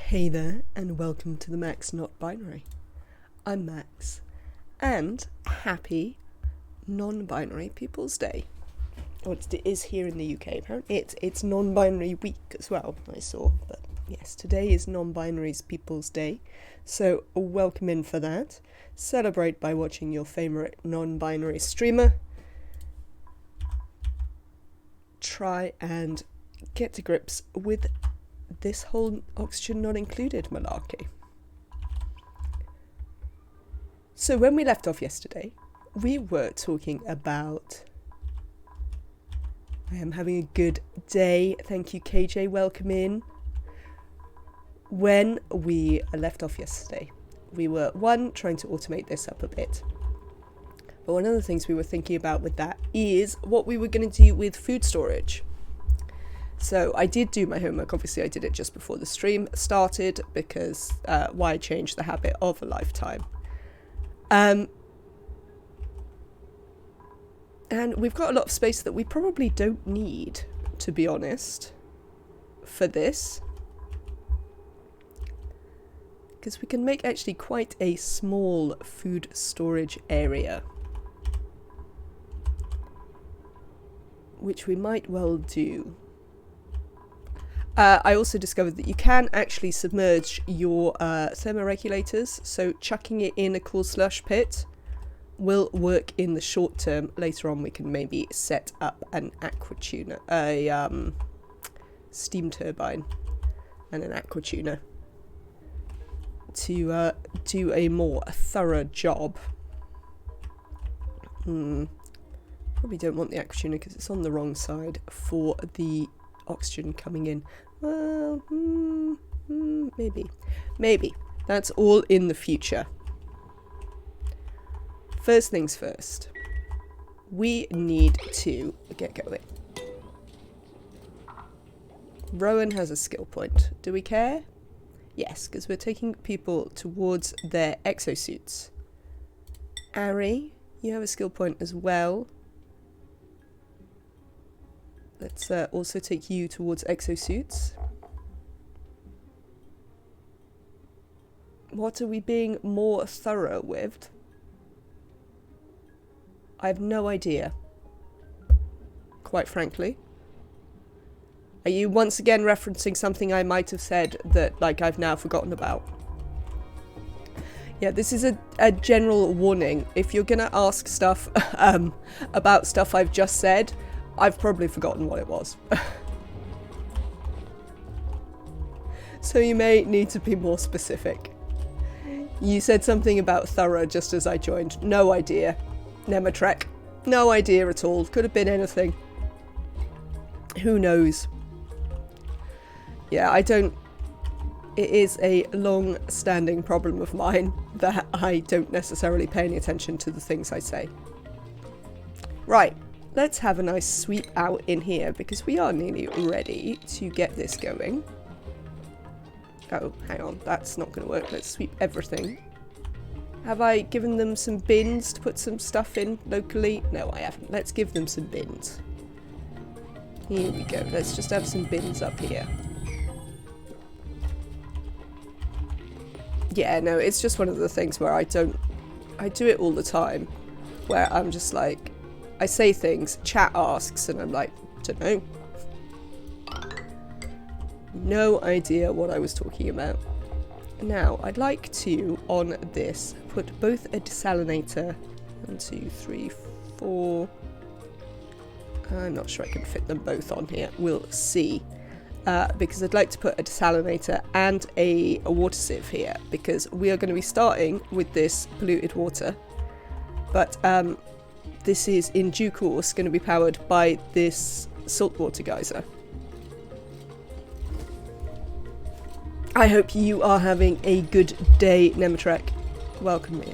Hey there, and welcome to the Max Not Binary. I'm Max, and happy Non-Binary People's Day. Or it is here in the UK, apparently. It's Non-Binary Week as well, I saw. But yes, today is Non-Binary People's Day, so welcome in for that. Celebrate by watching your favourite non-binary streamer. Try and get to grips with this whole oxygen not included malarkey. So when we left off yesterday, we were talking about I am having a good day. Thank you, KJ. Welcome in. When we left off yesterday, we were, trying to automate this up a bit. But one of the things we were thinking about with that is what we were going to do with food storage. So I did do my homework. Obviously, I did it just before the stream started because why change the habit of a lifetime? And we've got a lot of space that we probably don't need, to be honest, for this. Because we can make actually quite a small food storage area, which we might well do. I also discovered that you can actually submerge your thermoregulators, so chucking it in a cool slush pit will work in the short term. Later on we can maybe set up an aquatuner, a steam turbine and an aquatuner to do a more thorough job. Probably don't want the aquatuner because it's on the wrong side for the oxygen coming in. Well, maybe. That's all in the future. First things first. We need to get going. Rowan has a skill point. Do we care? Yes, because we're taking people towards their exosuits. Ari, you have a skill point as well. Let's also take you towards exosuits. What are we being more thorough with? I have no idea. Quite frankly. Are you once again referencing something I might have said that, like, I've now forgotten about? Yeah, this is a general warning. If you're gonna ask stuff about stuff I've just said, I've probably forgotten what it was. So you may need to be more specific. You said something about thorough just as I joined. No idea. Nematrek. No idea at all. Could have been anything. Who knows? Yeah, I don't... It is a long-standing problem of mine that I don't necessarily pay any attention to the things I say. Right, let's have a nice sweep out in here because we are nearly ready to get this going. Oh, hang on, that's not going to work. Let's sweep everything. Have I given them some bins to put some stuff in locally? No, I haven't. Let's give them some bins. Here we go. Let's just have some bins up here. Yeah, no, it's just one of the things where I do it all the time, where I'm just like, I say things, chat asks, and I'm like, don't know. No idea what I was talking about. Now, I'd like to, on this, put both a desalinator, 1, 2, 3, 4. I'm not sure I can fit them both on here. We'll see. Because I'd like to put a desalinator and a water sieve here, because we are going to be starting with this polluted water. But this is, in due course, going to be powered by this saltwater geyser. I hope you are having a good day, Nematrek. Welcome in.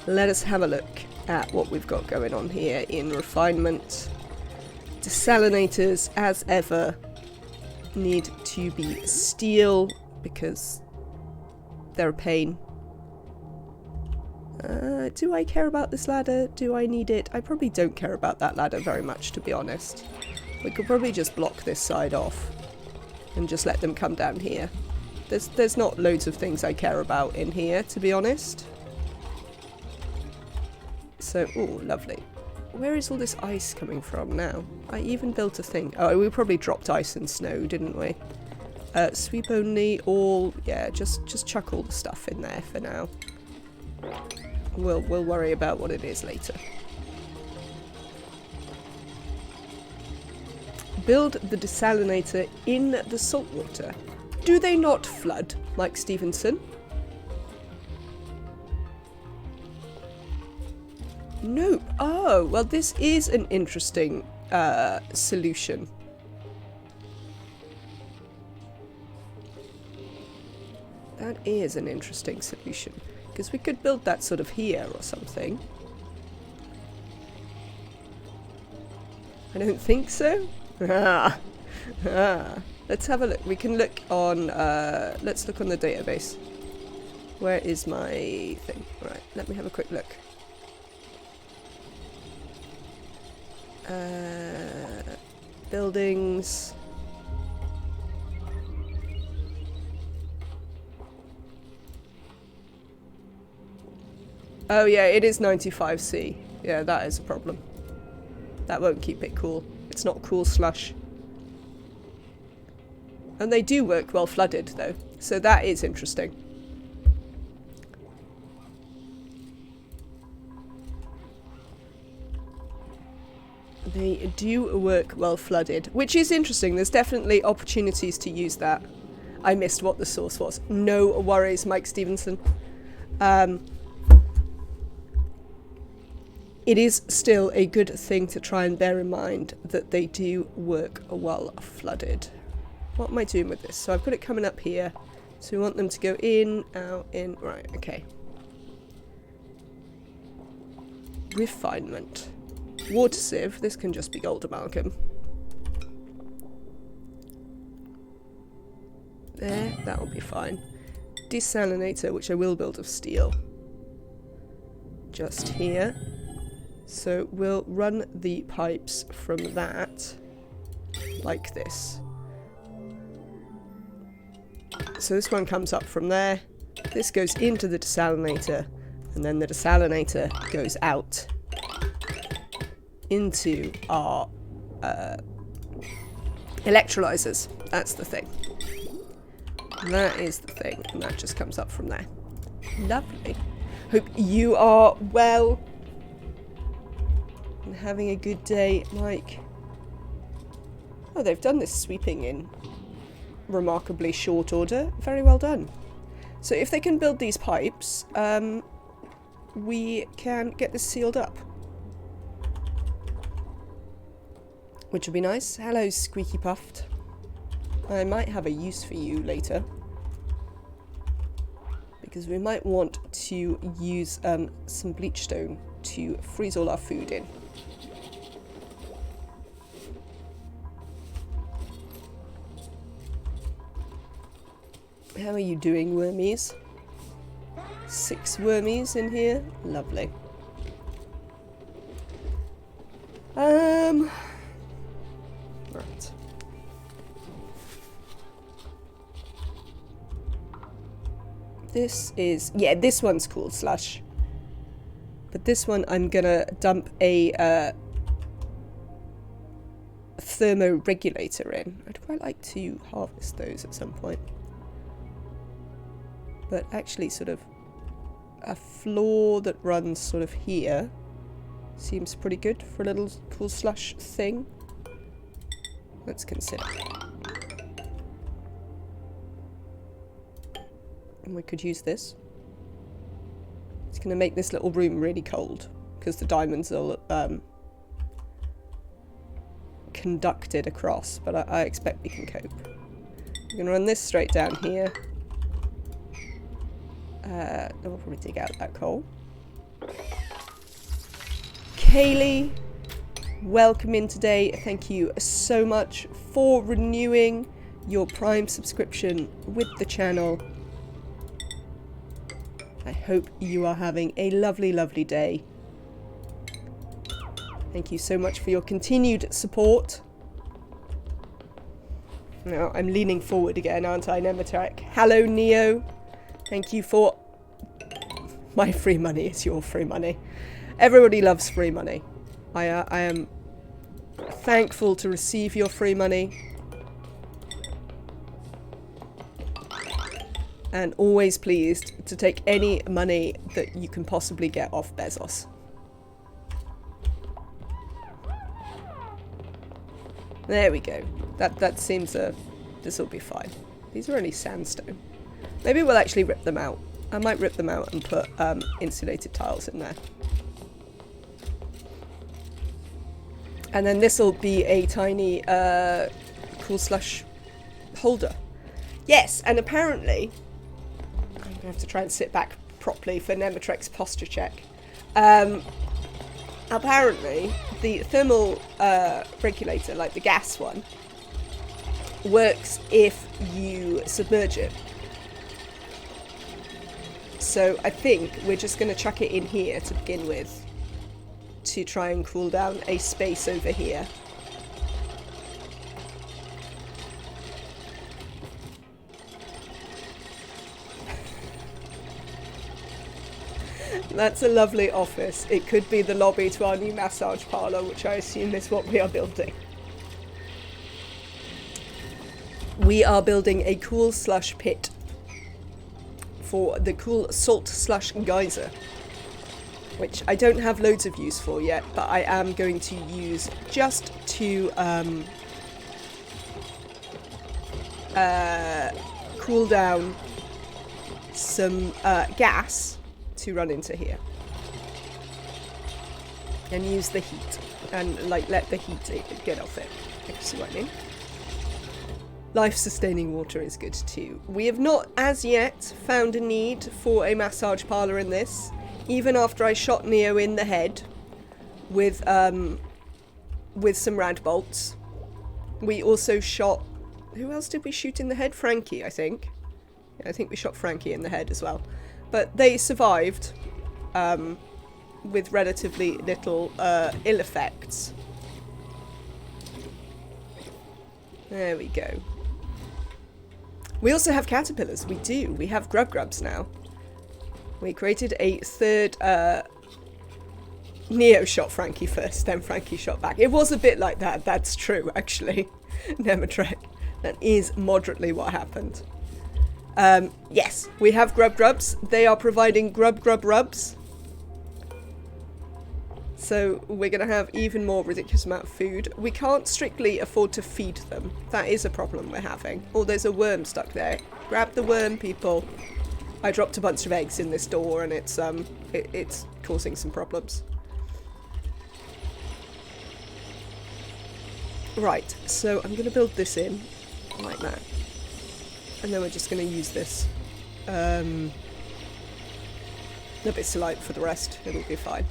Let us have a look at what we've got going on here in refinement. Desalinators, as ever, need to be steel because they're a pain. Do I care about this ladder? Do I need it? I probably don't care about that ladder very much, to be honest. We could probably just block this side off and just let them come down here. There's not loads of things I care about in here, to be honest. So, oh, lovely. Where is all this ice coming from now? I even built a thing. Oh, we probably dropped ice and snow, didn't we? Sweep only, all... Yeah, just chuck all the stuff in there for now. We'll worry about what it is later. Build the desalinator in the saltwater. Do they not flood, Mike Stevenson? No. Oh, well, this is an interesting solution. That is an interesting solution. Because we could build that sort of here or something. I don't think so. Let's have a look. We can look on, let's look on the database. Where is my thing? Right, let me have a quick look. Buildings. Oh yeah, it is 95C. Yeah, that is a problem. That won't keep it cool. It's not cool slush. And they do work well flooded though, so that is interesting. They do work well flooded, which is interesting. There's definitely opportunities to use that. I missed what the source was. No worries, Mike Stevenson. It is still a good thing to try and bear in mind that they do work well flooded. What am I doing with this? So I've got it coming up here. So we want them to go in, out, in. Right, okay. Refinement. Water sieve. This can just be gold amalgam. There, that'll be fine. Desalinator, which I will build of steel. Just here. So we'll run the pipes from that, like this. So this one comes up from there, this goes into the desalinator, And then the desalinator goes out into our electrolyzers. That's the thing. That is the thing. And that just comes up from there. Lovely. Hope you are well and having a good day, Mike. Oh, they've done this sweeping in remarkably short order. Very well done. So if they can build these pipes, we can get this sealed up. Which would be nice. Hello, Squeaky Puffed. I might have a use for you later. Because we might want to use some bleach stone to freeze all our food in. How are you doing, wormies? 6 wormies in here. Lovely. Right. This is... yeah, this one's cool, Slush. But this one I'm gonna dump a thermoregulator in. I'd quite like to harvest those at some point. But actually sort of a floor that runs sort of here seems pretty good for a little cool slush thing. Let's consider. And we could use this. It's going to make this little room really cold because the diamonds will conduct it across, but I expect we can cope. We're going to run this straight down here. Then we'll probably dig out that coal. Kaylee, welcome in today. Thank you so much for renewing your Prime subscription with the channel. I hope you are having a lovely, lovely day. Thank you so much for your continued support. Now, I'm leaning forward again, aren't I, Nemetrek? Hello, Neo. Thank you for... my free money is your free money. Everybody loves free money. I am thankful to receive your free money. And always pleased to take any money that you can possibly get off Bezos. There we go. That seems this will be fine. These are only sandstone. Maybe we'll actually rip them out. I might rip them out and put insulated tiles in there. And then this will be a tiny cool slush holder. Yes, and apparently... I'm going to have to try and sit back properly for Nemetrek's posture check. Apparently, the thermal regulator, like the gas one, works if you submerge it. So I think we're just going to chuck it in here to begin with to try and cool down a space over here. That's a lovely office. It could be the lobby to our new massage parlour, which I assume is what we are building. We are building a cool slush pit for the cool salt slush geyser, which I don't have loads of use for yet, but I am going to use just to cool down some gas to run into here and use the heat and like let the heat get off it, if you see what I mean. Life-sustaining water is good too. We have not as yet found a need for a massage parlour in this, even after I shot Neo in the head with some rad bolts. We also shot... who else did we shoot in the head? Frankie, I think. Yeah, I think we shot Frankie in the head as well. But they survived with relatively little ill effects. There we go. We also have caterpillars. We do. We have grubs now. We created a third Neo shot Frankie first, then Frankie shot back. It was a bit like that, that's true, actually. Nematrek. That is moderately what happened. Yes, we have Grub Grubs. They are providing Grub Grub Rubs. So we're going to have even more ridiculous amount of food. We can't strictly afford to feed them. That is a problem we're having. Oh, there's a worm stuck there. Grab the worm, people. I dropped a bunch of eggs in this door and it's causing some problems. Right, so I'm going to build this in like that. And then we're just going to use this. A bit slight for the rest. It'll be fine.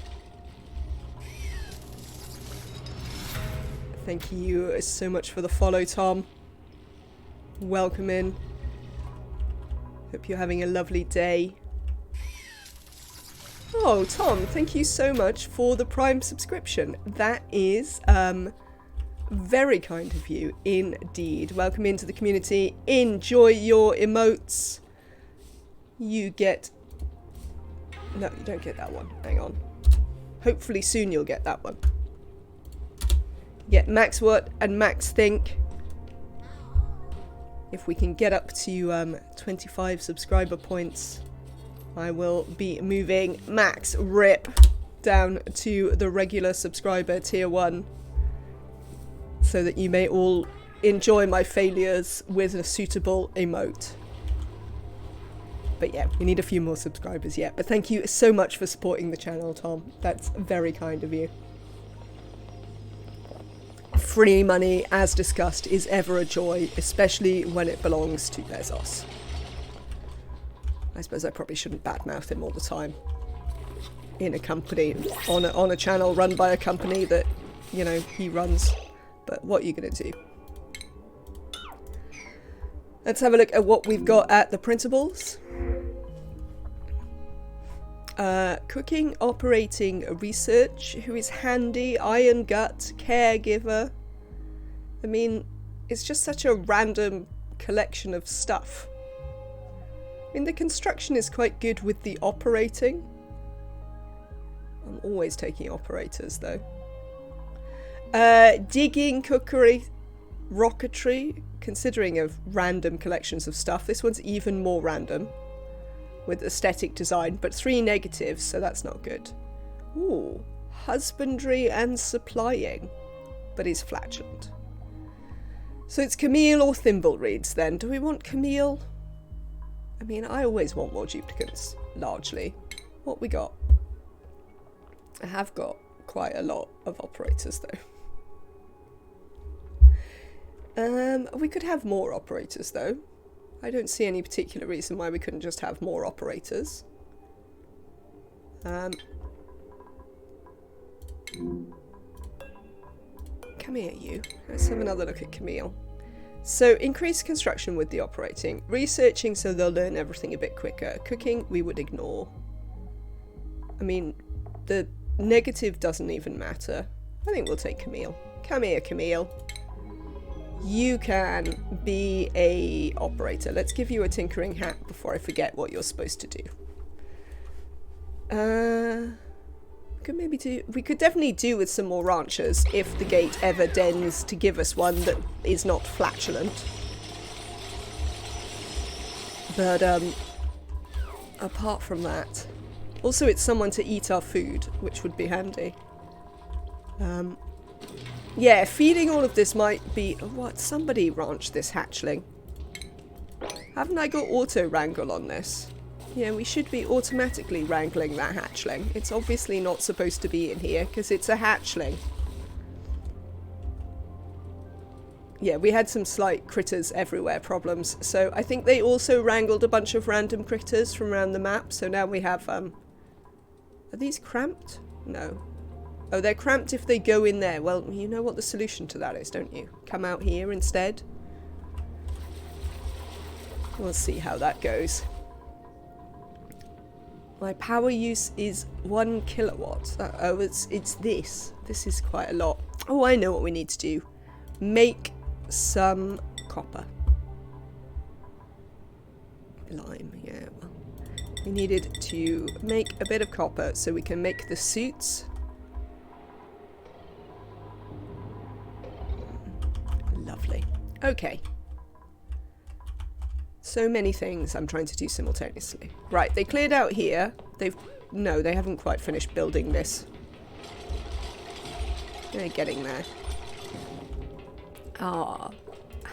Thank you so much for the follow, Tom. Welcome in. Hope you're having a lovely day. Oh, Tom, thank you so much for the Prime subscription. That is very kind of you indeed. Welcome into the community. Enjoy your emotes. You get... No, you don't get that one. Hang on. Hopefully soon you'll get that one. Get Max What and Max Think. If we can get up to 25 subscriber points, I will be moving Max Rip down to the regular subscriber tier 1. So that you may all enjoy my failures with a suitable emote. But yeah, we need a few more subscribers yet. But thank you so much for supporting the channel, Tom. That's very kind of you. Free money, as discussed, is ever a joy, especially when it belongs to Bezos. I suppose I probably shouldn't badmouth him all the time. In a company, on a channel run by a company that, you know, he runs. But what are you going to do? Let's have a look at what we've got at the printables. Cooking, operating, research. Who is handy? Iron gut, caregiver. I mean, it's just such a random collection of stuff. I mean, the construction is quite good with the operating. I'm always taking operators, though. Digging, cookery, rocketry. Considering of random collections of stuff, this one's even more random. With aesthetic design, but 3 negatives, so that's not good. Ooh, husbandry and supplying, but is flatulent. So it's Camille or Thimblereeds then. Do we want Camille? I mean, I always want more duplicants, largely. What we got? I have got quite a lot of operators though. We could have more operators though. I don't see any particular reason why we couldn't just have more operators. Come here, you. Let's have another look at Camille. So, increase construction with the operating. Researching so they'll learn everything a bit quicker. Cooking, we would ignore. I mean, the negative doesn't even matter. I think we'll take Camille. Come here, Camille. You can be a operator. Let's give you a tinkering hat before I forget what you're supposed to do. We could definitely do with some more ranchers if the gate ever deigns to give us one that is not flatulent. But apart from that, also it's someone to eat our food, which would be handy. Yeah, feeding all of this might be... What? Somebody ranch this hatchling. Haven't I got auto wrangle on this? Yeah, we should be automatically wrangling that hatchling. It's obviously not supposed to be in here because it's a hatchling. Yeah, we had some slight critters everywhere problems. So I think they also wrangled a bunch of random critters from around the map. So now we have... Are these cramped? No. Oh, they're cramped if they go in there. Well, you know what the solution to that is, don't you? Come out here instead. We'll see how that goes. My power use is 1 kilowatt. Oh, it's this. This is quite a lot. Oh, I know what we need to do. Make some copper. Lime, yeah. Well, We needed to make a bit of copper so we can make the suits. Lovely. Okay. So many things I'm trying to do simultaneously. Right, they cleared out here. No, they haven't quite finished building this. They're getting there. Ah,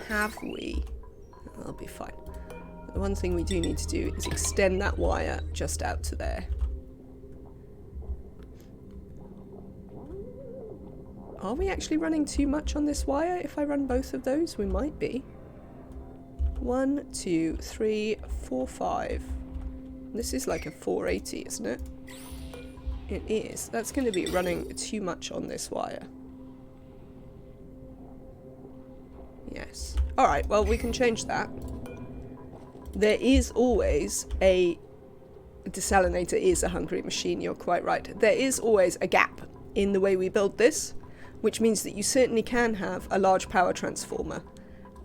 have we? That'll be fine. The one thing we do need to do is extend that wire just out to there. Are we actually running too much on this wire? If I run both of those, we might be. 1, 2, 3, 4, 5. This is like a 480, isn't it? It is. That's going to be running too much on this wire. Yes. Alright, well, we can change that. There is always a... Desalinator is a hungry machine, you're quite right. There is always a gap in the way we build this, which means that you certainly can have a large power transformer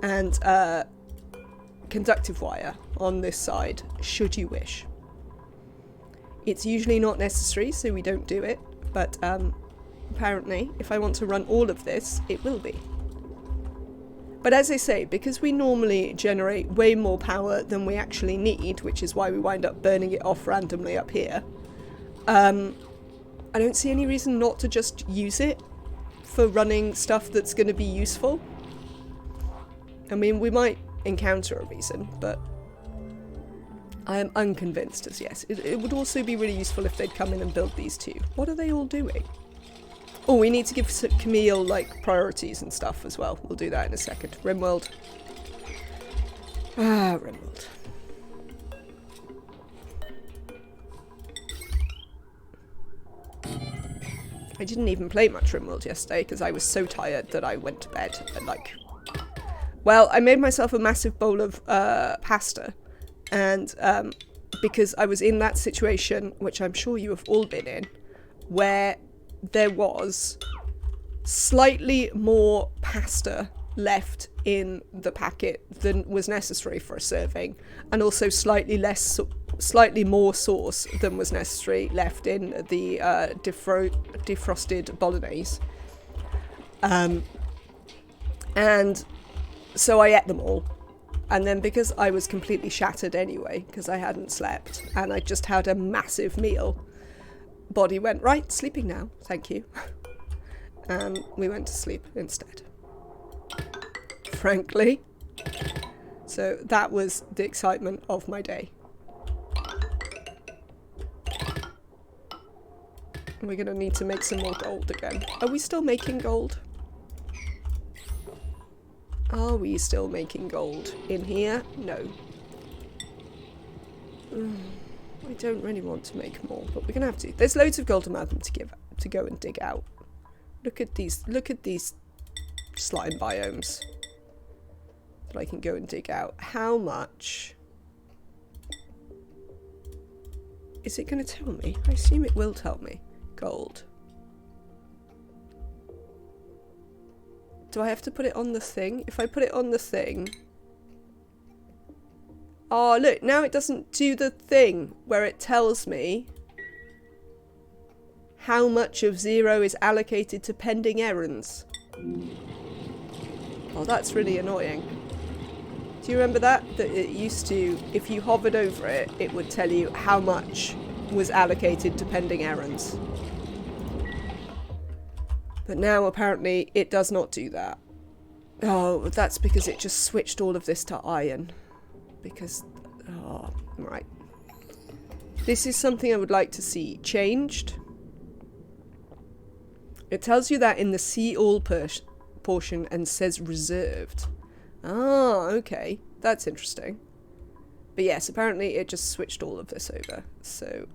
and conductive wire on this side, should you wish. It's usually not necessary, so we don't do it, but apparently, if I want to run all of this, it will be. But as I say, because we normally generate way more power than we actually need, which is why we wind up burning it off randomly up here, I don't see any reason not to just use it for running stuff that's going to be useful. I mean, we might encounter a reason, but I am unconvinced as yes. It would also be really useful if they'd come in and build these two. What are they all doing? Oh, we need to give Camille, like, priorities and stuff as well. We'll do that in a second. Rimworld. Ah, Rimworld. I didn't even play much Rimworld yesterday because I was so tired that I went to bed at, like... Well, I made myself a massive bowl of pasta. And because I was in that situation, which I'm sure you have all been in, where there was slightly more pasta left in the packet than was necessary for a serving, and also slightly more sauce than was necessary left in the defrosted bolognese. And so I ate them all. And then because I was completely shattered anyway, because I hadn't slept, and I just had a massive meal, body went, right, sleeping now, thank you. And we went to sleep instead. Frankly. So that was the excitement of my day. We're going to need to make some more gold again. Are we still making gold? Are we still making gold in here? No. I don't really want to make more, but we're gonna have to. There's loads of gold amalgam to go and dig out. Look at these slime biomes that I can go and dig out. How much is it gonna tell me? I assume it will tell me. Gold. Do I have to put it on the thing? If I put it on the thing... Oh, look, now it doesn't do the thing where it tells me how much of 0 is allocated to pending errands. Oh, that's really annoying. Do you remember that? That it used to, if you hovered over it, it would tell you how much was allocated to pending errands. But now, apparently, it does not do that. Oh, that's because it just switched all of this to iron. Because, oh, right. This is something I would like to see changed. It tells you that in the see all portion and says reserved. Ah, okay. That's interesting. But yes, apparently it just switched all of this over. So,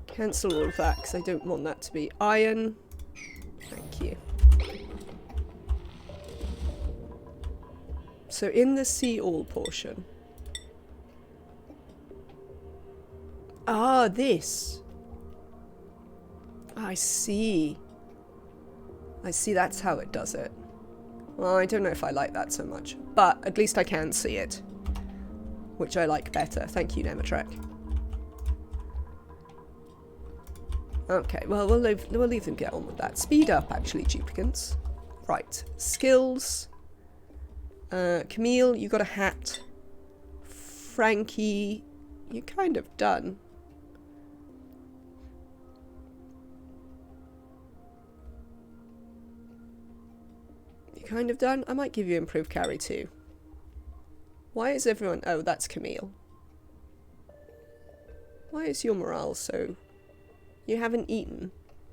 cancel all of that because I don't want that to be iron. Thank you. So in the see all portion. Ah, this. I see. I see, that's how it does it. Well, I don't know if I like that so much, but at least I can see it. which I like better. Thank you, Nematrek. Okay, well, we'll leave them get on with that. Speed up, actually, duplicants. Right, skills. Camille, you got a hat. Frankie, you're kind of done. You're kind of done? I might give you improved carry too. Why is everyone... Oh, that's Camille. Why is your morale so... You haven't eaten?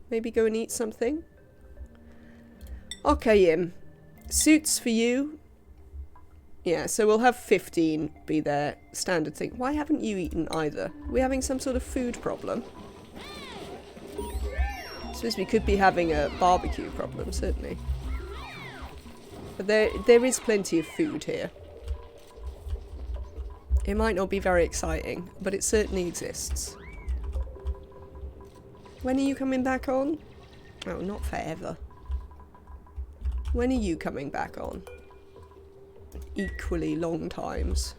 Maybe go and eat something? Okay, Im. Suits for you. Yeah, so we'll have 15 be their standard thing. Why haven't you eaten either? Are we having some sort of food problem? I suppose we could be having a barbecue problem, certainly. But there is plenty of food here. It might not be very exciting, but it certainly exists. When are you coming back on? Oh, not forever. When are you coming back on? Equally long times.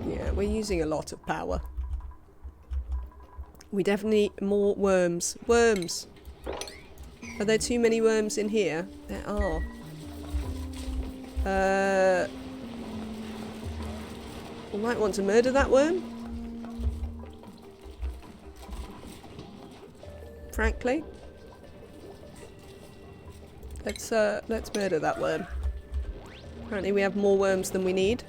Yeah, we're using a lot of power. We definitely need more worms. Worms! Are there too many worms in here? There are. We might want to murder that worm. Frankly. Let's murder that worm. Apparently we have more worms than we need.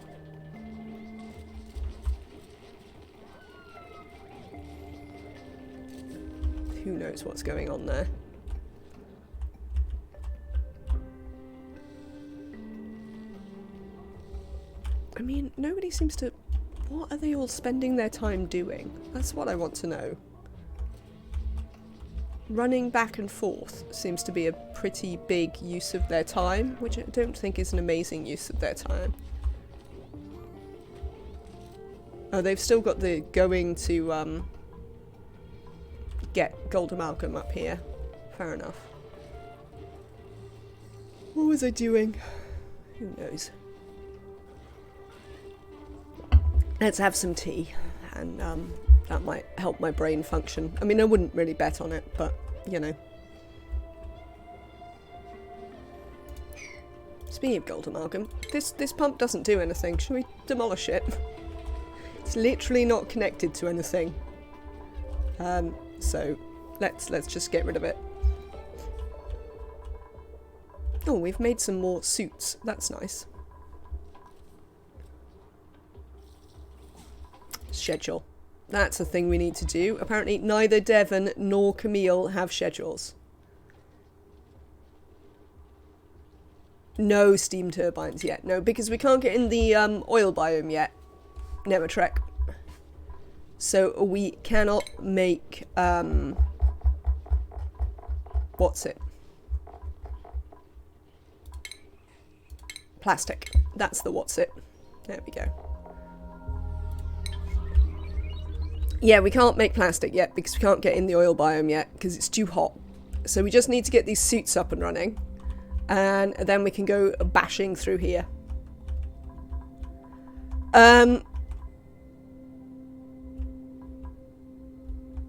Who knows what's going on there? I mean, nobody seems to... What are they all spending their time doing? That's what I want to know. Running back and forth seems to be a pretty big use of their time, which I don't think is an amazing use of their time. Oh, they've still got the going to get Gold Amalgam up here. Fair enough. What was I doing? Who knows? Let's have some tea, and that might help my brain function. I mean, I wouldn't really bet on it, but, you know. Speaking of Gold Amalgam, this pump doesn't do anything. Should we demolish it? It's literally not connected to anything. So let's just get rid of it. Oh, we've made some more suits. That's nice. Schedule. That's a thing we need to do. Apparently neither Devon nor Camille have schedules. No steam turbines yet. No, because we can't get in the oil biome yet. Nematrek. So we cannot make what's it? Plastic. That's the what's it. There we go. Yeah, we can't make plastic yet because we can't get in the oil biome yet because it's too hot. So we just need to get these suits up and running. And then we can go bashing through here. I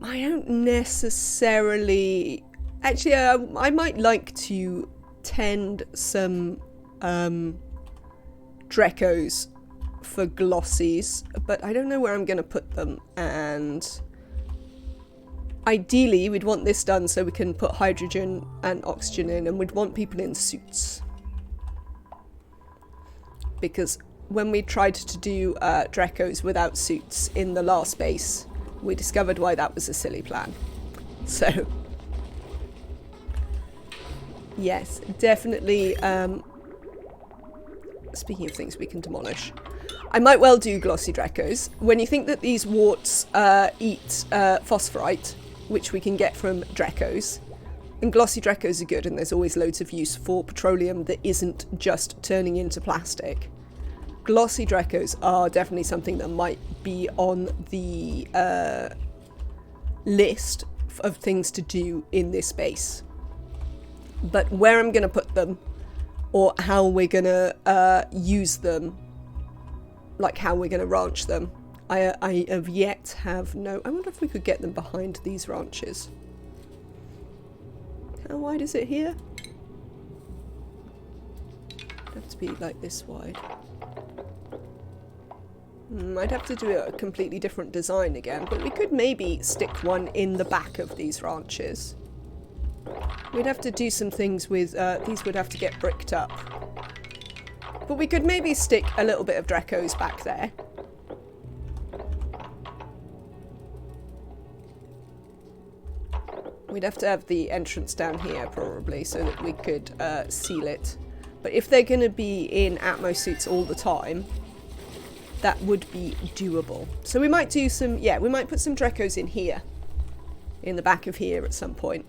don't necessarily... Actually, I might like to tend some Drecos for glossies, but I don't know where I'm going to put them, and ideally we'd want this done so we can put hydrogen and oxygen in, and we'd want people in suits. Because when we tried to do Drecos without suits in the last base, we discovered why that was a silly plan. So, yes, definitely, speaking of things we can demolish, I might well do glossy Drecos. When you think that these warts eat phosphorite, which we can get from Drecos, and glossy Drecos are good, and there's always loads of use for petroleum that isn't just turning into plastic. glossy Dracos are definitely something that might be on the list of things to do in this base. But where I'm going to put them, or how we're going to use them, like how we're going to ranch them, I have yet have no... I wonder if we could get them behind these ranches. How wide is it here? It'd have to be like this wide. I'd have to do a completely different design again, but we could maybe stick one in the back of these ranches. We'd have to do some things with... these would have to get bricked up. But we could maybe stick a little bit of Dracos back there. We'd have to have the entrance down here, probably, so that we could seal it. But if they're going to be in Atmo suits all the time, that would be doable. So we might do some... yeah, we might put some Dracos in here. In the back of here at some point.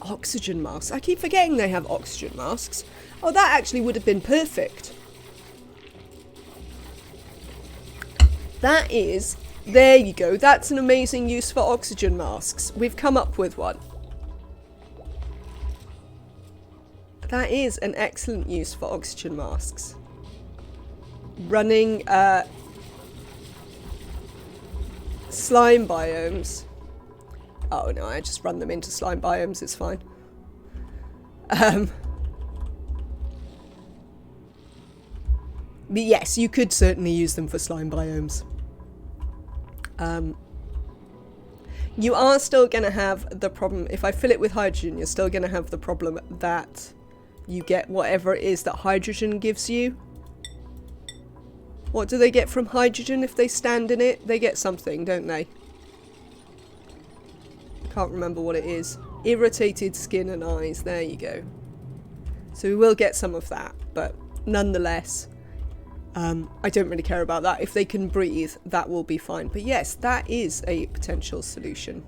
Oxygen masks. I keep forgetting they have oxygen masks. Oh, that actually would have been perfect. That is... there you go. That's an amazing use for oxygen masks. We've come up with one. That is an excellent use for oxygen masks. Running slime biomes. Oh no, I just run them into slime biomes, it's fine. But yes, you could certainly use them for slime biomes. You are still going to have the problem, if I fill it with hydrogen, you're still going to have the problem that you get whatever it is that hydrogen gives you. What do they get from hydrogen if they stand in it? They get something, don't they? Can't remember what it is. Irritated skin and eyes, there you go. So we will get some of that, but nonetheless, I don't really care about that. If they can breathe, that will be fine. But yes, that is a potential solution.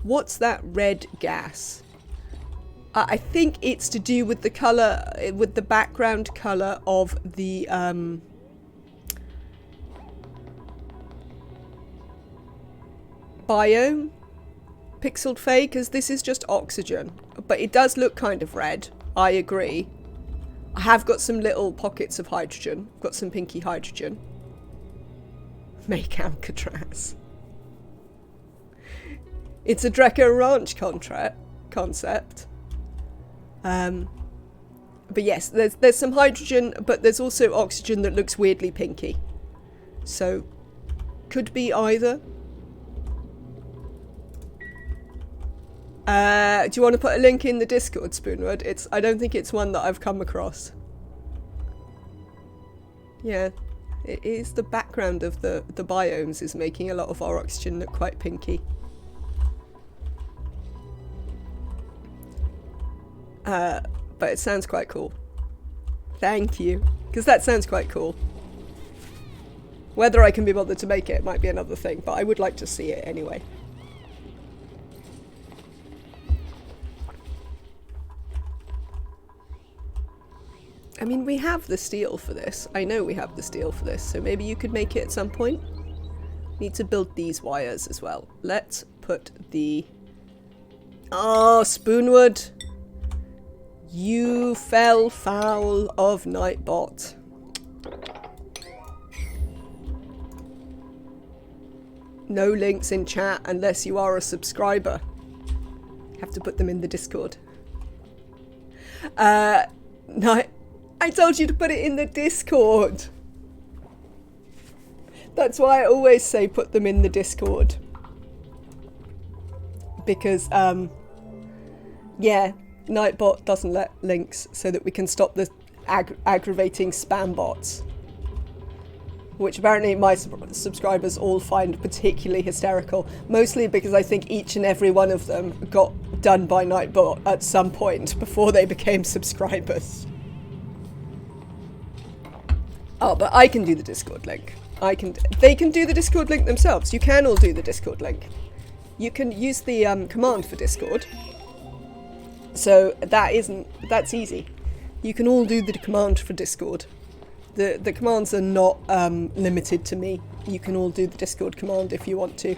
What's that red gas? I think it's to do with the colour, with the background colour of the biome. Pixeled fade, because this is just oxygen. But it does look kind of red. I agree. I have got some little pockets of hydrogen. Got some pinky hydrogen. Make Alcatraz. It's a Draco Ranch concept. But yes, there's some hydrogen, but there's also oxygen that looks weirdly pinky. So, could be either. Do you want to put a link in the Discord, Spoonwood? I don't think it's one that I've come across. Yeah, it is the background of the biomes is making a lot of our oxygen look quite pinky. But it sounds quite cool. Thank you. Because that sounds quite cool. Whether I can be bothered to make it might be another thing, but I would like to see it anyway. I mean, we have the steel for this. I know we have the steel for this, so maybe you could make it at some point. Need to build these wires as well. Let's put the... Oh, Spoonwood! You fell foul of Nightbot. No links in chat unless you are a subscriber. Have to put them in the Discord. No, I told you to put it in the Discord. That's why I always say put them in the Discord. Because, yeah, Nightbot doesn't let links so that we can stop the aggravating spam bots. Which apparently my subscribers all find particularly hysterical. Mostly because I think each and every one of them got done by Nightbot at some point before they became subscribers. Oh, but I can do the Discord link. They can do the Discord link themselves. You can all do the Discord link. You can use the command for Discord. So that's easy. You can all do the command for Discord. The commands are not limited to me. You can all do the Discord command if you want to.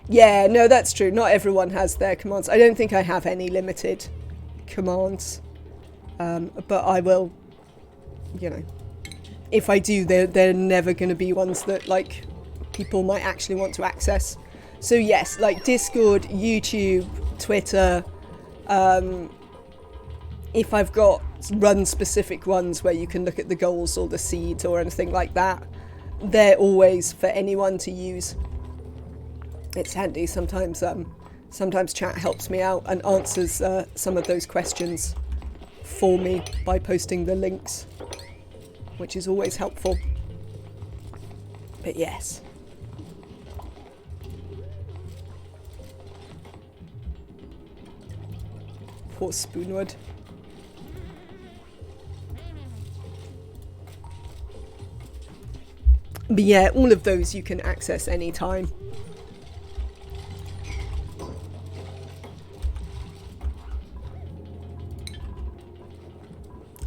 Yeah, no, that's true. Not everyone has their commands. I don't think I have any limited commands. But I will, you know, if I do, they're never going to be ones that, like, people might actually want to access. So yes, like Discord, YouTube, Twitter, if I've got run-specific ones where you can look at the goals or the seeds or anything like that, they're always for anyone to use. It's handy sometimes. Sometimes chat helps me out and answers some of those questions for me by posting the links, which is always helpful. But yes. Poor Spoonwood. But yeah, all of those you can access anytime.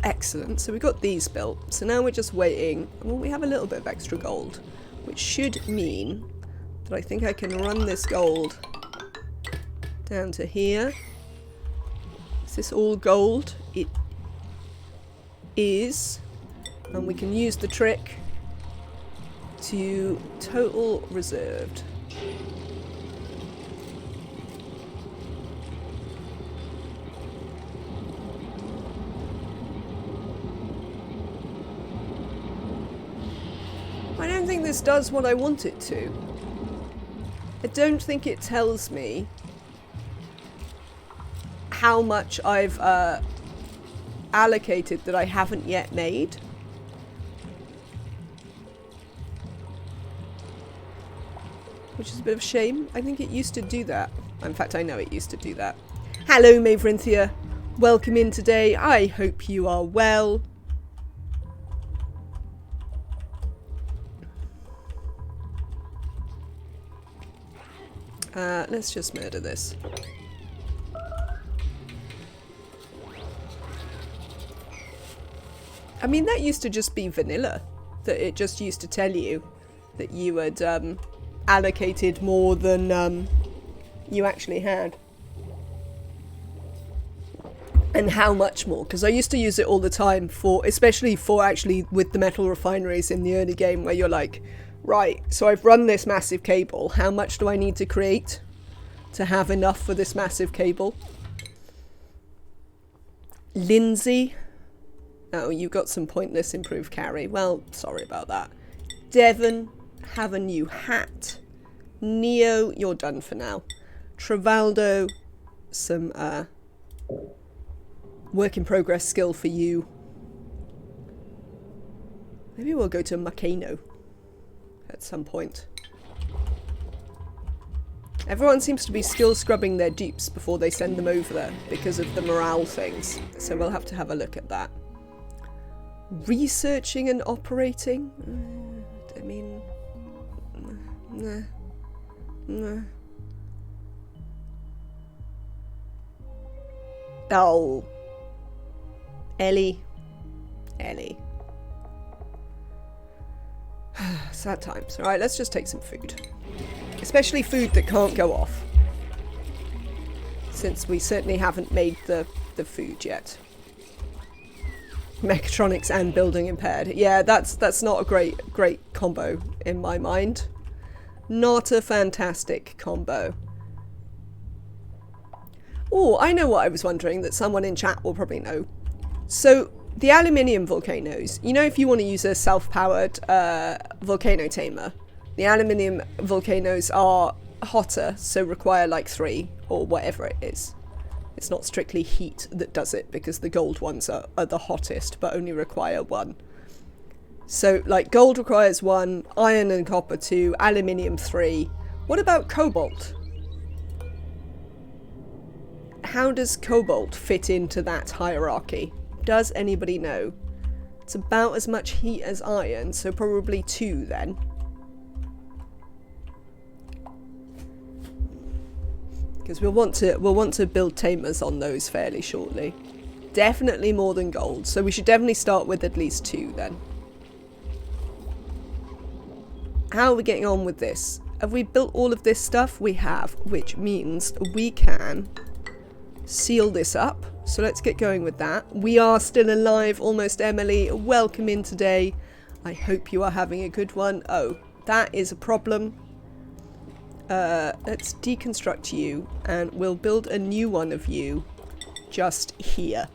Excellent, so we got these built. So now we're just waiting. Well, we have a little bit of extra gold, which should mean that I think I can run this gold down to here. Is this all gold? It is. And we can use the trick to total reserved. I don't think this does what I want it to. I don't think it tells me how much I've allocated that I haven't yet made. Which is a bit of a shame. I think it used to do that. In fact, I know it used to do that. Hello, Maverinthia. Welcome in today. I hope you are well. Let's just murder this. I mean, that used to just be vanilla. That it just used to tell you that you had allocated more than you actually had. And how much more, because I used to use it all the time for, especially for actually with the metal refineries in the early game, where you're like, right, so I've run this massive cable, how much do I need to create to have enough for this massive cable? Lindsay, oh, you got some pointless improved carry. Well, sorry about that. Devon, have a new hat. Neo, you're done for now. Travaldo, some work in progress skill for you. Maybe we'll go to Makano at some point. Everyone seems to be skill scrubbing their dupes before they send them over there because of the morale things. So we'll have to have a look at that. Researching and operating? I mean... Nah. Nah. Oh. Ellie. Sad times. Alright, let's just take some food. Especially food that can't go off. Since we certainly haven't made the food yet. Mechatronics and building impaired. Yeah, that's not a great combo in my mind. Not a fantastic combo. Oh, I know what I was wondering that someone in chat will probably know. So, the aluminium volcanoes, you know, if you want to use a self-powered volcano tamer, the aluminium volcanoes are hotter, so require like 3 or whatever it is. It's not strictly heat that does it, because the gold ones are the hottest, but only require 1. So, like, gold requires 1, iron and copper 2, aluminium 3. What about cobalt? How does cobalt fit into that hierarchy? Does anybody know? It's about as much heat as iron, so probably 2 then. Because we'll want to build tamers on those fairly shortly. Definitely more than gold, so we should definitely start with at least 2 then. How are we getting on with this? Have we built all of this stuff? We have, which means we can seal this up. So let's get going with that. We are still alive, almost Emily. Welcome in today. I hope you are having a good one. Oh, that is a problem. Let's deconstruct you and we'll build a new one of you just here.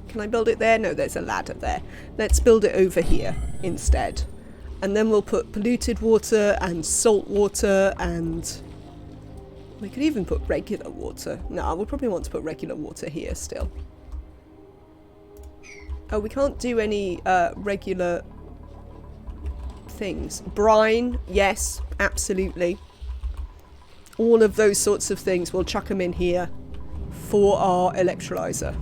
Can I build it there? No, there's a ladder there. Let's build it over here instead. And then we'll put polluted water and salt water, and we could even put regular water. No, we'll probably want to put regular water here still. Oh, we can't do any regular things. Brine, yes, absolutely. All of those sorts of things, we'll chuck them in here for our electrolyzer.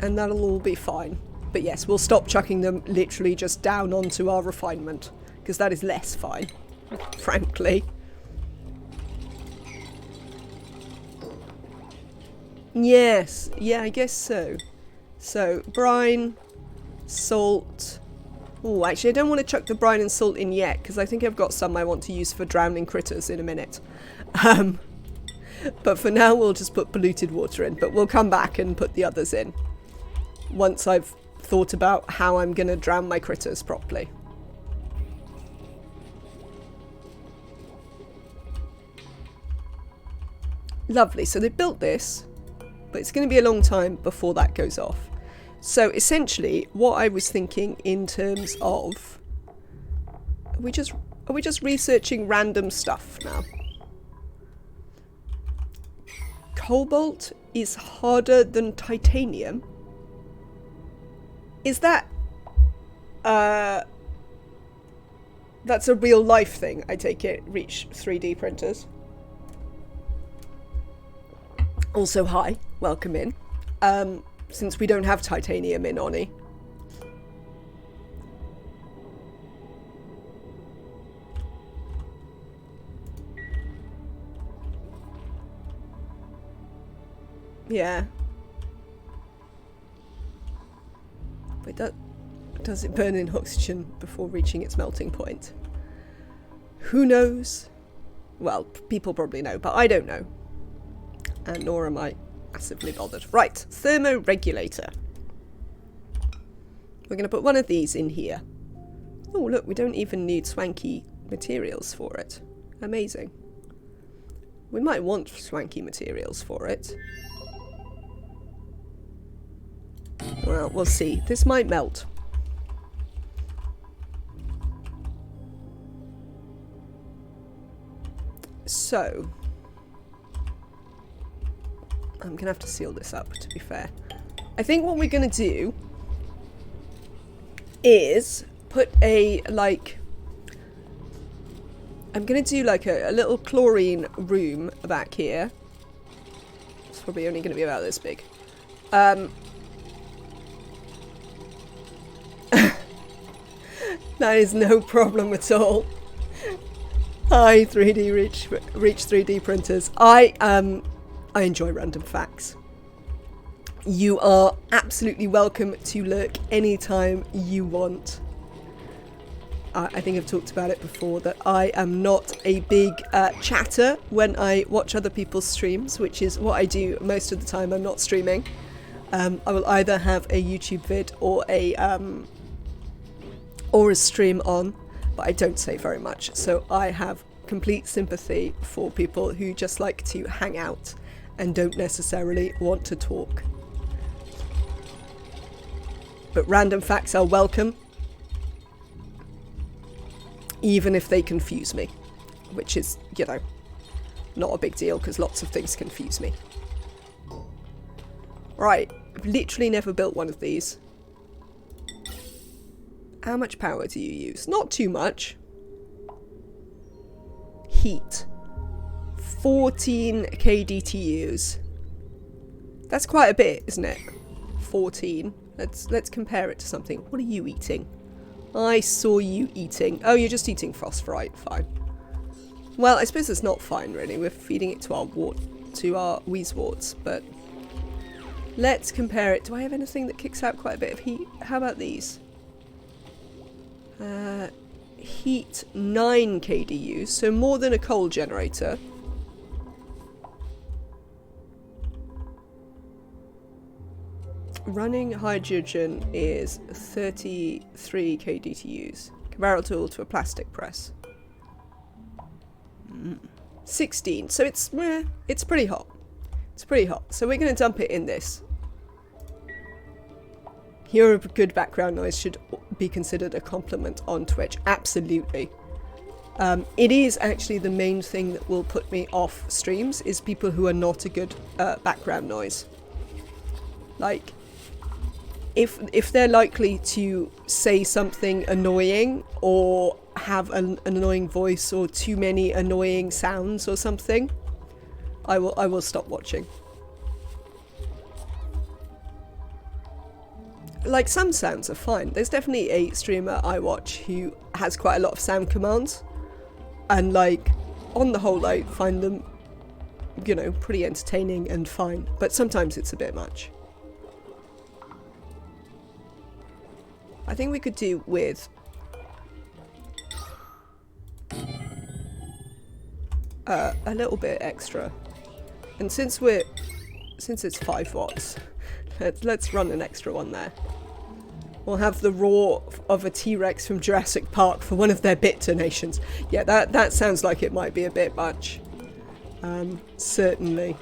And that'll all be fine. But yes, we'll stop chucking them literally just down onto our refinement, because that is less fine, frankly. Yes, yeah, I guess so. So, brine, salt. Oh, actually, I don't want to chuck the brine and salt in yet, because I think I've got some I want to use for drowning critters in a minute. But for now, we'll just put polluted water in, but we'll come back and put the others in once I've thought about how I'm going to drown my critters properly. Lovely, so they built this, but it's going to be a long time before that goes off. So essentially, what I was thinking in terms of, are we just researching random stuff now? Cobalt is harder than titanium. Is that that's a real life thing, I take it, Reach 3D printers. Also, hi, welcome in. Since we don't have titanium in ONI. Yeah. Wait, does it burn in oxygen before reaching its melting point? Who knows? Well, people probably know, but I don't know. And nor am I massively bothered. Right, thermoregulator. We're going to put one of these in here. Oh, look, we don't even need swanky materials for it. Amazing. We might want swanky materials for it. Well, we'll see. This might melt. So, I'm going to have to seal this up, to be fair. I think what we're going to do is put a, like... I'm going to do, like, a little chlorine room back here. It's probably only going to be about this big. That is no problem at all. Hi, 3D Reach 3D printers. I enjoy random facts. You are absolutely welcome to lurk anytime you want. I think I've talked about it before that I am not a big chatter when I watch other people's streams, which is what I do most of the time I'm not streaming. I will either have a YouTube vid or a stream on, but I don't say very much. So I have complete sympathy for people who just like to hang out and don't necessarily want to talk. But random facts are welcome, even if they confuse me, which is, you know, not a big deal because lots of things confuse me. Right, I've literally never built one of these. How much power do you use? Not too much. Heat. 14 kDTUs. That's quite a bit, isn't it? 14. Let's compare it to something. What are you eating? I saw you eating. Oh, you're just eating phosphorite. Fine. Well, I suppose it's not fine, really. We're feeding it to our Wheezeworts, but let's compare it. Do I have anything that kicks out quite a bit of heat? How about these? Heat 9 kDU, so more than a coal generator. Running hydrogen is 33 kDTUs. Comparable tool to a plastic press. 16, so it's pretty hot. It's pretty hot. So we're going to dump it in this. Here, a good background noise should be considered a compliment on Twitch. Absolutely. It is actually the main thing that will put me off streams, is people who are not a good background noise. Like, if they're likely to say something annoying or have an annoying voice or too many annoying sounds or something, I will stop watching. Like, some sounds are fine. There's definitely a streamer I watch who has quite a lot of sound commands, and like, on the whole, I find them, you know, pretty entertaining and fine, but sometimes it's a bit much. I think we could do with a little bit extra, and since it's 5 watts, let's run an extra one there. We'll have the roar of a T-Rex from Jurassic Park for one of their bit donations. Yeah, that sounds like it might be a bit much. Certainly.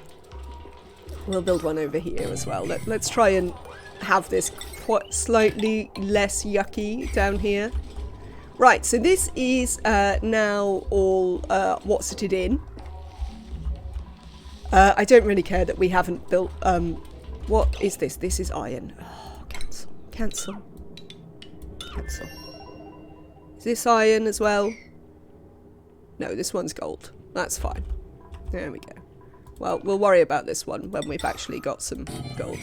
We'll build one over here as well. Let's try and have this quite slightly less yucky down here. Right, so this is now all what's-it in. I don't really care that we haven't built... what is this? This is iron. Oh, cancel. Cancel. Cancel. Is this iron as well? No, this one's gold. That's fine. There we go. Well, we'll worry about this one when we've actually got some gold.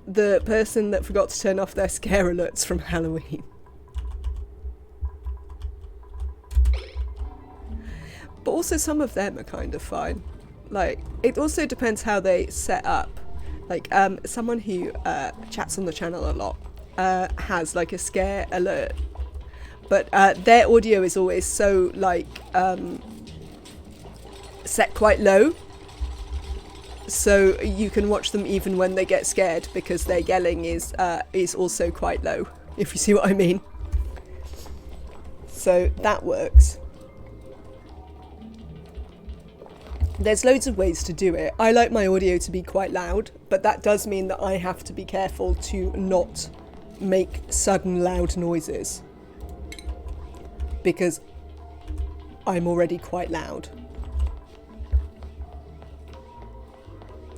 The person that forgot to turn off their scare alerts from Halloween. But also some of them are kind of fine. Like, it also depends how they set up. Like, someone who chats on the channel a lot has like a scare alert, but their audio is always so like set quite low, so you can watch them even when they get scared because their yelling is also quite low, if you see what I mean. So that works. There's loads of ways to do it. I like my audio to be quite loud, but that does mean that I have to be careful to not make sudden loud noises, because I'm already quite loud.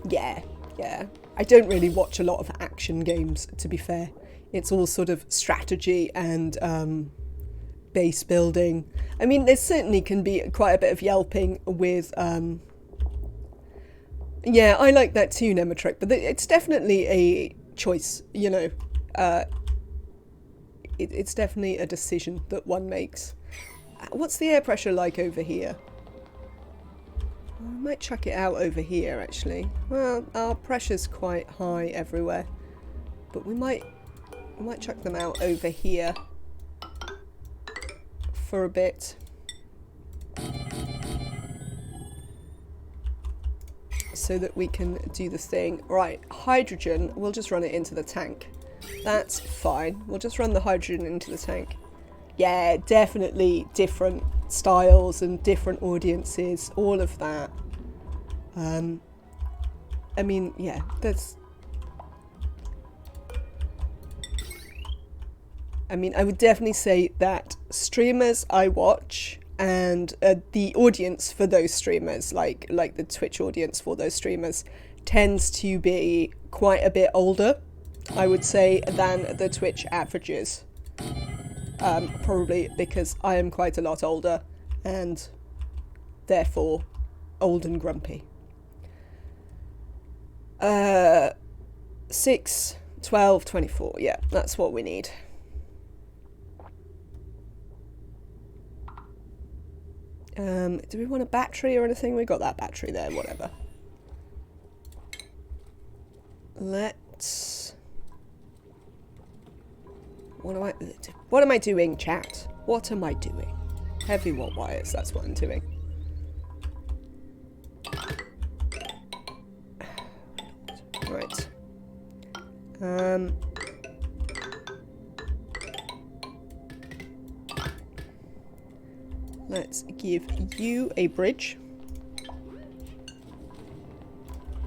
Yeah. I don't really watch a lot of action games, to be fair. It's all sort of strategy and base building. I mean, there certainly can be quite a bit of yelping with... Yeah, I like that too, Nematrek, but it's definitely a choice, you know. It's definitely a decision that one makes. What's the air pressure like over here? I might chuck it out over here, actually. Well, our pressure's quite high everywhere, but we might chuck them out over here for a bit. So that we can do the thing. Right, hydrogen, we'll just run it into the tank. That's fine. We'll just run the hydrogen into the tank. Yeah, definitely different styles and different audiences, all of that. I mean, yeah, that's... I mean, I would definitely say that streamers I watch and the audience for those streamers, like the Twitch audience for those streamers, tends to be quite a bit older, I would say, than the Twitch averages. Probably because I am quite a lot older and therefore old and grumpy. 6, 12, 24, yeah, that's what we need. Do we want a battery or anything? We got that battery there, whatever. Let's... What am I doing, chat? What am I doing? Heavy watt wires, that's what I'm doing. Right. Let's give you a bridge.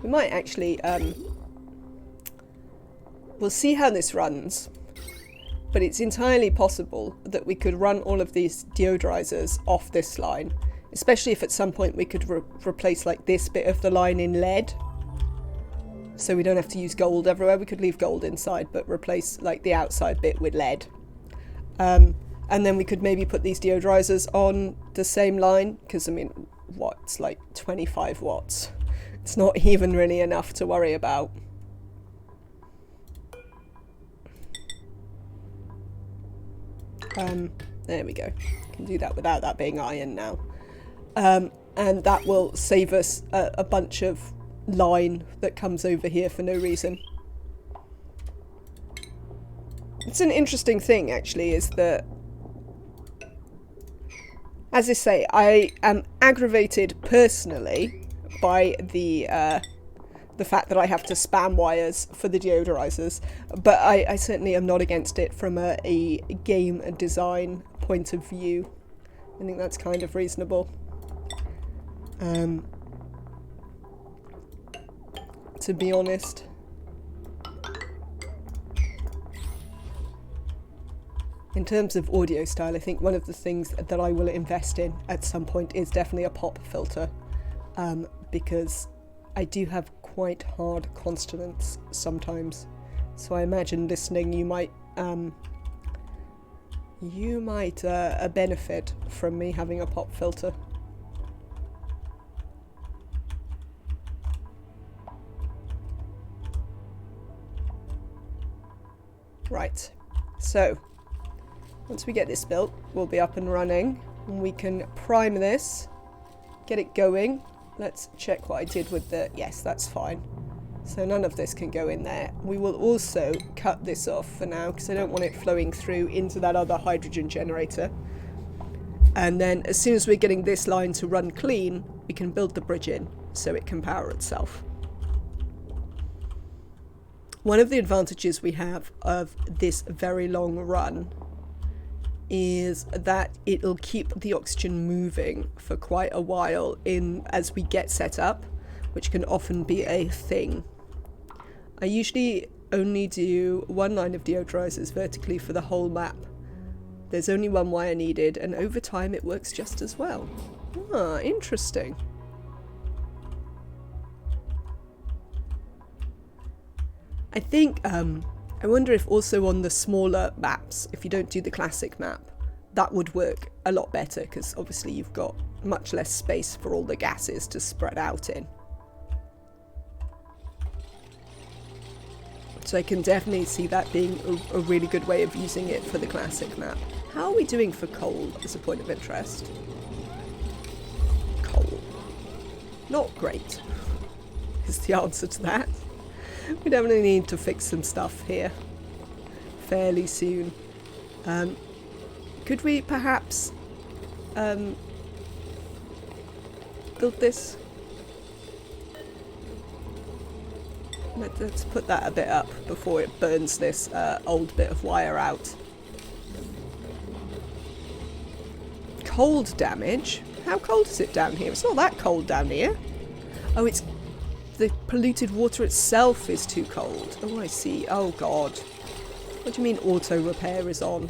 We might actually, we'll see how this runs, but it's entirely possible that we could run all of these deodorizers off this line, especially if at some point we could replace like this bit of the line in lead. So we don't have to use gold everywhere. We could leave gold inside, but replace like the outside bit with lead. And then we could maybe put these deodorizers on the same line, because I mean, what, it's like 25 watts. It's not even really enough to worry about. There we go. Can do that without that being iron now. And that will save us a bunch of line that comes over here for no reason. It's an interesting thing, actually, is that, as I say, I am aggravated personally by the fact that I have to spam wires for the deodorizers, but I certainly am not against it from a game design point of view. I think that's kind of reasonable. To be honest. In terms of audio style, I think one of the things that I will invest in at some point is definitely a pop filter, because I do have quite hard consonants sometimes. So I imagine listening, you might benefit from me having a pop filter. Right, so once we get this built, we'll be up and running, and we can prime this, get it going. Let's check what I did with the... Yes, that's fine. So none of this can go in there. We will also cut this off for now, because I don't want it flowing through into that other hydrogen generator. And then as soon as we're getting this line to run clean, we can build the bridge in so it can power itself. One of the advantages we have of this very long run is that it'll keep the oxygen moving for quite a while as we get set up, which can often be a thing. I usually only do one line of deodorizers vertically for the whole map. There's only one wire needed, and over time it works just as well. Ah, interesting. I think, I wonder if also on the smaller maps, if you don't do the classic map, that would work a lot better, because obviously you've got much less space for all the gases to spread out in. So I can definitely see that being a really good way of using it for the classic map. How are we doing for coal as a point of interest? Coal. Not great, is the answer to that. We definitely need to fix some stuff here fairly soon. Could we perhaps build this? Let's put that a bit up before it burns this old bit of wire out. Cold damage? How cold is it down here? It's not that cold down here. Oh, it's... the polluted water itself is too cold. Oh, I see. Oh, God. What do you mean auto repair is on?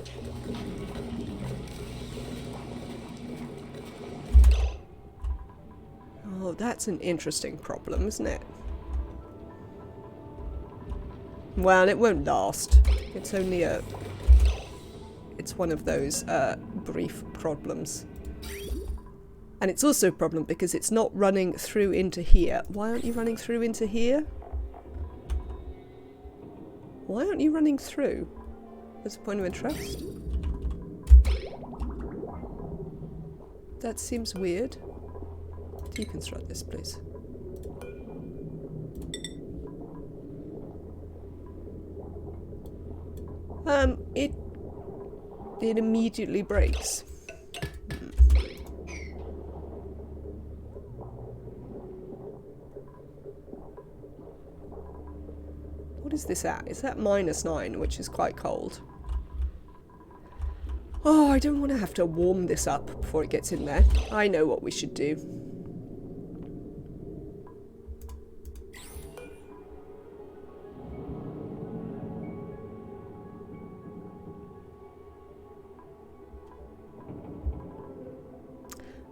Oh, that's an interesting problem, isn't it? Well, it won't last. It's only a... it's one of those brief problems. And it's also a problem because it's not running through into here. Why aren't you running through into here? Why aren't you running through? That's a point of interest. That seems weird. Deconstruct this, please. It immediately breaks. What is this at? It's at -9, which is quite cold. Oh, I don't want to have to warm this up before it gets in there. I know what we should do.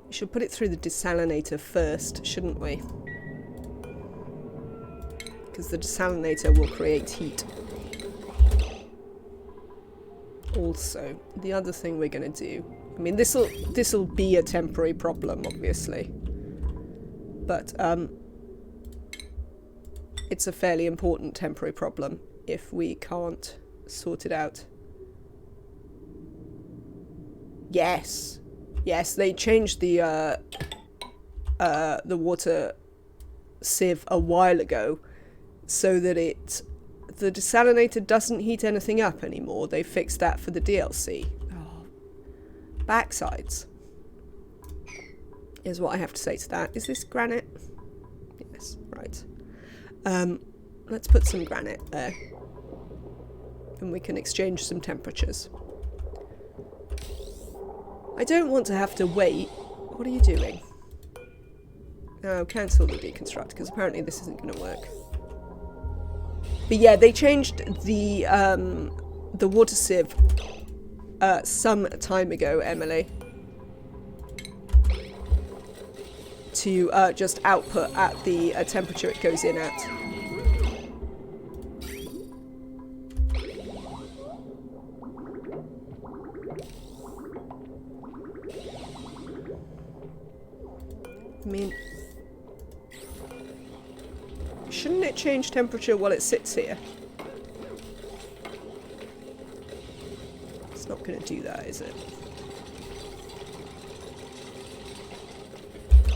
We should put it through the desalinator first, shouldn't we? Because the desalinator will create heat. Also, the other thing we're going to do... I mean, this'll be a temporary problem, obviously. But, it's a fairly important temporary problem if we can't sort it out. Yes! Yes, they changed the water sieve a while ago so that the desalinator doesn't heat anything up anymore. They fixed that for the DLC. Oh, backsides. Is what I have to say to that. Is this granite? Yes, right. Let's put some granite there. And we can exchange some temperatures. I don't want to have to wait. What are you doing? Oh, cancel the deconstruct, because apparently this isn't going to work. But yeah, they changed the water sieve some time ago, Emily, to just output at the temperature it goes in at. I mean, shouldn't it change temperature while it sits here? It's not going to do that, is it?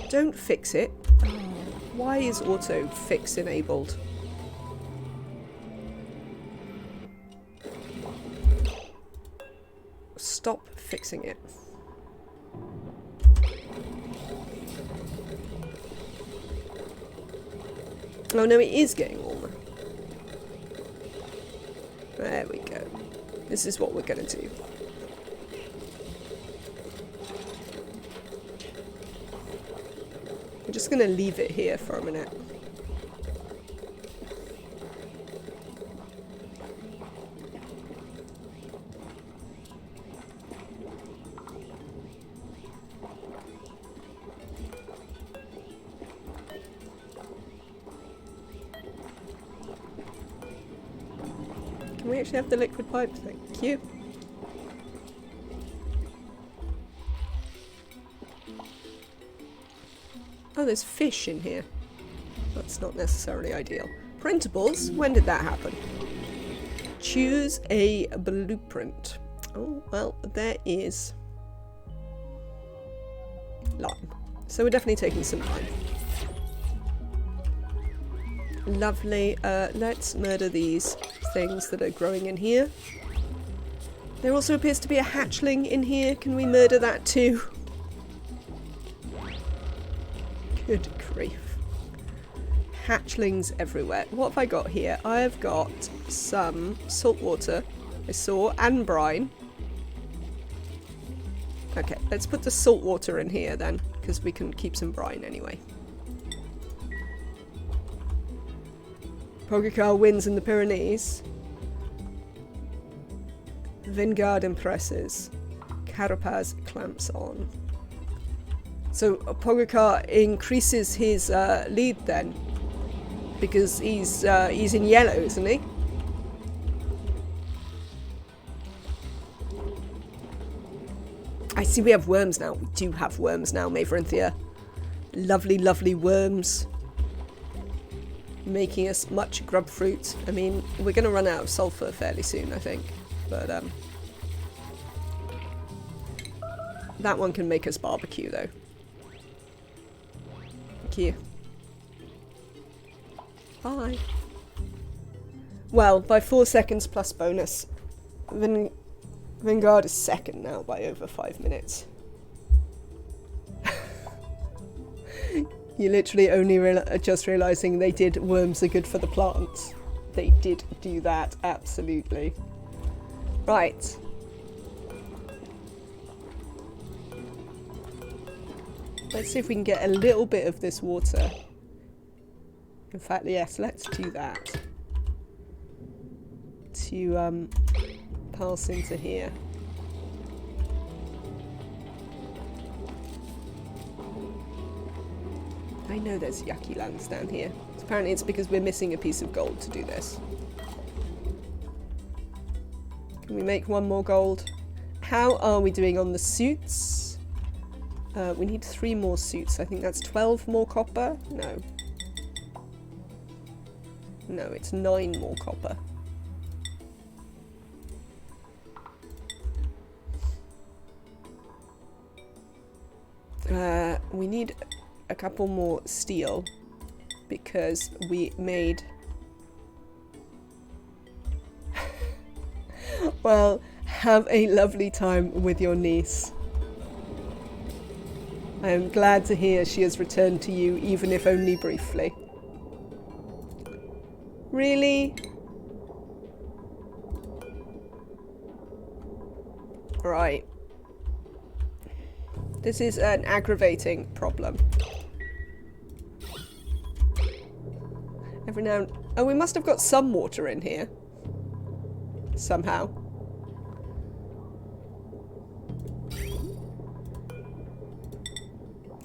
Don't fix it. Oh, why is auto fix enabled? Stop fixing it. Oh no, it is getting warmer. There we go. This is what we're going to do. We're just going to leave it here for a minute. Can we actually have the liquid pipe? Thank you. Oh, there's fish in here. That's not necessarily ideal. Printables? When did that happen? Choose a blueprint. Oh, well, there is lime. So we're definitely taking some lime. Lovely. Let's murder these things that are growing in here. There also appears to be a hatchling in here. Can we murder that too? Good grief. Hatchlings everywhere. What have I got here? I've got some salt water, I saw, and brine. Okay, let's put the salt water in here then, because we can keep some brine anyway. Pogacar wins in the Pyrenees. Vingard impresses. Carapaz clamps on. So Pogacar increases his lead then, because he's in yellow, isn't he? I see we have worms now. We do have worms now, Maverinthia. Lovely, lovely worms. Making us much grub fruit. I mean, we're going to run out of sulfur fairly soon, I think. But, That one can make us barbecue, though. Thank you. Bye. Well, by 4 seconds plus bonus. Vanguard is second now by over 5 minutes. You're literally only just realising they did worms are good for the plants. They did do that, absolutely. Right. Let's see if we can get a little bit of this water. In fact, yes, let's do that. To pass into here. I know there's yucky lands down here. Apparently it's because we're missing a piece of gold to do this. Can we make one more gold? How are we doing on the suits? We need 3 more suits. I think that's 12 more copper. No. No, it's 9 more copper. We need a couple more steel because we made... Well, have a lovely time with your niece. I am glad to hear she has returned to you, even if only briefly. Really? Right. This is an aggravating problem. Every now and... Oh, we must have got some water in here. Somehow.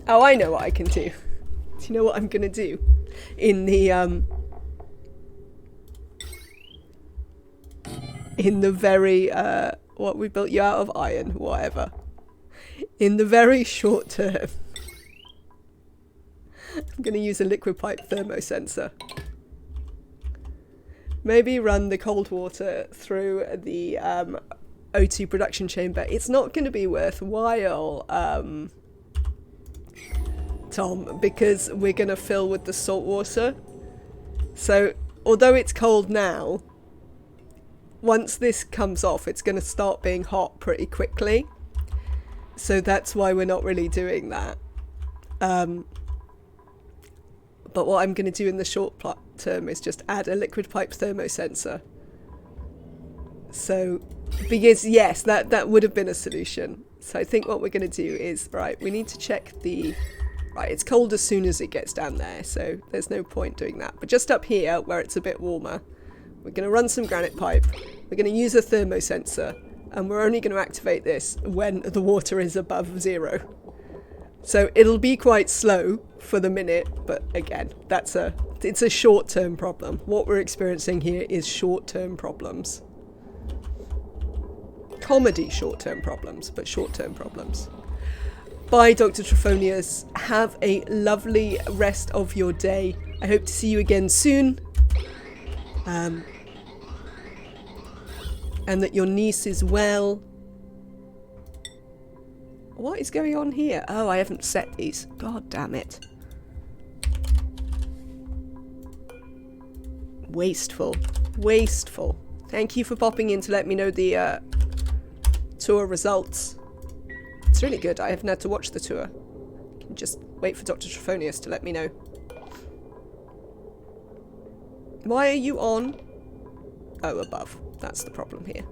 Oh, I know what I can do. Do you know what I'm gonna do? In the very, what, we built you out of iron, whatever. In the very short term, I'm going to use a liquid pipe thermosensor. Maybe run the cold water through the O2 production chamber. It's not going to be worthwhile, Tom, because we're going to fill with the salt water. So, although it's cold now, once this comes off, it's going to start being hot pretty quickly. So that's why we're not really doing that. But what I'm going to do in the short term is just add a liquid pipe thermosensor. So, because yes, that would have been a solution. So I think what we're going to do is, right, we need to check the... Right, it's cold as soon as it gets down there, so there's no point doing that. But just up here, where it's a bit warmer, we're going to run some granite pipe. We're going to use a thermosensor. And we're only going to activate this when the water is above 0. So it'll be quite slow for the minute, but again, it's a short-term problem. What we're experiencing here is short-term problems. Comedy short-term problems, but short-term problems. Bye, Dr. Trophonius. Have a lovely rest of your day. I hope to see you again soon. And that your niece is well. What is going on here? Oh, I haven't set these. God damn it. Wasteful. Wasteful. Thank you for popping in to let me know the tour results. It's really good. I haven't had to watch the tour. I can just wait for Dr. Trophonius to let me know. Why are you on? Oh, above. That's the problem here.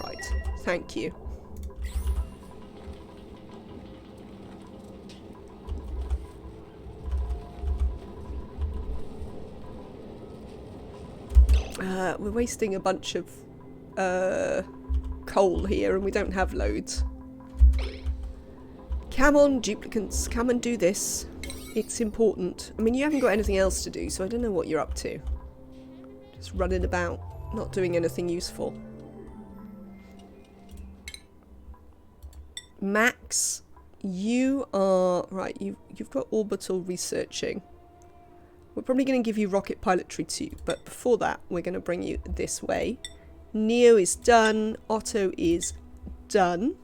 Right. Thank you. We're wasting a bunch of coal here and we don't have loads. Come on, duplicants. Come and do this. It's important. I mean, you haven't got anything else to do, so I don't know what you're up to. Just running about. Not doing anything useful. Max, you are... Right, you've got orbital researching. We're probably going to give you rocket pilotry too, but before that, we're going to bring you this way. Neo is done. Otto is done.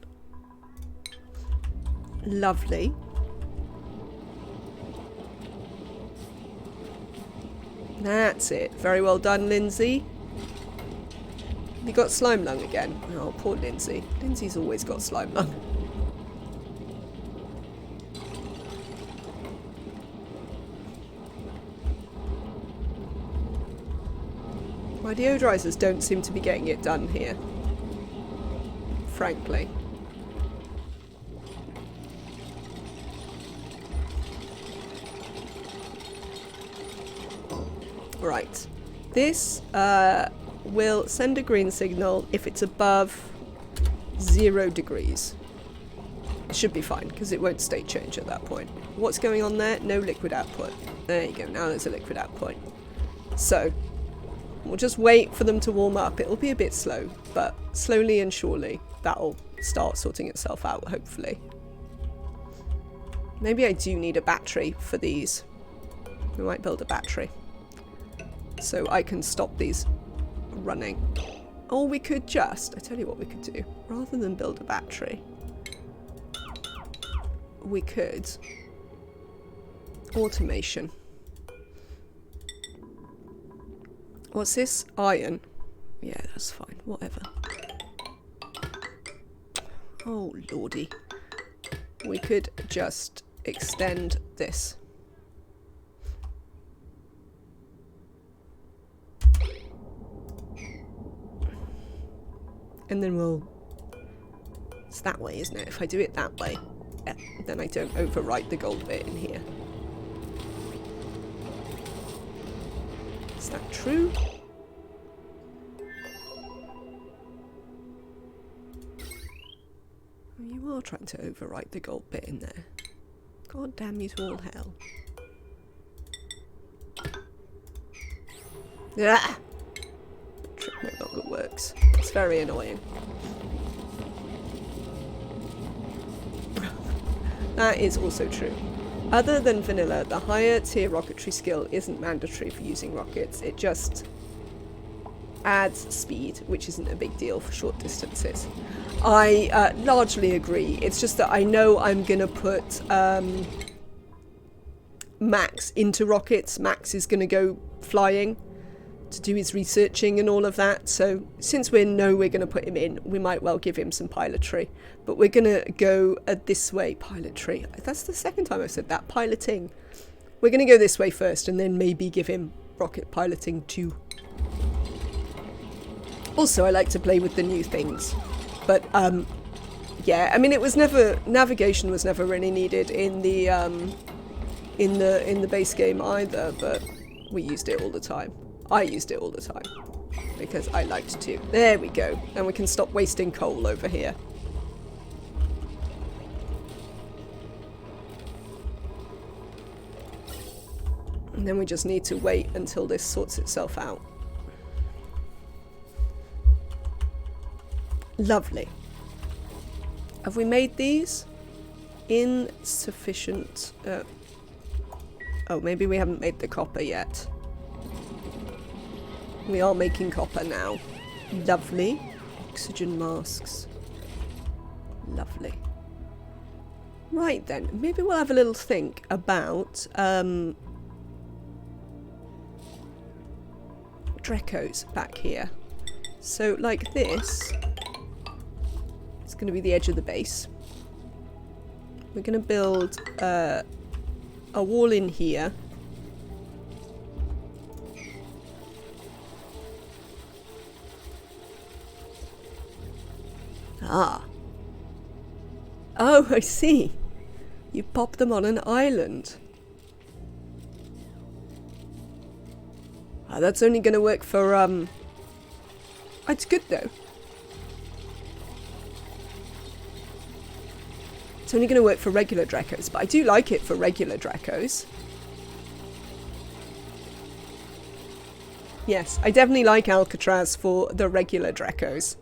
Lovely. That's it. Very well done, Lindsay. You got slime lung again. Oh, poor Lindsay. Lindsay's always got slime lung. My deodorizers don't seem to be getting it done here. Frankly. Right. This will send a green signal if it's above 0 degrees. It should be fine because it won't state change at that point. What's going on there? No liquid output. There you go. Now there's a liquid output. So we'll just wait for them to warm up. It'll be a bit slow, but slowly and surely that'll start sorting itself out, hopefully. Maybe I do need a battery for these. We might build a battery so I can stop these running. Or we could just, I tell you what we could do, rather than build a battery, we could automation. What's this? Iron. Yeah, that's fine. Whatever. Oh, lordy. We could just extend this. And then we'll... It's that way, isn't it? If I do it that way, then I don't overwrite the gold bit in here. Is that true? You are trying to overwrite the gold bit in there. God damn you to all hell. Ah! The trick no longer works. It's very annoying. That is also true. Other than vanilla, the higher tier rocketry skill isn't mandatory for using rockets. It just adds speed, which isn't a big deal for short distances. I largely agree. It's just that I know I'm going to put Max into rockets. Max is going to go flying to do his researching and all of that. So since we know we're going to put him in, we might well give him some pilotry. But we're going to go this way. Pilotry. That's the second time I've said that. Piloting. We're going to go this way first and then maybe give him rocket piloting too. Also, I like to play with the new things. But, yeah, I mean, it was never... Navigation was never really needed in the base game either, but we used it all the time. I used it all the time because I liked to. There we go. And we can stop wasting coal over here. And then we just need to wait until this sorts itself out. Lovely. Have we made these? Insufficient. Oh, maybe we haven't made the copper yet. We are making copper now. Lovely. Oxygen masks. Lovely. Right then, maybe we'll have a little think about Drecos back here. So like this, it's going to be the edge of the base. We're going to build a wall in here. Ah. Oh, I see. You pop them on an island. Ah, that's only going to work for, it's good though. It's only going to work for regular Drecos, but I do like it for regular Drecos. Yes, I definitely like Alcatraz for the regular Drecos.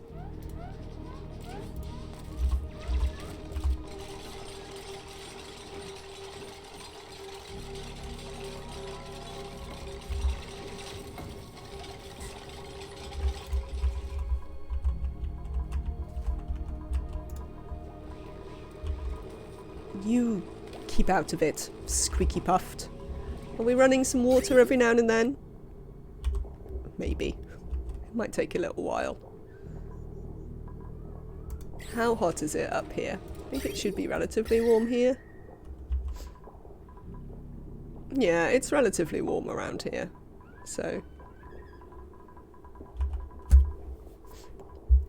You keep out of it, squeaky puffed. Are we running some water every now and then? Maybe. It might take a little while. How hot is it up here? I think it should be relatively warm here. Yeah, it's relatively warm around here. So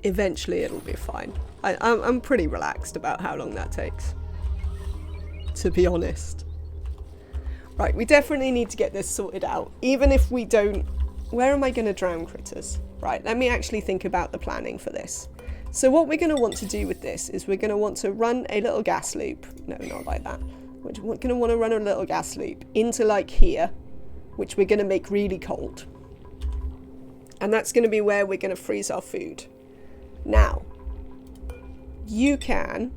eventually it'll be fine. I'm pretty relaxed about how long that takes, to be honest. Right, we definitely need to get this sorted out. Even if we don't... Where am I going to drown critters? Right, let me actually think about the planning for this. So what we're going to want to do with this is we're going to want to run a little gas loop. No, not like that. We're going to want to run a little gas loop into like here, which we're going to make really cold. And that's going to be where we're going to freeze our food. Now, you can...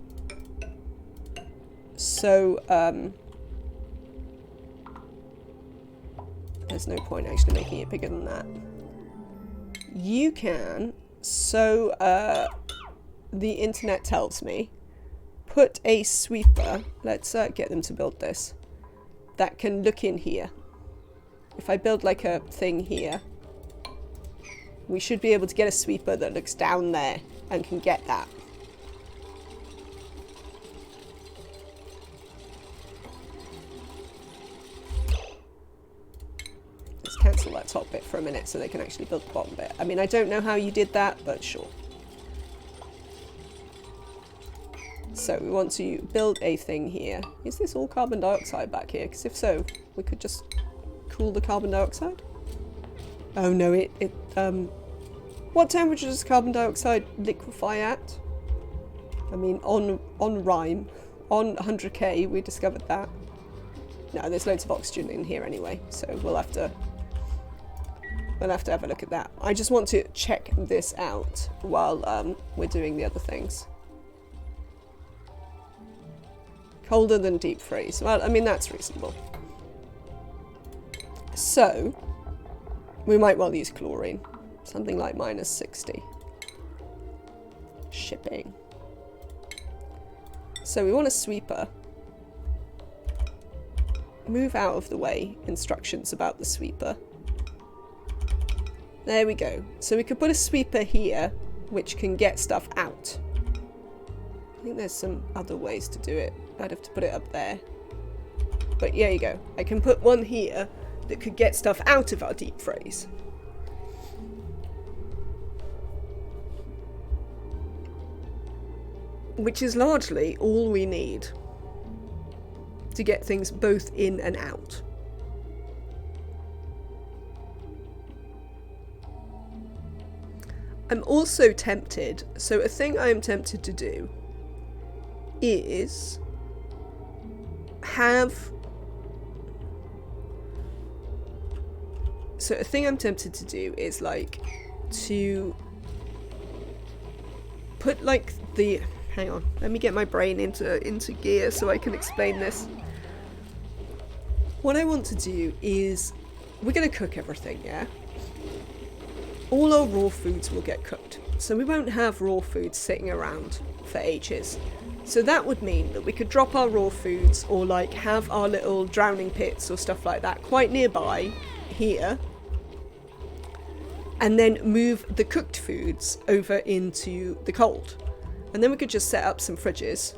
So, there's no point actually making it bigger than that. You can, so the internet tells me, put a sweeper, let's get them to build this, that can look in here. If I build like a thing here, we should be able to get a sweeper that looks down there and can get that. Cancel that top bit for a minute so they can actually build the bottom bit. I mean, I don't know how you did that, but sure. So we want to build a thing here. Is this all carbon dioxide back here? Because if so, we could just cool the carbon dioxide. Oh no, what temperature does carbon dioxide liquefy at? I mean, on Rime, on 100k, we discovered that. No, there's loads of oxygen in here anyway, so we'll have to have a look at that. I just want to check this out while we're doing the other things. Colder than deep freeze. Well, I mean, that's reasonable. So, we might well use chlorine. Something like -60. Shipping. So we want a sweeper. Move out of the way. Instructions about the sweeper. There we go. So we could put a sweeper here, which can get stuff out. I think there's some other ways to do it. I'd have to put it up there. But there you go. I can put one here that could get stuff out of our deep freeze. Which is largely all we need to get things both in and out. I'm also tempted, so a thing I am tempted to do is have... So a thing I'm tempted to do is like to put like the... Hang on, let me get my brain into gear so I can explain this. What I want to do is, we're going to cook everything, yeah? All our raw foods will get cooked, so we won't have raw foods sitting around for ages. So that would mean that we could drop our raw foods or like have our little drowning pits or stuff like that quite nearby here, and then move the cooked foods over into the cold. And then we could just set up some fridges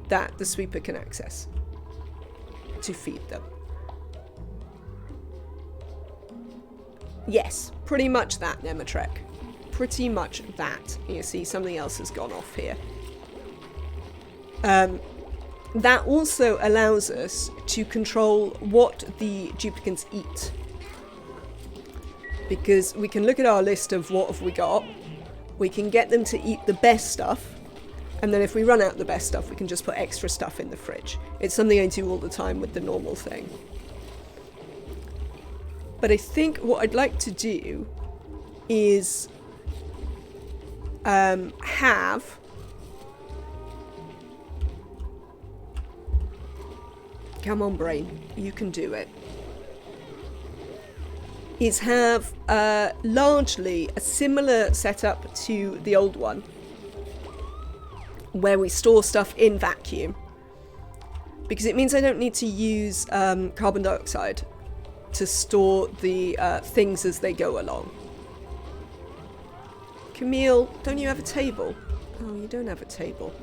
that the sweeper can access to feed them. Yes, pretty much that, Nematrek. Pretty much that. You see, something else has gone off here. That also allows us to control what the duplicants eat. Because we can look at our list of what have we got. We can get them to eat the best stuff, and then if we run out of the best stuff, we can just put extra stuff in the fridge. It's something I do all the time with the normal thing. But I think what I'd like to do is have... Come on, brain, you can do it. Is have largely a similar setup to the old one, where we store stuff in vacuum, because it means I don't need to use carbon dioxide to store the things as they go along. Camille, don't you have a table? Oh, you don't have a table.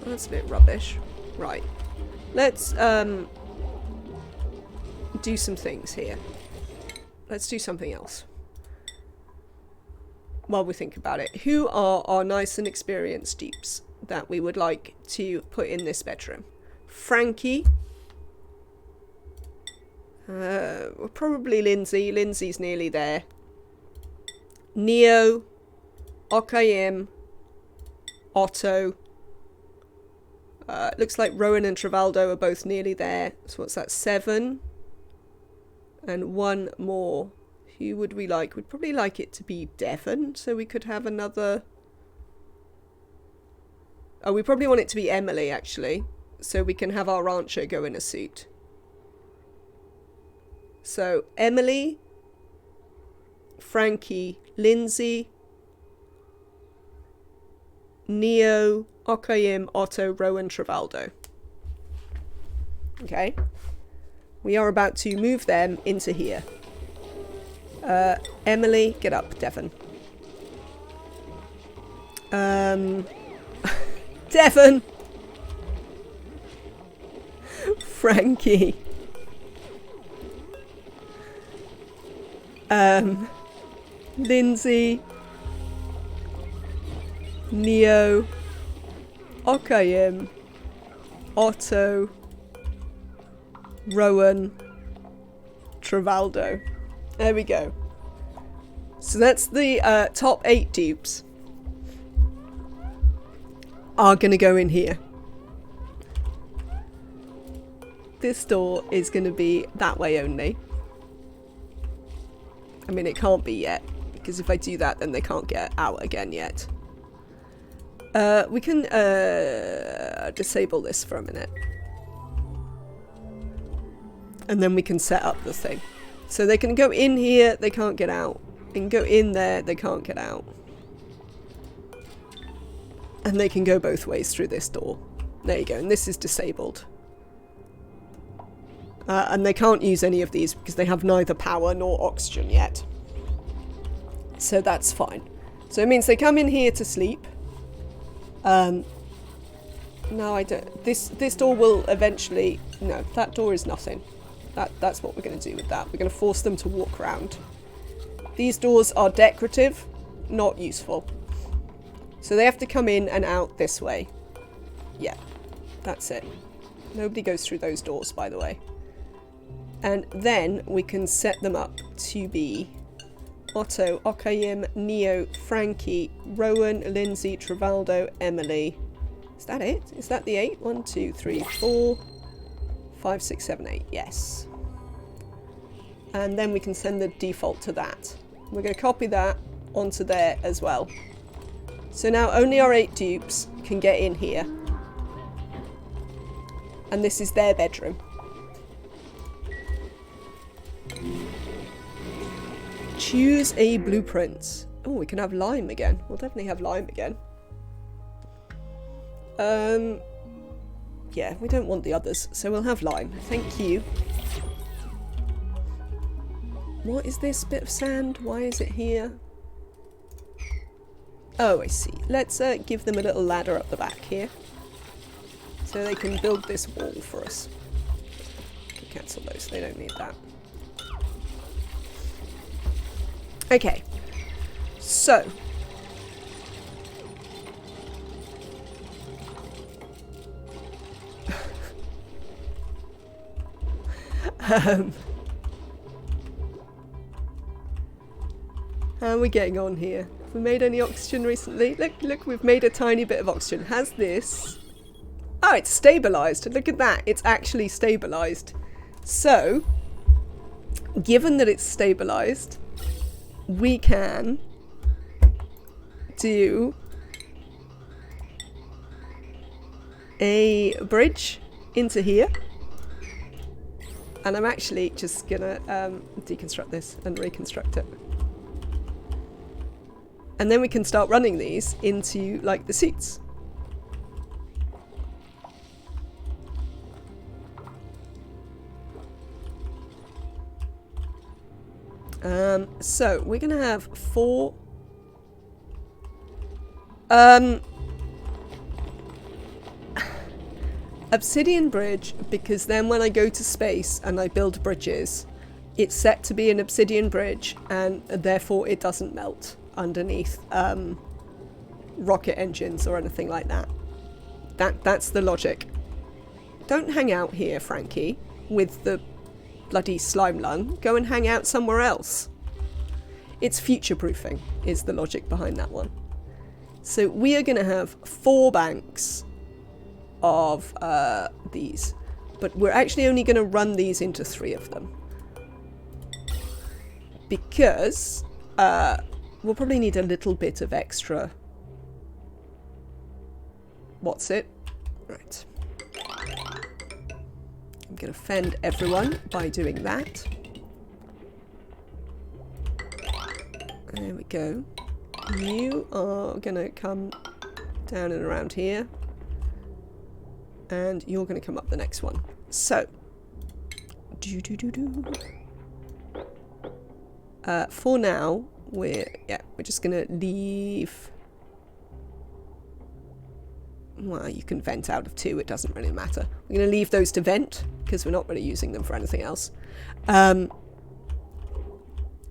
Well, that's a bit rubbish. Right. Let's do some things here. Let's do something else while we think about it. Who are our nice and experienced dupes that we would like to put in this bedroom? Frankie. Probably Lindsay. Lindsay's nearly there. Neo. Okayim. Otto. Looks like Rowan and Travaldo are both nearly there. So what's that? 7. And one more. Who would we like? We'd probably like it to be Devon, so we could have another... Oh, we probably want it to be Emily, actually, so we can have our rancher go in a suit. So, Emily, Frankie, Lindsay, Neo, Okayim, Otto, Rowan, Travaldo. Okay. We are about to move them into here. Emily, get up, Devon. Devon! Frankie. Lindsay. Neo. Okayim. Otto. Rowan. Travaldo. There we go. So that's the top 8 dupes are going to go in here. This door is going to be that way only. I mean, it can't be yet, because if I do that, then they can't get out again yet. We can disable this for a minute. And then we can set up the thing. So they can go in here, they can't get out. They can go in there, they can't get out. And they can go both ways through this door. There you go, and this is disabled. And they can't use any of these because they have neither power nor oxygen yet. So that's fine. So it means they come in here to sleep. No, I don't. This door will eventually... No, that door is nothing. That's what we're going to do with that. We're going to force them to walk around. These doors are decorative, not useful. So they have to come in and out this way. Yeah, that's it. Nobody goes through those doors, by the way. And then we can set them up to be Otto, Okayim, Neo, Frankie, Rowan, Lindsay, Travaldo, Emily. Is that it? Is that the 8? 1, 2, 3, 4, 5, 6, 7, 8. Yes. And then we can send the default to that. We're going to copy that onto there as well. So now only our 8 dupes can get in here. And this is their bedroom. Choose a blueprint. Oh, we can have lime again. We'll definitely have lime again. Yeah, we don't want the others, so we'll have lime. Thank you. What is this bit of sand? Why is it here? Oh, I see. Let's give them a little ladder up the back here. So they can build this wall for us. Can cancel those, they don't need that. Okay. So. How are we getting on here? Have we made any oxygen recently? Look, we've made a tiny bit of oxygen. Has this... Oh, it's stabilised. Look at that. It's actually stabilised. So, given that it's stabilised, we can do a bridge into here. And I'm actually just gonna deconstruct this and reconstruct it. And then we can start running these into, like, the seats. So we're gonna have 4 obsidian bridge, because then when I go to space and I build bridges, it's set to be an obsidian bridge, and therefore it doesn't melt underneath rocket engines or anything like that. That's the logic. Don't hang out here, Frankie, with the bloody slime lung. Go and hang out somewhere else. It's future-proofing is the logic behind that one. So we are going to have 4 banks of these, but we're actually only going to run these into 3 of them, because we'll probably need a little bit of extra. What's it? Right. I'm going to fend everyone by doing that. There we go. You are going to come down and around here. And you're going to come up the next one. So. For now, we're just going to leave. Well, you can vent out of 2, it doesn't really matter. We're going to leave those to vent, because we're not really using them for anything else.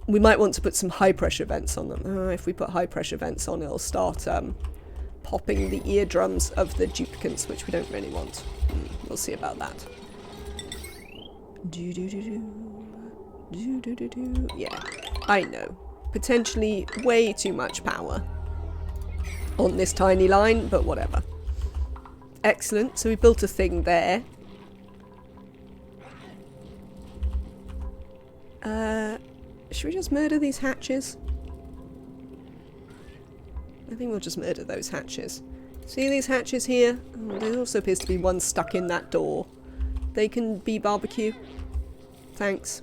We might want to put some high pressure vents on them. If we put high pressure vents on, it'll start popping the eardrums of the duplicants, which we don't really want. We'll see about that. Yeah, I know. Potentially way too much power on this tiny line, but whatever. Excellent. So we built a thing there. Should we just murder these hatches? I think we'll just murder those hatches. See these hatches here? Oh, there also appears to be one stuck in that door. They can be barbecue. Thanks.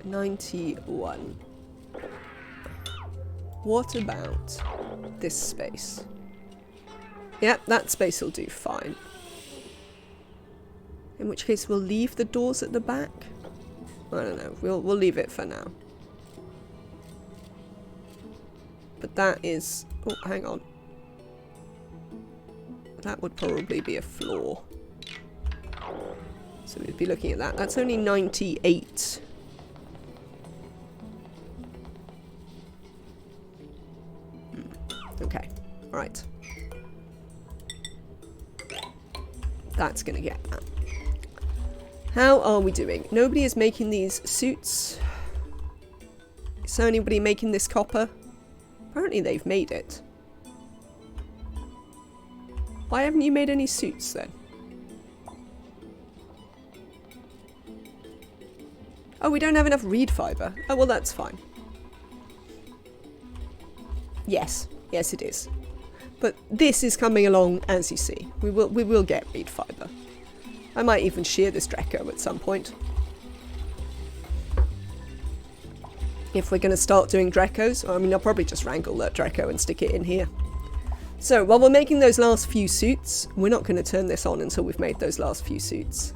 $91. What about this space? Yep, that space will do fine. In which case we'll leave the doors at the back. I don't know. We'll leave it for now. But that is... Oh, hang on. That would probably be a floor. So we'd be looking at that. That's only 98. Okay. Right. That's gonna get that. How are we doing? Nobody is making these suits. Is there anybody making this copper? Apparently they've made it. Why haven't you made any suits then? Oh, we don't have enough reed fibre. Oh, well, that's fine. Yes. Yes, it is. But this is coming along, as you see. We will get reed fibre. I might even shear this Draco at some point. If we're going to start doing Dracos, I mean, I'll probably just wrangle that Draco and stick it in here. So, while we're making those last few suits, we're not going to turn this on until we've made those last few suits.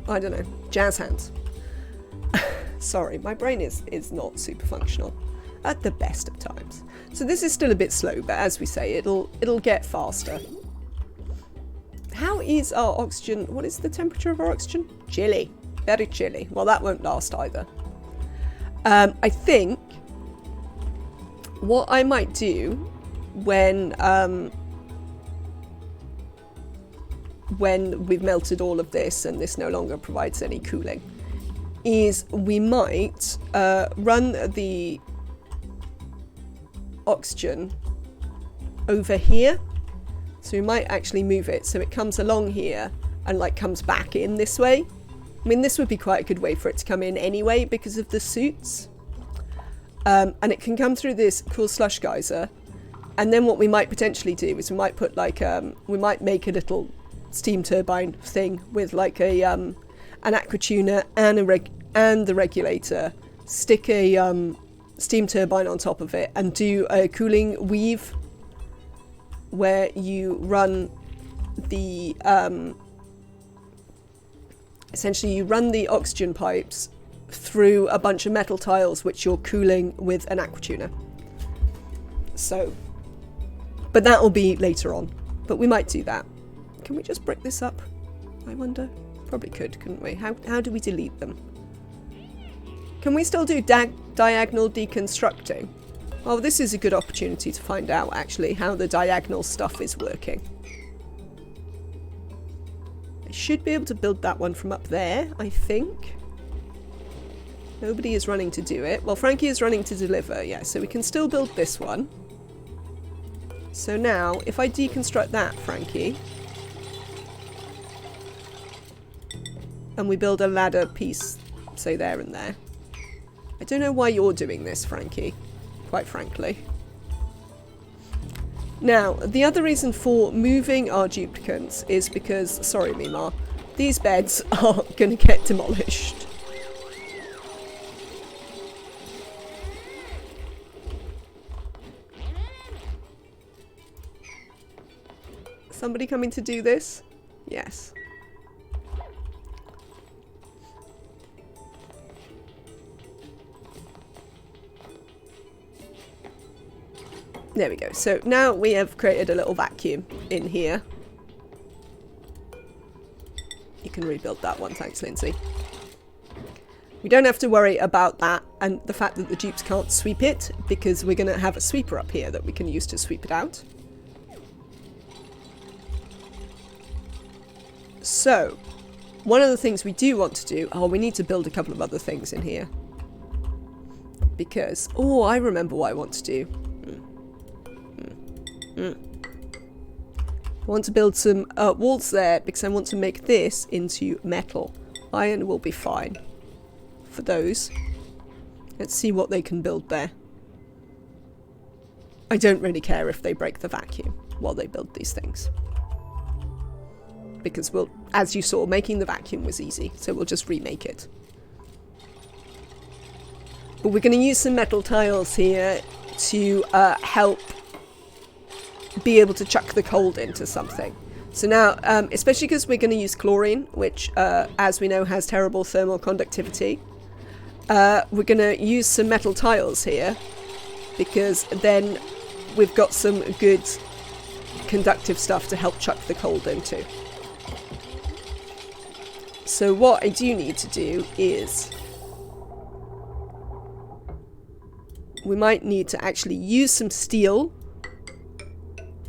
I don't know. Jazz hands. Sorry, my brain is not super functional at the best of times. So this is still a bit slow, but as we say, it'll get faster. How is our oxygen? What is the temperature of our oxygen? Chilly. Very chilly. Well, that won't last either. I think what I might do when we've melted all of this and this no longer provides any cooling is we might run the oxygen over here. So we might actually move it so it comes along here and like comes back in this way. I mean, this would be quite a good way for it to come in anyway because of the suits. And it can come through this cool slush geyser. And then what we might potentially do is we might put like, we might make a little steam turbine thing with like a an aqua tuner and and the regulator. Stick a steam turbine on top of it and do a cooling weave where you run the essentially you run the oxygen pipes through a bunch of metal tiles which you're cooling with an aqua tuner. So, but that will be later on. But we might do that. Can we just brick this up? I wonder. Probably could, couldn't we? How do we delete them? Can we still do diagonal deconstructing? Oh, this is a good opportunity to find out, actually, how the diagonal stuff is working. I should be able to build that one from up there, I think. Nobody is running to do it. Well, Frankie is running to deliver, yeah, so we can still build this one. So now, if I deconstruct that, Frankie, and we build a ladder piece, say there and there. I don't know why you're doing this, Frankie, quite frankly. Now, the other reason for moving our duplicants is because, sorry Mimar, these beds are going to get demolished. Somebody coming to do this? Yes. There we go. So now we have created a little vacuum in here. You can rebuild that one, thanks Lindsay. We don't have to worry about that and the fact that the dupes can't sweep it, because we're going to have a sweeper up here that we can use to sweep it out. So, one of the things we do want to do... Oh, we need to build a couple of other things in here. Because... Oh, I remember what I want to do. I want to build some walls there because I want to make this into metal. Iron will be fine for those. Let's see what they can build there. I don't really care if they break the vacuum while they build these things. Because we'll, as you saw, making the vacuum was easy, so we'll just remake it. But we're going to use some metal tiles here to help be able to chuck the cold into something. So now, especially because we're going to use chlorine, which, as we know, has terrible thermal conductivity, we're going to use some metal tiles here, because then we've got some good conductive stuff to help chuck the cold into. So what I do need to do is... we might need to actually use some steel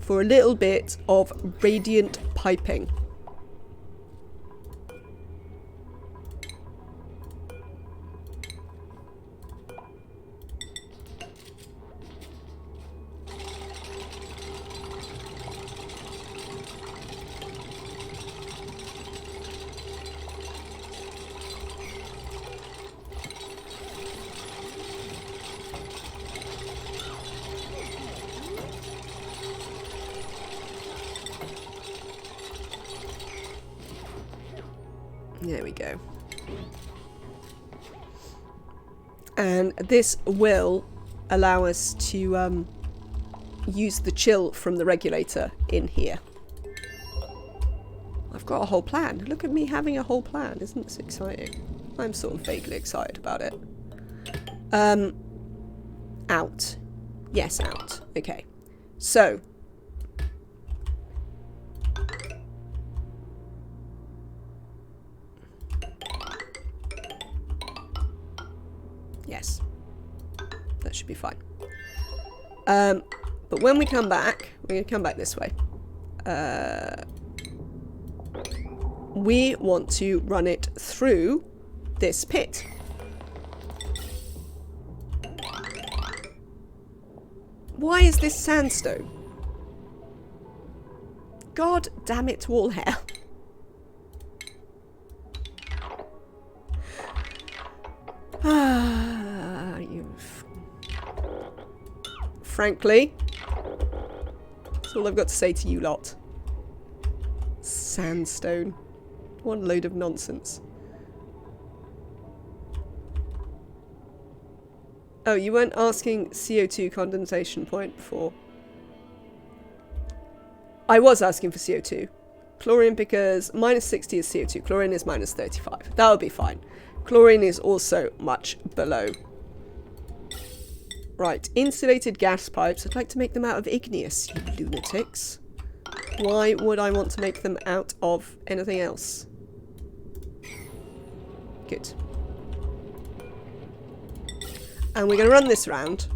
for a little bit of radiant piping. There we go. And this will allow us to use the chill from the regulator in here. I've got a whole plan. Look at me having a whole plan. Isn't this exciting? I'm sort of vaguely excited about it. Out. Yes, out. Okay. So... yes, that should be fine. But when we come back, we're going to come back this way. We want to run it through this pit. Why is this sandstone? God damn it, wall hair. Frankly, that's all I've got to say to you lot. Sandstone. One load of nonsense. Oh, you weren't asking CO2 condensation point before. I was asking for CO2. Chlorine, because minus 60 is CO2. Chlorine is minus 35. That would be fine. Chlorine is also much below. Right, insulated gas pipes. I'd like to make them out of igneous, you lunatics. Why would I want to make them out of anything else? Good. And we're going to run this round.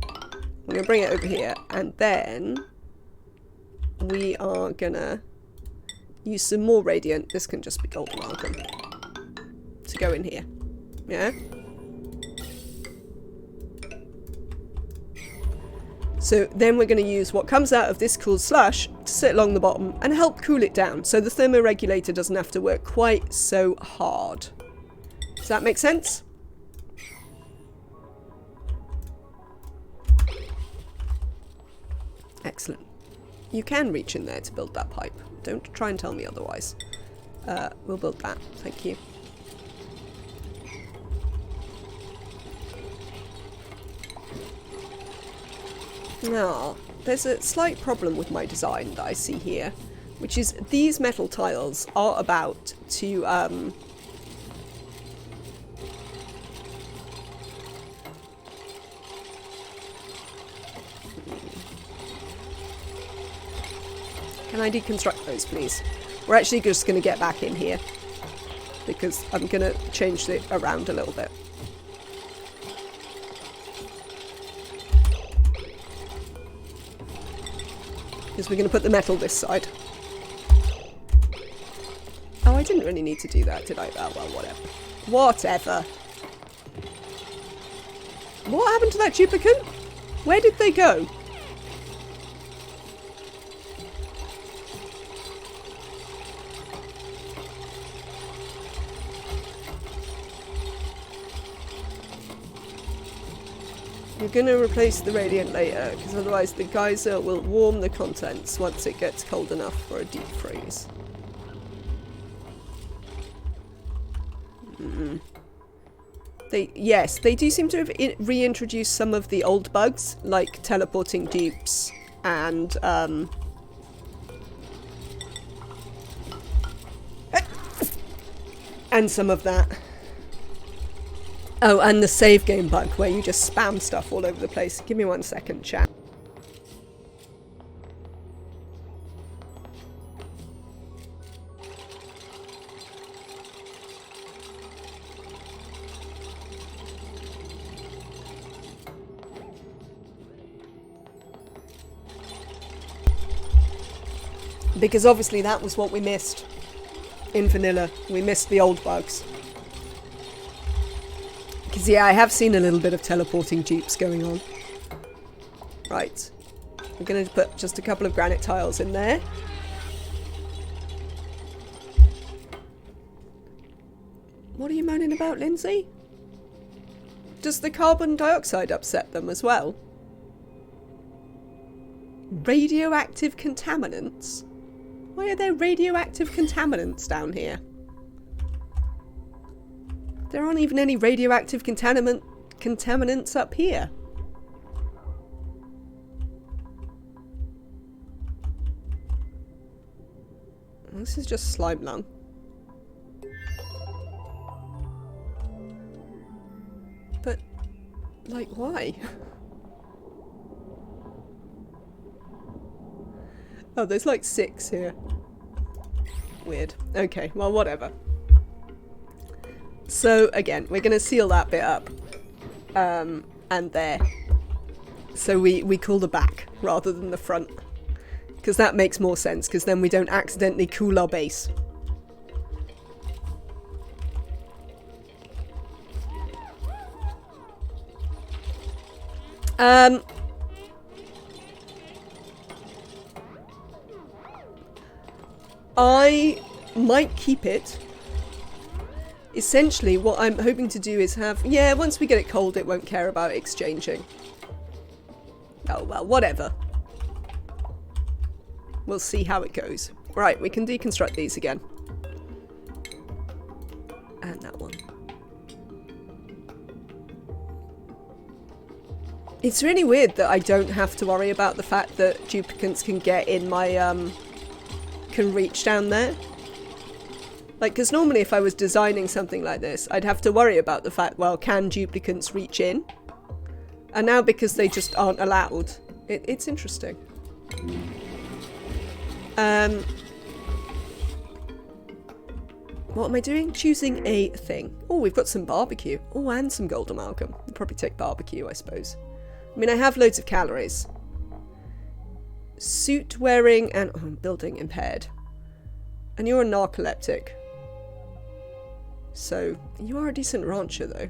We're going to bring it over here. And then we are going to use some more radiant. This can just be gold amalgam to go in here. Yeah? So then we're going to use what comes out of this cooled slush to sit along the bottom and help cool it down. So the thermoregulator doesn't have to work quite so hard. Does that make sense? Excellent. You can reach in there to build that pipe. Don't try and tell me otherwise. We'll build that. Thank you. Now, there's a slight problem with my design that I see here, which is these metal tiles are about to Can I deconstruct those, please? We're actually just going to get back in here because I'm going to change it around a little bit. Because we're going to put the metal this side. Oh, I didn't really need to do that, did I? Oh, well, whatever. Whatever. What happened to that duplicate? Where did they go? We're going to replace the radiant later, because otherwise the geyser will warm the contents once it gets cold enough for a deep freeze. Yes, they do seem to have reintroduced some of the old bugs, like teleporting dupes and some of that. Oh, and the save game bug, where you just spam stuff all over the place. Give me 1 second, chat. Because obviously that was what we missed in vanilla. We missed the old bugs. Because, yeah, I have seen a little bit of teleporting dupes going on. Right. We're going to put just a couple of granite tiles in there. What are you moaning about, Lindsay? Does the carbon dioxide upset them as well? Radioactive contaminants? Why are there radioactive contaminants down here? There aren't even any radioactive contaminants up here. This is just slime lung. But, like, why? Oh, there's like 6 here. Weird. Okay, well, whatever. So, again, we're going to seal that bit up. And there. So we call the back rather than the front. Because that makes more sense, because then we don't accidentally cool our base. I might keep it. Essentially, what I'm hoping to do is have... Yeah, once we get it cold, it won't care about exchanging. Oh, well, whatever. We'll see how it goes. Right, we can deconstruct these again. find that one. It's really weird that I don't have to worry about the fact that duplicants can get in my, can reach down there. Like, because normally if I was designing something like this, I'd have to worry about the fact, well, can duplicants reach in? And now because they just aren't allowed, it's interesting. What am I doing? Choosing a thing. Oh, we've got some barbecue. Oh, and some gold amalgam. We'll probably take barbecue, I suppose. I mean, I have loads of calories. Suit wearing and... oh, building impaired. And you're a narcoleptic. So, you are a decent rancher, though.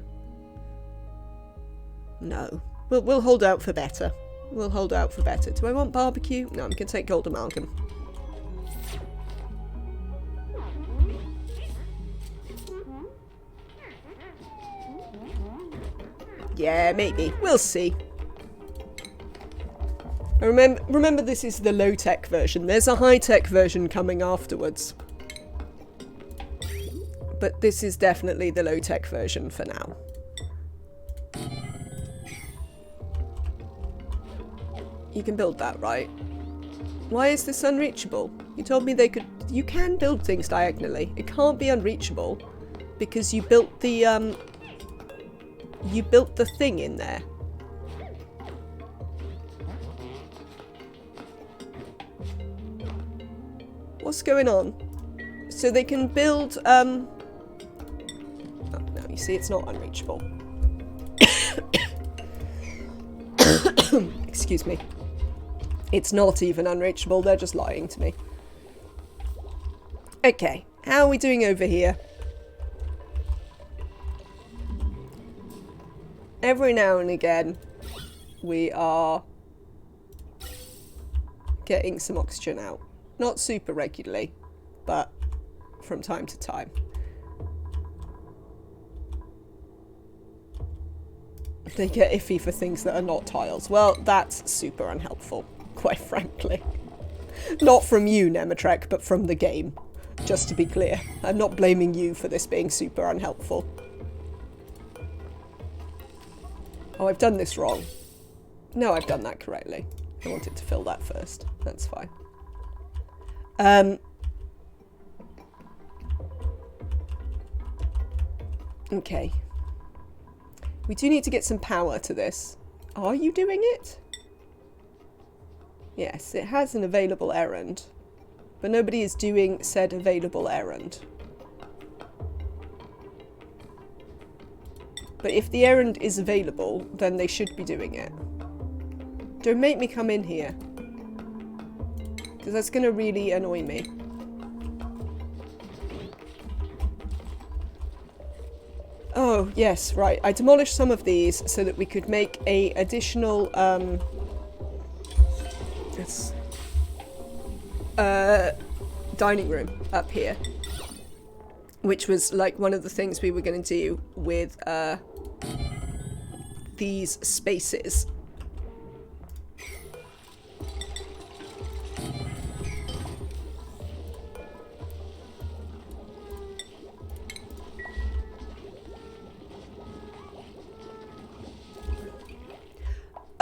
No. We'll hold out for better. We'll hold out for better. Do I want barbecue? No, I'm going to take gold amalgam. Yeah, maybe. We'll see. Remember this is the low-tech version. There's a high-tech version coming afterwards. But this is definitely the low-tech version for now. You can build that, right? Why is this unreachable? You told me they could... you can build things diagonally. It can't be unreachable because you built the, you built the thing in there. What's going on? So they can build, oh, no, you see, it's not unreachable. Excuse me. It's not even unreachable, they're just lying to me. Okay, how are we doing over here? Every now and again, we are getting some oxygen out. Not super regularly, but from time to time. They get iffy for things that are not tiles. Well, that's super unhelpful, quite frankly. Not from you, Nematrek, but from the game. Just to be clear. I'm not blaming you for this being super unhelpful. Oh, I've done this wrong. No, I've done that correctly. I wanted to fill that first. That's fine. Okay. We do need to get some power to this. Are you doing it? Yes, it has an available errand. But nobody is doing said available errand. But if the errand is available, then they should be doing it. Don't make me come in here. Because that's going to really annoy me. Oh, yes, right. I demolished some of these so that we could make a additional, dining room up here. Which was, like, one of the things we were going to do with, these spaces.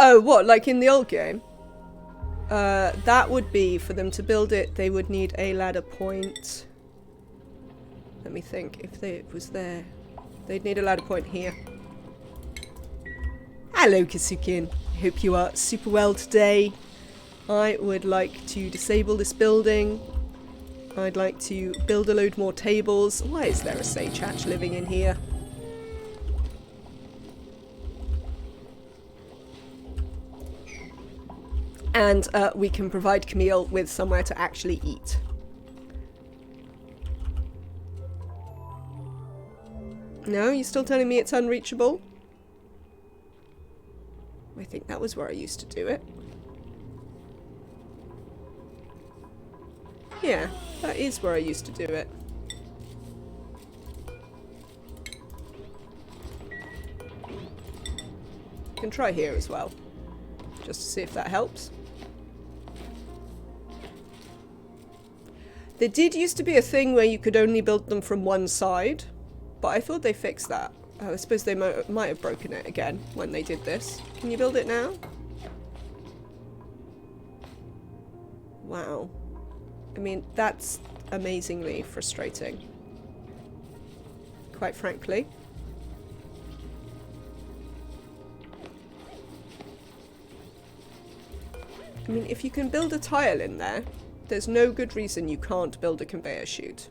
Oh, what, like in the old game? That would be, for them to build it, they would need a ladder point. Let me think, if it was there. They'd need a ladder point here. Hello, Kasukin. I hope you are super well today. I would like to disable this building. I'd like to build a load more tables. Why is there a sage hatch living in here? And we can provide Camille with somewhere to actually eat. No, you're still telling me it's unreachable? I think that was where I used to do it. Yeah, that is where I used to do it. Can try here as well, just to see if that helps. There did used to be a thing where you could only build them from one side. But I thought they fixed that. I suppose they might have broken it again when they did this. Can you build it now? Wow. I mean, that's amazingly frustrating. Quite frankly. I mean, if you can build a tile in there, there's no good reason you can't build a conveyor chute.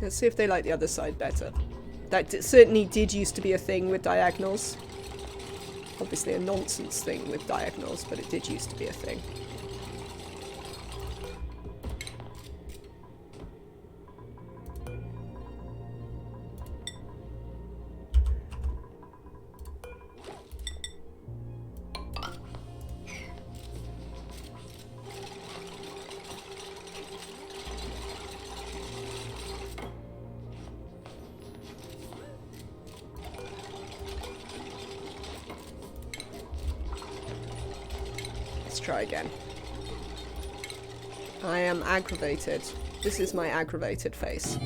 Let's see if they like the other side better. That certainly did used to be a thing with diagonals. Obviously a nonsense thing with diagonals, but it did used to be a thing. Try again. I am aggravated. This is my aggravated face.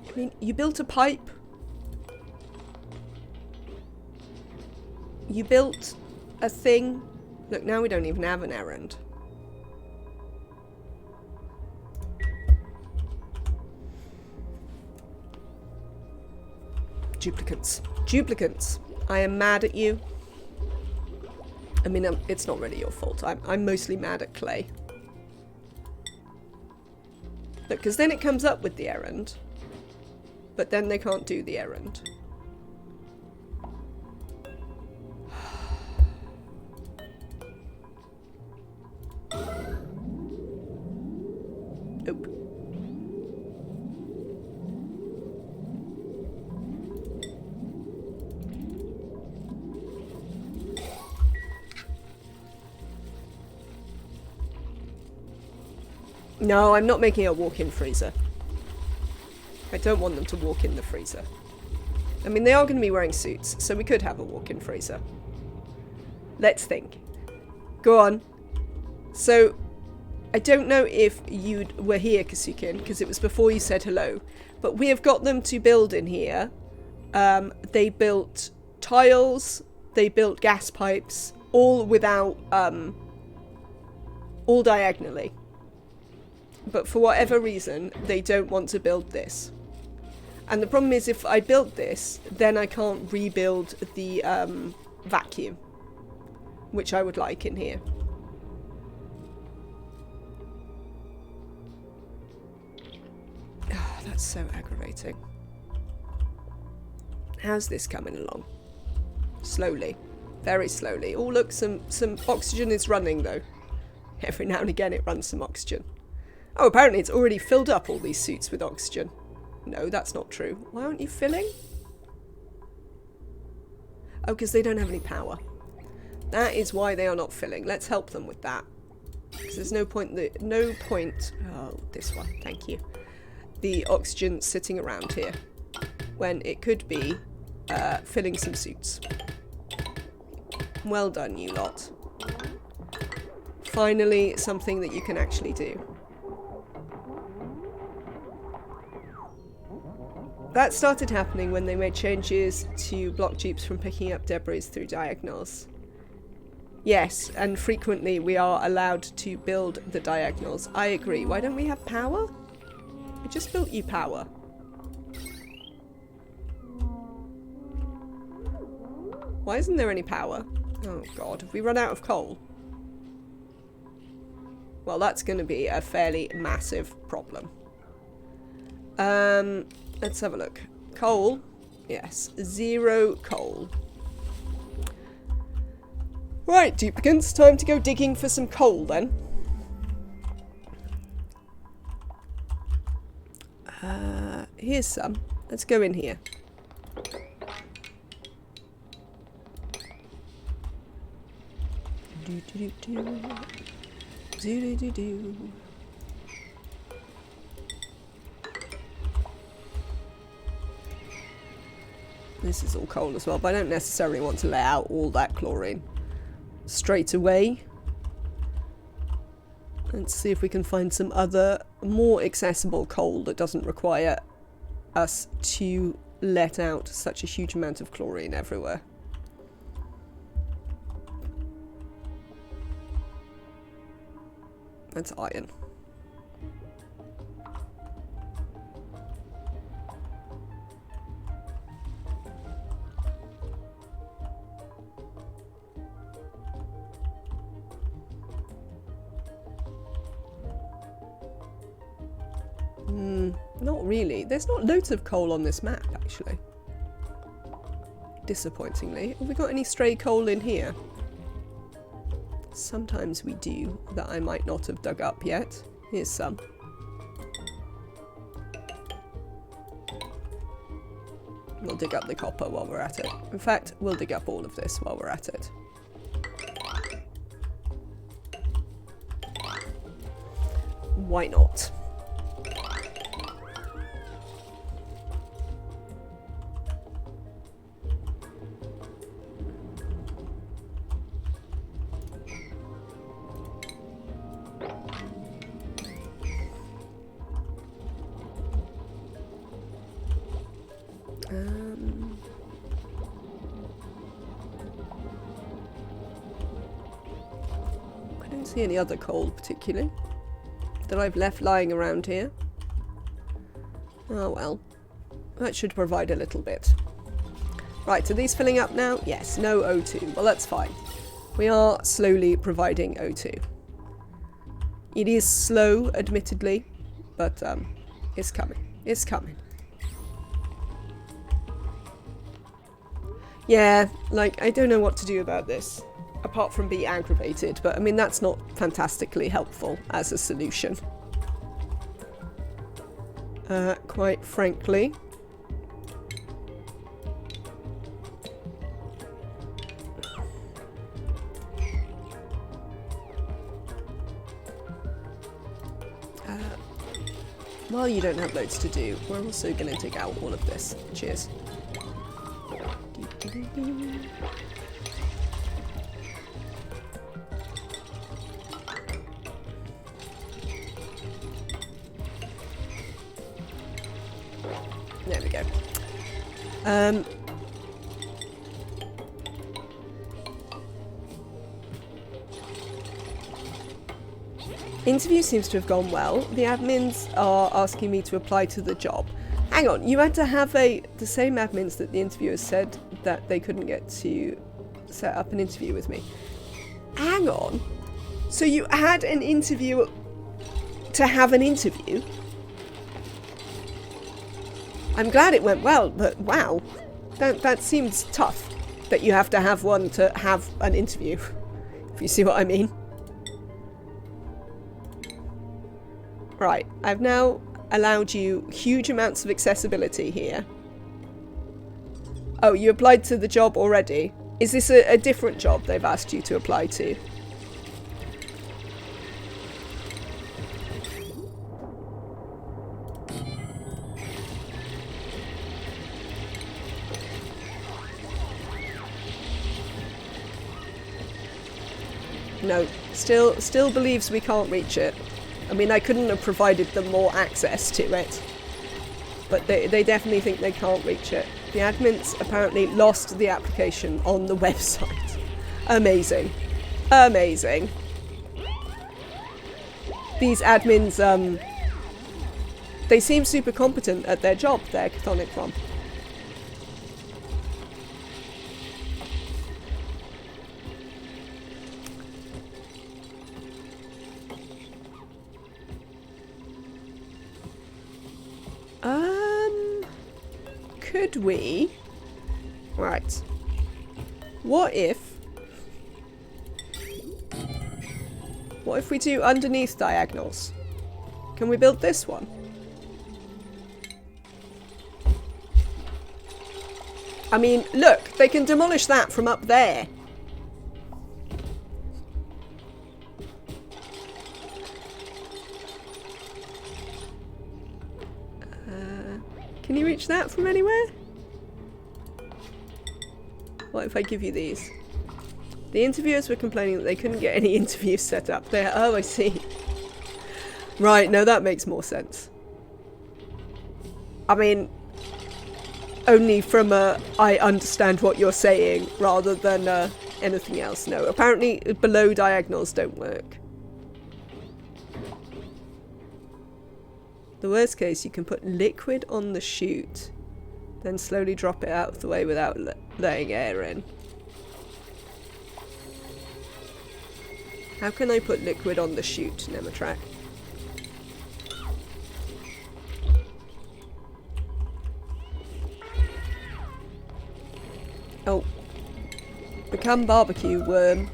I mean, you built a pipe. You built a thing. Look, now we don't even have an errand. Duplicants. Duplicants. I am mad at you. I mean, it's not really your fault. I'm mostly mad at Clay. Look, because then it comes up with the errand. But then they can't do the errand. Nope. No, I'm not making a walk-in freezer. I don't want them to walk in the freezer. I mean, they are going to be wearing suits, so we could have a walk-in freezer. Let's think. Go on. So, I don't know if you were here, Kasukin, because it was before you said hello, but we have got them to build in here. They built tiles, they built gas pipes, all without, all diagonally. But for whatever reason, they don't want to build this. And the problem is, if I build this, then I can't rebuild the vacuum, which I would like in here. Oh, that's so aggravating. How's this coming along? Slowly. Very slowly. Oh, look, some oxygen is running, though. Every now and again, it runs some oxygen. Oh, apparently it's already filled up all these suits with oxygen. No, that's not true. Why aren't you filling? Oh, because they don't have any power. That is why they are not filling. Let's help them with that. Because there's no point... Oh, this one. Thank you. The oxygen sitting around here. When it could be filling some suits. Well done, you lot. Finally, something that you can actually do. That started happening when they made changes to block jeeps from picking up debris through diagonals. Yes, and frequently we are allowed to build the diagonals. I agree. Why don't we have power? I just built you power. Why isn't there any power? Oh god, have we run out of coal? Well, that's going to be a fairly massive problem. Let's have a look. Coal. Yes, 0 coal. Right, duplicants, time to go digging for some coal then. Here's some. Let's go in here. Do do do do. Do do do do. This is all coal as well, but I don't necessarily want to lay out all that chlorine straight away. Let's see if we can find some other more accessible coal that doesn't require us to let out such a huge amount of chlorine everywhere. That's iron. Not really. There's not loads of coal on this map, actually. Disappointingly. Have we got any stray coal in here? Sometimes we do, that I might not have dug up yet. Here's some. We'll dig up the copper while we're at it. In fact, we'll dig up all of this while we're at it. Why not? I don't see any other coal particularly that I've left lying around here. Oh well, that should provide a little bit. Right, are these filling up now? Yes, no O2. Well, that's fine. We are slowly providing O2. It is slow, admittedly, but it's coming. It's coming. Yeah, like, I don't know what to do about this, apart from be aggravated, but I mean, that's not fantastically helpful as a solution. Quite frankly. While you don't have loads to do, we're also going to dig out all of this. Cheers. There we go. Interview seems to have gone well. The admins are asking me to apply to the job. Hang on, you had to have the same admins that the interviewers said that they couldn't get to set up an interview with me. Hang on. So you had an interview to have an interview? I'm glad it went well, but wow. That seems tough, that you have to have one to have an interview, if you see what I mean. Right, I've now allowed you huge amounts of accessibility here. Oh, you applied to the job already? Is this a different job they've asked you to apply to? No, still believes we can't reach it. I mean, I couldn't have provided them more access to it. But they definitely think they can't reach it. The admins apparently lost the application on the website. Amazing. Amazing. These admins, they seem super competent at their job, their Chthonic one. Could we? Right. What if we do underneath diagonals? Can we build this one? I mean, look, they can demolish that from up there. Can you reach that from anywhere? What if I give you these? The interviewers were complaining that they couldn't get any interviews set up there. Oh, I see. Right, no, that makes more sense. I mean, only from a I understand what you're saying rather than anything else. No, apparently below diagonals don't work. The worst case, you can put liquid on the chute, then slowly drop it out of the way without letting air in. How can I put liquid on the chute, Nematrak? Oh. Become barbecue worm.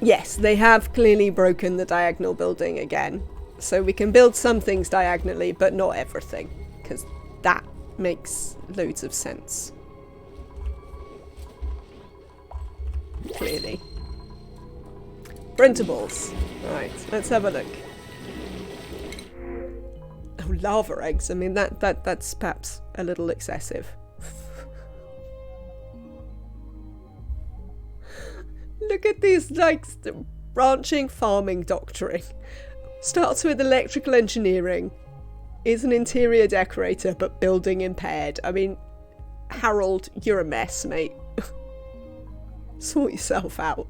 Yes, they have clearly broken the diagonal building again. So we can build some things diagonally, but not everything. Because that makes loads of sense. Clearly. Printables. Right, let's have a look. Oh, lava eggs. I mean, that's perhaps a little excessive. Look at these, like, branching farming doctoring. Starts with electrical engineering. Is an interior decorator, but building impaired. I mean, Harold, you're a mess, mate. Sort yourself out.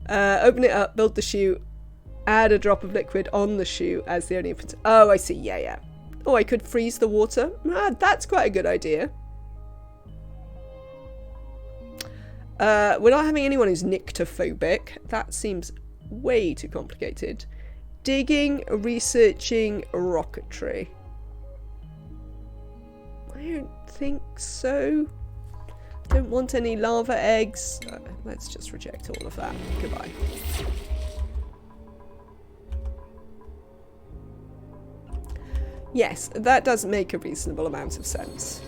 Open it up, build the chute, add a drop of liquid on the chute as the only... Oh, I see, yeah. Oh, I could freeze the water? That's quite a good idea. We're not having anyone who's nyctophobic. That seems way too complicated. Digging, researching, rocketry. I don't think so. Don't want any lava eggs. Let's just reject all of that. Goodbye. Yes, that does make a reasonable amount of sense.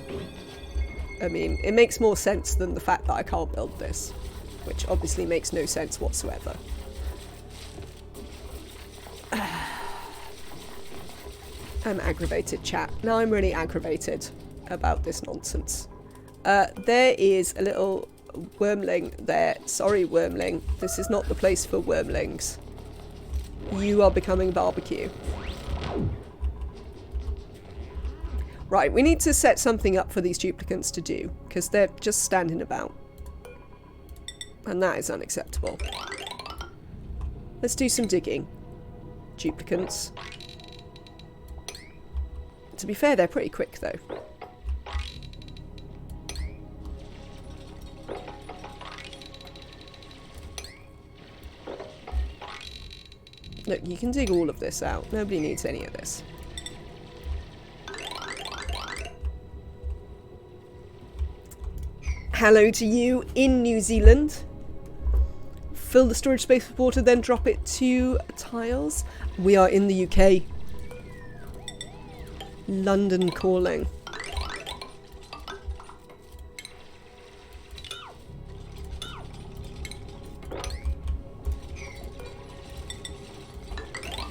I mean, it makes more sense than the fact that I can't build this, which obviously makes no sense whatsoever. I'm aggravated, chat. Now I'm really aggravated about this nonsense. There is a little wormling there. Sorry, wormling. This is not the place for wormlings. You are becoming barbecue. Right, we need to set something up for these duplicants to do, because they're just standing about. And that is unacceptable. Let's do some digging. Duplicants. To be fair, they're pretty quick, though. Look, you can dig all of this out. Nobody needs any of this. Hello to you in New Zealand. Fill the storage space with water, then drop it to tiles. We are in the UK. London calling.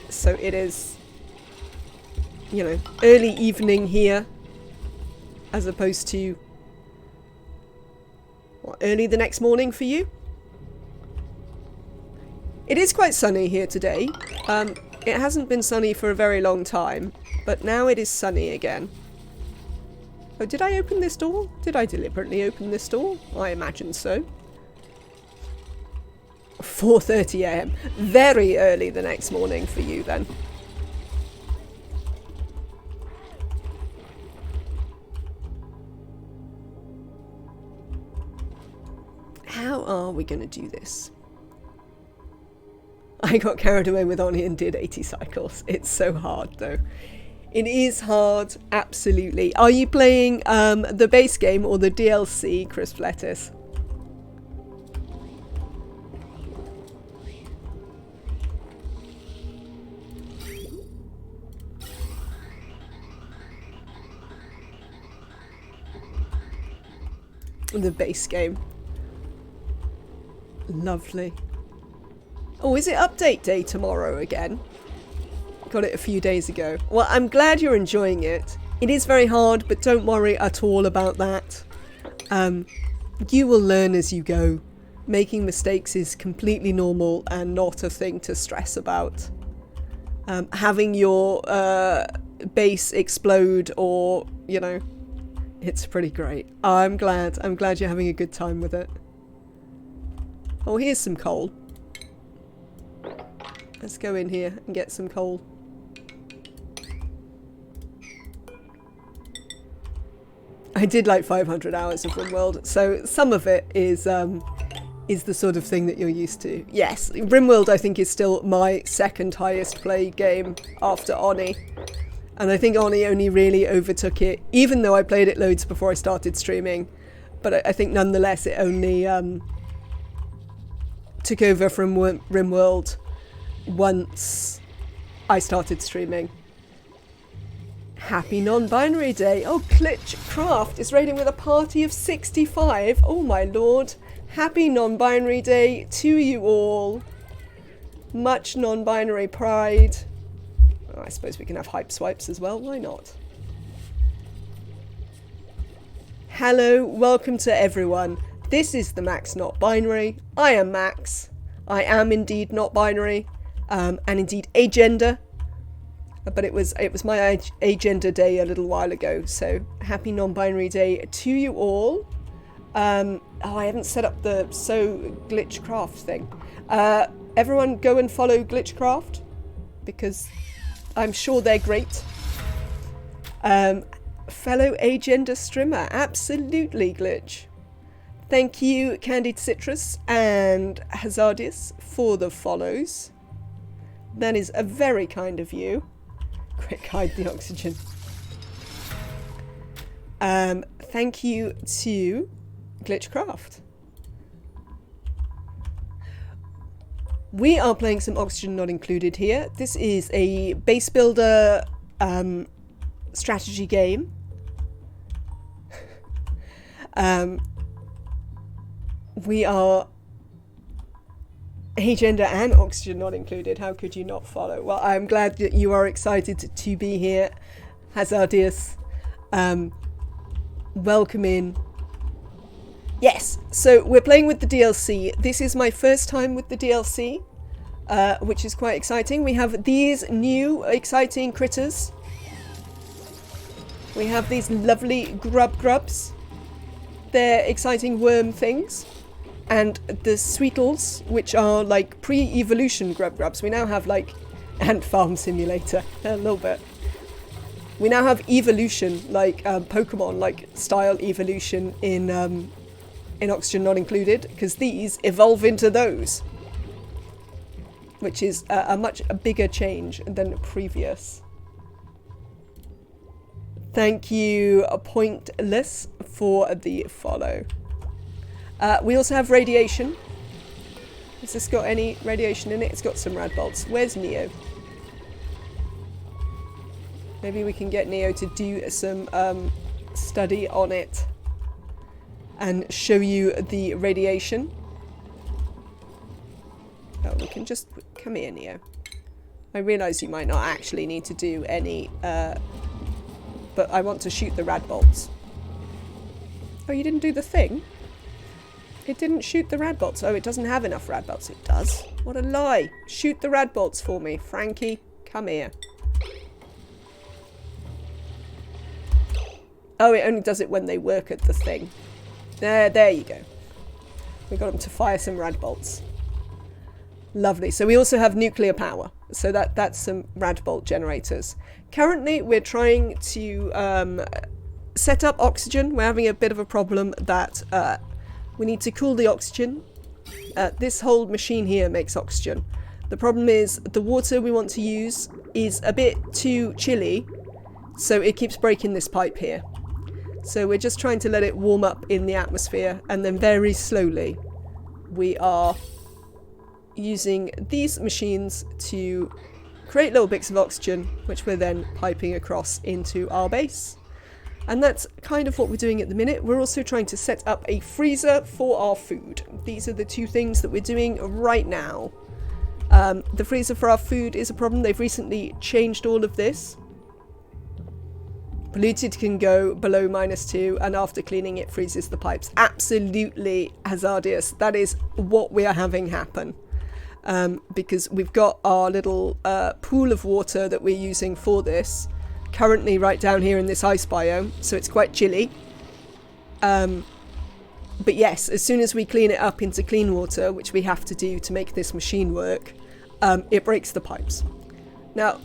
So it is, you know, early evening here, as opposed to, what, early the next morning for you? It is quite sunny here today. It hasn't been sunny for a very long time, but now it is sunny again. Oh, did I open this door? Did I deliberately open this door? I imagine so. 4:30 AM. Very early the next morning for you then. How are we going to do this? I got carried away with ONI and did 80 cycles. It's so hard though. It is hard, absolutely. Are you playing the base game or the DLC, Crisp Lettuce? The base game. Lovely. Oh, is it update day tomorrow again? got it a few days ago. Well, I'm glad you're enjoying it. It is very hard, but don't worry at all about that. You will learn as you go. Making mistakes is completely normal and not a thing to stress about. Having your base explode or, you know, it's pretty great. I'm glad you're having a good time with it. Oh, here's some coal. Let's go in here and get some coal. I did like 500 hours of RimWorld, so some of it is the sort of thing that you're used to. Yes, RimWorld I think is still my second highest played game after ONI. And I think ONI only really overtook it, even though I played it loads before I started streaming. But I think nonetheless it only took over from RimWorld once I started streaming. Happy non-binary day. Oh, Glitchcraft is raiding with a party of 65. Oh my lord. Happy non-binary day to you all. Much non-binary pride. Oh, I suppose we can have hype swipes as well. Why not? Hello, welcome to everyone. This is the Max Not Binary. I am Max. I am indeed not binary. And indeed agender. But it was my agender day a little while ago. So happy non-binary day to you all. Oh, I haven't set up the Glitchcraft thing. Everyone go and follow Glitchcraft because I'm sure they're great. Fellow agender streamer, absolutely Glitch. Thank you Candied Citrus and Hazardius for the follows. That is a very kind of you. Quick, hide the oxygen. Thank you to Glitchcraft. We are playing some Oxygen Not Included here. This is a base builder strategy game. We are agender and Oxygen Not Included. How could you not follow? Well, I'm glad that you are excited to be here, Hazardius. Welcome in. Yes, so we're playing with the DLC. This is my first time with the DLC, which is quite exciting. We have these new exciting critters. We have these lovely grubs. They're exciting worm things. And the Sweetles, which are like pre-evolution grubs. We now have like Ant Farm Simulator, a little bit. We now have evolution, like Pokemon, like style evolution in Oxygen Not Included, because these evolve into those, which is a much bigger change than previous. Thank you, Pointless, for the follow. We also have radiation. Has this got any radiation in it? It's got some rad bolts. Where's Neo? Maybe we can get Neo to do some study on it and show you the radiation. Oh, we can just... Come here, Neo. I realise you might not actually need to do any... but I want to shoot the rad bolts. Oh, you didn't do the thing? It didn't shoot the rad bolts. Oh, it doesn't have enough rad bolts. It does. What a lie. Shoot the rad bolts for me. Frankie, come here. Oh, it only does it when they work at the thing. There you go. We got them to fire some rad bolts. Lovely. So we also have nuclear power. So that's some rad bolt generators. Currently, we're trying to set up oxygen. We're having a bit of a problem that we need to cool the oxygen. This whole machine here makes oxygen. The problem is the water we want to use is a bit too chilly, so it keeps breaking this pipe here. So we're just trying to let it warm up in the atmosphere, and then very slowly we are using these machines to create little bits of oxygen, which we're then piping across into our base. And that's kind of what we're doing at the minute. We're also trying to set up a freezer for our food. These are the two things that we're doing right now. The freezer for our food is a problem. They've recently changed all of this. Polluted can go below -2, and after cleaning it freezes the pipes. Absolutely hazardous. That is what we are having happen. Because we've got our little pool of water that we're using for this currently right down here in this ice biome, so it's quite chilly. But yes, as soon as we clean it up into clean water, which we have to do to make this machine work, it breaks the pipes. Now,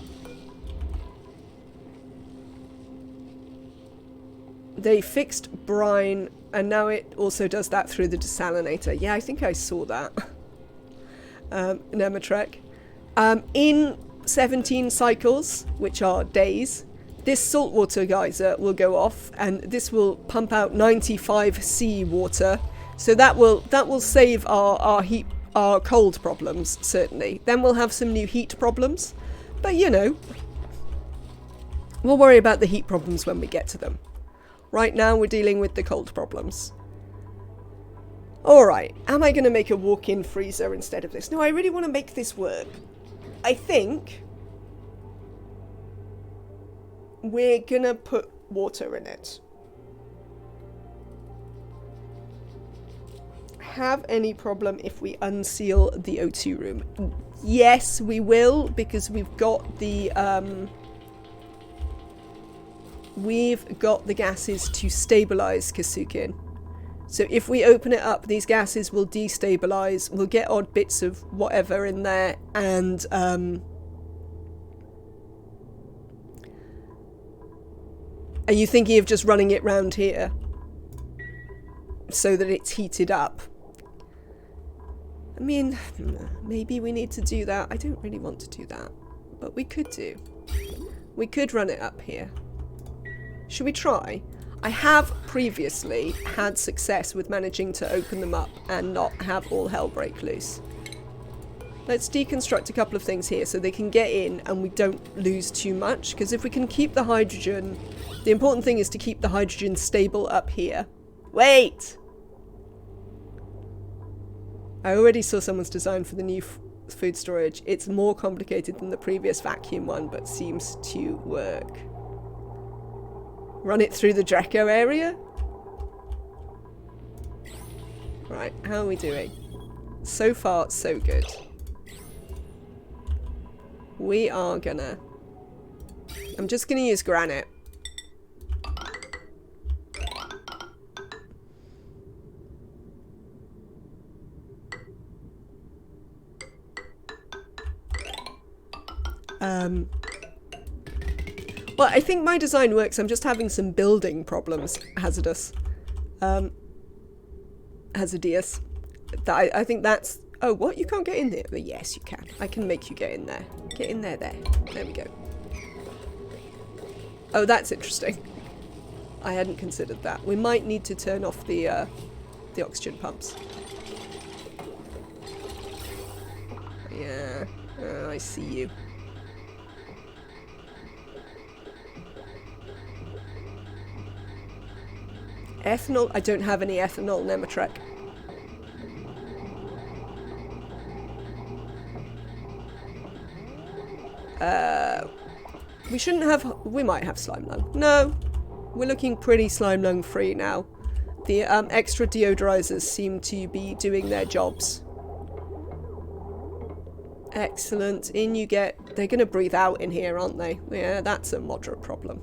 they fixed brine, and now it also does that through the desalinator. Yeah, I think I saw that. Nematrek. In 17 cycles, which are days, this saltwater geyser will go off, and this will pump out 95 sea water. So that will save our cold problems, certainly. Then we'll have some new heat problems, but you know, we'll worry about the heat problems when we get to them. Right now we're dealing with the cold problems. Alright, am I going to make a walk-in freezer instead of this? No, I really want to make this work. I think we're going to put water in it. Have any problem if we unseal the O2 room? Yes, we will, because we've got the gases to stabilize Kasukin. So if we open it up, these gases will destabilize. We'll get odd bits of whatever in there, and are you thinking of just running it round here so that it's heated up? I mean, maybe we need to do that. I don't really want to do that, but we could do. We could run it up here. Should we try? I have previously had success with managing to open them up and not have all hell break loose. Let's deconstruct a couple of things here so they can get in and we don't lose too much, because if we can keep the hydrogen, the important thing is to keep the hydrogen stable up here. Wait! I already saw someone's design for the new food storage. It's more complicated than the previous vacuum one, but seems to work. Run it through the Draco area? Right, how are we doing? So far, so good. We are gonna... I'm just gonna use granite. Well, I think my design works. I'm just having some building problems. Hazardous. Hazardous. I think that's... Oh, what? You can't get in there? But yes, you can. I can make you get in there. Get in there, there. There we go. Oh, that's interesting. I hadn't considered that. We might need to turn off the oxygen pumps. Yeah. I see you. Ethanol? I don't have any ethanol, Nematrek. We shouldn't have... We might have slime lung. No. We're looking pretty slime lung free now. The extra deodorizers seem to be doing their jobs. Excellent. In you get... They're going to breathe out in here, aren't they? Yeah, that's a moderate problem.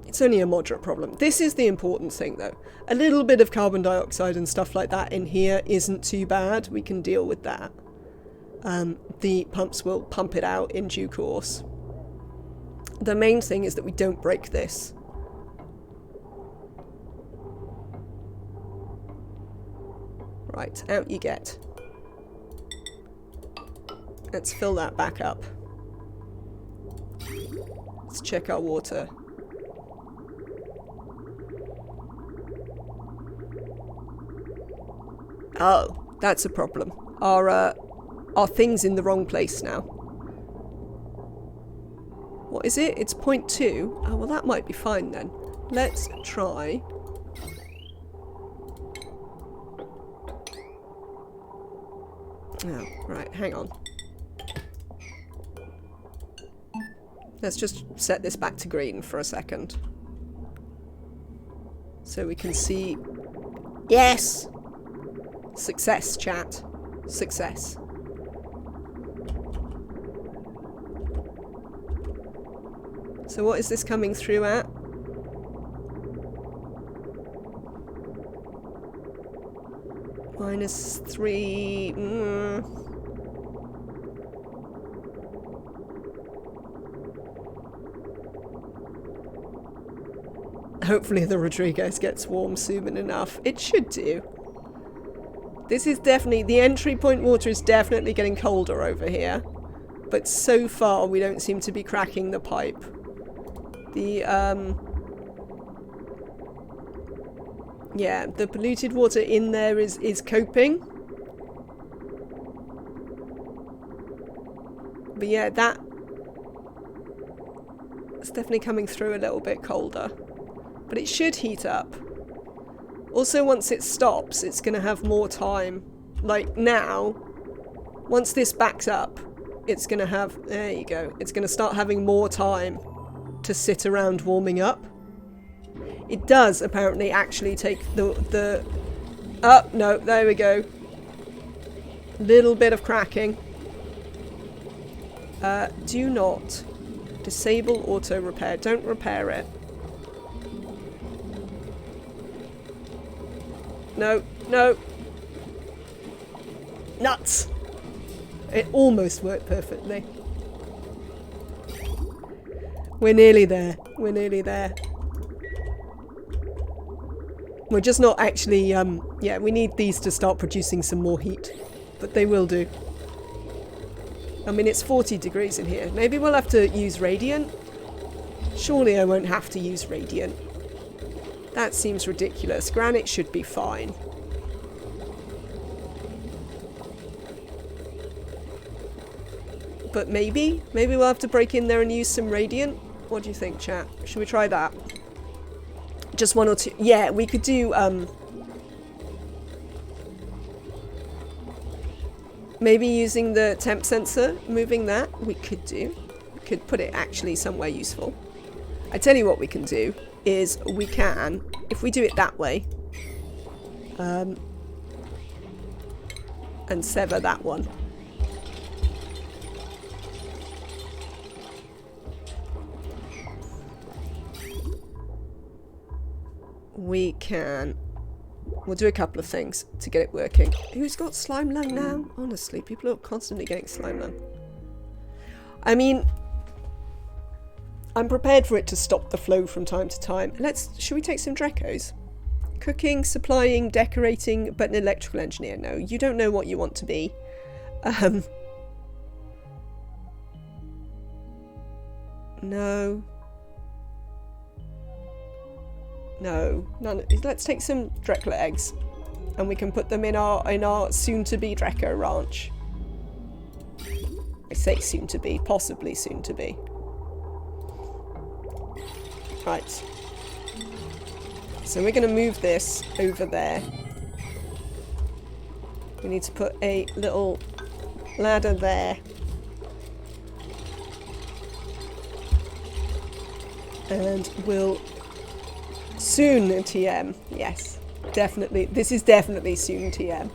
It's only a moderate problem. This is the important thing, though. A little bit of carbon dioxide and stuff like that in here isn't too bad. We can deal with that. The pumps will pump it out in due course. The main thing is that we don't break this. Right, out you get. Let's fill that back up. Let's check our water. Oh, that's a problem. Our our thing's in the wrong place now. What is it? It's 0.2. Oh, well, that might be fine then. Let's try. Oh, right, hang on. Let's just set this back to green for a second. So we can see... Yes! Success, chat. Success. So what is this coming through at? -3. Hopefully the Rodriguez gets warm soon enough. It should do. This is definitely... The entry point water is definitely getting colder over here. But so far we don't seem to be cracking the pipe. Yeah, the polluted water in there is coping. But yeah, it's definitely coming through a little bit colder. But it should heat up. Also, once it stops, it's going to have more time. Like now, once this backs up, it's going to have... There you go. It's going to start having more time to sit around warming up. It does apparently actually take the... Oh, no, there we go. Little bit of cracking. Do not disable auto repair. Don't repair it. No, no. Nuts! It almost worked perfectly. We're nearly there. We're nearly there. We're just not actually, yeah, we need these to start producing some more heat. But they will do. I mean, it's 40 degrees in here. Maybe we'll have to use radiant? Surely I won't have to use radiant. That seems ridiculous. Granite should be fine. But maybe? Maybe we'll have to break in there and use some radiant? What do you think, chat? Should we try that? Just one or two. Yeah, we could do, maybe using the temp sensor, moving that, we could do. We could put it actually somewhere useful. I tell you what we can do, is we can, if we do it that way, and sever that one. We can... We'll do a couple of things to get it working. Who's got slime lung now? Honestly, people are constantly getting slime lung. I mean, I'm prepared for it to stop the flow from time to time. Should we take some Drecos? Cooking, supplying, decorating, but an electrical engineer. No, you don't know what you want to be. No. No, none. Let's take some Drekler eggs, and we can put them in our soon-to-be Drecker ranch. I say soon-to-be, possibly soon-to-be. Right. So we're going to move this over there. We need to put a little ladder there. And we'll... Soon TM, yes, definitely. This is definitely soon TM.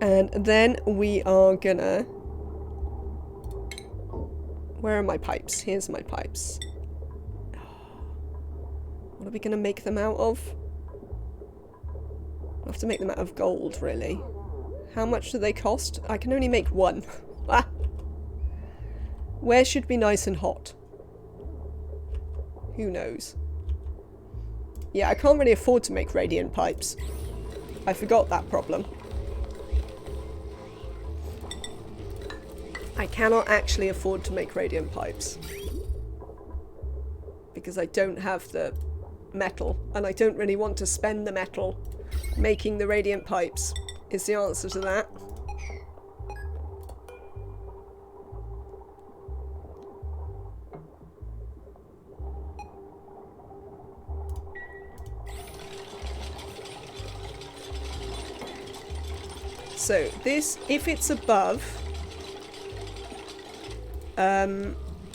And then we are gonna... Where are my pipes? Here's my pipes. What are we gonna make them out of? We'll have to make them out of gold, really. How much do they cost? I can only make one. Ah. Where should be nice and hot? Who knows? Yeah, I can't really afford to make radiant pipes. I forgot that problem. I cannot actually afford to make radiant pipes. Because I don't have the metal. And I don't really want to spend the metal making the radiant pipes. Is the answer to that. So this, if it's above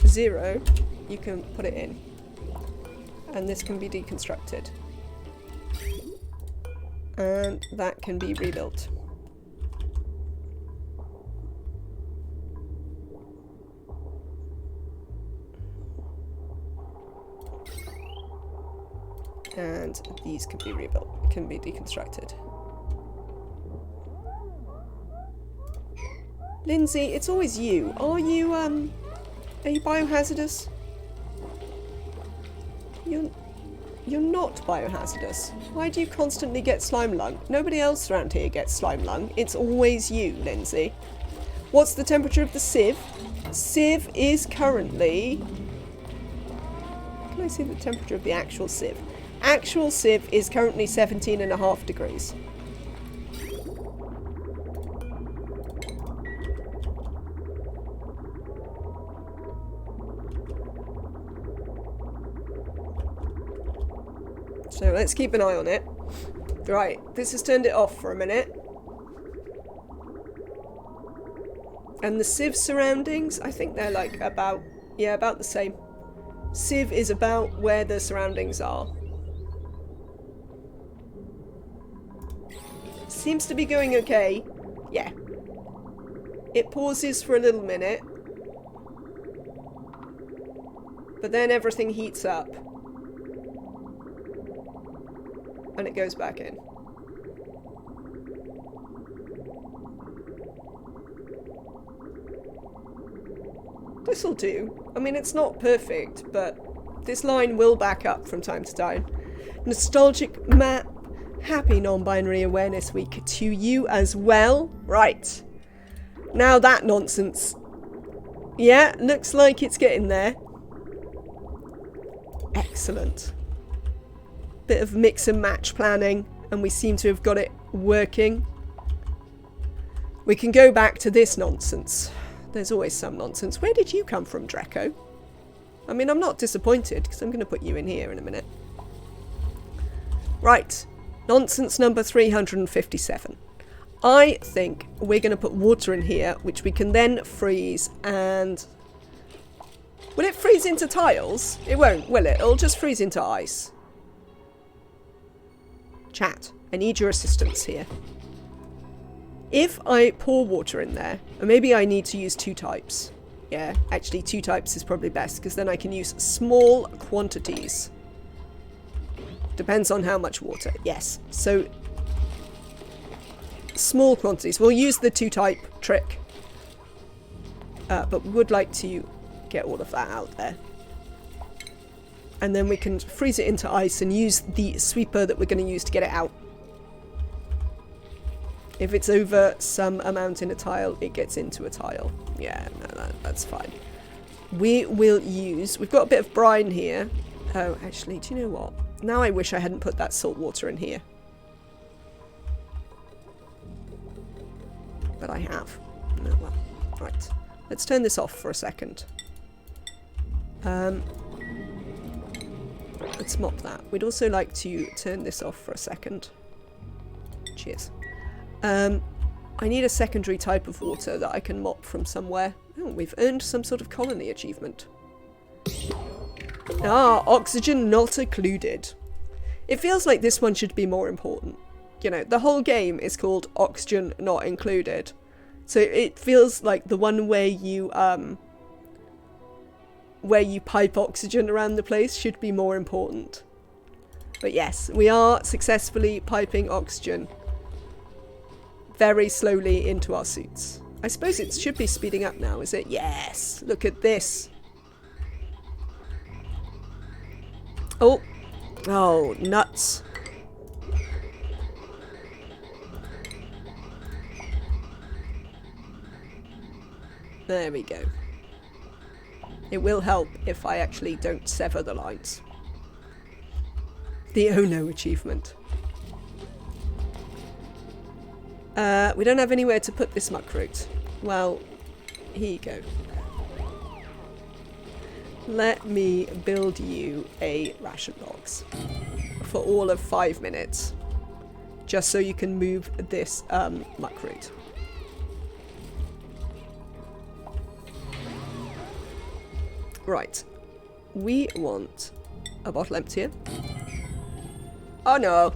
0, you can put it in. And this can be deconstructed. And that can be rebuilt. And these can be rebuilt, can be deconstructed. Lindsay, it's always you. Are you biohazardous? You're not biohazardous. Why do you constantly get slime lung? Nobody else around here gets slime lung. It's always you, Lindsay. What's the temperature of the sieve? Sieve is currently... Can I see the temperature of the actual sieve? Actual sieve is currently 17.5 degrees. So let's keep an eye on it. Right, this has turned it off for a minute. And the sieve surroundings, I think they're like about the same. Sieve is about where the surroundings are. Seems to be going okay. Yeah. It pauses for a little minute. But then everything heats up. And it goes back in. This'll do. I mean, it's not perfect, but this line will back up from time to time. Nostalgic map. Happy Non-Binary Awareness Week to you as well. Right. Now that nonsense. Yeah, looks like it's getting there. Excellent. Bit of mix and match planning, and we seem to have got it working. We can go back to this nonsense. There's always some nonsense. Where did you come from, Draco? I mean, I'm not disappointed, because I'm going to put you in here in a minute. Right. Nonsense number 357. I think we're going to put water in here, which we can then freeze and... Will it freeze into tiles? It won't, will it? It'll just freeze into ice. Chat, I need your assistance here. If I pour water in there, and maybe I need to use 2 types. Yeah, actually 2 types is probably best, because then I can use small quantities. Depends on how much water. Yes. So, small quantities. We'll use the 2 type trick. But we would like to get all of that out there. And then we can freeze it into ice and use the sweeper that we're going to use to get it out. If it's over some amount in a tile, it gets into a tile. Yeah, no, that's fine. We will use... We've got a bit of brine here. Oh, actually, do you know what? Now I wish I hadn't put that salt water in here. But I have. No, well, right. Let's turn this off for a second. Let's mop that. We'd also like to turn this off for a second. Cheers. I need a secondary type of water that I can mop from somewhere. Oh, we've earned some sort of colony achievement. Ah, oxygen not included. It feels like this one should be more important. You know, the whole game is called Oxygen Not Included. So it feels like the one where you pipe oxygen around the place should be more important. But yes, we are successfully piping oxygen very slowly into our suits. I suppose it should be speeding up now, is it? Yes! Look at this! Oh! Oh, nuts! There we go. It will help if I actually don't sever the lines. The Oh No achievement. We don't have anywhere to put this muck root. Well, here you go. Let me build you a ration box for all of 5 minutes. Just so you can move this muck root. Right. We want a bottle emptier. Oh no.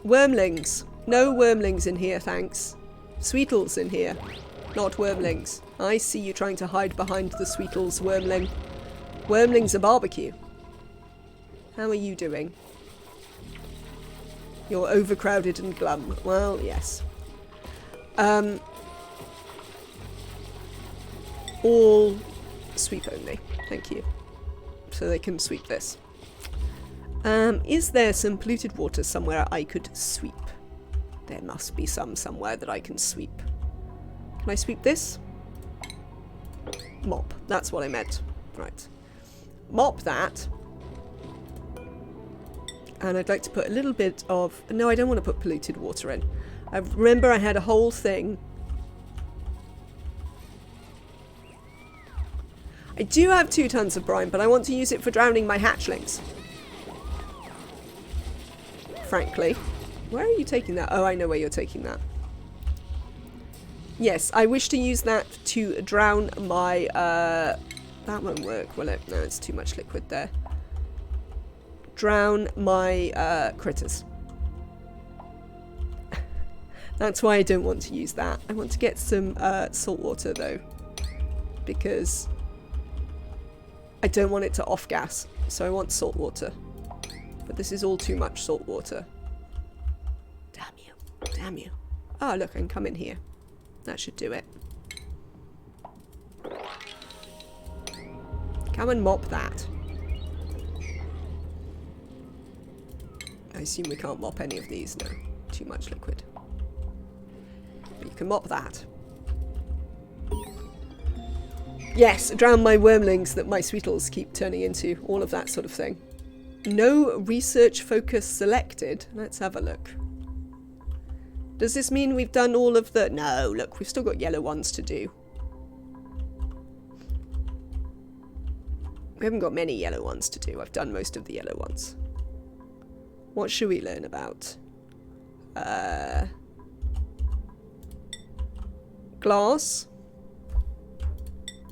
Wormlings. No wormlings in here, thanks. Sweetles in here, not wormlings. I see you trying to hide behind the Sweetles, wormling. Wormlings are barbecue. How are you doing? You're overcrowded and glum. Well, yes. All sweep only. Thank you. So they can sweep this. Is there some polluted water somewhere I could sweep? There must be some somewhere that I can sweep. Can I sweep this? Mop. That's what I meant. Right. Mop that. And I'd like to put a little bit of... No, I don't want to put polluted water in. I remember I had a whole thing. I do have 2 tons of brine, but I want to use it for drowning my hatchlings. Frankly. Where are you taking that? Oh, I know where you're taking that. Yes, I wish to use that to drown my... that won't work, will it? No, it's too much liquid there. Drown my critters. That's why I don't want to use that. I want to get some salt water, though. Because I don't want it to off-gas. So I want salt water. But this is all too much salt water. Damn you. Damn you. Oh, look, I can come in here. That should do it. Come and mop that. I assume we can't mop any of these, no. Too much liquid. But you can mop that. Yes, drown my wormlings that my Sweetles keep turning into. All of that sort of thing. No research focus selected. Let's have a look. Does this mean we've done all of the... No, look, we've still got yellow ones to do. We haven't got many yellow ones to do. I've done most of the yellow ones. What should we learn about? Glass.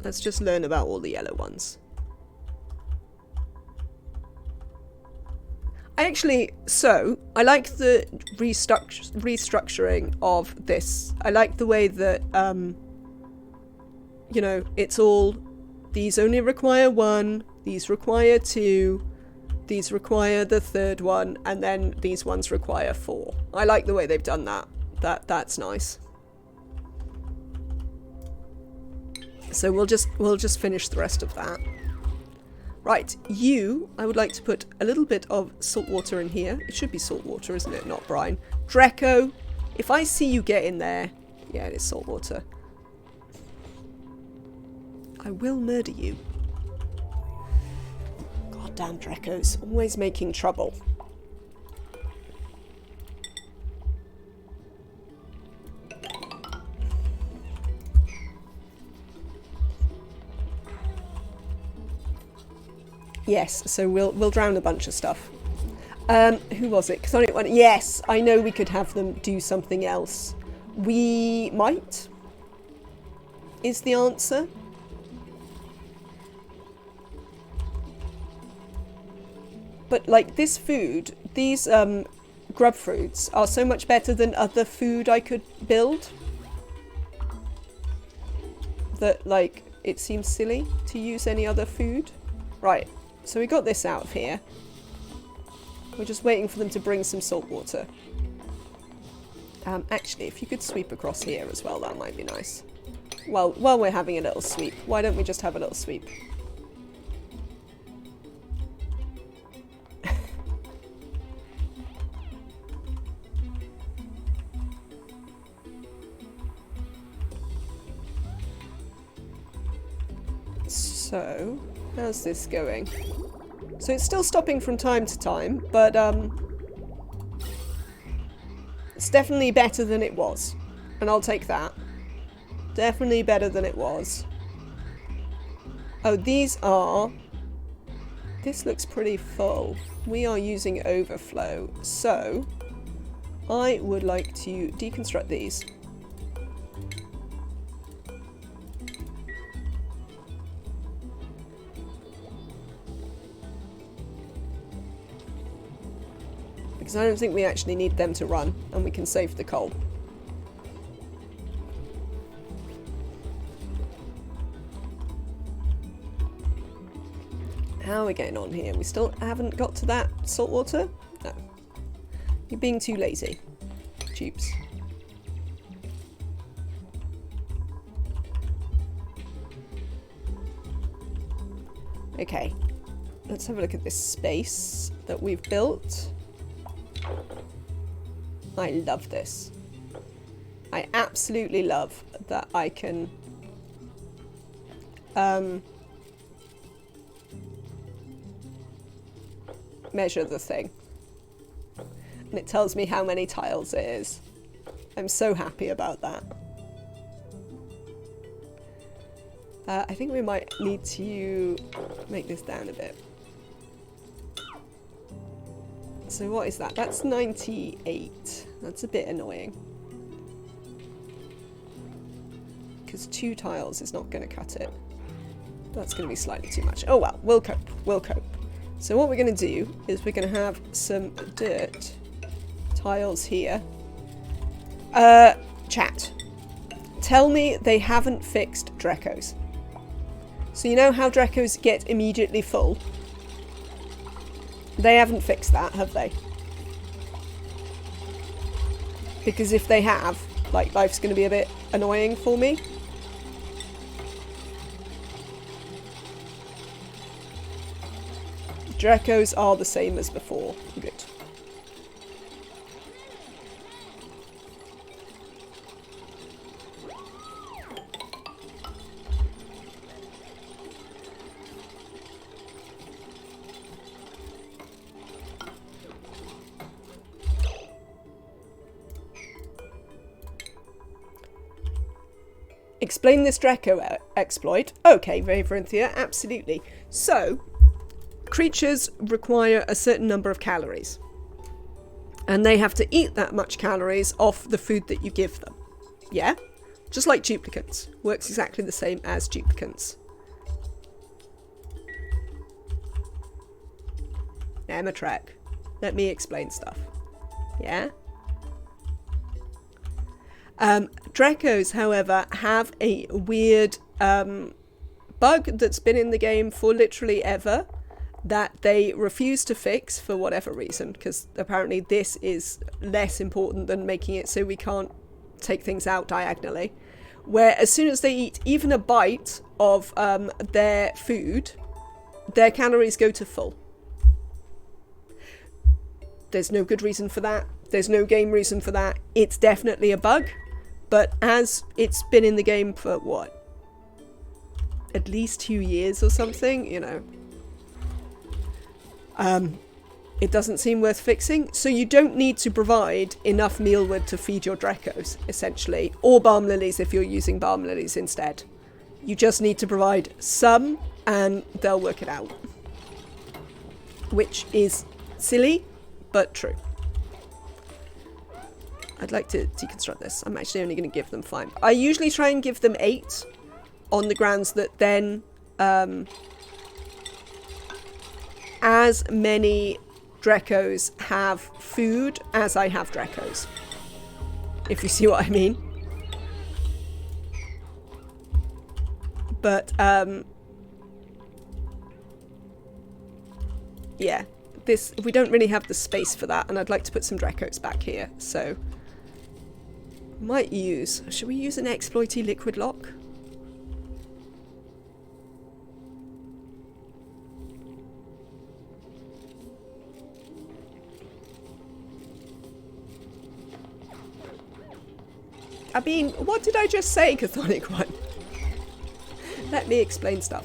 Let's just learn about all the yellow ones. I like the restructuring of this. I like the way that, you know, it's all, these only require 1, these require 2, these require the 3rd one, and then these ones require 4. I like the way they've done that. That's nice. So we'll just finish the rest of that. Right, I would like to put a little bit of salt water in here. It should be salt water, isn't it? Not brine. Dreco, if I see you get in there... Yeah, it is salt water. I will murder you. Goddamn Drecos, always making trouble. Yes, so we'll drown a bunch of stuff. Who was it? Yes, I know we could have them do something else. We might, is the answer. But like this food, these grub fruits are so much better than other food I could build. That like, it seems silly to use any other food. Right. So we got this out of here. We're just waiting for them to bring some salt water. Actually, if you could sweep across here as well, that might be nice. Well, while we're having a little sweep, why don't we just have a little sweep? So, how's this going? So it's still stopping from time to time, but it's definitely better than it was. And I'll take that. Definitely better than it was. Oh, these are... This looks pretty full. We are using overflow. So, I would like to deconstruct these. Because I don't think we actually need them to run, and we can save the coal. How are we getting on here? We still haven't got to that salt water? No. You're being too lazy. Tubes. Okay. Let's have a look at this space that we've built. I love this. I absolutely love that I can measure the thing. And it tells me how many tiles it is. I'm so happy about that. I think we might need to make this down a bit. So what is that? That's 98. That's a bit annoying. Because 2 tiles is not going to cut it. That's going to be slightly too much. Oh well, we'll cope. We'll cope. So what we're going to do is we're going to have some dirt tiles here. Chat. Tell me they haven't fixed Drecos. So you know how Drecos get immediately full? They haven't fixed that, have they? Because if they have, like, life's going to be a bit annoying for me. Drecos are the same as before. Good. Explain this Dreco exploit. Okay, Vaverinthia, absolutely. So, creatures require a certain number of calories. And they have to eat that much calories off the food that you give them. Yeah? Just like duplicants. Works exactly the same as duplicants. Trek. Let me explain stuff. Yeah? Drecos, however, have a weird bug that's been in the game for literally ever that they refuse to fix for whatever reason, because apparently this is less important than making it so we can't take things out diagonally, where as soon as they eat even a bite of their food, their calories go to full. There's no good reason for that. There's no game reason for that. It's definitely a bug. But as it's been in the game for, what? At least 2 years or something, you know. It doesn't seem worth fixing. So you don't need to provide enough mealwood to feed your Drecos, essentially. Or balm lilies if you're using balm lilies instead. You just need to provide some and they'll work it out. Which is silly, but true. I'd like to deconstruct this. I'm actually only going to give them 5. I usually try and give them 8 on the grounds that then as many Drecos have food as I have Drecos. If you see what I mean. But, yeah. We don't really have the space for that, and I'd like to put some Drecos back here, so... Might use... Should we use an exploity liquid lock? I mean, what did I just say, Chthonic One? Let me explain stuff.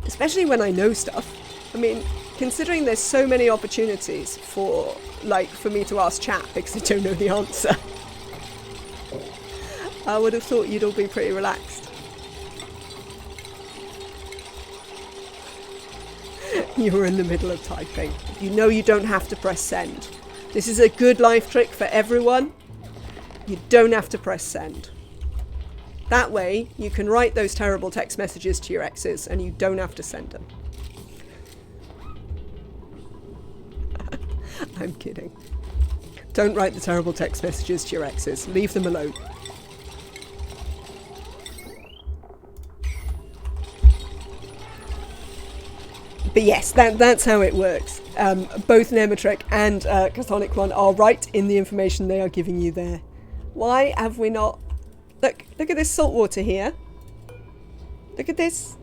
Especially when I know stuff. I mean... Considering there's so many opportunities for me to ask chat because I don't know the answer. I would have thought you'd all be pretty relaxed. You were in the middle of typing. You know you don't have to press send. This is a good life trick for everyone. You don't have to press send. That way, you can write those terrible text messages to your exes and you don't have to send them. I'm kidding. Don't write the terrible text messages to your exes. Leave them alone. But yes, that's how it works. Both Nemetrek and Chthonic One are right in the information they are giving you there. Why have we not... Look at this salt water here. Look at this.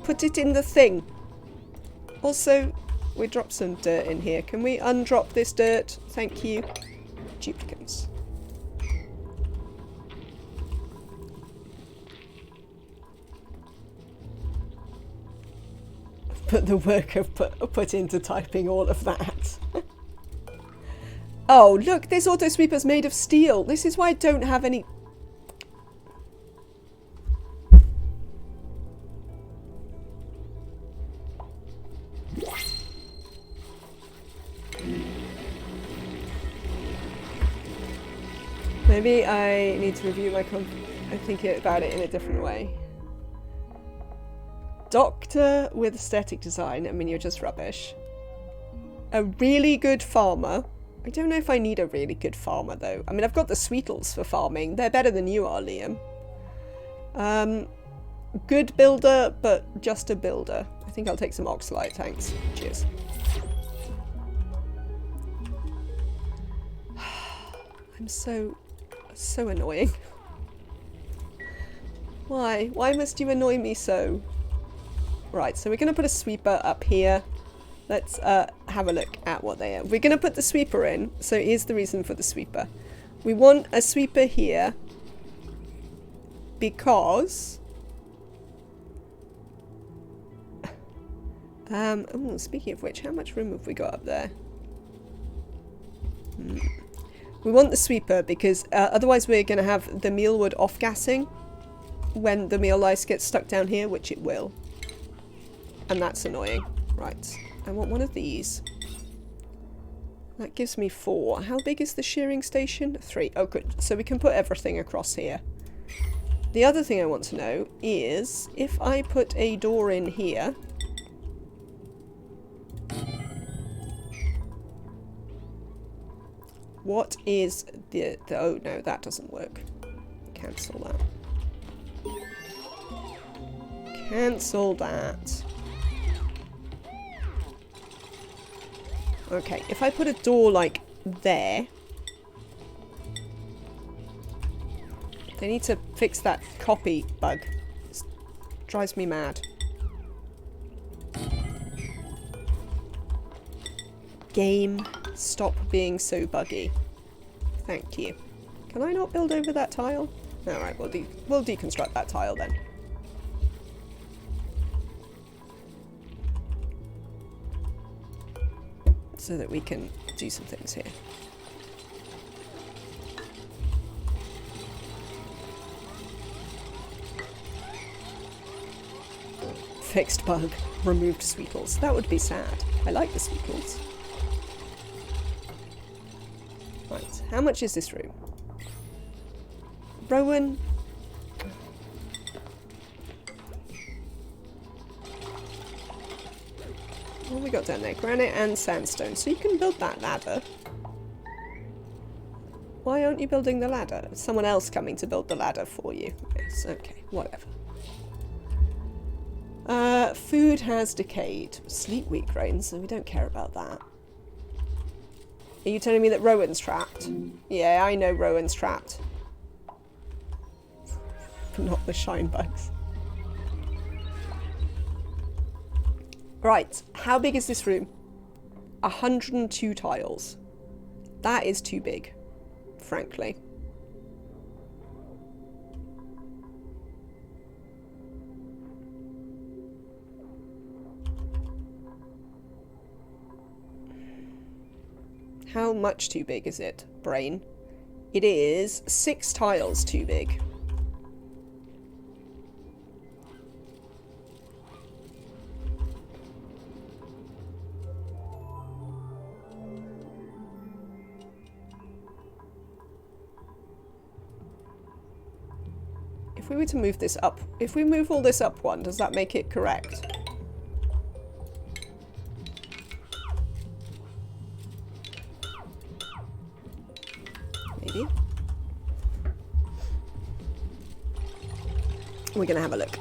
Put it in the thing. Also, we dropped some dirt in here. Can we undrop this dirt? Thank you. Duplicates. Put the work I've put into typing all of that. Oh, look, this auto sweeper's made of steel. This is why I don't have any... Maybe I need to review my and think about it in a different way. Doctor with aesthetic design. I mean, you're just rubbish. A really good farmer. I don't know if I need a really good farmer, though. I mean, I've got the Sweetles for farming. They're better than you are, Liam. Good builder, but just a builder. I think I'll take some oxalite, thanks. Cheers. I'm so annoying. Why? Why must you annoy me so? Right, so we're going to put a sweeper up here. Let's have a look at what they are. We're going to put the sweeper in. So here's the reason for the sweeper. We want a sweeper here because... oh, speaking of which, how much room have we got up there? We want the sweeper because otherwise we're going to have the mealwood off-gassing when the meal lice gets stuck down here, which it will. And that's annoying. Right. I want one of these. That gives me 4. How big is the shearing station? 3. Oh, good. So we can put everything across here. The other thing I want to know is if I put a door in here... What is the... Oh, no, that doesn't work. Cancel that. Cancel that. Okay, if I put a door, like, there... They need to fix that copy bug. It drives me mad. Game, stop being so buggy. Thank you. Can I not build over that tile? Alright, we'll deconstruct that tile then. So that we can do some things here. Fixed bug. Removed Sweetles. That would be sad. I like the Sweetles. Right, how much is this room? Rowan? What have we got down there? Granite and sandstone. So you can build that ladder. Why aren't you building the ladder? Is someone else coming to build the ladder for you? Yes, okay, whatever. Food has decayed. Sleep wheat grains, so we don't care about that. Are you telling me that Rowan's trapped? Yeah, I know Rowan's trapped. But not the shine bugs. Right, how big is this room? 102 tiles. That is too big, frankly. How much too big is it, brain? It is 6 tiles too big. If if we were to move this up, if we move all this up one, does that make it correct? Maybe. We're gonna have a look.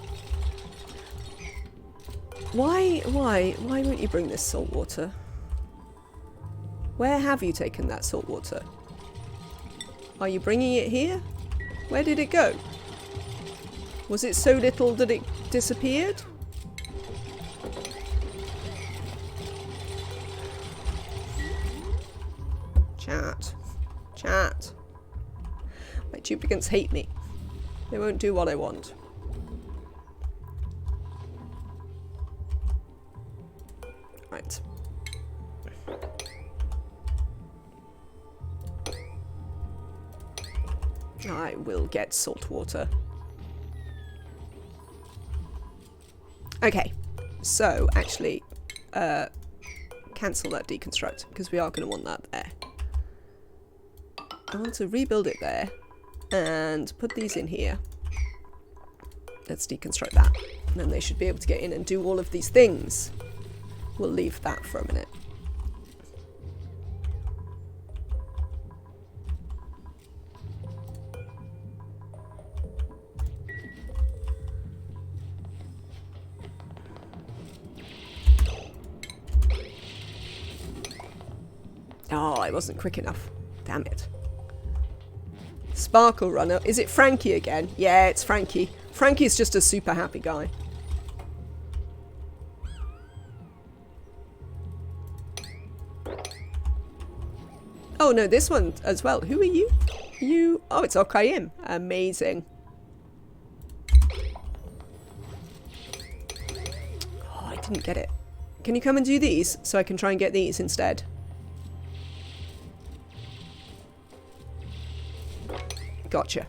Why won't you bring this salt water? Where have you taken that salt water? Are you bringing it here? Where did it go? Was it so little that it disappeared? Chat. Chat. My duplicants hate me. They won't do what I want. Right. I will get salt water. Okay, so actually, cancel that deconstruct because we are going to want that there. I want to rebuild it there and put these in here. Let's deconstruct that. And then they should be able to get in and do all of these things. We'll leave that for a minute. Oh, I wasn't quick enough. Damn it. Sparkle Runner. Is it Frankie again? Yeah, it's Frankie. Frankie's just a super happy guy. Oh no, this one as well. Who are you? You... Oh, it's Okayim. Amazing. Oh, I didn't get it. Can you come and do these so I can try and get these instead? Gotcha.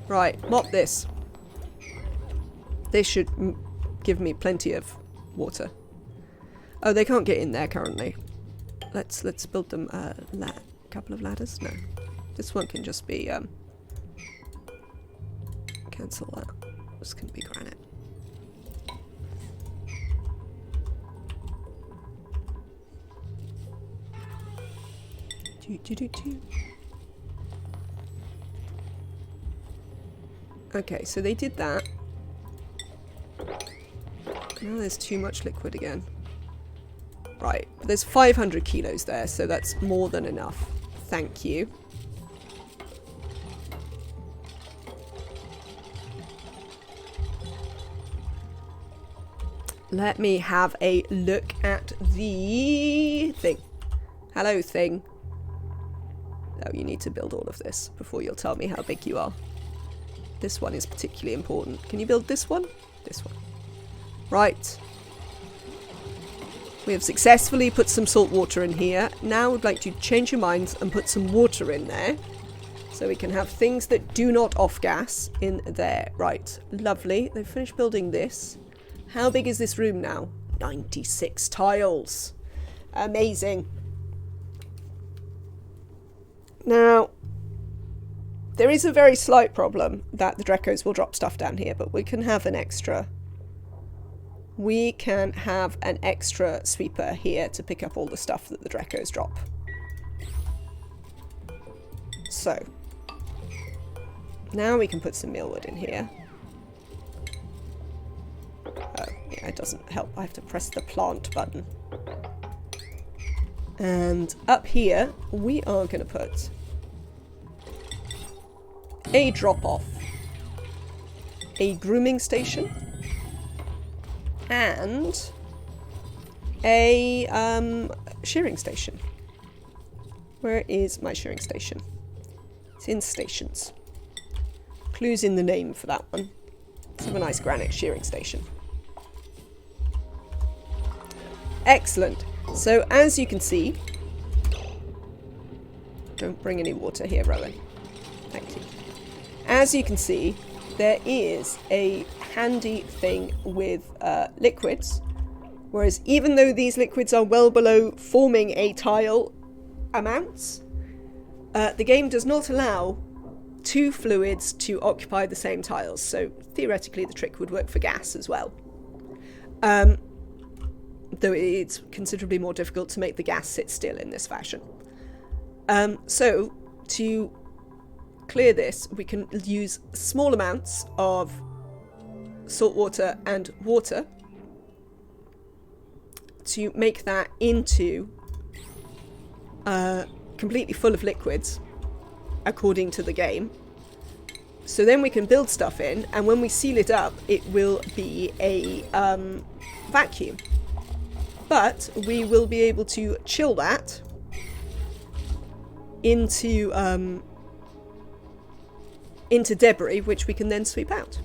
Right, mop this. This should give me plenty of water. Oh, they can't get in there currently. Let's build them a couple of ladders. No, this one can just be cancel that. This can be granite. Okay, so they did that. Now there's too much liquid again. Right, there's 500 kilos there, so that's more than enough. Thank you. Let me have a look at the thing. Hello, thing. Oh, you need to build all of this before you'll tell me how big you are. This one is particularly important. Can you build this one? This one. Right. We have successfully put some salt water in here. Now I'd like you to change your minds and put some water in there. So we can have things that do not off-gas in there. Right. Lovely. They've finished building this. How big is this room now? 96 tiles. Amazing. Now, there is a very slight problem that the Drecos will drop stuff down here, but we can have an extra... We can have an extra sweeper here to pick up all the stuff that the Drecos drop. So, now we can put some mealwood in here. Oh, yeah, it doesn't help. I have to press the plant button. And up here, we are going to put a drop-off, a grooming station, and a shearing station. Where is my shearing station? It's in stations. Clues in the name for that one. Let's have a nice granite shearing station. Excellent. So as you can see, don't bring any water here, Rowan. Thank you. As you can see, there is a handy thing with liquids, whereas even though these liquids are well below forming a tile amounts, the game does not allow two fluids to occupy the same tiles. So theoretically the trick would work for gas as well. Though it's considerably more difficult to make the gas sit still in this fashion. So to clear this, we can use small amounts of salt water and water to make that into completely full of liquids according to the game. So then we can build stuff in, and when we seal it up it will be a vacuum, but we will be able to chill that into debris, which we can then sweep out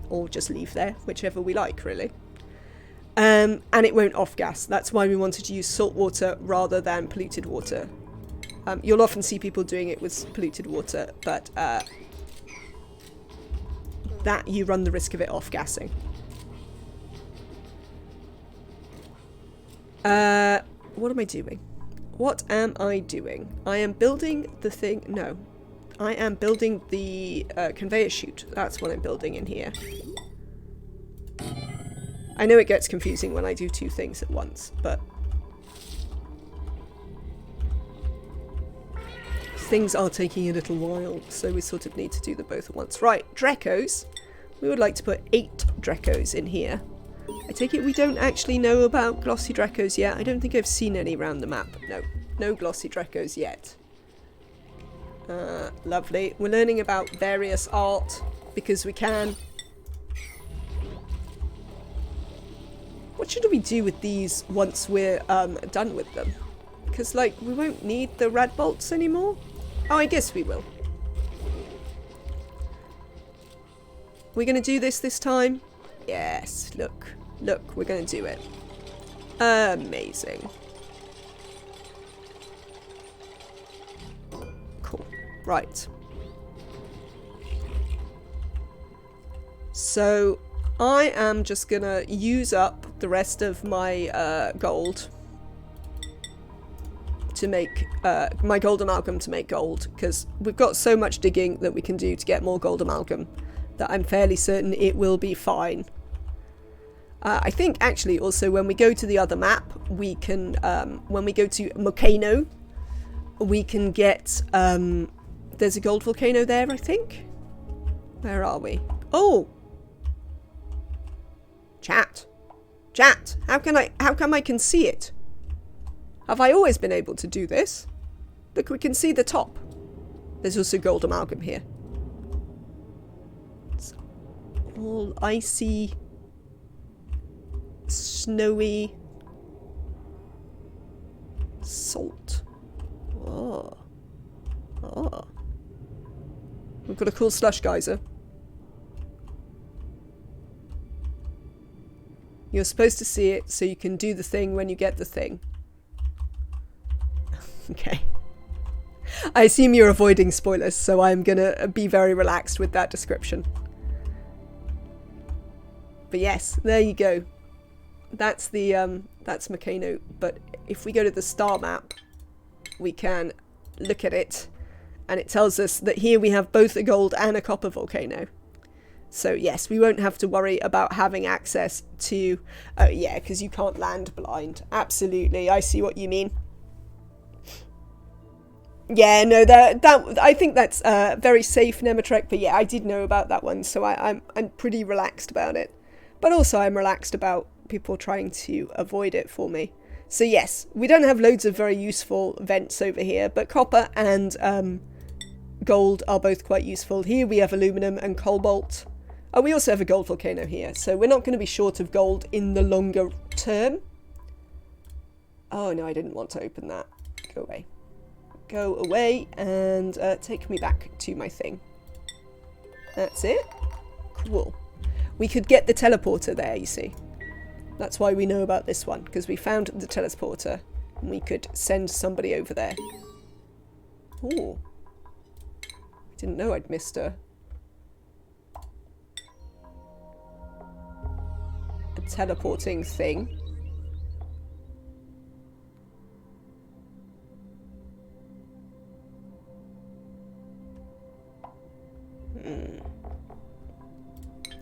or just leave there, whichever we like, really. And it won't off-gas. That's why we wanted to use salt water rather than polluted water. You'll often see people doing it with polluted water, but that you run the risk of it off-gassing. What am I doing? What am I doing? I am building the thing... No. I am building the conveyor chute. That's what I'm building in here. I know it gets confusing when I do two things at once, but things are taking a little while, so we sort of need to do them both at once. Right, Drecos. We would like to put 8 Drecos in here. I take it we don't actually know about glossy Drecos yet. I don't think I've seen any around the map. No, no glossy Drecos yet. Lovely. We're learning about various art because we can. What should we do with these once we're done with them? Because, like, we won't need the rad bolts anymore. Oh, I guess we will. We're going to do this time? Yes, look. Look, we're going to do it. Amazing. Cool. Right. So I am just going to use up the rest of my gold to make my gold amalgam to make gold, because we've got so much digging that we can do to get more gold amalgam that I'm fairly certain it will be fine. I think actually also when we go to the other map, we can when we go to Volcano, we can get there's a gold volcano there, I think. Where are we? Oh, chat, how come I can see it? Have I always been able to do this? Look, we can see the top. There's also gold amalgam here. It's all icy, snowy salt. Oh. Oh. We've got a cool slush geyser. You're supposed to see it so you can do the thing when you get the thing. Okay. I assume you're avoiding spoilers, so I'm gonna be very relaxed with that description. But yes, there you go. That's the that's Volcano. But if we go to the star map, we can look at it, and it tells us that here we have both a gold and a copper volcano. So yes, we won't have to worry about having access to... Oh yeah, because you can't land blind. Absolutely, I see what you mean. Yeah, no, that I think that's very safe, Nematrek. But yeah, I did know about that one, so I'm pretty relaxed about it. But also, I'm relaxed about people trying to avoid it for me. So yes, we don't have loads of very useful vents over here, but copper and gold are both quite useful. Here we have aluminum and cobalt. Oh, we also have a gold volcano here, so we're not going to be short of gold in the longer term. Oh no, I didn't want to open that. Go away. Go away and take me back to my thing. That's it. Cool. We could get the teleporter there, you see. That's why we know about this one, because we found the teleporter and we could send somebody over there. Ooh. Didn't know I'd missed a teleporting thing.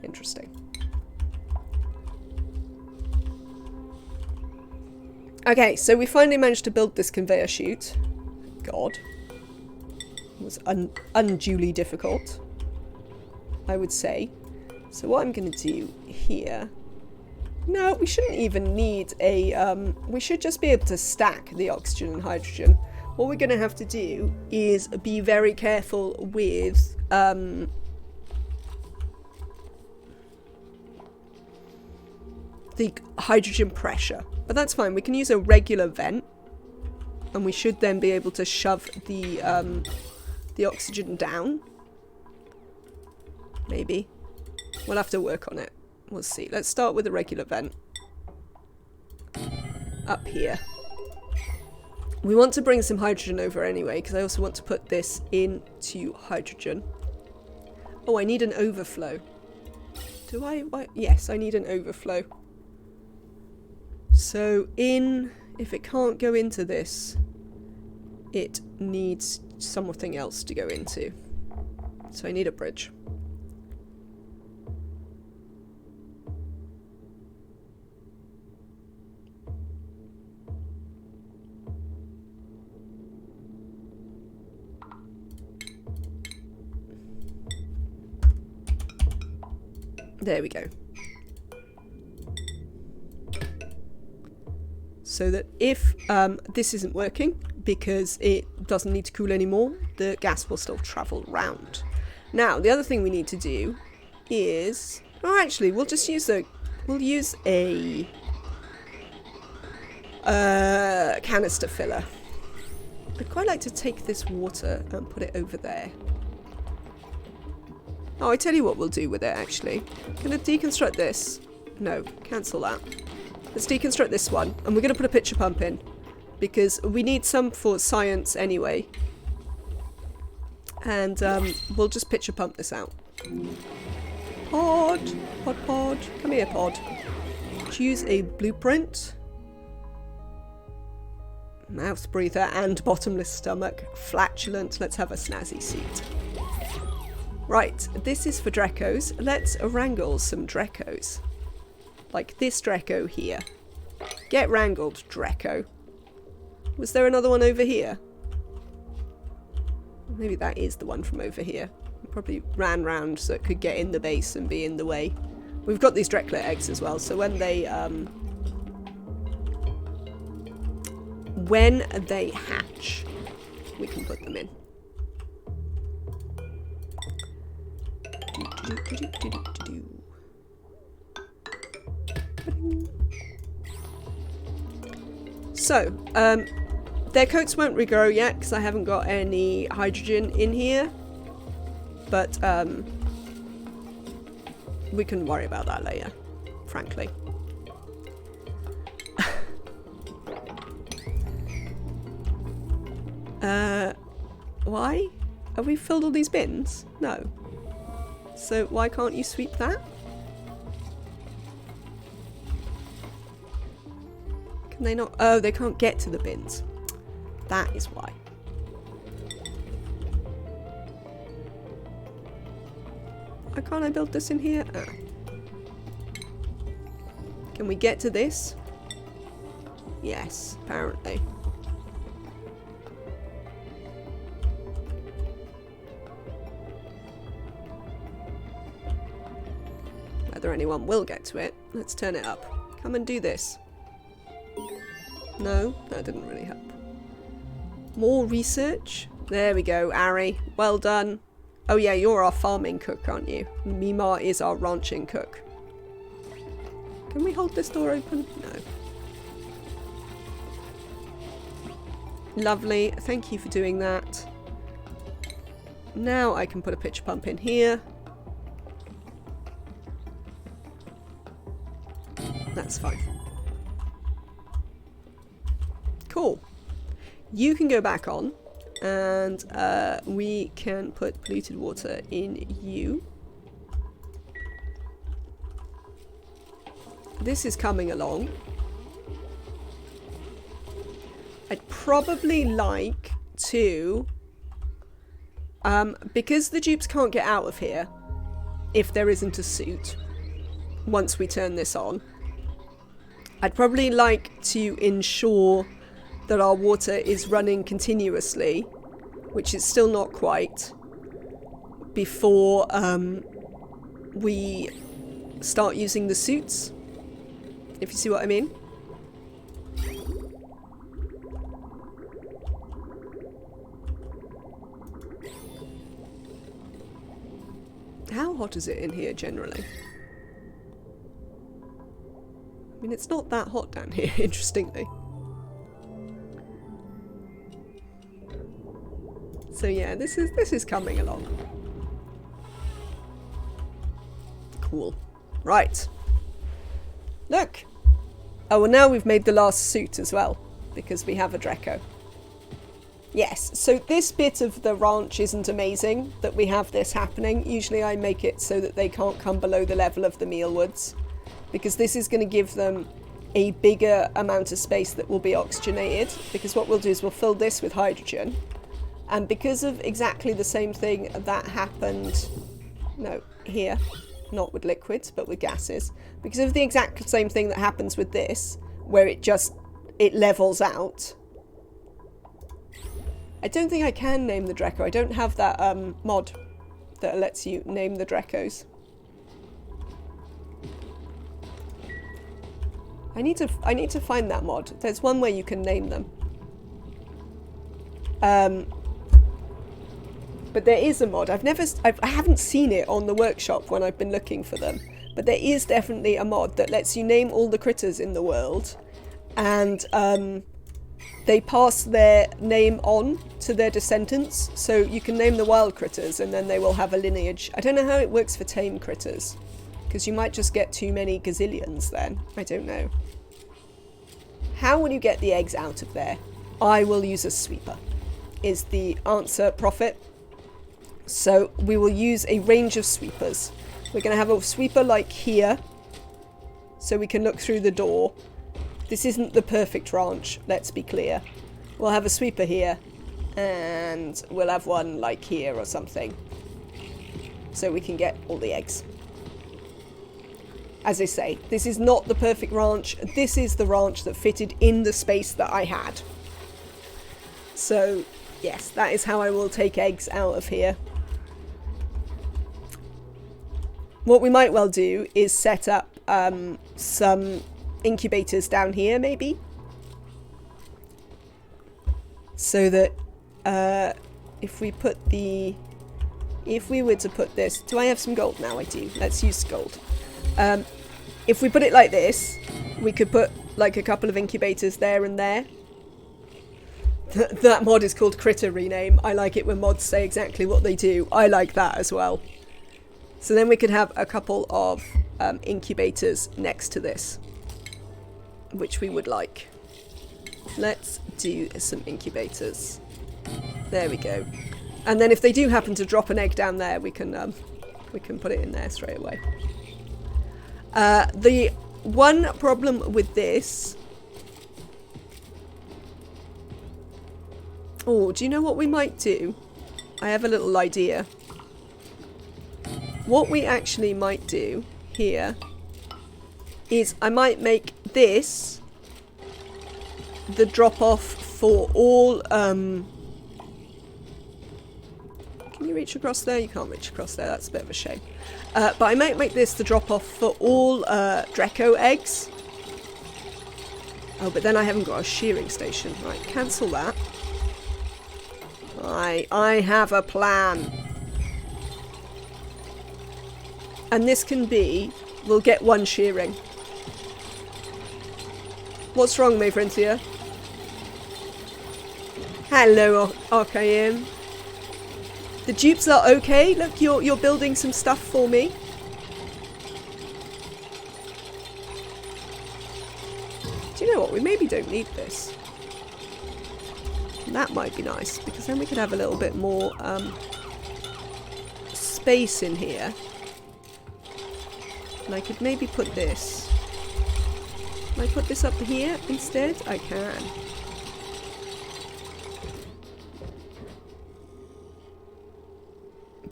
Interesting. Okay, so we finally managed to build this conveyor chute. God. It was unduly difficult, I would say. So what I'm going to do here... No, we shouldn't even need a... we should just be able to stack the oxygen and hydrogen. What we're going to have to do is be very careful with... the hydrogen pressure. But that's fine. We can use a regular vent. And we should then be able to shove the oxygen down. Maybe. We'll have to work on it. We'll see. Let's start with a regular vent. Up here. We want to bring some hydrogen over anyway, because I also want to put this into hydrogen. Oh, I need an overflow. Do I? Yes, I need an overflow. So if it can't go into this, it needs something else to go into. So I need a bridge. There we go. So that if this isn't working, because it doesn't need to cool anymore, the gas will still travel round. Now, the other thing we need to do is... Oh, actually, we'll just use a... We'll use a... canister filler. I'd quite like to take this water and put it over there. Oh, I tell you what we'll do with it, actually. Gonna deconstruct this. No, cancel that. Let's deconstruct this one. And we're gonna put a pitcher pump in. Because we need some for science anyway. And we'll just pitcher pump this out. Pod! Pod, pod. Come here, pod. Choose a blueprint. Mouth breather and bottomless stomach. Flatulent. Let's have a snazzy seat. Right, this is for Drecos. Let's wrangle some Drecos. Like this Dreco here. Get wrangled, Dreco. Was there another one over here? Maybe that is the one from over here. It probably ran round so it could get in the base and be in the way. We've got these Dreclet eggs as well, so when they hatch, we can put them in. So, their coats won't regrow yet because I haven't got any hydrogen in here, but we can worry about that later, frankly. Why? Have we filled all these bins? No. So why can't you sweep that? Can they not? Oh, they can't get to the bins. That is why. Why can't I build this in here? Oh. Can we get to this? Yes, apparently. Whether anyone will get to it. Let's turn it up. Come and do this. No, that didn't really help. More research. There we go, Ari. Well done. Oh yeah, you're our farming cook, aren't you? Mima is our ranching cook. Can we hold this door open? No. Lovely. Thank you for doing that. Now I can put a pitch pump in here. That's fine. Cool. You can go back on and we can put polluted water in you. This is coming along. I'd probably like to Because the dupes can't get out of here if there isn't a suit once we turn this on, I'd probably like to ensure that our water is running continuously, which is still not quite, before we start using the suits, if you see what I mean. How hot is it in here generally? I mean, it's not that hot down here, interestingly. So yeah, this is coming along. Cool. Right. Look! Oh, well now we've made the last suit as well, because we have a Draco. Yes, so this bit of the ranch isn't amazing that we have this happening. Usually I make it so that they can't come below the level of the mealwoods, because this is going to give them a bigger amount of space that will be oxygenated, because what we'll do is we'll fill this with hydrogen, and because of exactly the same thing that happened, no, here, not with liquids, but with gases, because of the exact same thing that happens with this, where it levels out. I don't think I can name the Draco. I don't have that mod that lets you name the Dracos. I need to find that mod. There's one where you can name them. But there is a mod. I haven't seen it on the workshop when I've been looking for them. But there is definitely a mod that lets you name all the critters in the world, and they pass their name on to their descendants. So you can name the wild critters and then they will have a lineage. I don't know how it works for tame critters, because you might just get too many gazillions then. I don't know. How will you get the eggs out of there? I will use a sweeper, is the answer, Prophet. So we will use a range of sweepers. We're going to have a sweeper like here, so we can look through the door. This isn't the perfect ranch, let's be clear. We'll have a sweeper here, and we'll have one like here or something, so we can get all the eggs. As I say, this is not the perfect ranch. This is the ranch that fitted in the space that I had. So, yes, that is how I will take eggs out of here. What we might well do is set up some incubators down here, maybe, so that if we were to put this, do I have some gold now? I do. Let's use gold. If we put it like this, we could put like a couple of incubators there and there. That mod is called Critter Rename. I like it when mods say exactly what they do. I like that as well. So then we could have a couple of incubators next to this, which we would like. Let's do some incubators. There we go. And then if they do happen to drop an egg down there, we can put it in there straight away. The one problem with this... Oh, do you know what we might do? I have a little idea. What we actually might do here is I might make this the drop-off for all... Can you reach across there? You can't reach across there. That's a bit of a shame. But I might make this the drop-off for all Draco eggs. Oh, but then I haven't got a shearing station. Right, cancel that. I have a plan. And this can be... We'll get one shearing. What's wrong, Mayfrentia? Hello, Archaeum. The dupes are okay. Look, you're building some stuff for me. Do you know what? We maybe don't need this. That might be nice, because then we could have a little bit more space in here. And I could maybe put this. Can I put this up here instead? I can.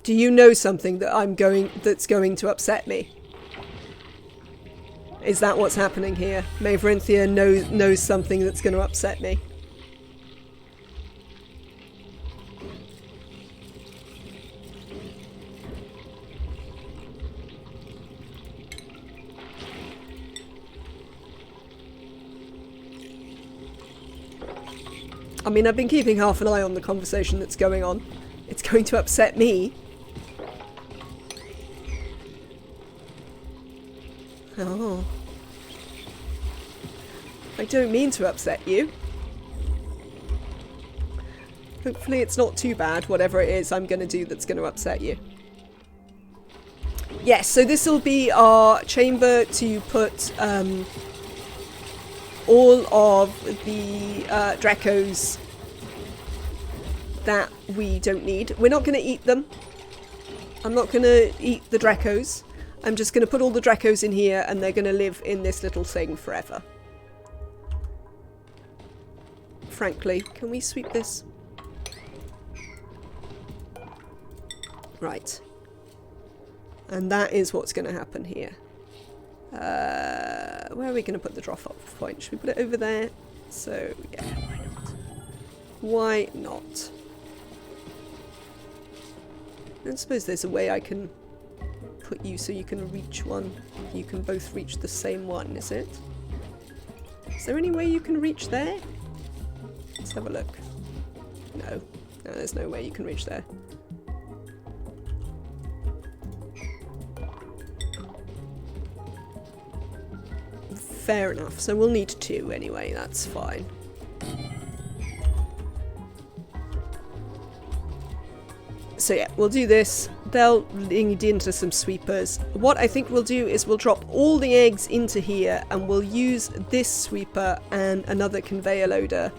Do you know something that that's going to upset me? Is that what's happening here? Maverinthia knows something that's going to upset me. I mean, I've been keeping half an eye on the conversation that's going on. It's going to upset me. Oh. I don't mean to upset you. Hopefully it's not too bad, whatever it is I'm going to do that's going to upset you. Yes, so this will be our chamber to put all of the Dracos that we don't need. We're not going to eat them. I'm not going to eat the Dracos. I'm just going to put all the Dracos in here and they're going to live in this little thing forever. Frankly, can we sweep this? Right. And that is what's going to happen here. Where are we going to put the drop-off point? Should we put it over there? So, yeah, why not? Why not? I suppose there's a way I can put you so you can reach one. You can both reach the same one, is it? Is there any way you can reach there? Let's have a look. No. No, there's no way you can reach there. Fair enough. So we'll need two anyway, that's fine. So yeah, we'll do this. They'll lead into some sweepers. What I think we'll do is we'll drop all the eggs into here and we'll use this sweeper and another conveyor loader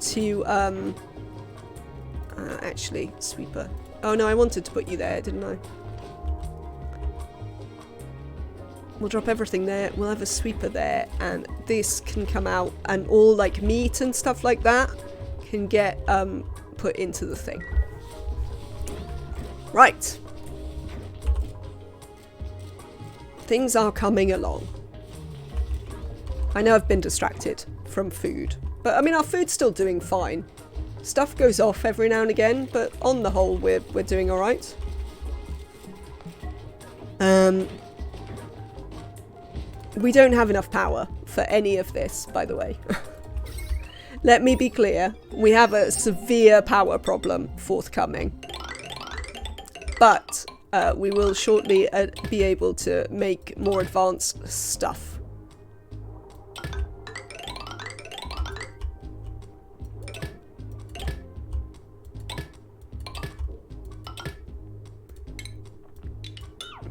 to, actually, sweeper. Oh no, I wanted to put you there, didn't I? We'll drop everything there. We'll have a sweeper there and this can come out and all like meat and stuff like that can get put into the thing. Right. Things are coming along. I know I've been distracted from food, but I mean our food's still doing fine. Stuff goes off every now and again, but on the whole we're doing alright. We don't have enough power for any of this, by the way. Let me be clear, we have a severe power problem forthcoming. But we will shortly be able to make more advanced stuff.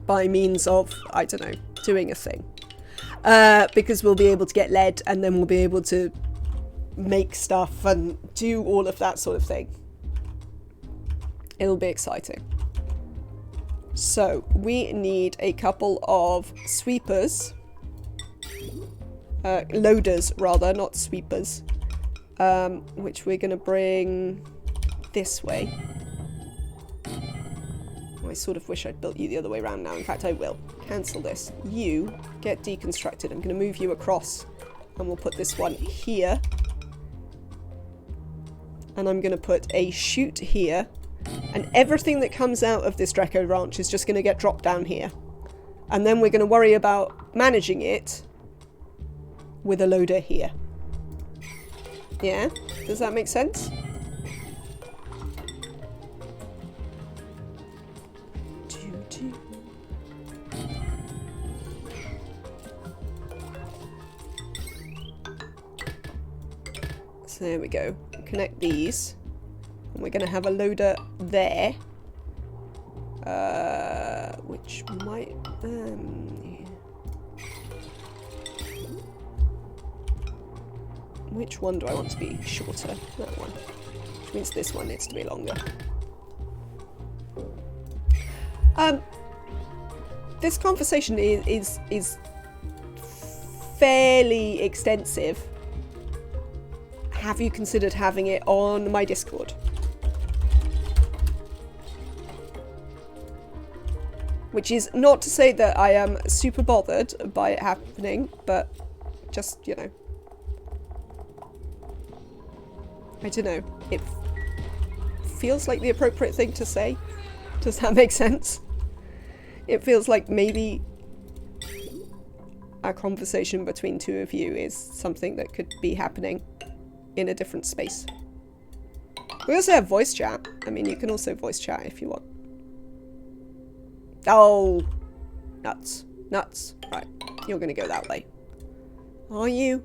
By means of, I don't know, doing a thing. Because we'll be able to get lead and then we'll be able to make stuff and do all of that sort of thing. It'll be exciting. So we need a couple of sweepers, loaders rather, not sweepers, which we're going to bring this way. I sort of wish I'd built you the other way around now. In fact, I will. Cancel this. You get deconstructed. I'm going to move you across and we'll put this one here. And I'm going to put a chute here. And everything that comes out of this Draco Ranch is just going to get dropped down here. And then we're going to worry about managing it with a loader here. Yeah? Does that make sense? So there we go. Connect these. And we're going to have a loader there. Which might... Which one do I want to be shorter? That one. Which means this one needs to be longer. This conversation is fairly extensive. Have you considered having it on my Discord? Which is not to say that I am super bothered by it happening, but just, you know. I don't know. It feels like the appropriate thing to say. Does that make sense? It feels like maybe a conversation between two of you is something that could be happening in a different space. We also have voice chat. I mean, you can also voice chat if you want. Oh, nuts. Nuts. Right, you're gonna go that way. Are you?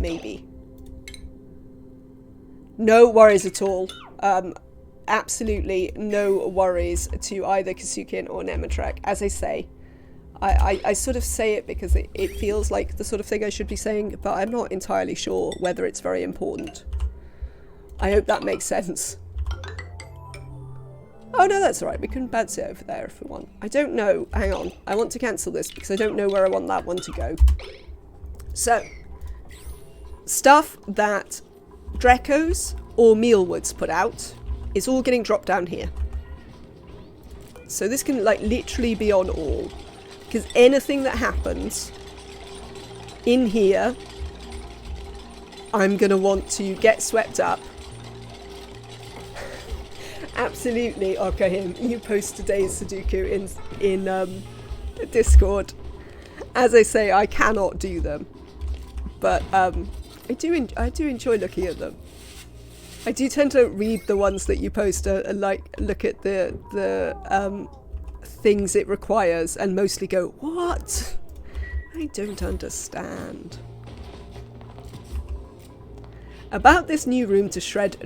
Maybe. No worries at all. Absolutely no worries to either Kasukin or Nemetrek. As I say, I sort of say it because it feels like the sort of thing I should be saying, but I'm not entirely sure whether it's very important. I hope that makes sense. Oh no, that's alright. We can bounce it over there if we want. I don't know. Hang on. I want to cancel this because I don't know where I want that one to go. So, stuff that Drecos or Mealwoods put out is all getting dropped down here. So this can like literally be on all. Because anything that happens in here, I'm going to want to get swept up. Absolutely, Okahim. You post today's Sudoku in Discord. As I say, I cannot do them. But I do enjoy looking at them. I do tend to read the ones that you post and like look at the things it requires and mostly go, what? I don't understand. About this new room to shred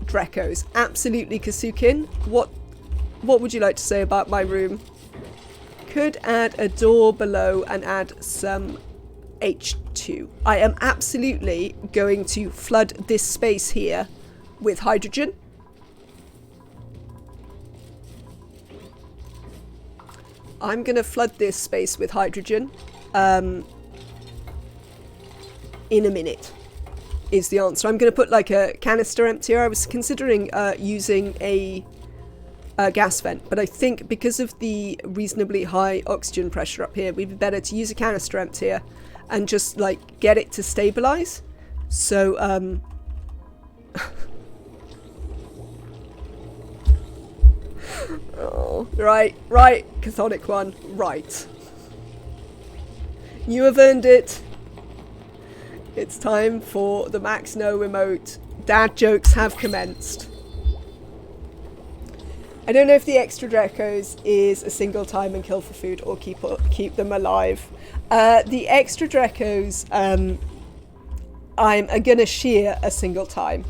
Drecos. Absolutely, Kasukin. What would you like to say about my room? Could add a door below and add some H2. I am absolutely going to flood this space here with hydrogen. I'm going to flood this space with hydrogen in a minute is the answer. I'm going to put like a canister emptier. I was considering using a gas vent, but I think because of the reasonably high oxygen pressure up here, we'd be better to use a canister emptier and just like get it to stabilize. So oh, right, Chthonic one, right. You have earned it. It's time for the Max No emote. Dad jokes have commenced. I don't know if the extra Drecos is a single time and kill for food or keep them alive. The extra Drecos, I'm going to shear a single time.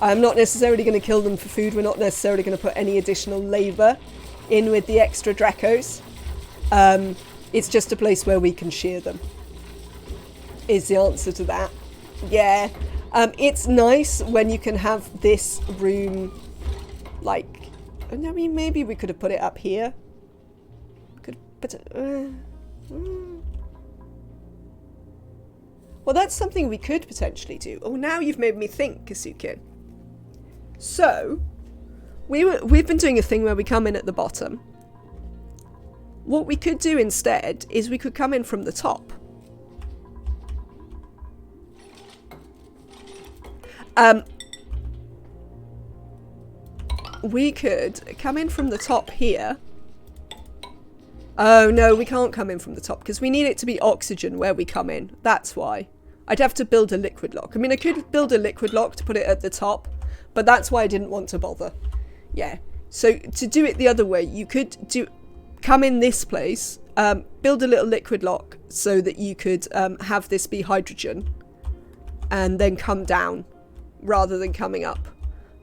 I'm not necessarily going to kill them for food. We're not necessarily going to put any additional labour in with the extra Drecos. It's just a place where we can shear them. Is the answer to that. Yeah. It's nice when you can have this room, like, I mean, maybe we could have put it up here. Could put it, well, that's something we could potentially do. Oh, now you've made me think, Kasukin. So, we've been doing a thing where we come in at the bottom. What we could do instead is we could come in from the top. We could come in from the top here. Oh no, we can't come in from the top because we need it to be oxygen where we come in. That's why. I'd have to build a liquid lock. I mean, I could build a liquid lock to put it at the top, but that's why I didn't want to bother. Yeah. So to do it the other way, you could come in this place, build a little liquid lock so that you could have this be hydrogen and then come down rather than coming up.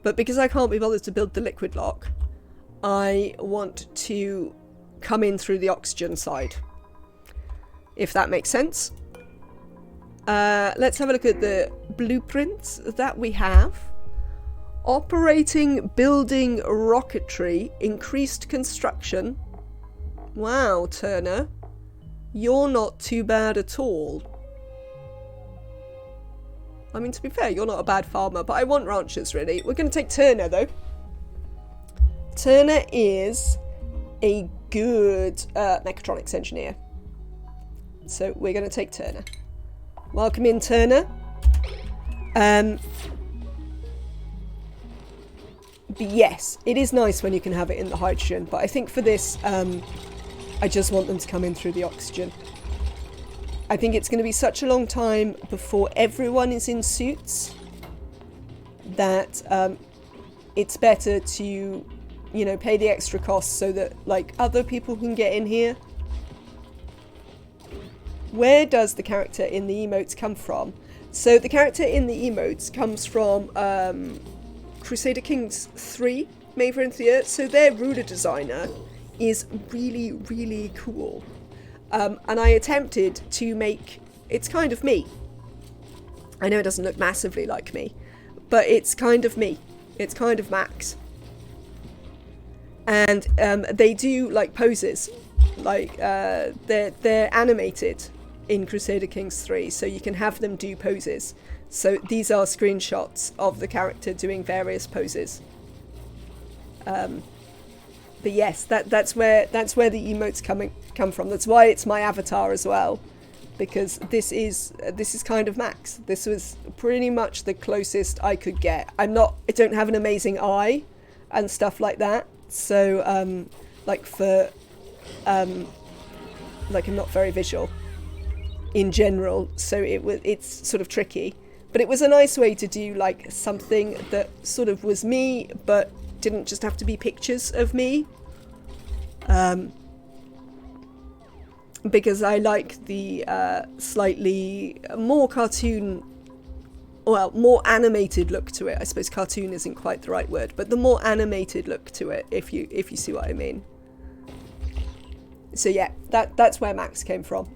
But because I can't be bothered to build the liquid lock, I want to come in through the oxygen side. If that makes sense. Let's have a look at the blueprints that we have. Operating building rocketry, increased construction. Wow, Turner. You're not too bad at all. I mean, to be fair, you're not a bad farmer, but I want ranchers, really. We're going to take Turner, though. Turner is a good mechatronics engineer. So we're going to take Turner. Welcome in, Turner. But yes, it is nice when you can have it in the hydrogen, but I think for this, I just want them to come in through the oxygen. I think it's going to be such a long time before everyone is in suits that it's better to, you know, pay the extra costs so that, like, other people can get in here. Where does the character in the emotes come from? So the character in the emotes comes from Crusader Kings 3, Maver and Thea. So their ruler designer is really, really cool. And I attempted to make... It's kind of me. I know it doesn't look massively like me, but it's kind of me. It's kind of Max. And they do, like, poses. Like, they're animated in Crusader Kings 3, so you can have them do poses. So these are screenshots of the character doing various poses. But yes, that's where the emotes come from. That's why it's my avatar as well, because this is kind of Max. This was pretty much the closest I could get. I don't have an amazing eye and stuff like that. So like I'm not very visual in general, so it's sort of tricky. But it was a nice way to do, like, something that sort of was me, but didn't just have to be pictures of me. Because I like the slightly more cartoon, well, more animated look to it. I suppose cartoon isn't quite the right word, but the more animated look to it, if you see what I mean. So yeah, that's where Max came from.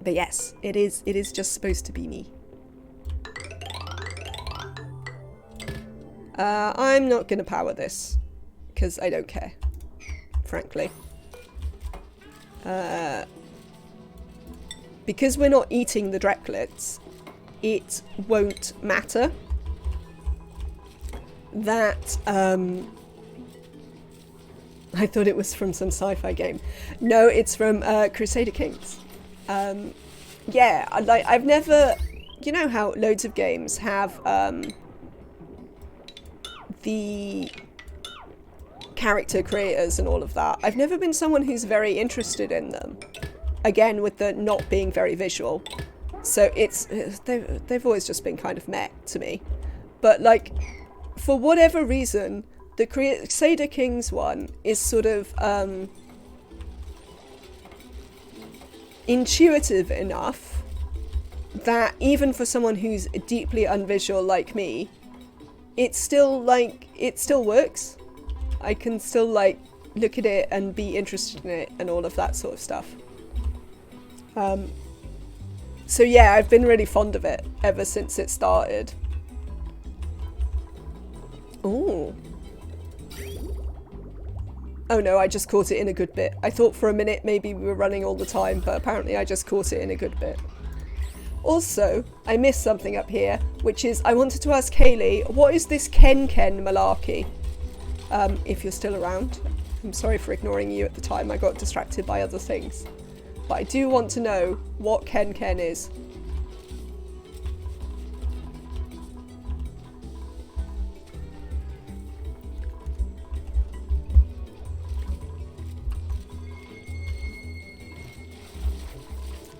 But yes, it is just supposed to be me. I'm not going to power this, because I don't care, frankly. Because we're not eating the Drecklets, it won't matter that, I thought it was from some sci-fi game. No, it's from Crusader Kings. Yeah, I've never... You know how loads of games have the character creators and all of that. I've never been someone who's very interested in them. Again, with the not being very visual. So they've always just been kind of meh to me. But, like, for whatever reason, the Crusader Kings one is sort of intuitive enough that even for someone who's deeply unvisual like me, it still works. I can still, like, look at it and be interested in it and all of that sort of stuff. So yeah, I've been really fond of it ever since it started. Ooh. Oh no, I just caught it in a good bit. I thought for a minute maybe we were running all the time, but apparently I just caught it in a good bit. Also, I missed something up here, which is I wanted to ask Kaylee, what is this Ken malarkey? If you're still around. I'm sorry for ignoring you at the time, I got distracted by other things. But I do want to know what Ken is.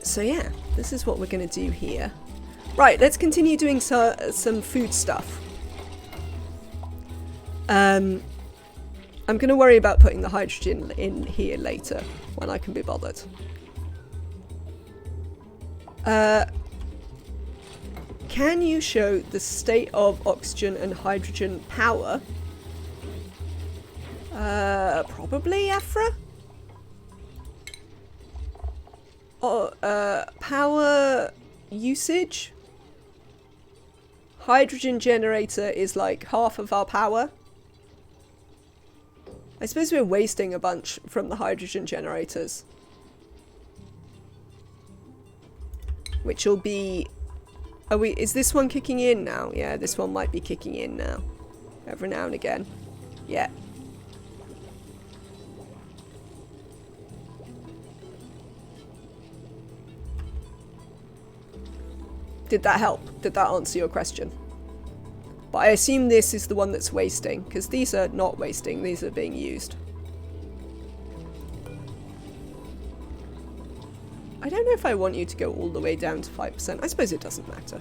So yeah, this is what we're going to do here. Right, let's continue doing some food stuff. I'm going to worry about putting the hydrogen in here later, when I can be bothered. Can you show the state of oxygen and hydrogen power? Probably, Afra? Power usage? Hydrogen generator is like half of our power. I suppose we're wasting a bunch from the hydrogen generators. Which will be... is this one kicking in now? Yeah, this one might be kicking in now. Every now and again. Yeah. Did that help? Did that answer your question? But I assume this is the one that's wasting, because these are not wasting, these are being used. I don't know if I want you to go all the way down to 5%. I suppose it doesn't matter.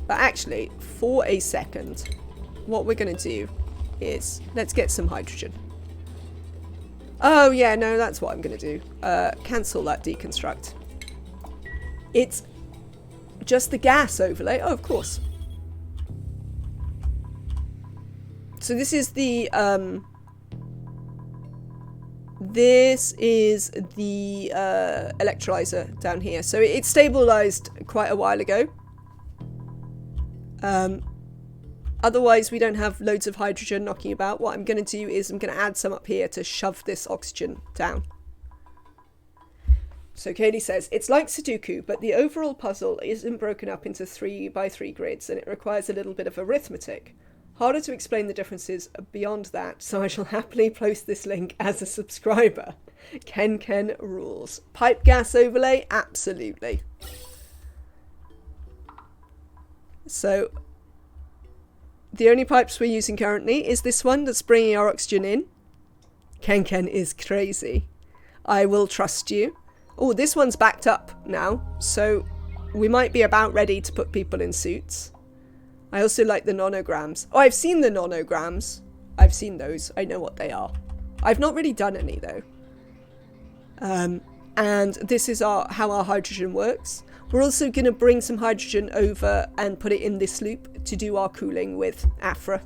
But actually, for a second, what we're going to do is, let's get some hydrogen. Oh yeah, no, that's what I'm going to do. Cancel that deconstruct. It's just the gas overlay. Oh, of course. So this is the electrolyzer down here. So it stabilized quite a while ago. Otherwise we don't have loads of hydrogen knocking about. What I'm going to do is I'm going to add some up here to shove this oxygen down. So Katie says, it's like Sudoku, but the overall puzzle isn't broken up into 3x3 grids and it requires a little bit of arithmetic. Harder to explain the differences beyond that, so I shall happily post this link as a subscriber. Ken rules. Pipe gas overlay? Absolutely. So the only pipes we're using currently is this one that's bringing our oxygen in. Ken is crazy. I will trust you. Oh, this one's backed up now, so we might be about ready to put people in suits. I also like the nanograms. Oh, I've seen the nanograms. I've seen those. I know what they are. I've not really done any though. And this is how our hydrogen works. We're also going to bring some hydrogen over and put it in this loop to do our cooling with Afra.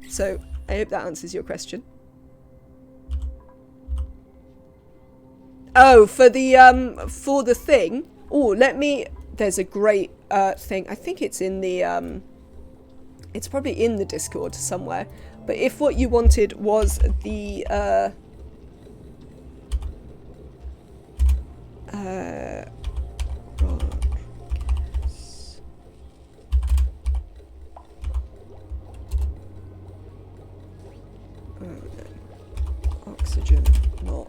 So I hope that answers your question. Oh, for the thing. Oh, let me. There's a great thing. I think it's in the. It's probably in the Discord somewhere. But if what you wanted was the. Oxygen not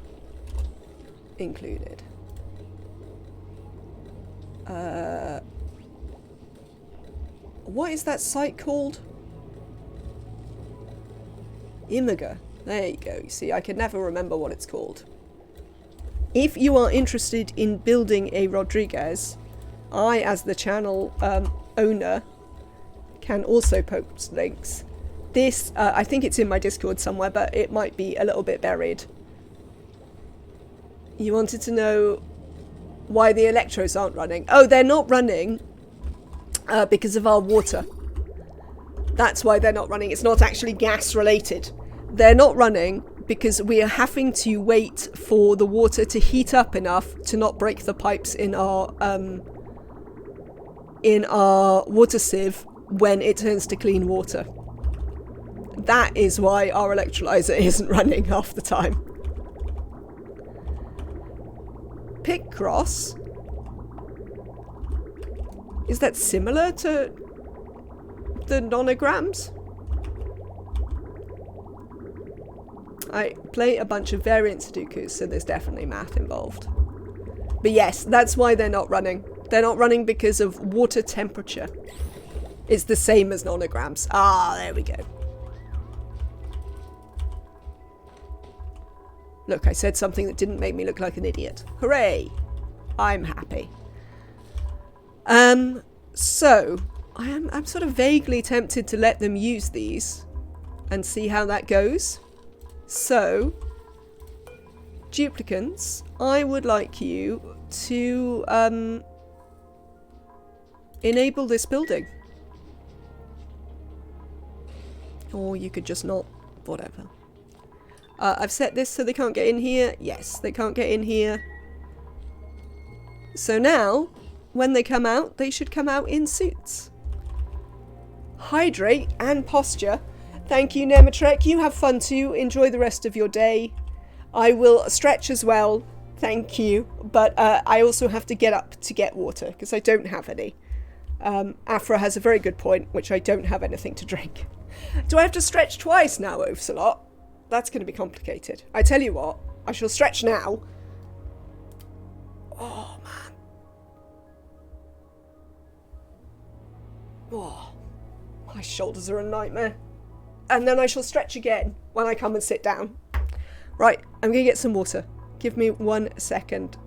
included. What is that site called? Imega. There you go. You see, I can never remember what it's called. If you are interested in building a Rodriguez, I, as the channel owner, can also post links. This, I think it's in my Discord somewhere, but it might be a little bit buried. You wanted to know why the electros aren't running. Oh, they're not running because of our water. That's why they're not running. It's not actually gas related. They're not running because we are having to wait for the water to heat up enough to not break the pipes in our water sieve when it turns to clean water. That is why our electrolyzer isn't running half the time. Picross? Is that similar to the nanograms? I play a bunch of variant Sudokus, so there's definitely math involved. But yes, that's why they're not running. They're not running because of water temperature. It's the same as nanograms. Ah, there we go. Look, I said something that didn't make me look like an idiot. Hooray! I'm happy. So, I'm sort of vaguely tempted to let them use these and see how that goes. So, duplicants, I would like you to enable this building. Or you could just not, whatever. I've set this so they can't get in here. Yes, they can't get in here. So now, when they come out, they should come out in suits. Hydrate and posture. Thank you, Nematrek. You have fun too. Enjoy the rest of your day. I will stretch as well. Thank you. But I also have to get up to get water because I don't have any. Afra has a very good point, which I don't have anything to drink. Do I have to stretch twice now, Ocelot? That's going to be complicated. I tell you what, I shall stretch now. Oh, man. Oh, my shoulders are a nightmare. And then I shall stretch again when I come and sit down. Right, I'm going to get some water. Give me 1 second.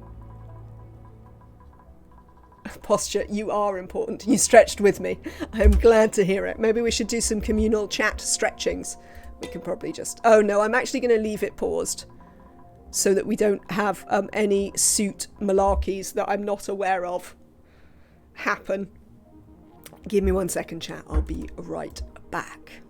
Posture, you are important. You stretched with me. I'm glad to hear it. Maybe we should do some communal chat stretchings. We can probably just... Oh no, I'm actually going to leave it paused so that we don't have any suit malarkeys that I'm not aware of happen. Give me 1 second, chat. I'll be right back.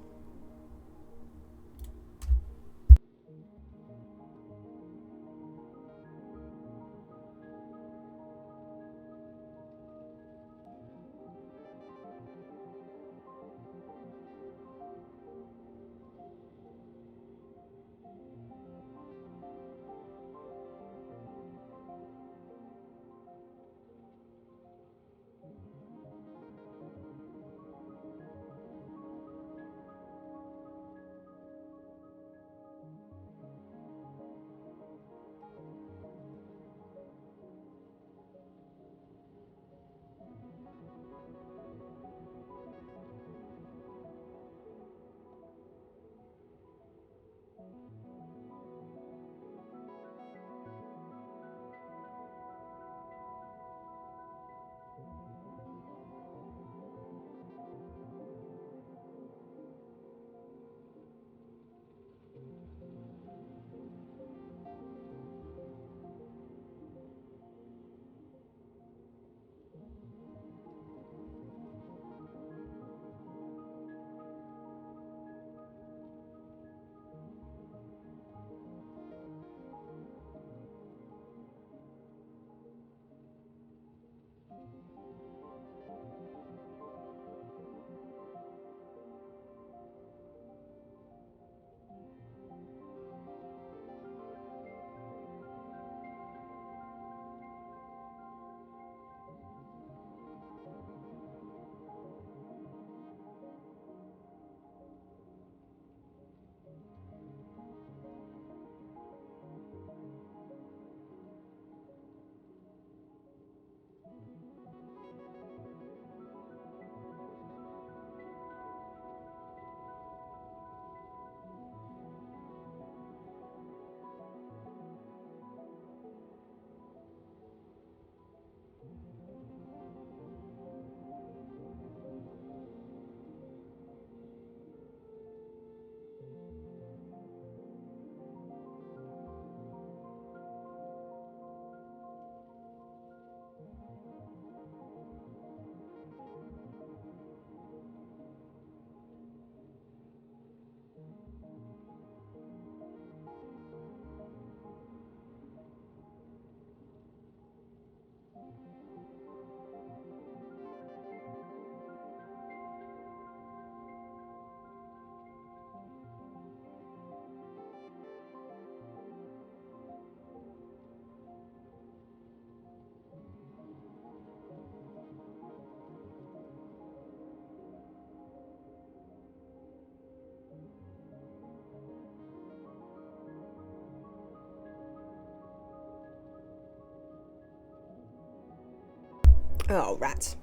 Oh, rats.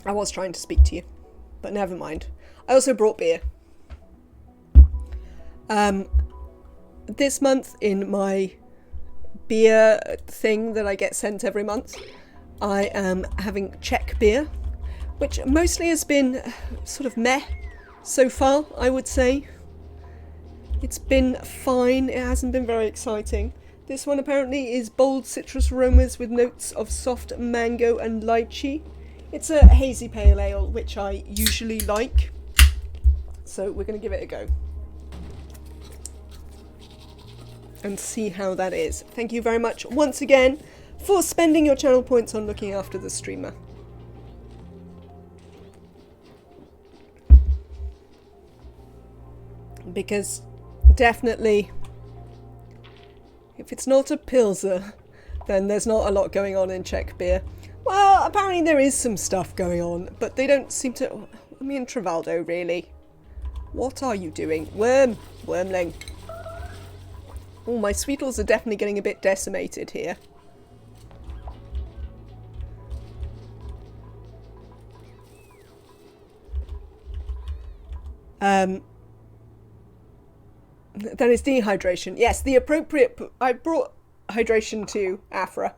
I was trying to speak to you, but never mind. I also brought beer. This month in my beer thing that I get sent every month, I am having Czech beer, which mostly has been sort of meh so far, I would say. It's been fine, it hasn't been very exciting. This one apparently is bold citrus aromas with notes of soft mango and lychee. It's a hazy pale ale, which I usually like. So we're going to give it a go. And see how that is. Thank you very much once again for spending your channel points on looking after the streamer. Because definitely, if it's not a Pilsner, then there's not a lot going on in Czech beer. Well, apparently there is some stuff going on, but they don't seem to... I mean, Travaldo, really. What are you doing? Wormling. Oh, my sweetles are definitely getting a bit decimated here. Then it's dehydration. Yes, the appropriate... I brought hydration to Afra.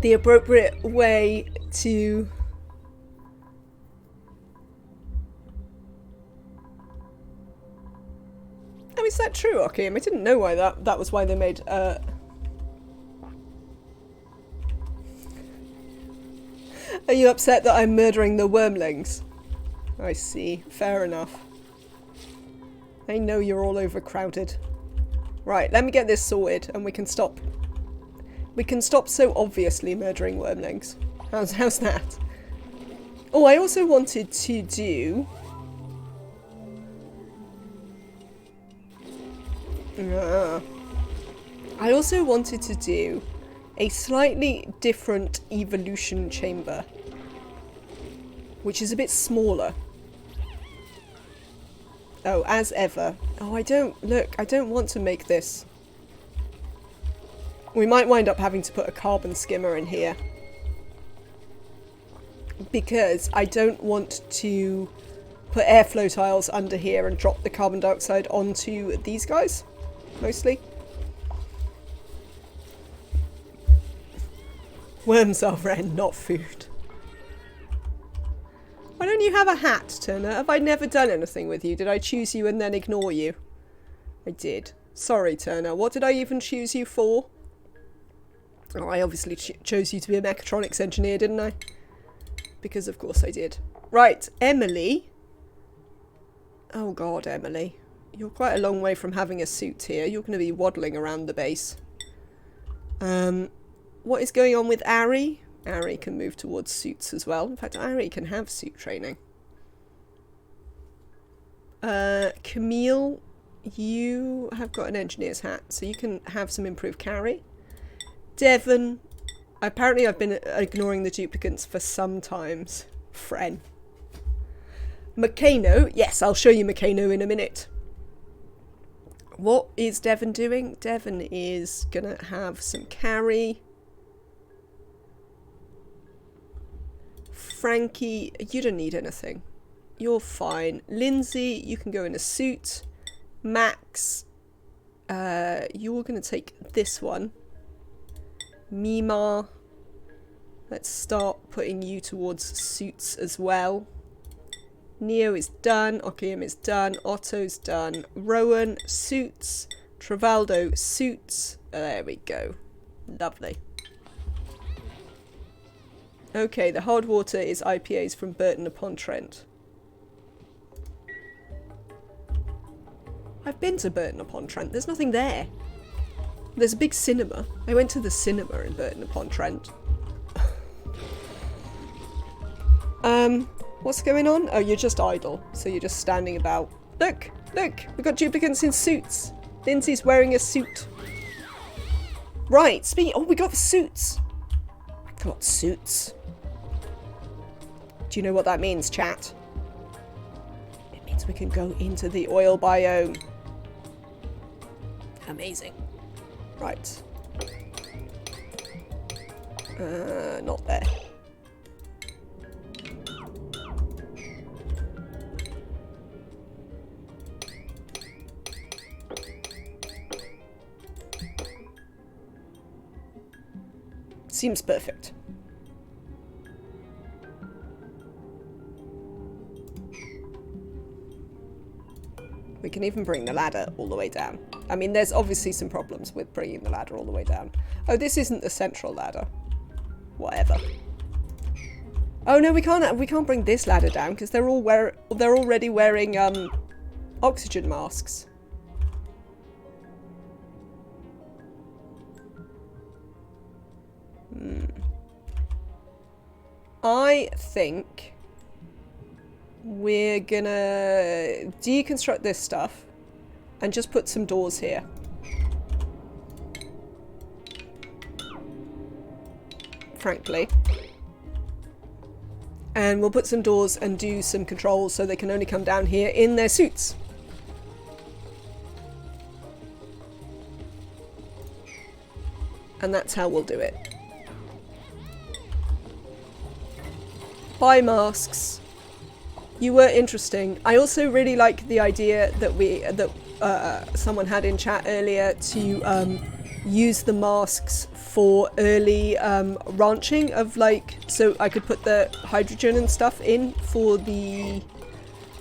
The appropriate way to... Oh, is that true, Okim? I didn't know why that was why they made... Are you upset that I'm murdering the wormlings? I see. Fair enough. I know you're all overcrowded. Right, let me get this sorted and we can stop. We can stop so obviously murdering wormlings. How's that? Oh, I also wanted to do... I also wanted to do a slightly different evolution chamber, which is a bit smaller. Oh, as ever. Oh, I don't want to make this. We might wind up having to put a carbon skimmer in here, because I don't want to put airflow tiles under here and drop the carbon dioxide onto these guys, mostly. Worms are Ren, not food. Why don't you have a hat, Turner? Have I never done anything with you? Did I choose you and then ignore you? I did. Sorry, Turner. What did I even choose you for? Oh, I obviously chose you to be a mechatronics engineer, didn't I? Because of course I did. Right, Emily. Oh god, Emily. You're quite a long way from having a suit here. You're going to be waddling around the base. What is going on with Ari? Ari can move towards suits as well. In fact, Ari can have suit training. Camille, you have got an engineer's hat, so you can have some improved carry. Devon, apparently I've been ignoring the duplicants for some times. Fren. Meccano, yes, I'll show you Meccano in a minute. What is Devon doing? Devon is gonna have some carry. Frankie, you don't need anything. You're fine. Lindsay, you can go in a suit. Max, you're going to take this one. Mima, let's start putting you towards suits as well. Neo is done. Okium is done. Otto's done. Rowan, suits. Travaldo, suits. There we go. Lovely. Okay, the hard water is IPAs from Burton-upon-Trent. I've been to Burton-upon-Trent. There's nothing there. There's a big cinema. I went to the cinema in Burton-upon-Trent. What's going on? Oh, you're just idle. So you're just standing about. Look! Look! We've got duplicants in suits. Lindsay's wearing a suit. Right, speaking... Oh, we got the suits. We got suits. Do you know what that means, chat? It means we can go into the oil biome. Amazing. Right. Not there. Seems perfect. We can even bring the ladder all the way down. I mean, there's obviously some problems with bringing the ladder all the way down. Oh, this isn't the central ladder. Whatever. Oh no, we can't bring this ladder down because they're already wearing oxygen masks. I think we're gonna deconstruct this stuff and just put some doors here. Frankly. And we'll put some doors and do some controls so they can only come down here in their suits. And that's how we'll do it. Buy masks. You were interesting. I also really like the idea that someone had in chat earlier to use the masks for early ranching of, like, so I could put the hydrogen and stuff in for the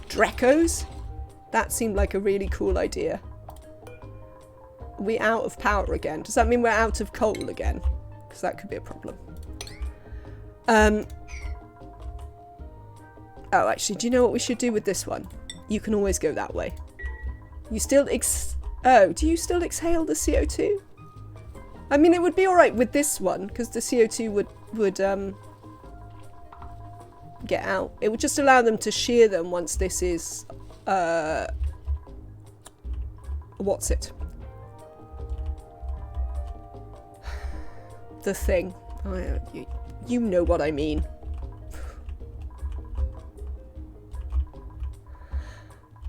Drecos. That seemed like a really cool idea. Are we out of power again? Does that mean we're out of coal again? Because that could be a problem. Oh, actually, do you know what we should do with this one? You can always go that way. You still oh, do you still exhale the CO2? I mean, it would be alright with this one, because the CO2 would get out. It would just allow them to shear them once this is, what's it? The thing. Oh, you know what I mean.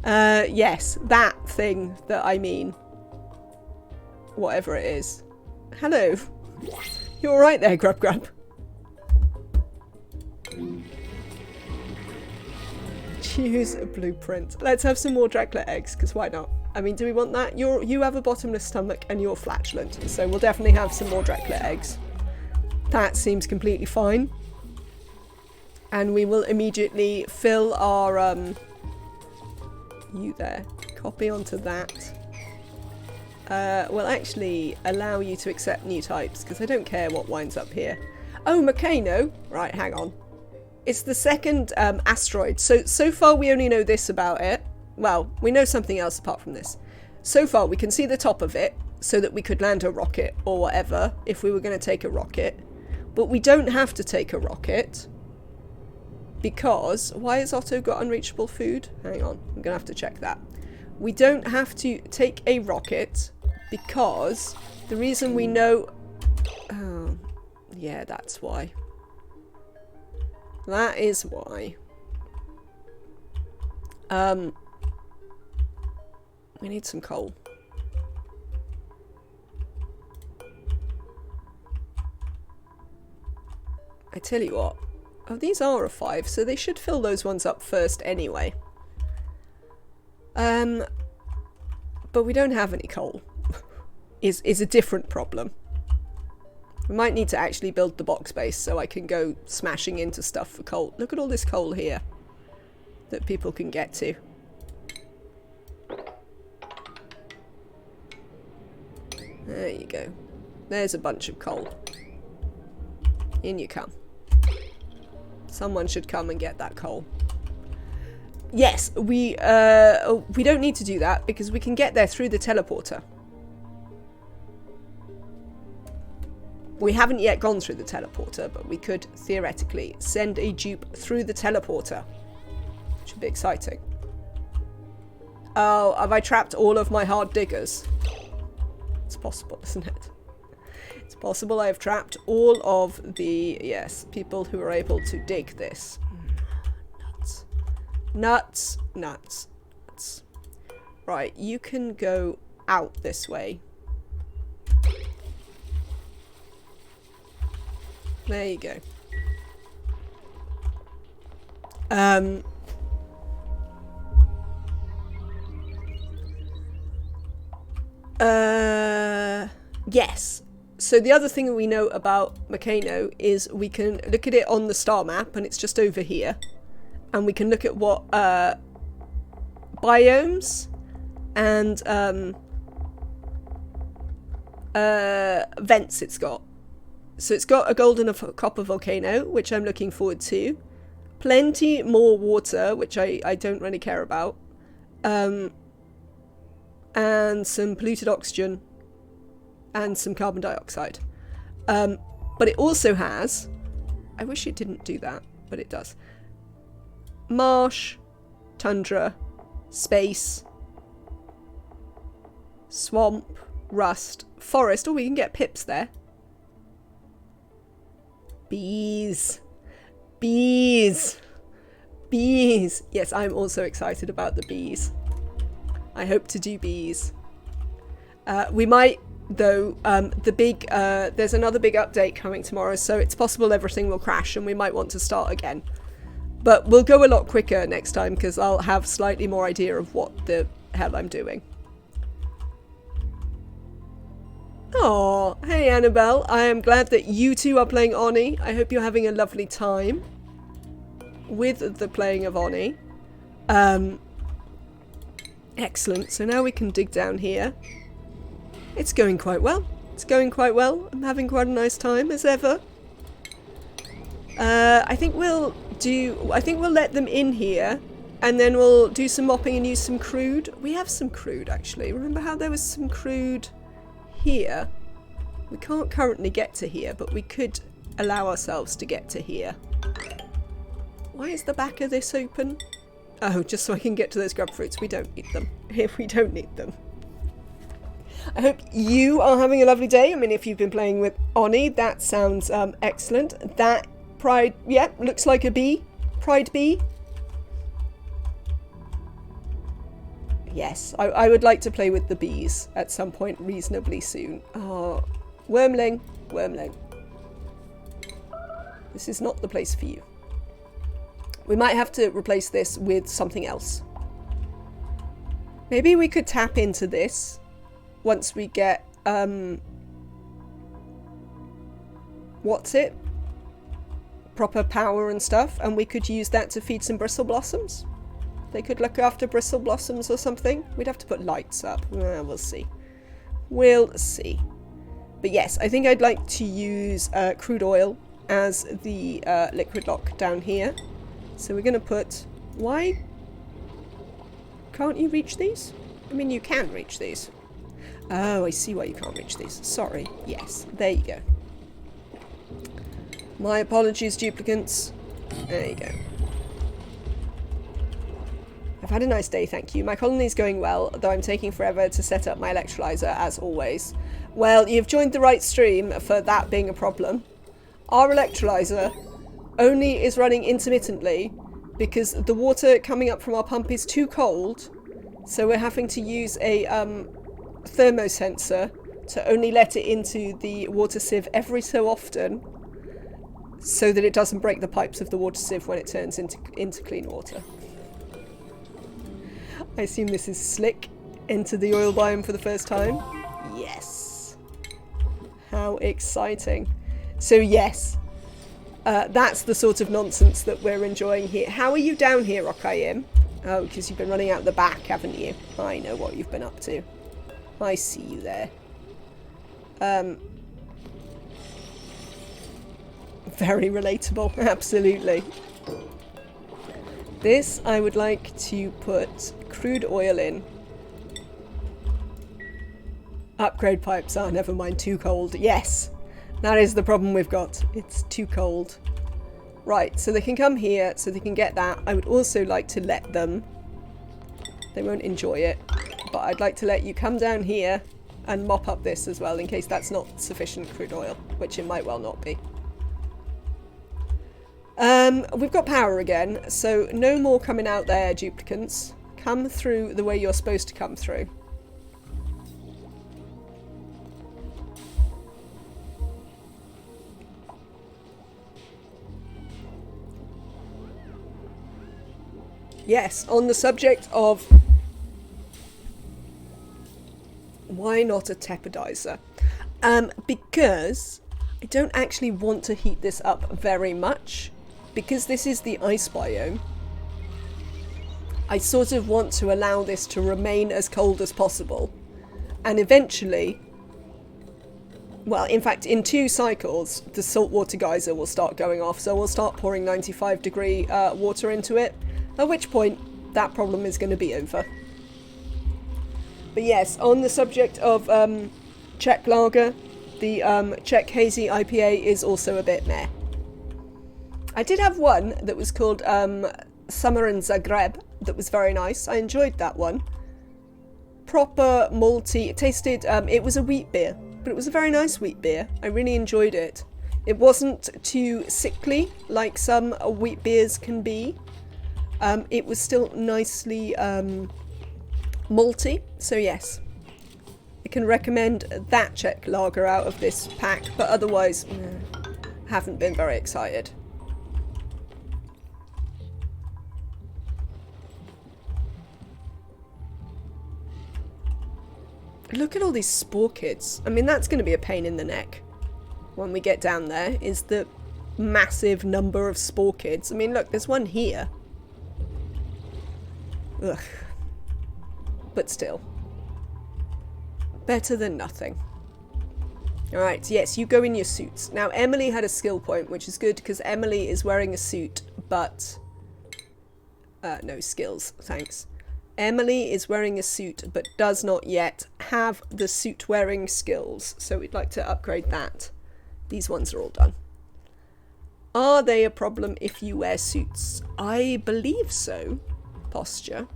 Yes, that thing that I mean. Whatever it is. Hello. You're alright there, Grub Grub. Choose a blueprint. Let's have some more Dracula eggs, because why not? I mean, do we want that? You have a bottomless stomach and you're flatulent, so we'll definitely have some more Dracula eggs. That seems completely fine. And we will immediately fill our, you there. Copy onto that. We'll actually allow you to accept new types, because I don't care what winds up here. Oh, Meccano. Right, hang on. It's the second asteroid. So far we only know this about it. Well, we know something else apart from this. So far we can see the top of it, so that we could land a rocket or whatever, if we were going to take a rocket. But we don't have to take a rocket. Because, why has Otto got unreachable food? Hang on, I'm going to have to check that. We don't have to take a rocket because the reason we know... Oh, yeah, that's why. That is why. We need some coal. I tell you what. Oh, these are a 5, so they should fill those ones up first anyway. But we don't have any coal. is a different problem. We might need to actually build the box base so I can go smashing into stuff for coal. Look at all this coal here that people can get to. There you go. There's a bunch of coal. In you come. Someone should come and get that coal. Yes, we don't need to do that because we can get there through the teleporter. We haven't yet gone through the teleporter, but we could theoretically send a dupe through the teleporter. Should be exciting. Oh, have I trapped all of my hard diggers? It's possible, isn't it? It's possible I have trapped all of the, yes, people who are able to dig this. Nuts. Nuts. Nuts. Nuts. Right, you can go out this way. There you go. Yes. So the other thing we know about Meccano is we can look at it on the star map, and it's just over here. And we can look at what biomes and vents it's got. So it's got a gold and a copper volcano, which I'm looking forward to. Plenty more water, which I don't really care about. And some polluted oxygen. And some carbon dioxide. But it also has... I wish it didn't do that, but it does. Marsh, tundra, space, swamp, rust, forest. Oh, we can get pips there. Bees. Bees. Bees. Yes, I'm also excited about the bees. I hope to do bees. We might, though, there's another big update coming tomorrow, so it's possible everything will crash and we might want to start again. But we'll go a lot quicker next time because I'll have slightly more idea of what the hell I'm doing. Oh, hey Annabelle. I am glad that you two are playing ONI. I hope you're having a lovely time with the playing of ONI. Excellent. So now we can dig down here. It's going quite well. It's going quite well. I'm having quite a nice time as ever. I think we'll let them in here and then we'll do some mopping and use some crude. We have some crude actually. Remember how there was some crude here? We can't currently get to here, but we could allow ourselves to get to here. Why is the back of this open? Oh, just so I can get to those grub fruits. We don't need them. We don't need them. I hope you are having a lovely day. I mean, if you've been playing with ONI, that sounds excellent. That pride, yeah, looks like a bee. Pride bee. Yes, I would like to play with the bees at some point reasonably soon. Oh, wormling, wormling. This is not the place for you. We might have to replace this with something else. Maybe we could tap into this once we get, what's it? Proper power and stuff, and we could use that to feed some bristle blossoms. They could look after bristle blossoms or something. We'd have to put lights up. We'll see. We'll see. But yes, I think I'd like to use crude oil as the liquid lock down here. So we're going to put... Why can't you reach these? I mean, you can reach these. Oh, I see why you can't reach these. Sorry. Yes, there you go. My apologies, duplicants. There you go. I've had a nice day, thank you. My colony's going well, though I'm taking forever to set up my electrolyzer, as always. Well, you've joined the right stream for that being a problem. Our electrolyzer only is running intermittently because the water coming up from our pump is too cold, so we're having to use a thermosensor to only let it into the water sieve every so often so that it doesn't break the pipes of the water sieve when it turns into clean water. I assume this is Slick into the oil biome for the first time. Yes. How exciting. So yes, that's the sort of nonsense that we're enjoying here. How are you down here, Rockayim? Oh, because you've been running out the back, haven't you? I know what you've been up to. I see you there. Very relatable, absolutely. This I would like to put crude oil in. Upgrade pipes. Oh, never mind, too cold. Yes, that is the problem we've got. It's too cold. Right, so they can come here, so they can get that. I would also like to let them... They won't enjoy it, but I'd like to let you come down here and mop up this as well, in case that's not sufficient crude oil, which it might well not be. We've got power again, so no more coming out there, duplicants. Come through the way you're supposed to come through. Yes, on the subject of why not a teppidizer? Because I don't actually want to heat this up very much. Because this is the ice biome, I sort of want to allow this to remain as cold as possible. And eventually, well, in fact, in 2 cycles, the saltwater geyser will start going off. So we'll start pouring 95-degree water into it. At which point, that problem is going to be over. But yes, on the subject of Czech lager, the Czech hazy IPA is also a bit meh. I did have one that was called Summer in Zagreb that was very nice. I enjoyed that one. Proper malty. It tasted, it was a wheat beer, but it was a very nice wheat beer. I really enjoyed it. It wasn't too sickly like some wheat beers can be. It was still nicely malty, so yes. I can recommend that Czech lager out of this pack, but otherwise, haven't been very excited. Look at all these spore kids. I mean, that's going to be a pain in the neck when we get down there, is the massive number of spore kids. I mean, look, there's one here. Ugh. But still. Better than nothing. Alright, yes, you go in your suits. Now, Emily had a skill point, which is good because Emily is wearing a suit, but... no skills, thanks. Emily is wearing a suit, but does not yet have the suit wearing skills, so we'd like to upgrade that. These ones are all done. Are they a problem if you wear suits? I believe so. Posture.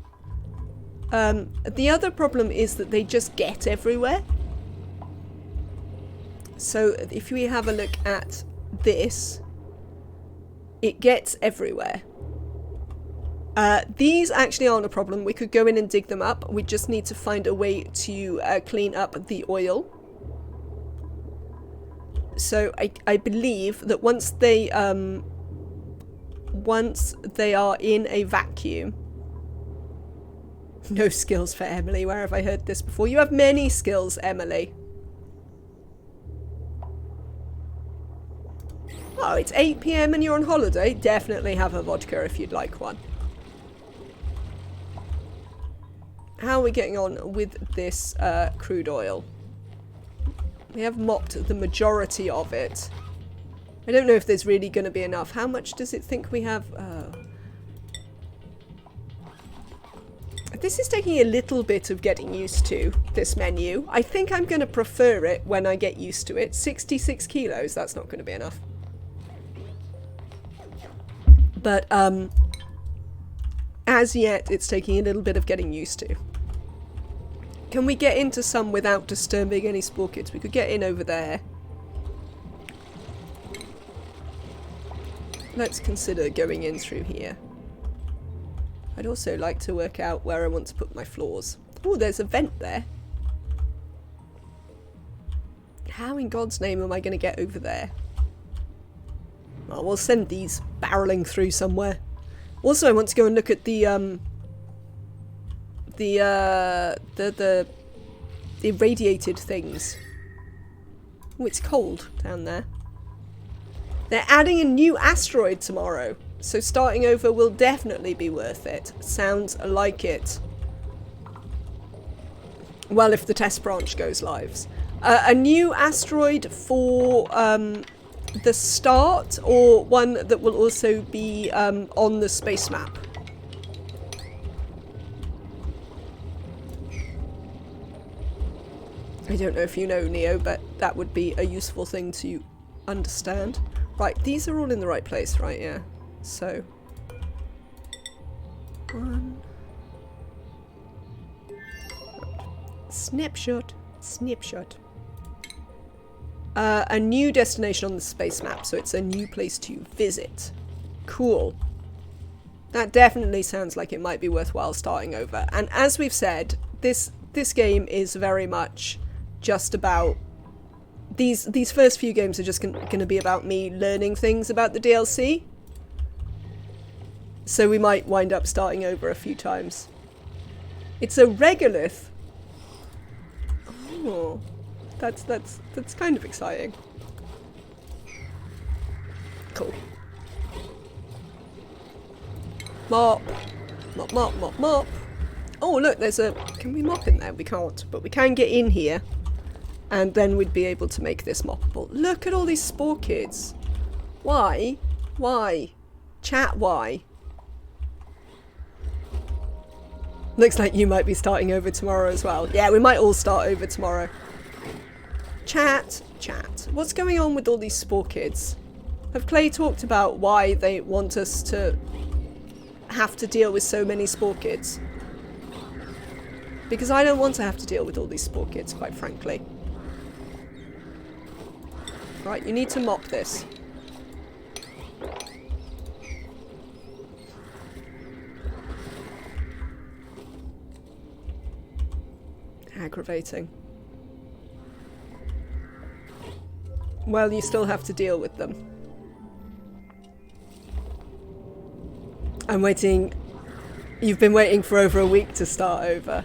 The other problem is that they just get everywhere. So if we have a look at this, it gets everywhere. These actually aren't a problem. We could go in and dig them up. We just need to find a way to clean up the oil. So I believe that once they are in a vacuum. No skills for Emily. Where have I heard this before? You have many skills, Emily. Oh, it's 8 PM and you're on holiday? Definitely have a vodka if you'd like one. How are we getting on with this crude oil? We have mopped the majority of it. I don't know if there's really going to be enough. How much does it think we have? This is taking a little bit of getting used to, this menu. I think I'm going to prefer it when I get used to it. 66 kilos, that's not going to be enough. But, as yet, it's taking a little bit of getting used to. Can we get into some without disturbing any spore kids? We could get in over there. Let's consider going in through here. I'd also like to work out where I want to put my floors. Oh, there's a vent there. How in God's name am I going to get over there? Well, we'll send these barreling through somewhere. Also, I want to go and look at the irradiated things. Oh, it's cold down there. They're adding a new asteroid tomorrow, so starting over will definitely be worth it. Sounds like it. Well, if the test branch goes live. A new asteroid for the start, or one that will also be on the space map? I don't know if you know, Neo, but that would be a useful thing to understand. Right, these are all in the right place, right? Yeah. So, one. Snapshot. Snapshot. A new destination on the space map, so it's a new place to visit. Cool. That definitely sounds like it might be worthwhile starting over. And as we've said, this game is very much just about... These first few games are just going to be about me learning things about the DLC. So we might wind up starting over a few times. It's a regolith. Oh, that's kind of exciting. Cool. Mop. Mop, mop, mop, mop. Oh, look, there's a... Can we mop in there? We can't, but we can get in here. And then we'd be able to make this moppable. Look at all these spore kids. Why? Why? Chat, why? Looks like you might be starting over tomorrow as well. Yeah, we might all start over tomorrow. Chat, chat. What's going on with all these spore kids? Have Clay talked about why they want us to have to deal with so many spore kids? Because I don't want to have to deal with all these spore kids, quite frankly. Right, you need to mop this. Aggravating. Well, you still have to deal with them. I'm waiting. You've been waiting for over a week to start over.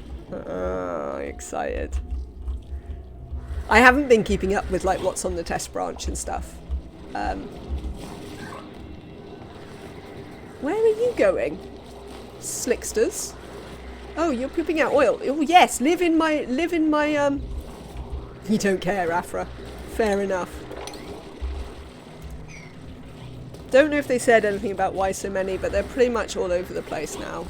Excited. I haven't been keeping up with like what's on the test branch and stuff. Where are you going? Slicksters? Oh, you're pooping out oil. Oh yes, live in my You don't care, Afra. Fair enough. Don't know if they said anything about why so many, but they're pretty much all over the place now.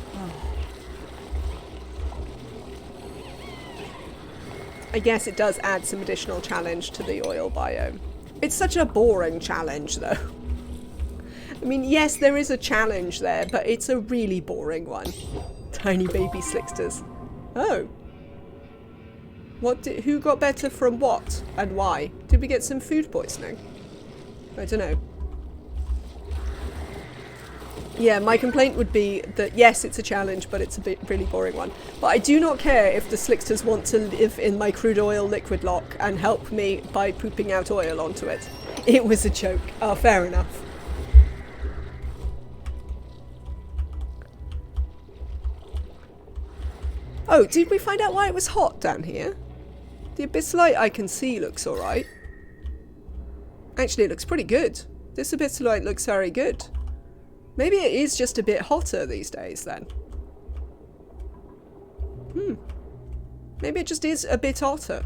I guess it does add some additional challenge to the oil biome. It's such a boring challenge though. I mean, yes, there is a challenge there, but it's a really boring one. Tiny baby slicksters. Oh. Who got better from what and why? Did we get some food poisoning? I don't know. Yeah, my complaint would be that yes, it's a challenge, but it's a really boring one. But I do not care if the slicksters want to live in my crude oil liquid lock and help me by pooping out oil onto it. It was a joke. Oh, fair enough. Oh, did we find out why it was hot down here? The abyssalite I can see looks alright. Actually, it looks pretty good. This abyssalite looks very good. Maybe it is just a bit hotter these days then. Maybe it just is a bit hotter.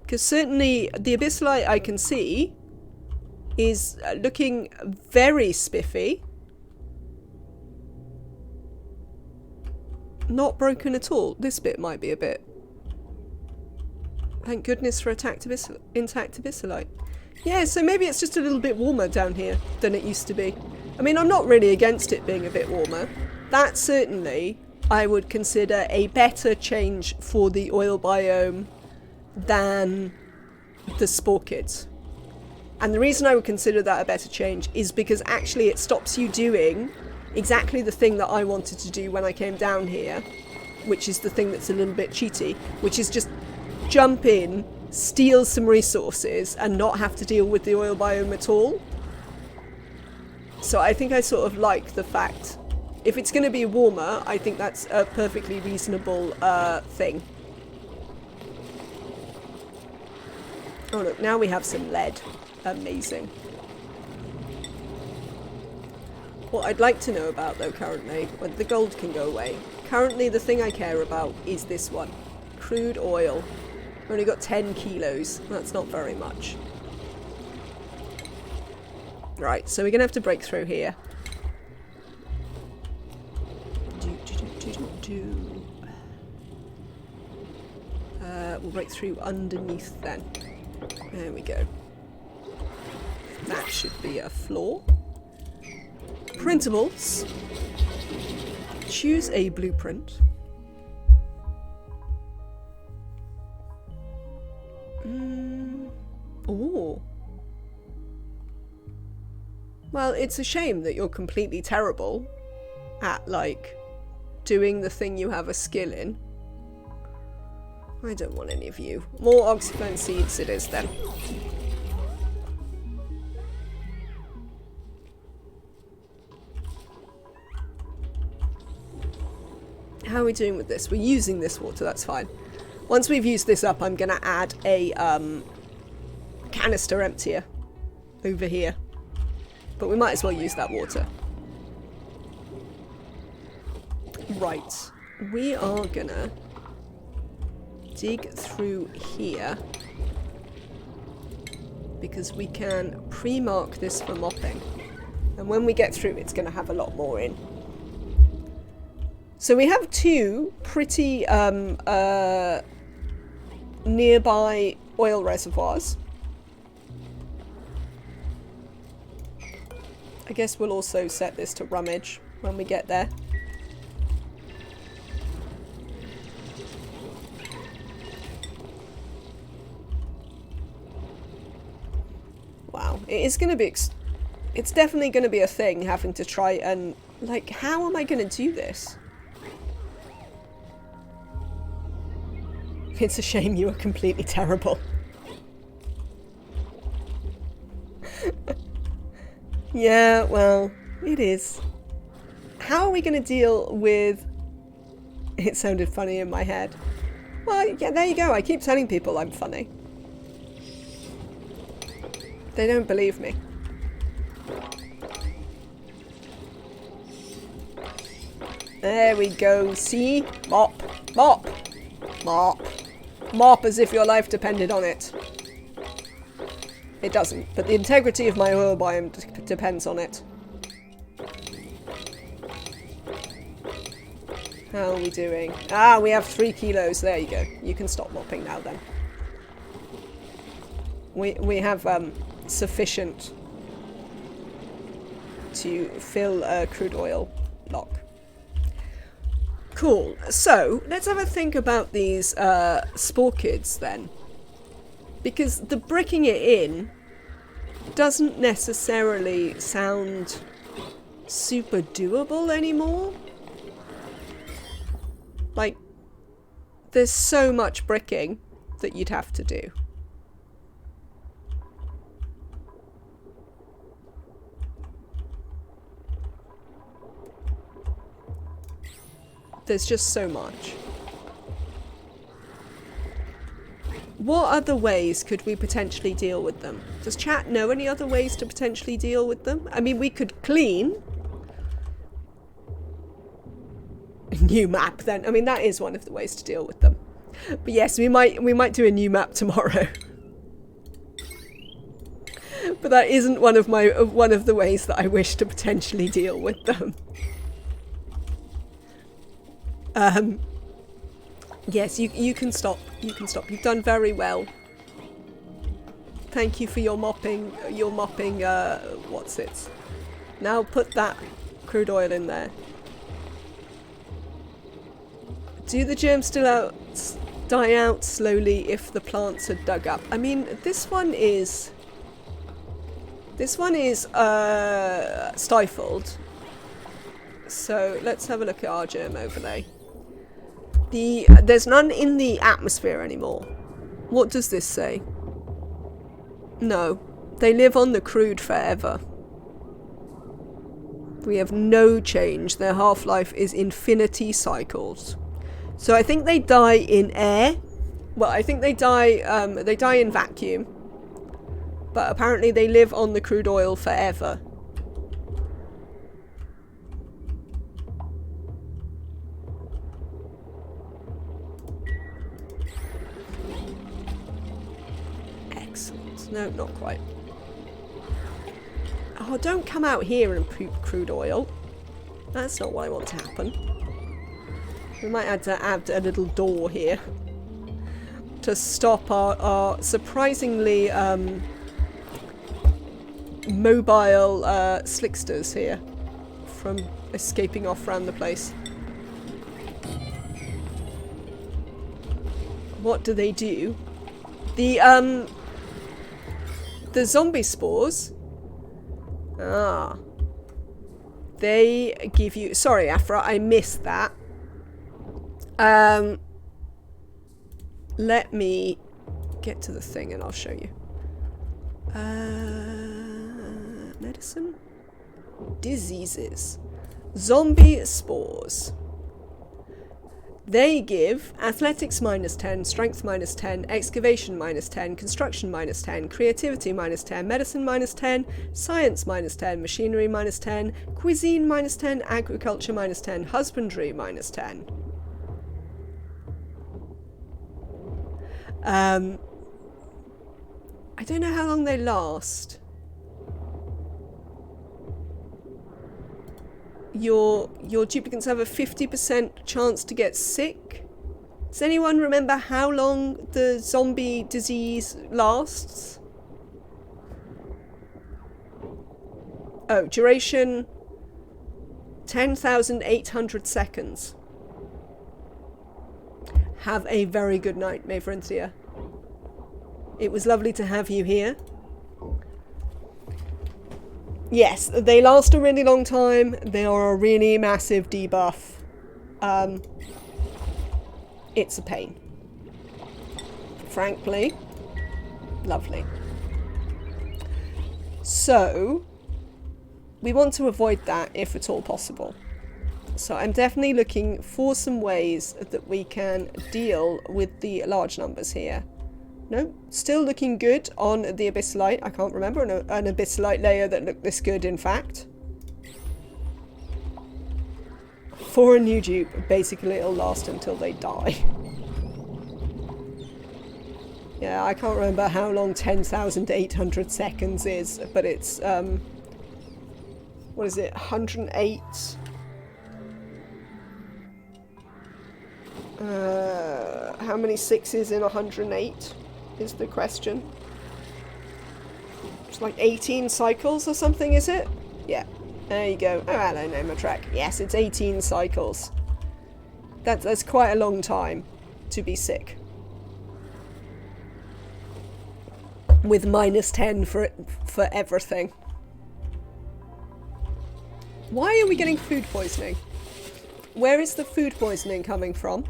Because certainly the abyssalite I can see is looking very spiffy. Not broken at all. This bit might be a bit. Thank goodness for intact abyssalite. Yeah, so maybe it's just a little bit warmer down here than it used to be. I mean, I'm not really against it being a bit warmer. That certainly I would consider a better change for the oil biome than the spore kids. And the reason I would consider that a better change is because actually it stops you doing exactly the thing that I wanted to do when I came down here, which is the thing that's a little bit cheaty, which is just jump in, steal some resources and not have to deal with the oil biome at all. So I think I sort of like the fact, if it's going to be warmer, I think that's a perfectly reasonable thing. Oh look, now we have some lead. Amazing. What I'd like to know about though currently, well, the gold can go away. Currently the thing I care about is this one. Crude oil. We've only got 10 kilos. That's not very much. Right, so we're going to have to break through here. We'll break through underneath then. There we go. That should be a floor. Printables. Choose a blueprint. Oh. Well, it's a shame that you're completely terrible at, like, doing the thing you have a skill in. I don't want any of you. More oxygen seeds it is then. How are we doing with this? We're using this water, that's fine. Once we've used this up, I'm going to add a canister emptier over here. But we might as well use that water. Right. We are going to dig through here because we can pre-mark this for mopping. And when we get through, it's going to have a lot more in. So we have two pretty nearby oil reservoirs. I guess we'll also set this to rummage when we get there. Wow, it is going to be... it's definitely going to be a thing having to try and... like, how am I going to do this? It's a shame you are completely terrible. Yeah, well, it is. How are we going to deal with... it sounded funny in my head. Well, yeah, there you go. I keep telling people I'm funny. They don't believe me. There we go. See? Mop. Mop. Mop. Mop as if your life depended on it. It doesn't, but the integrity of my oil biome depends on it. How are we doing? Ah, we have 3 kilos. There you go. You can stop mopping now then. We have sufficient to fill a crude oil lock. Cool. So, let's have a think about these spore kids then. Because the bricking it in doesn't necessarily sound super doable anymore. Like, there's so much bricking that you'd have to do. There's just so much. What other ways could we potentially deal with them? Does chat know any other ways to potentially deal with them? I mean, we could clean. A new map then. I mean, that is one of the ways to deal with them. But yes, we might do a new map tomorrow. But that isn't one of the ways that I wish to potentially deal with them. Yes, you can stop. You can stop. You've done very well. Thank you for your mopping, what's it? Now put that crude oil in there. Do the germs still die out slowly if the plants are dug up? I mean, this one is stifled. So let's have a look at our germ overlay. There's none in the atmosphere anymore. What does this say? No. They live on the crude forever. We have no change. Their half-life is infinity cycles. So I think they die in air. Well, I think they die in vacuum. But apparently they live on the crude oil forever. No, not quite. Oh, don't come out here and poop crude oil. That's not what I want to happen. We might have to add a little door here to stop our surprisingly mobile slicksters here from escaping off around the place. What do they do? The zombie spores, they give you, sorry Afra, I missed that. Let me get to the thing and I'll show you. Medicine? Diseases. Zombie spores. They give athletics -10, strength -10, excavation -10, construction -10, creativity -10, medicine -10, science -10, machinery -10, cuisine -10, agriculture -10, husbandry -10. I don't know how long they last. Your duplicants have a 50% chance to get sick. Does anyone remember how long the zombie disease lasts? Oh, duration 10,800 seconds. Have a very good night, Maverinthia. It was lovely to have you here. Yes, they last a really long time. They are a really massive debuff. It's a pain. Frankly, lovely. So, we want to avoid that if at all possible. So I'm definitely looking for some ways that we can deal with the large numbers here. No, still looking good on the abyssalite. I can't remember an abyssalite layer that looked this good, in fact. For a new dupe, basically it'll last until they die. Yeah, I can't remember how long 10,800 seconds is, but it's, what is it, 108? How many sixes in 108 is the question. It's like 18 cycles or something, is it? Yeah, there you go. Oh, hello, Noma Track. Yes, it's 18 cycles. That's quite a long time to be sick. With -10 for everything. Why are we getting food poisoning? Where is the food poisoning coming from?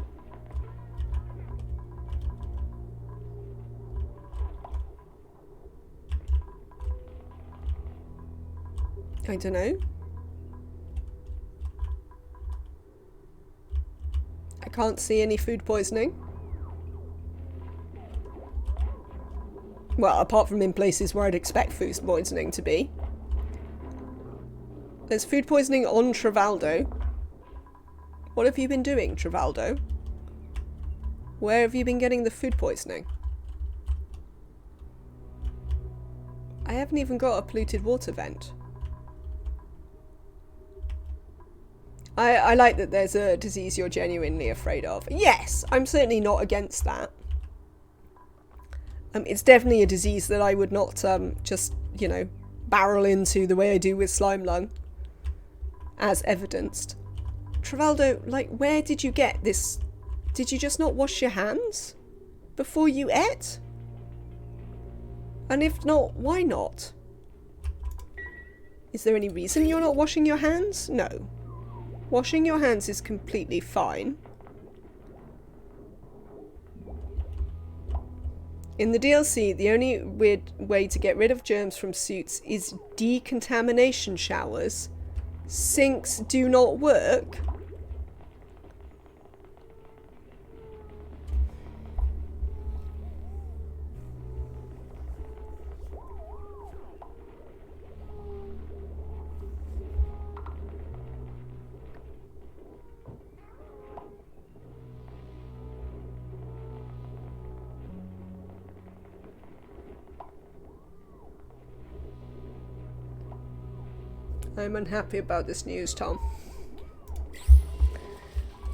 I don't know. I can't see any food poisoning. Well, apart from in places where I'd expect food poisoning to be. There's food poisoning on Travaldo. What have you been doing, Travaldo? Where have you been getting the food poisoning? I haven't even got a polluted water vent. I like that there's a disease you're genuinely afraid of. Yes, I'm certainly not against that. It's definitely a disease that I would not just, you know, barrel into the way I do with slime lung, as evidenced. Travaldo, like, where did you get this? Did you just not wash your hands before you ate? And if not, why not? Is there any reason you're not washing your hands? No. Washing your hands is completely fine. In the DLC, the only weird way to get rid of germs from suits is decontamination showers. Sinks do not work. I'm unhappy about this news, Tom.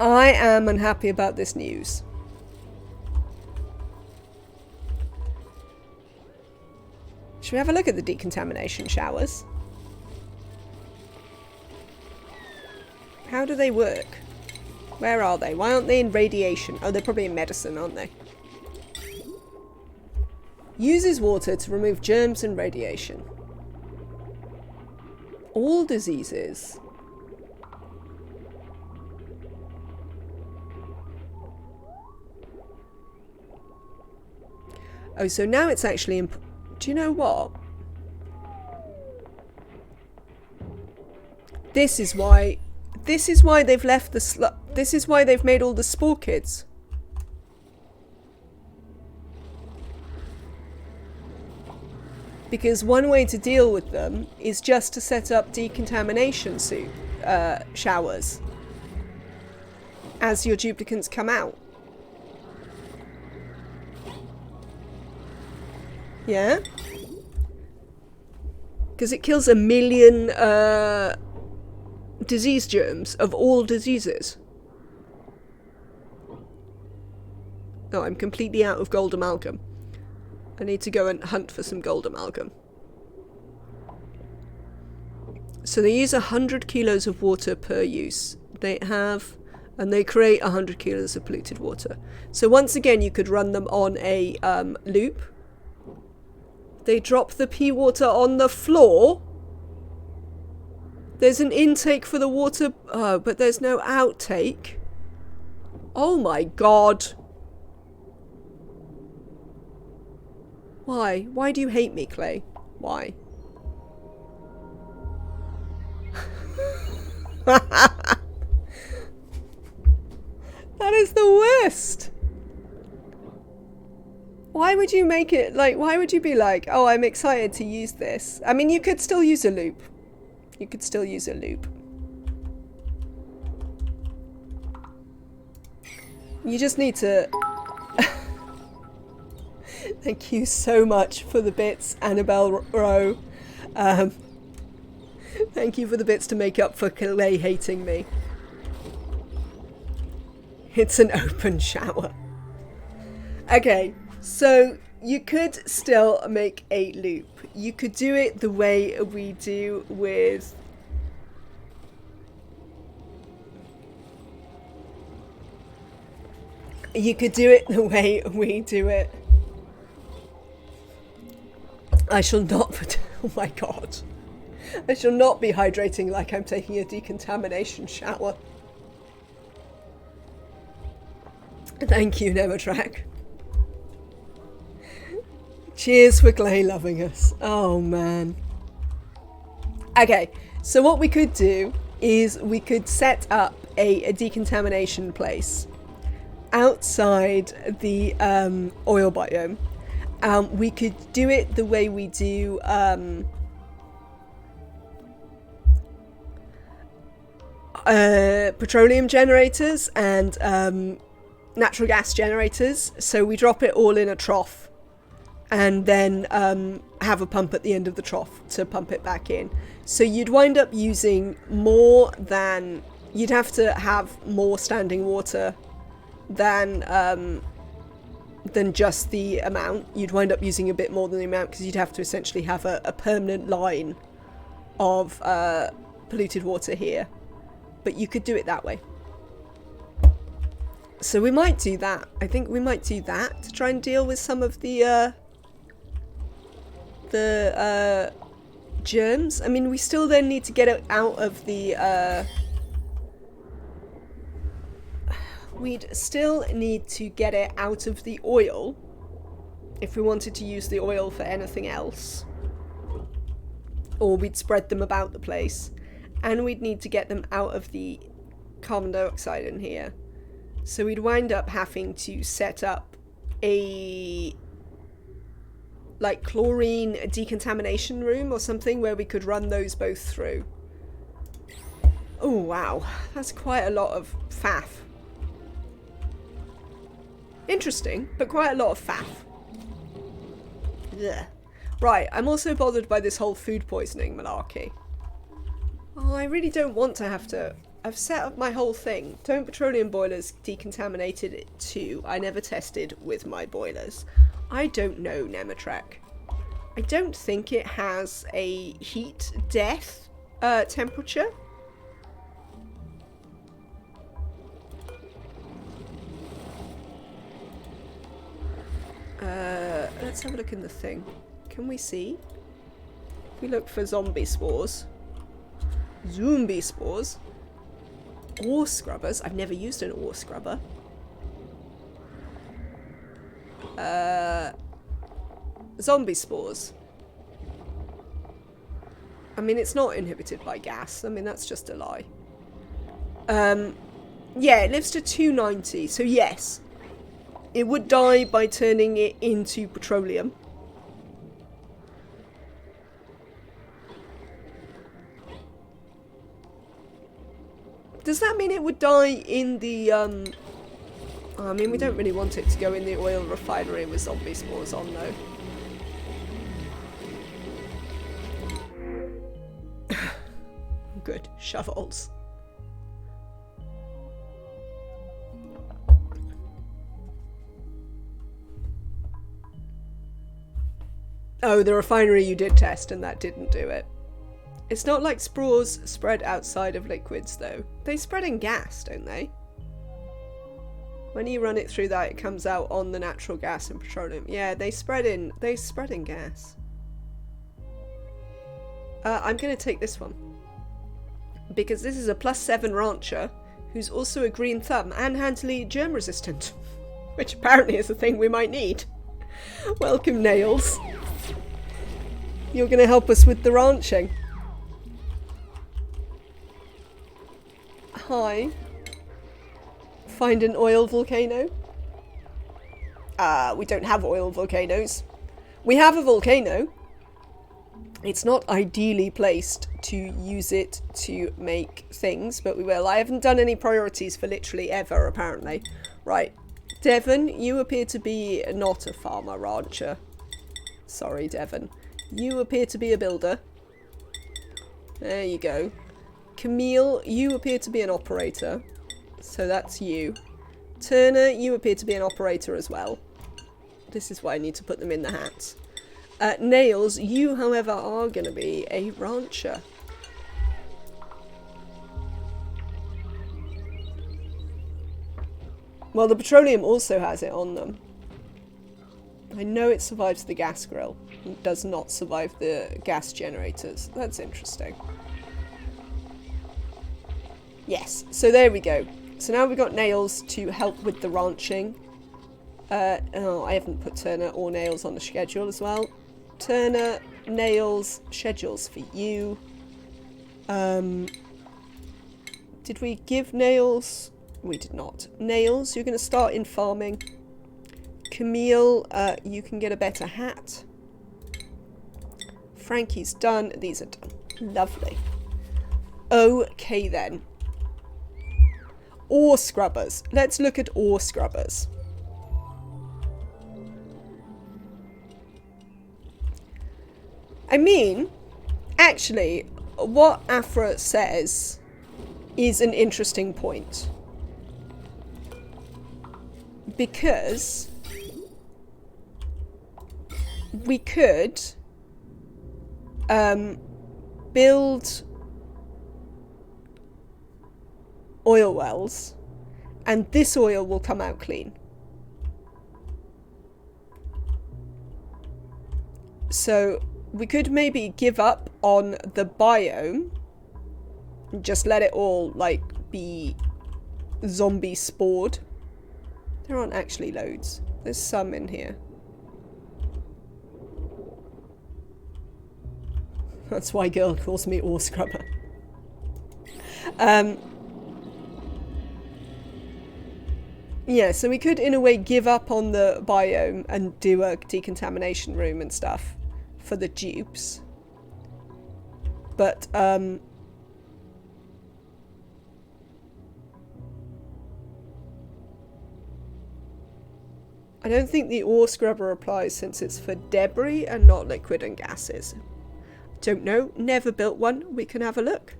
I am unhappy about this news. Should we have a look at the decontamination showers? How do they work? Where are they? Why aren't they in radiation? Oh, they're probably in medicine, aren't they? Uses water to remove germs and radiation. All diseases. Oh, so now it's actually do you know what? This is why they've left the this is why they've made all the spore kids. Because one way to deal with them is just to set up decontamination showers as your duplicants come out. Yeah? Because it kills 1 million disease germs of all diseases. Oh, I'm completely out of gold amalgam. I need to go and hunt for some gold amalgam. So they use 100 kilos of water per use. They create 100 kilos of polluted water. So once again, you could run them on a loop. They drop the pea water on the floor. There's an intake for the water, but there's no outtake. Oh my god. Why? Why do you hate me, Clay? Why? That is the worst. Why would you make it like, why would you be like, oh, I'm excited to use this? I mean, you could still use a loop. You could still use a loop. You just need to... Thank you so much for the bits, Annabelle Rowe. Thank you for the bits to make up for Clay hating me. It's an open shower. Okay, so you could still make a loop. You could do it the way we do with... You could do it the way we do it. I shall not put... Oh my god. I shall not be hydrating like I'm taking a decontamination shower. Thank you, Nematrak. Cheers for Clay loving us. Oh man. Okay, so what we could do is we could set up a decontamination place outside the oil biome. We could do it the way we do petroleum generators and natural gas generators. So we drop it all in a trough and then have a pump at the end of the trough to pump it back in. So you'd wind up using more than... You'd have to have more standing water than just the amount. You'd wind up using a bit more than the amount because you'd have to essentially have a permanent line of polluted water here. But you could do it that way. So we might do that. I think we might do that to try and deal with some of the germs. I mean, we still then need to get it out of the... We'd still need to get it out of the oil if we wanted to use the oil for anything else. Or we'd spread them about the place. And we'd need to get them out of the carbon dioxide in here. So we'd wind up having to set up a like chlorine decontamination room or something where we could run those both through. Oh wow, that's quite a lot of faff. Interesting, but quite a lot of faff. Ugh. Right, I'm also bothered by this whole food poisoning malarkey. Oh, I really don't want to have to... I've set up my whole thing. Don't petroleum boilers decontaminated it too. I never tested with my boilers. I don't know, Nematrak. I don't think it has a heat death temperature. Let's have a look in the thing. Can we see? If we look for zombie spores. Zombie spores. Ore scrubbers. I've never used an ore scrubber. Zombie spores. I mean, it's not inhibited by gas. I mean, that's just a lie. Yeah, it lives to 290. So yes, it would die by turning it into petroleum. Does that mean it would die in the, I mean, we don't really want it to go in the oil refinery with zombie spores on, though. Good. Shovels. Oh, the refinery you did test and that didn't do it. It's not like spores spread outside of liquids, though. They spread in gas, don't they? When you run it through that, it comes out on the natural gas and petroleum. Yeah, they spread in gas. I'm going to take this one. Because this is a +7 rancher who's also a green thumb and handily germ resistant. Which apparently is a thing we might need. Welcome, Nails. You're going to help us with the ranching. Hi. Find an oil volcano. We don't have oil volcanoes. We have a volcano. It's not ideally placed to use it to make things, but we will. I haven't done any priorities for literally ever, apparently. Right. Devon, you appear to be not a farmer, rancher. Sorry, Devon. You appear to be a builder. There you go. Camille, you appear to be an operator. So that's you. Turner, you appear to be an operator as well. This is why I need to put them in the hats. Nails, you, however, are going to be a rancher. Well, the petroleum also has it on them. I know it survives the gas grill. It does not survive the gas generators. That's interesting. Yes, so there we go. So now we've got Nails to help with the ranching. Oh, I haven't put Turner or Nails on the schedule as well. Turner, Nails, schedules for you. Did we give Nails? We did not. Nails, you're going to start in farming. Camille, you can get a better hat. Frankie's done. These are done. Lovely. Okay then. Ore scrubbers. Let's look at ore scrubbers. I mean, actually, what Afra says is an interesting point. Because we could build oil wells and this oil will come out clean. So we could maybe give up on the biome and just let it all like be zombie spored. There aren't actually loads. There's some in here. That's why girl calls me ore scrubber. Yeah, so we could in a way give up on the biome and do a decontamination room and stuff for the dupes. But I don't think the ore scrubber applies since it's for debris and not liquid and gases. Don't know, never built one. We can have a look.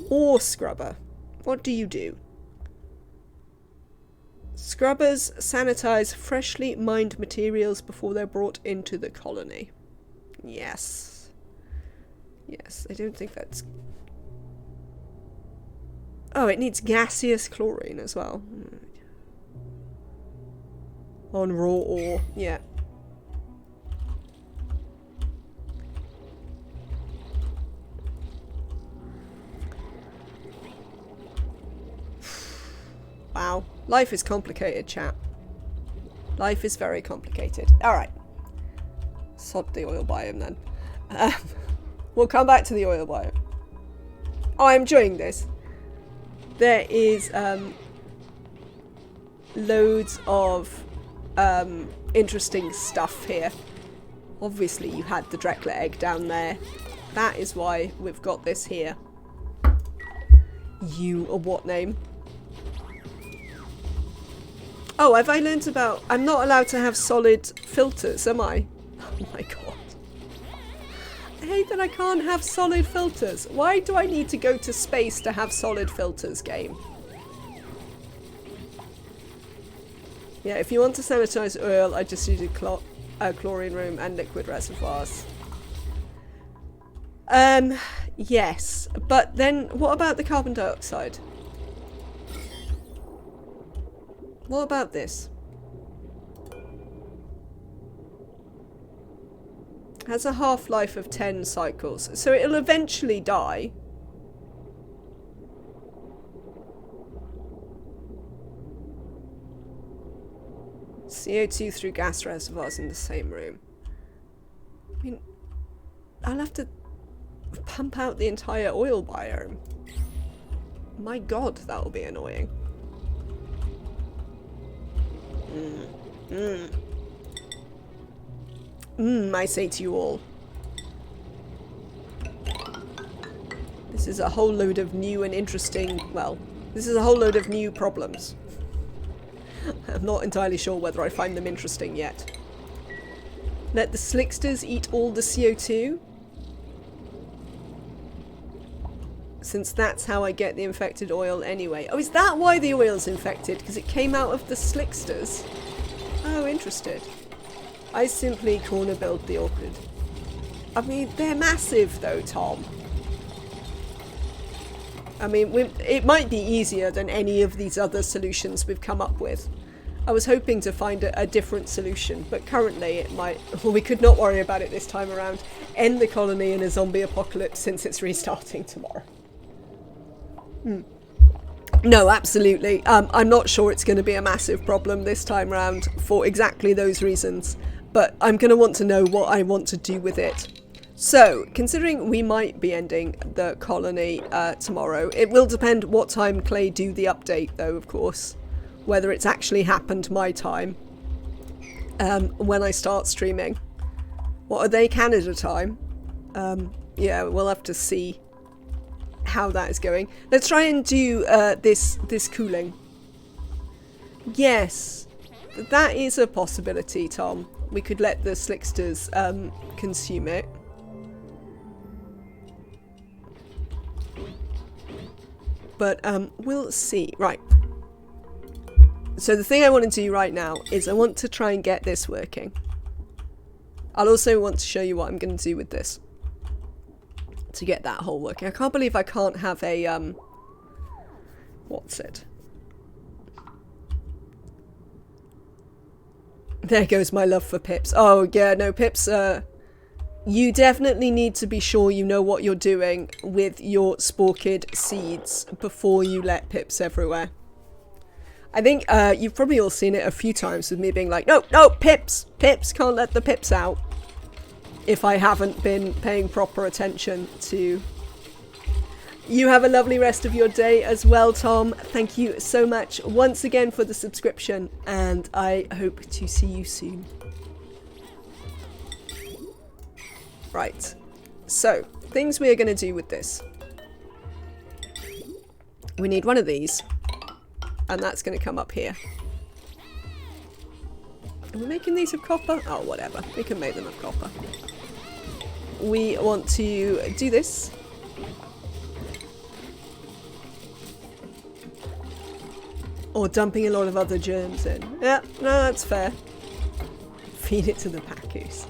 Ore scrubber. What do you do? Scrubbers sanitize freshly mined materials before they're brought into the colony. Yes. Yes, I don't think that's... Oh, it needs gaseous chlorine as well. On raw ore, yeah. Wow. Life is complicated, chat. Life is very complicated. Alright. Sod the oil biome then. We'll come back to the oil biome. Oh, I'm enjoying this. There is loads of interesting stuff here. Obviously you had the Drechler egg down there. That is why we've got this here. You, a what name? Oh, have I learnt about... I'm not allowed to have solid filters, am I? Oh my god. I hate that I can't have solid filters. Why do I need to go to space to have solid filters, game? Yeah, if you want to sanitize oil, I just use a chlorine room and liquid reservoirs. Yes. But then, what about the carbon dioxide? What about this? Has a half-life of 10 cycles, so it'll eventually die. CO2 through gas reservoirs in the same room. I mean, I'll have to pump out the entire oil biome. My god, that'll be annoying. I say to you all. This is a whole load of new and interesting, well, this is a whole load of new problems. I'm not entirely sure whether I find them interesting yet. Let the slicksters eat all the CO2. Since that's how I get the infected oil anyway. Oh, is that why the oil's infected? Because it came out of the slicksters? Oh, interested. I simply corner build the orchid. I mean, they're massive though, Tom. I mean, it might be easier than any of these other solutions we've come up with. I was hoping to find a different solution, but currently it might... Well, we could not worry about it this time around. End the colony in a zombie apocalypse since it's restarting tomorrow. No, absolutely. I'm not sure it's going to be a massive problem this time around for exactly those reasons, but I'm going to want to know what I want to do with it. So, considering we might be ending the colony tomorrow, it will depend what time Clay do the update though, of course. Whether it's actually happened my time when I start streaming. What are they, Canada time? Yeah, we'll have to see how that is going. Let's try and do this cooling. Yes, that is a possibility, Tom. We could let the slicksters consume it. But we'll see. Right. So the thing I want to do right now is I want to try and get this working. I'll also want to show you what I'm going to do with this to get that hole working. I can't believe I can't have a what's it? There goes my love for Pips. Oh yeah, no, Pips, you definitely need to be sure you know what you're doing with your sporkid seeds before you let Pips everywhere. I think you've probably all seen it a few times with me being like, no, no, Pips, can't let the Pips out. If I haven't been paying proper attention to... You have a lovely rest of your day as well, Tom. Thank you so much once again for the subscription, and I hope to see you soon. Right, so things we are going to do with this. We need one of these, and that's going to come up here. Are we making these of copper? Oh, whatever. We can make them of copper. We want to do this. Or dumping a lot of other germs in. Yeah, no, that's fair. Feed it to the packoos.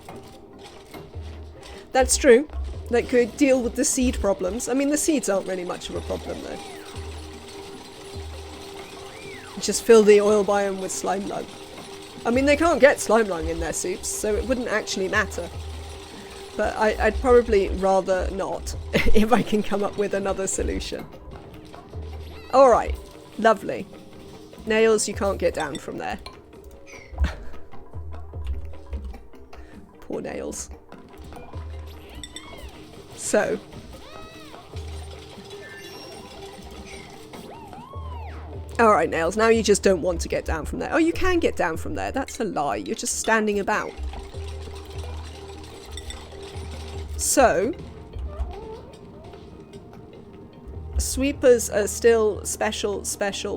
That's true. That could deal with the seed problems. I mean, the seeds aren't really much of a problem, though. Just fill the oil biome with slime lung. I mean, they can't get slime lung in their soups, so it wouldn't actually matter. But I'd probably rather not, if I can come up with another solution. Alright, lovely. Nails, you can't get down from there. Poor nails. So. Alright, Nails, now you just don't want to get down from there. Oh, you can get down from there. That's a lie. You're just standing about. So. Sweepers are still special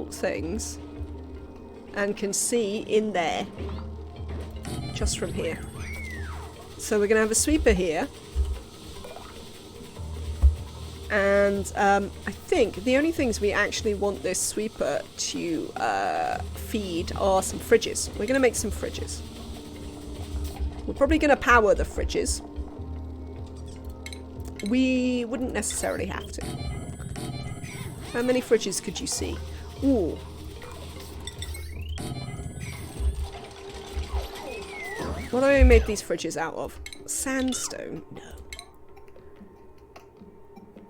things. And can see in there. Just from here. So we're going to have a sweeper here. And I think the only things we actually want this sweeper to feed are some fridges. We're going to make some fridges. We're probably going to power the fridges. We wouldn't necessarily have to. How many fridges could you see? Ooh. What do I make these fridges out of? Sandstone? No.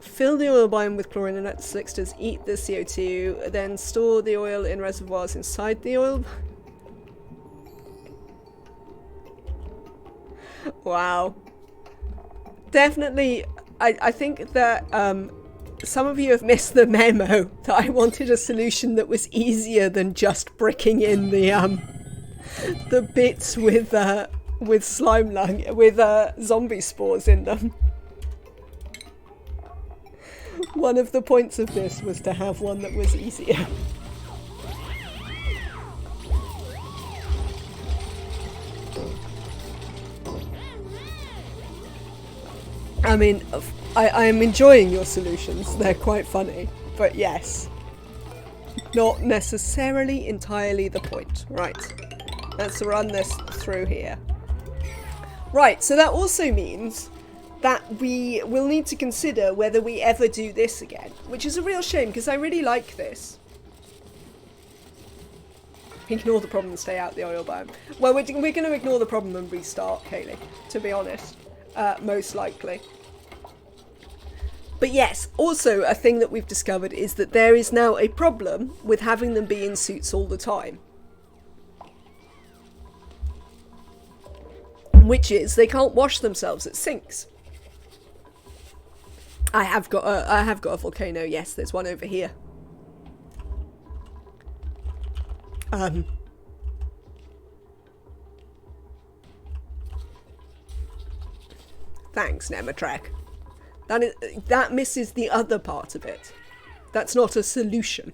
Fill the oil biome with chlorine and let the slicksters eat the CO2, then store the oil in reservoirs inside the oil. Wow. Definitely, I think that some of you have missed the memo that I wanted a solution that was easier than just bricking in the bits with slime lung, with zombie spores in them. One of the points of this was to have one that was easier. I mean, I am enjoying your solutions. They're quite funny. But yes, not necessarily entirely the point. Right, let's run this through here. Right, so that also means that we will need to consider whether we ever do this again, which is a real shame because I really like this. Ignore the problem and stay out the oil biome. Well, we're going to ignore the problem and restart, Kaylee, to be honest. Most likely. But yes, also a thing that we've discovered is that there is now a problem with having them be in suits all the time. Which is they can't wash themselves at sinks. I have got a volcano, yes, there's one over here. Thanks, Nematrek. That misses the other part of it. That's not a solution.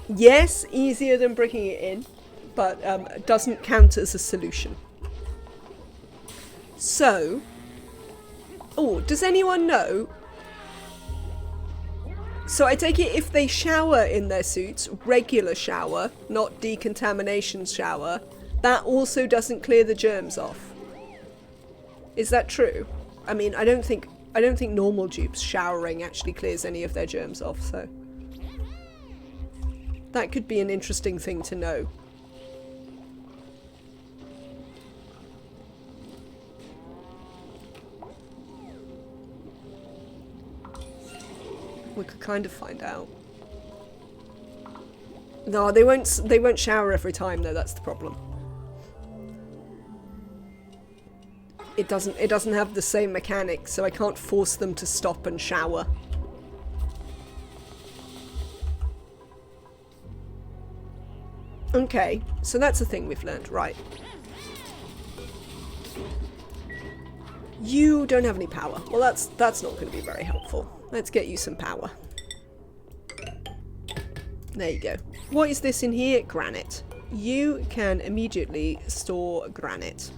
Yes, easier than bricking it in, but doesn't count as a solution. So, oh, does anyone know? So I take it if they shower in their suits, regular shower, not decontamination shower, that also doesn't clear the germs off. Is that true? I mean, I don't think normal dupes showering actually clears any of their germs off, so that could be an interesting thing to know. We could kind of find out. No, they won't shower every time though, that's the problem. It doesn't have the same mechanics, so I can't force them to stop and shower. Okay, so that's a thing we've learned, right. You don't have any power. Well, that's not going to be very helpful. Let's get you some power. There you go. What is this in here? Granite. You can immediately store granite.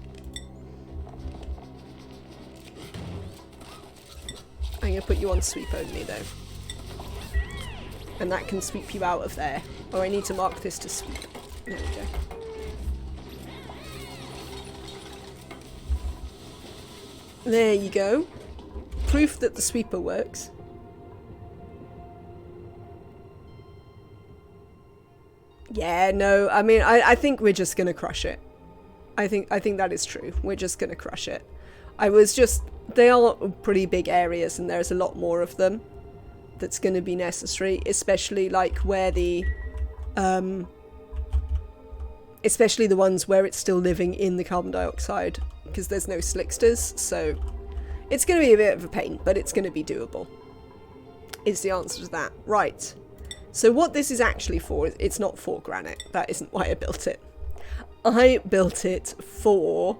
I'm going to put you on sweep only though. And that can sweep you out of there. Oh, I need to mark this to sweep. There we go. There you go. Proof that the sweeper works. Yeah, no, I mean, I think we're just going to crush it. I think that is true. We're just going to crush it. They are pretty big areas and there's a lot more of them that's going to be necessary, especially like where especially the ones where it's still living in the carbon dioxide, because there's no slicksters, so it's going to be a bit of a pain, but it's going to be doable, is the answer to that. Right, so what this is actually for, it's not for granite. That isn't why I built it. I built it for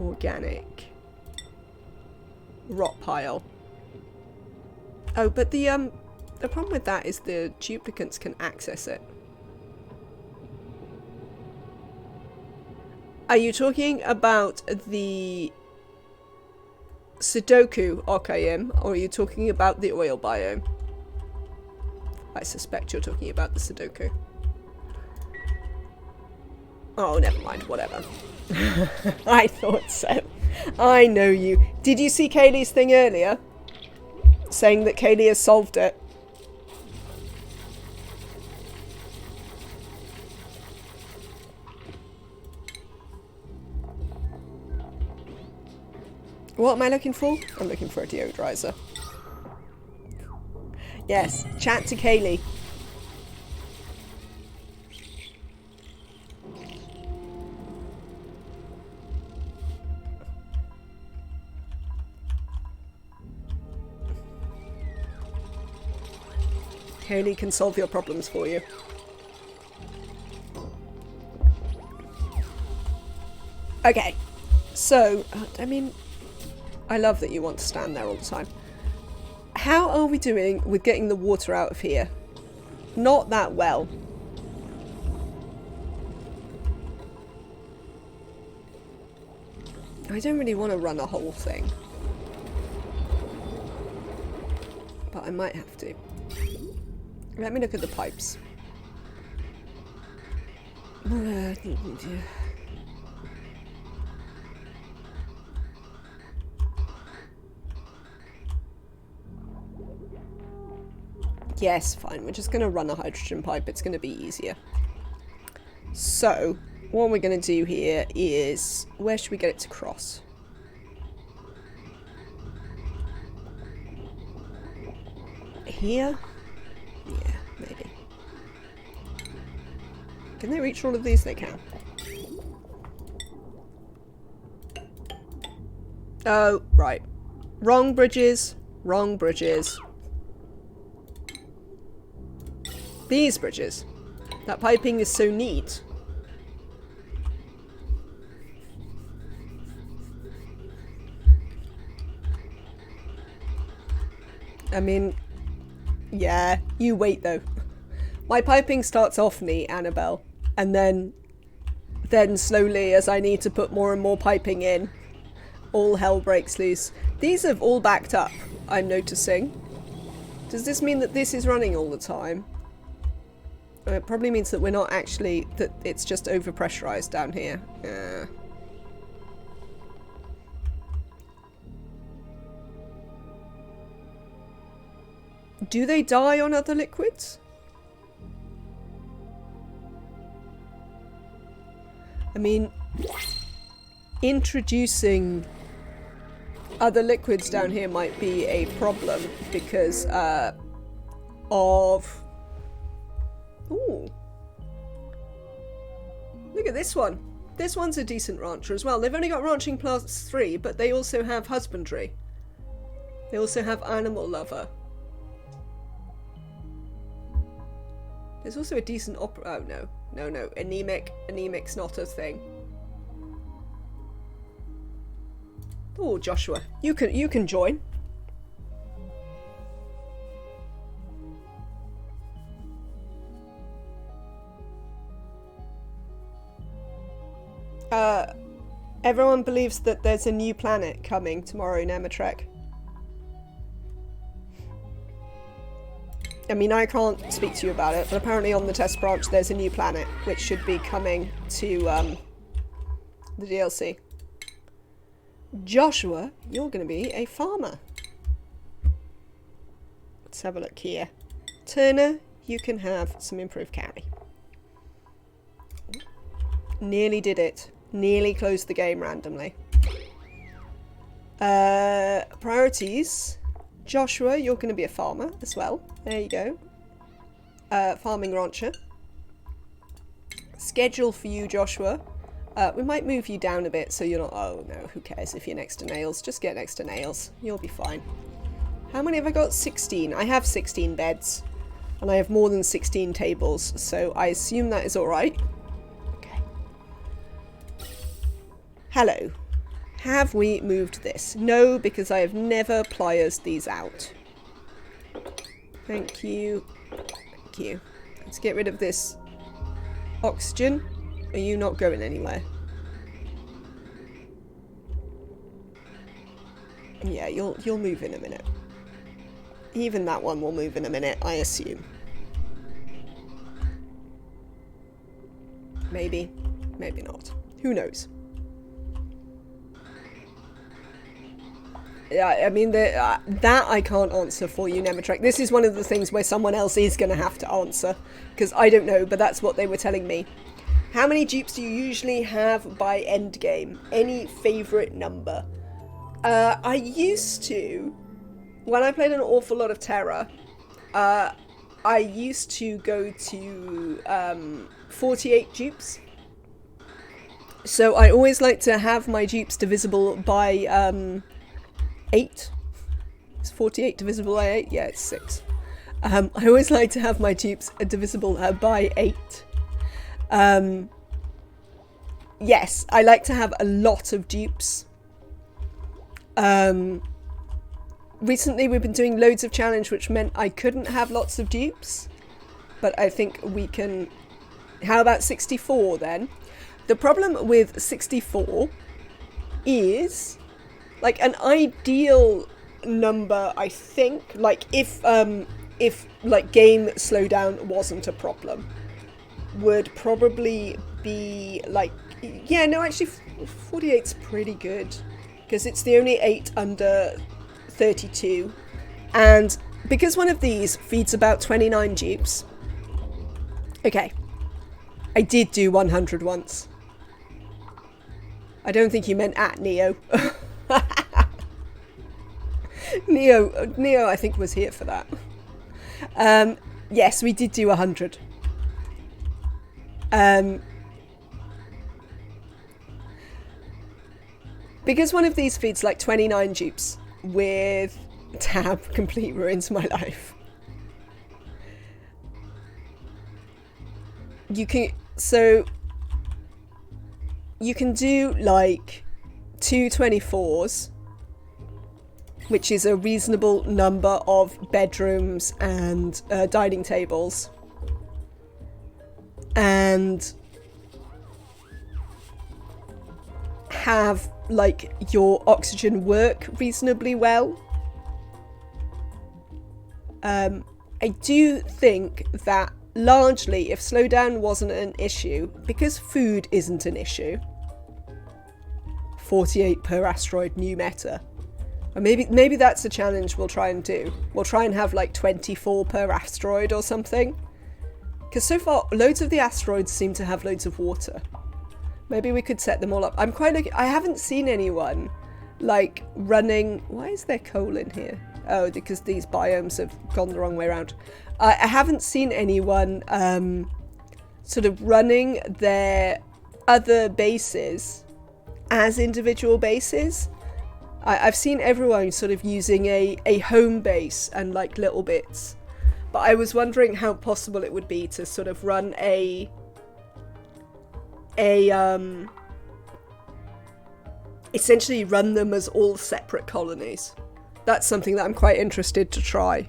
organic rot pile. Oh, but the problem with that is the duplicates can access it. Are you talking about the Sudoku Okayim, or are you talking about the oil biome? I suspect you're talking about the Sudoku. Oh, never mind, whatever. I thought so. I know you. Did you see Kaylee's thing earlier? Saying that Kaylee has solved it. What am I looking for? I'm looking for a deodorizer. Yes, chat to Kaylee. Kaylee can solve your problems for you. Okay, so, I mean, I love that you want to stand there all the time. How are we doing with getting the water out of here? Not that well. I don't really want to run a whole thing. But I might have to. Let me look at the pipes. Yes, fine. We're just going to run a hydrogen pipe. It's going to be easier. So, what we're going to do here is... Where should we get it to cross? Here? Yeah, maybe. Can they reach all of these? They can. Oh, right. Wrong bridges. Wrong bridges. These bridges. That piping is so neat. I mean, yeah, you wait though. My piping starts off neat, Annabelle, and then slowly, as I need to put more and more piping in, all hell breaks loose. These have all backed up, I'm noticing. Does this mean that this is running all the time? It probably means that we're not actually, that it's just overpressurized down here. Yeah. Do they die on other liquids? I mean, introducing other liquids down here might be a problem because of... Ooh. Look at this one. This one's a decent rancher as well. They've only got ranching +3, but they also have husbandry. They also have animal lover. There's also a decent oh no. No. Anemic. Anemic's not a thing. Oh, Joshua. You can join. Everyone believes that there's a new planet coming tomorrow, Nematrek. I mean, I can't speak to you about it, but apparently on the test branch there's a new planet, which should be coming to the DLC. Joshua, you're going to be a farmer. Let's have a look here. Turner, you can have some improved carry. Nearly did it. Nearly closed the game randomly. Priorities. Joshua, you're going to be a farmer as well. There you go. Farming rancher. Schedule for you, Joshua. We might move you down a bit so you're not... Oh, no, who cares if you're next to Nails? Just get next to Nails. You'll be fine. How many have I got? 16. I have 16 beds. And I have more than 16 tables, so I assume that is alright. Okay. Hello. Have we moved this? No, because I have never pliers these out. Thank you. Thank you. Let's get rid of this oxygen. Are you not going anywhere? Yeah, you'll move in a minute. Even that one will move in a minute, I assume. Maybe. Maybe not. Who knows? Yeah, I mean, that I can't answer for you, Nematrek. This is one of the things where someone else is going to have to answer. Because I don't know, but that's what they were telling me. How many dupes do you usually have by endgame? Any favourite number? I used to, when I played an awful lot of Terra, I used to go to 48 dupes. So I always like to have my dupes divisible by 8. Is 48 divisible by 8? Yeah, it's 6. I always like to have my dupes divisible by 8. Yes, I like to have a lot of dupes. Recently we've been doing loads of challenge, which meant I couldn't have lots of dupes. But I think we can... How about 64 then? The problem with 64 is, like, an ideal number, I think, like, if like, game slowdown wasn't a problem, would probably be, like... Yeah, no, actually, 48's pretty good. Because it's the only 8 under 32. And because one of these feeds about 29 dupes... Okay. I did do 100 once. I don't think you meant at Neo. Neo, I think, was here for that. Yes, we did do 100. Because one of these feeds like 29 dupes with tab complete ruins my life. You can do like 2 24s, which is a reasonable number of bedrooms and dining tables, and have like your oxygen work reasonably well. I do think that largely, if slowdown wasn't an issue, because food isn't an issue, 48 per asteroid new meta. Or maybe that's a challenge we'll try and do. We'll try and have like 24 per asteroid or something. Because so far, loads of the asteroids seem to have loads of water. Maybe we could set them all up. I haven't seen anyone like running... Why is there coal in here? Oh, because these biomes have gone the wrong way around. I haven't seen anyone sort of running their other bases as individual bases. I've seen everyone sort of using a home base and like little bits. But I was wondering how possible it would be to sort of run essentially run them as all separate colonies. That's something that I'm quite interested to try.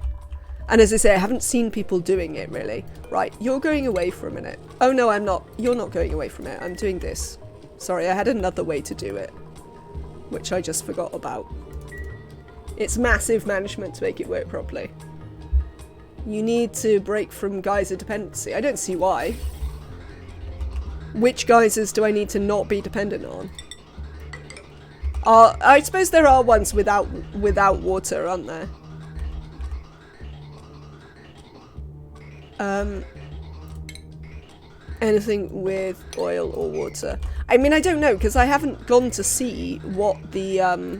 And as I say, I haven't seen people doing it really. Right, you're going away for a minute. Oh no, I'm not. You're not going away from it. I'm doing this. Sorry, I had another way to do it, which I just forgot about. It's massive management to make it work properly. You need to break from geyser dependency. I don't see why. Which geysers do I need to not be dependent on? I suppose there are ones without water, aren't there? Anything with oil or water. I mean, I don't know, because I haven't gone to see what the,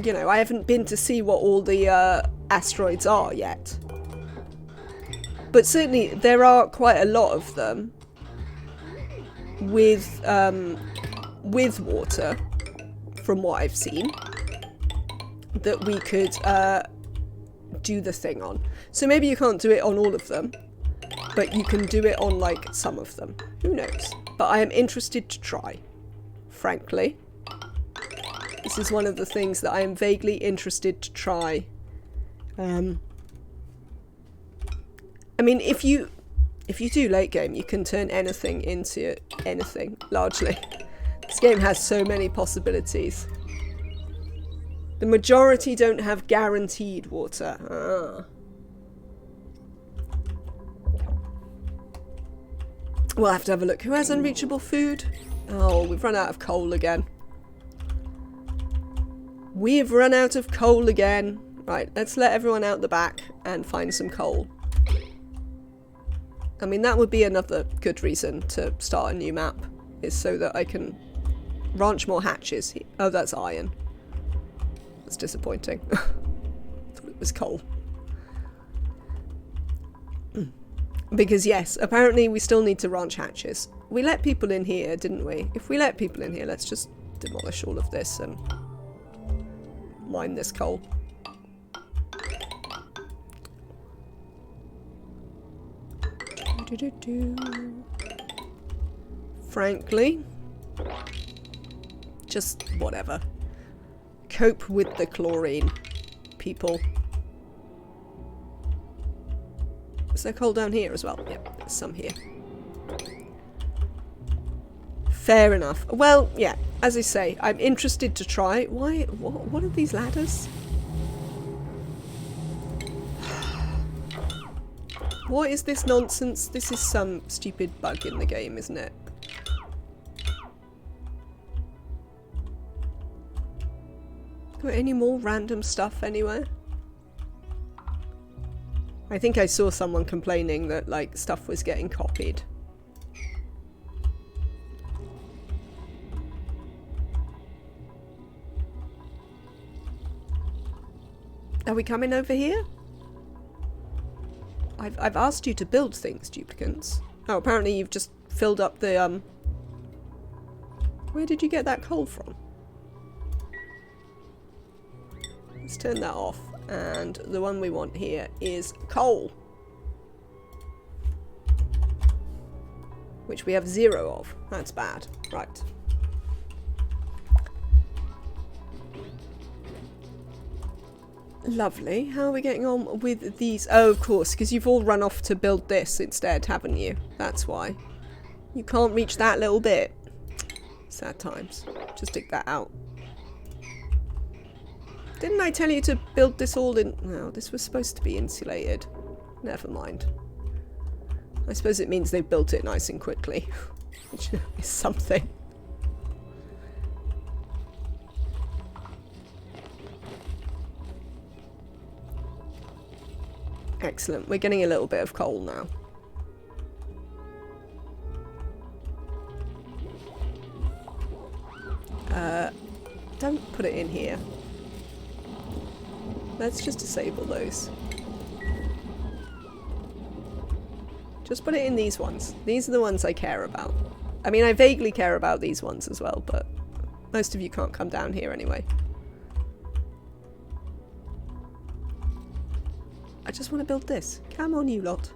you know, I haven't been to see what all the asteroids are yet. But certainly there are quite a lot of them with water, from what I've seen, that we could do the thing on. So maybe you can't do it on all of them, but you can do it on like some of them. Who knows? But I am interested to try, frankly. This is one of the things that I am vaguely interested to try. I mean, if you do late game, you can turn anything into anything, largely. This game has so many possibilities. The majority don't have guaranteed water. Ah. We'll have to have a look. Who has unreachable food? Oh, we've run out of coal again. We've run out of coal again. Right, let's let everyone out the back and find some coal. I mean, that would be another good reason to start a new map, is so that I can ranch more hatches. Oh, that's iron. That's disappointing. Thought it was coal. Because yes, apparently we still need to ranch hatches. We let people in here, didn't we? If we let people in here, let's just demolish all of this and mine this coal. Frankly, just whatever. Cope with the chlorine, people. Is there coal down here as well? Yep, there's some here. Fair enough. Well, yeah, as I say, I'm interested to try. Why? What are these ladders? What is this nonsense? This is some stupid bug in the game, isn't it? Got any more random stuff anywhere? I think I saw someone complaining that, like, stuff was getting copied. Are we coming over here? I've asked you to build things, duplicants. Oh, apparently you've just filled up the, Where did you get that coal from? Let's turn that off. And the one we want here is coal. Which we have 0 of. That's bad. Right. Lovely. How are we getting on with these? Oh, of course, because you've all run off to build this instead, haven't you? That's why. You can't reach that little bit. Sad times. Just dig that out. Didn't I tell you to build this all in? No, this was supposed to be insulated. Never mind. I suppose it means they built it nice and quickly. Which is something. Excellent. We're getting a little bit of coal now. Don't put it in here. Let's just disable those. Just put it in these ones. These are the ones I care about. I mean, I vaguely care about these ones as well, but most of you can't come down here anyway. I just want to build this. Come on, you lot.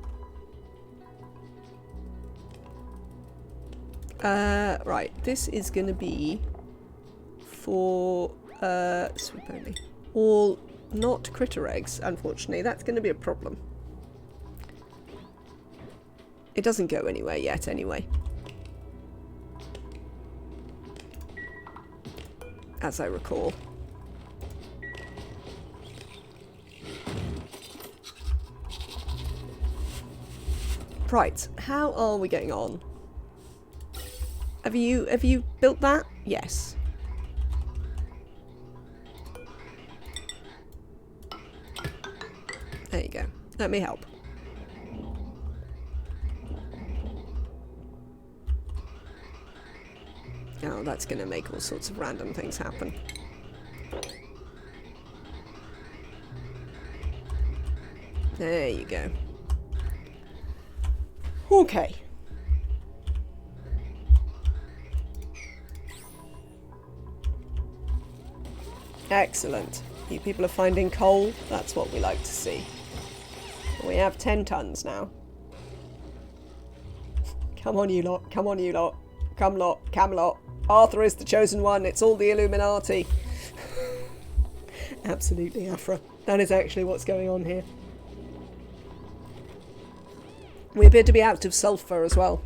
Right. This is going to be for sweep only. All not critter eggs, unfortunately. That's going to be a problem. It doesn't go anywhere yet, anyway. As I recall. Right, how are we getting on? Have you built that? Yes. There you go. Let me help. Oh, that's going to make all sorts of random things happen. There you go. Okay. Excellent. You people are finding coal. That's what we like to see. We have 10 tons now. Come on, you lot. Come on, you lot. Come lot. Camelot. Arthur is the chosen one. It's all the Illuminati. Absolutely, Afra. That is actually what's going on here. We appear to be out of sulfur as well.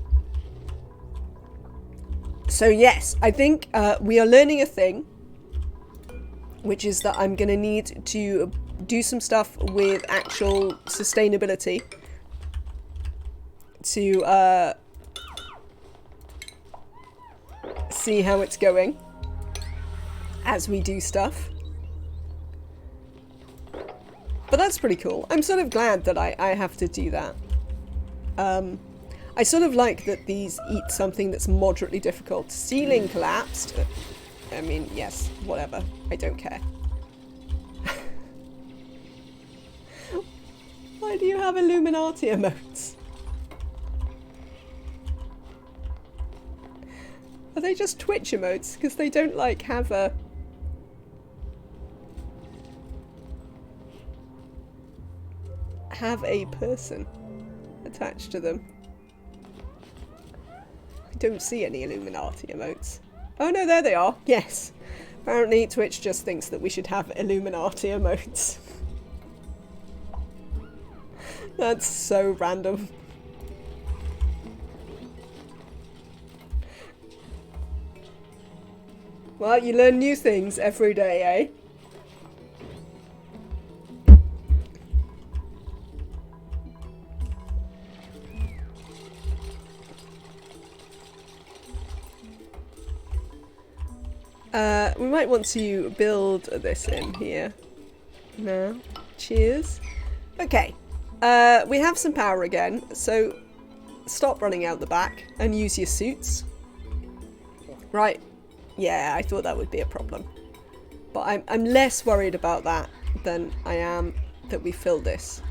So yes, I think we are learning a thing, which is that I'm going to need to do some stuff with actual sustainability to see how it's going as we do stuff. But that's pretty cool. I'm sort of glad that I have to do that. I sort of like that these eat something that's moderately difficult. Ceiling collapsed. I mean, yes, whatever. I don't care. Why do you have Illuminati emotes? Are they just Twitch emotes? Because they don't, like, have a... person attached to them. I don't see any Illuminati emotes. Oh no, there they are. Yes. Apparently Twitch just thinks that we should have Illuminati emotes. That's so random. Well, you learn new things every day, eh? We might want to build this in here. No. Cheers. Okay. We have some power again, so stop running out the back and use your suits. Right. Yeah, I thought that would be a problem. But I'm less worried about that than I am that we fill this.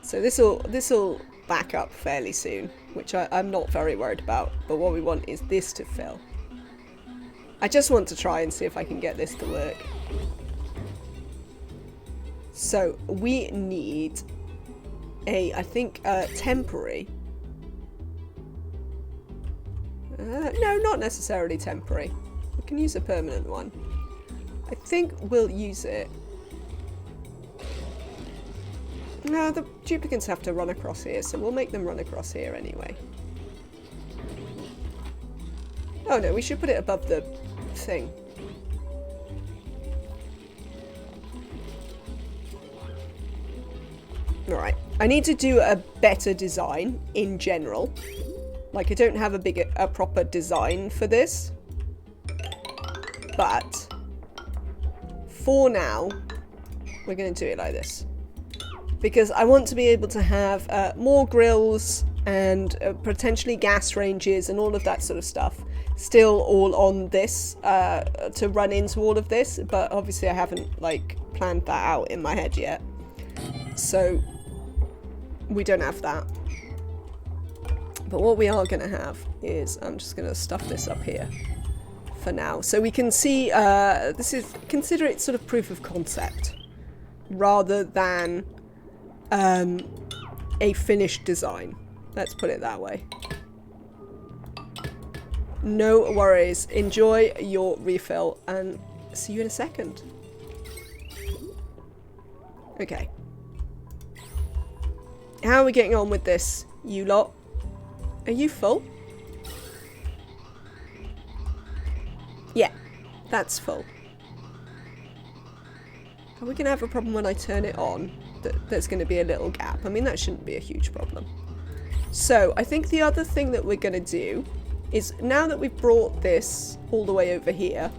So this'll back up fairly soon, which I'm not very worried about. But what we want is this to fill. I just want to try and see if I can get this to work. So we need I think, temporary. No, not necessarily temporary. We can use a permanent one. I think we'll use it. No, the duplicants have to run across here, so we'll make them run across here anyway. Oh no, we should put it above the thing. Alright, I need to do a better design in general. Like, I don't have a proper design for this. But for now, we're going to do it like this. Because I want to be able to have more grills and potentially gas ranges and all of that sort of stuff. Still all on this to run into all of this. But obviously I haven't, like, planned that out in my head yet. So we don't have that. But what we are going to have is, I'm just going to stuff this up here for now. So we can see, consider it sort of proof of concept rather than a finished design. Let's put it that way. No worries. Enjoy your refill and see you in a second. Okay. How are we getting on with this, you lot? Are you full? Yeah, that's full. Are we going to have a problem when I turn it on? There's going to be a little gap. I mean, that shouldn't be a huge problem. So, I think the other thing that we're going to do is, now that we've brought this all the way over here,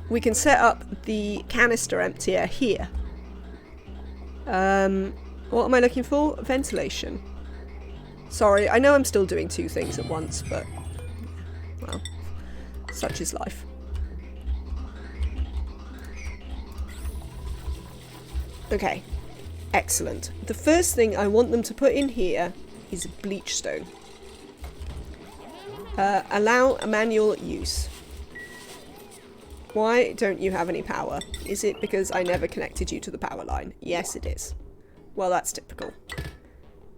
we can set up the canister emptier here. What am I looking for? Ventilation. Sorry, I know I'm still doing two things at once, but, well, such is life. Okay, excellent. The first thing I want them to put in here is bleach stone. Allow manual use. Why don't you have any power? Is it because I never connected you to the power line? Yes, it is. Well, that's typical.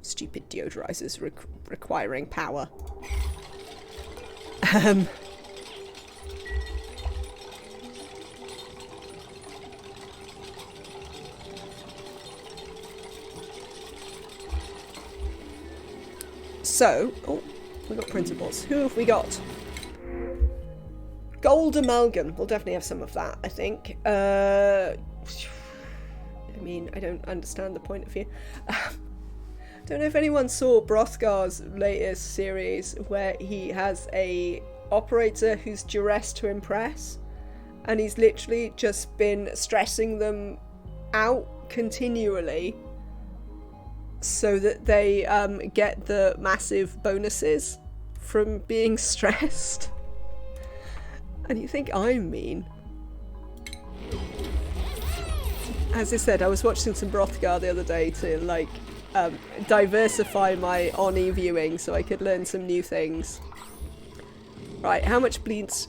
Stupid deodorizers requiring power. So, oh, we got printables. Who have we got? Gold amalgam. We'll definitely have some of that, I think. I mean, I don't understand the point of view. Don't know if anyone saw Brothgar's latest series where he has a operator who's dressed to impress, and he's literally just been stressing them out continually so that they get the massive bonuses from being stressed. And you think I'm mean. As I said, I was watching some Brothgar the other day to, like, diversify my ONI viewing so I could learn some new things. Right, how much bleach?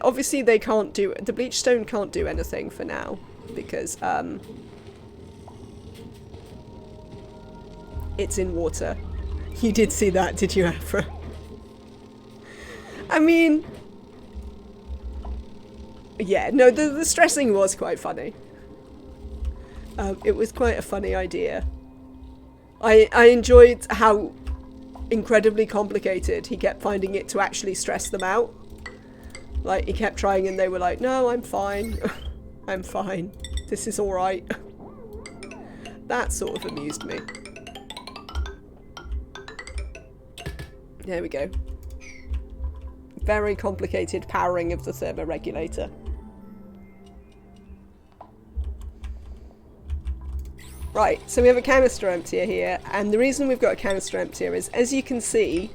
Obviously they can't do... The bleach stone can't do anything for now, because it's in water. You did see that, did you, Afra? I mean... yeah, no, the stressing was quite funny. It was quite a funny idea. I enjoyed how incredibly complicated he kept finding it to actually stress them out. Like, he kept trying and they were like, no, I'm fine. I'm fine. This is alright. That sort of amused me. There we go. Very complicated powering of the thermoregulator. Right, so we have a canister emptier here, and the reason we've got a canister emptier is, as you can see,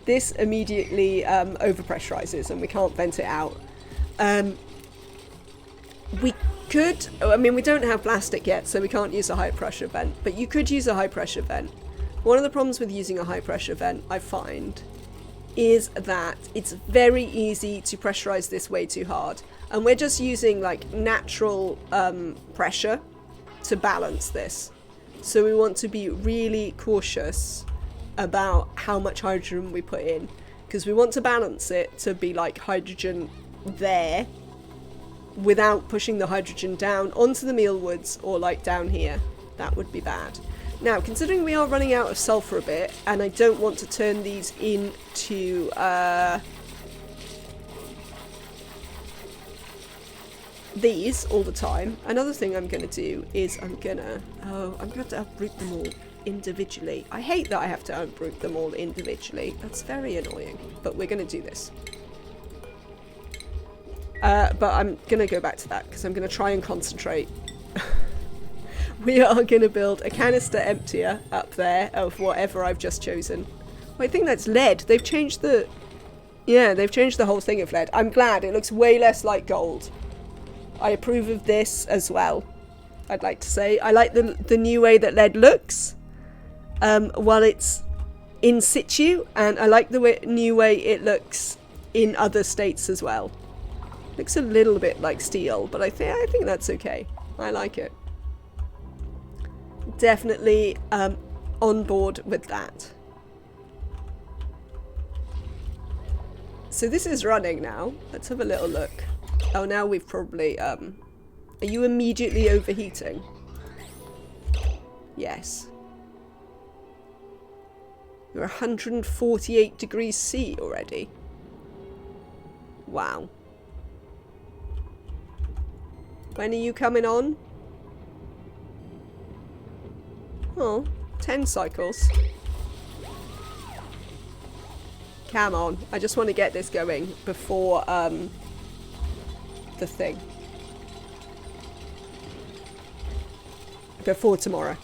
this immediately overpressurizes and we can't vent it out. We could, I mean, we don't have plastic yet, so we can't use a high pressure vent, but you could use a high pressure vent. One of the problems with using a high pressure vent, I find, is that it's very easy to pressurize this way too hard. And we're just using like natural pressure to balance this. So we want to be really cautious about how much hydrogen we put in, because we want to balance it to be like hydrogen there without pushing the hydrogen down onto the mealwoods or like down here. That would be bad. Now, considering we are running out of sulfur a bit, and I don't want to turn these into these all the time, another thing I'm going to do is I'm going to have to uproot them all individually. I hate that I have to uproot them all individually. That's very annoying, but we're going to do this. But I'm going to go back to that because I'm going to try and concentrate. We are going to build a canister emptier up there of whatever I've just chosen. Well, I think that's lead. They've changed the... yeah, they've changed the whole thing of lead. I'm glad. It looks way less like gold. I approve of this as well, I'd like to say. I like the new way that lead looks while it's in situ, and I like the new way it looks in other states as well. Looks a little bit like steel, but I think that's okay. I like it. Definitely on board with that. So this is running now. Let's have a little look. Oh, now we've probably... are you immediately overheating? Yes. You're 148 degrees C already. Wow. When are you coming on? Oh, 10 cycles. Come on. I just want to get this going before the thing. Before tomorrow.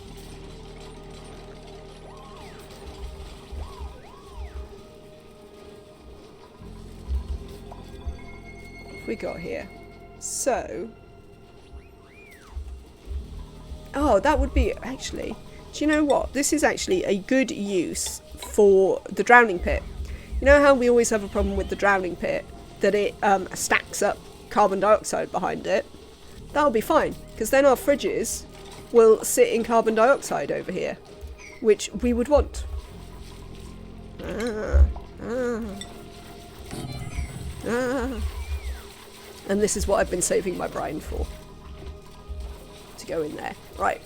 What have we got here? So... oh, that would be... actually... do you know what? This is actually a good use for the drowning pit. You know how we always have a problem with the drowning pit? That it stacks up carbon dioxide behind it? That'll be fine, because then our fridges will sit in carbon dioxide over here, which we would want. And this is what I've been saving my brine for. To go in there. Right.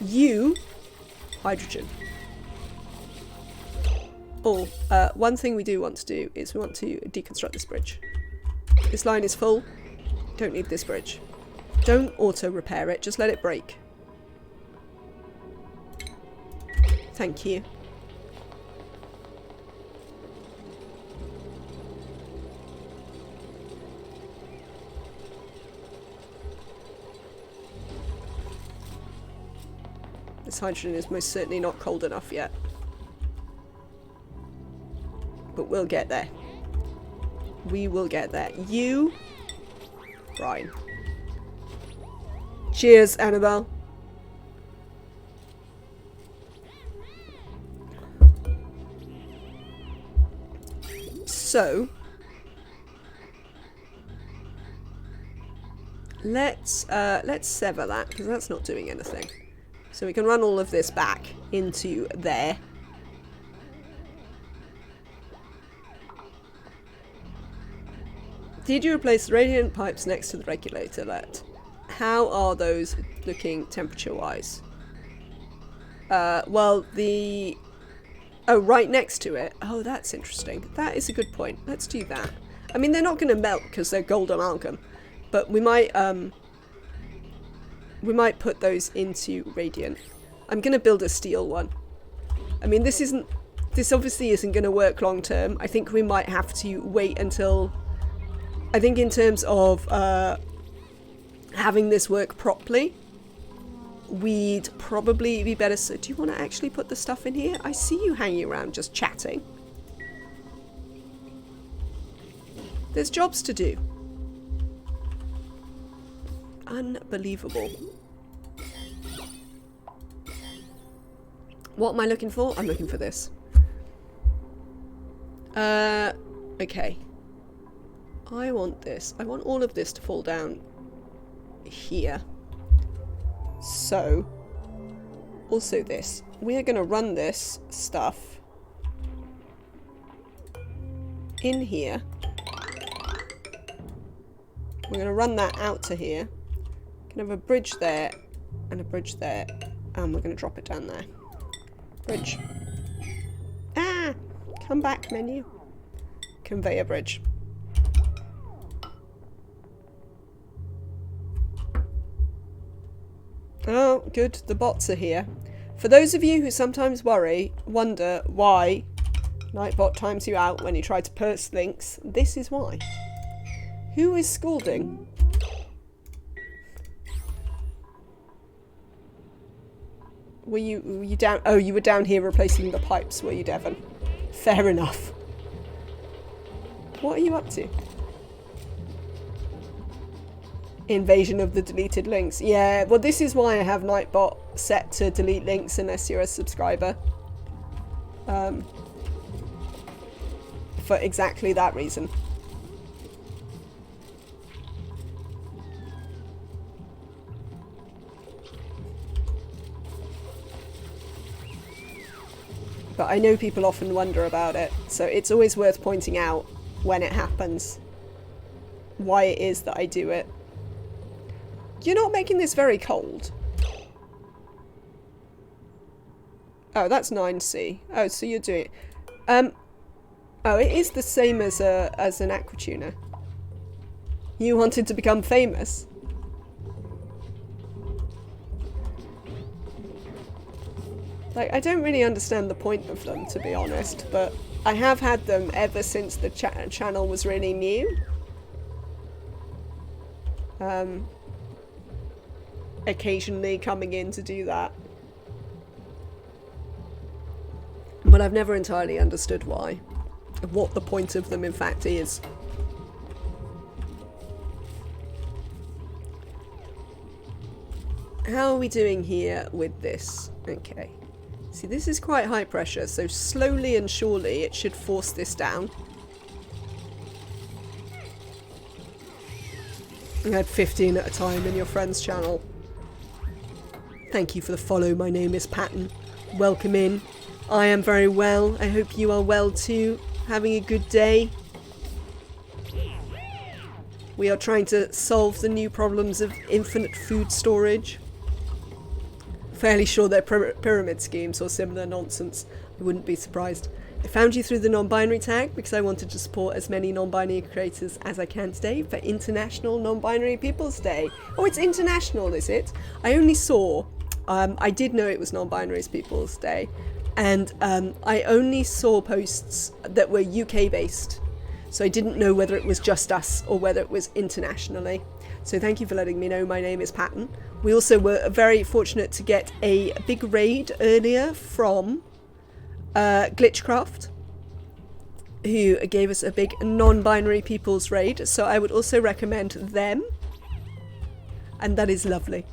You... hydrogen. Oh, one thing we do want to do is we want to deconstruct this bridge. This line is full. Don't need this bridge. Don't auto-repair it, just let it break. Thank you. This hydrogen is most certainly not cold enough yet. But we'll get there. We will get there. You... brine. Cheers, Annabelle. So... let's sever that, because that's not doing anything. So we can run all of this back into there. Did you replace the radiant pipes next to the regulator let? How are those looking temperature-wise? Well, the... Oh, right next to it. Oh, that's interesting. That is a good point. Let's do that. I mean, they're not going to melt because they're gold amalgam, but we might put those into radiant. I'm going to build a steel one. I mean, this obviously isn't going to work long term. I think we might have to wait until... I think in terms of having this work properly, we'd probably be better. So do you want to actually put the stuff in here? I see you hanging around just chatting. There's jobs to do. Unbelievable. What am I looking for? I'm looking for this. Okay. I want this. I want all of this to fall down here. So, also this. We are going to run this stuff in here. We're going to run that out to here. We're going to have a bridge there and a bridge there. And we're going to drop it down there. Bridge. Ah! Come back, menu. Conveyor bridge. Oh, good. The bots are here. For those of you who sometimes wonder why Nightbot times you out when you try to purse links, this is why. Who is scolding? Were you down? Oh, you were down here replacing the pipes, were you, Devon? Fair enough. What are you up to? Invasion of the deleted links. Yeah, well, this is why I have Nightbot set to delete links unless you're a subscriber. For exactly that reason. But I know people often wonder about it, so it's always worth pointing out when it happens why it is that I do it. You're not making this very cold. Oh, that's 9C. Oh, so you're doing it. Oh, it is the same as an aqua tuner. You wanted to become famous. Like, I don't really understand the point of them, to be honest, but I have had them ever since the channel was really new. Occasionally coming in to do that. But I've never entirely understood why. What the point of them in fact is. How are we doing here with this? Okay. See, this is quite high pressure, so slowly and surely it should force this down. I had 15 at a time in your friend's channel. Thank you for the follow. My name is Patton. Welcome in. I am very well. I hope you are well too. Having a good day. We are trying to solve the new problems of infinite food storage. Fairly sure they're pyramid schemes or similar nonsense. I wouldn't be surprised. I found you through the non-binary tag because I wanted to support as many non-binary creators as I can today for International Non-Binary People's Day. Oh, it's international, is it? I only saw... I did know it was Non-Binary People's Day. And I only saw posts that were UK based. So I didn't know whether it was just us or whether it was internationally. So thank you for letting me know. My name is Patton. We also were very fortunate to get a big raid earlier from Glitchcraft, who gave us a big non-binary people's raid. So I would also recommend them. And that is lovely.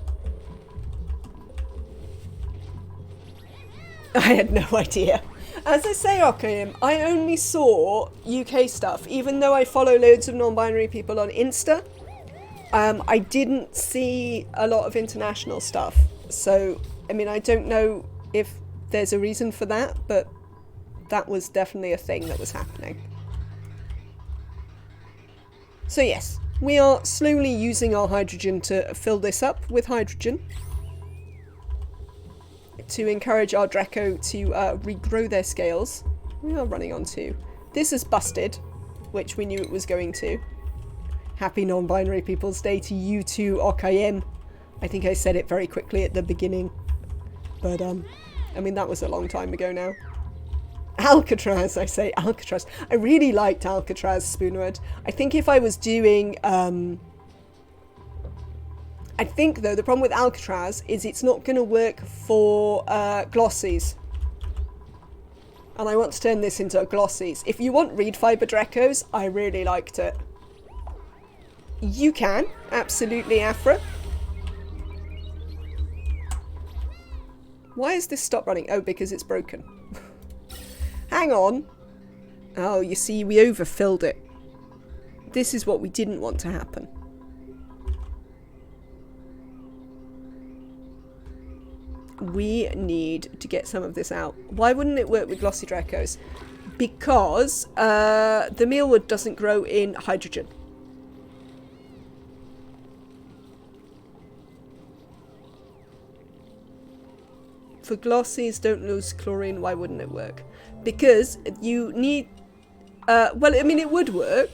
I had no idea. As I say, Occam, I only saw UK stuff, even though I follow loads of non-binary people on Insta. I didn't see a lot of international stuff. So, I mean, I don't know if there's a reason for that, but that was definitely a thing that was happening. So yes, we are slowly using our hydrogen to fill this up with hydrogen to encourage our Draco to regrow their scales. We are running on 2. This is busted, which we knew it was going to. Happy non-binary people's day to you too, Okayem. I think I said it very quickly at the beginning. But, I mean, that was a long time ago now. Alcatraz, I say Alcatraz. I really liked Alcatraz, Spoonwood. I think if I was doing, I think, though, the problem with Alcatraz is it's not going to work for glossies. And I want to turn this into a glossies. If you want reed fiber Dracos, I really liked it. You can, absolutely, Afra. Why is this stop running? Oh, because it's broken. Hang on. Oh, you see, we overfilled it. This is what we didn't want to happen. We need to get some of this out. Why wouldn't it work with glossy Dracos? Because the mealwood doesn't grow in hydrogen. For glossies, don't lose chlorine. Why wouldn't it work? Because you need... well, I mean, it would work,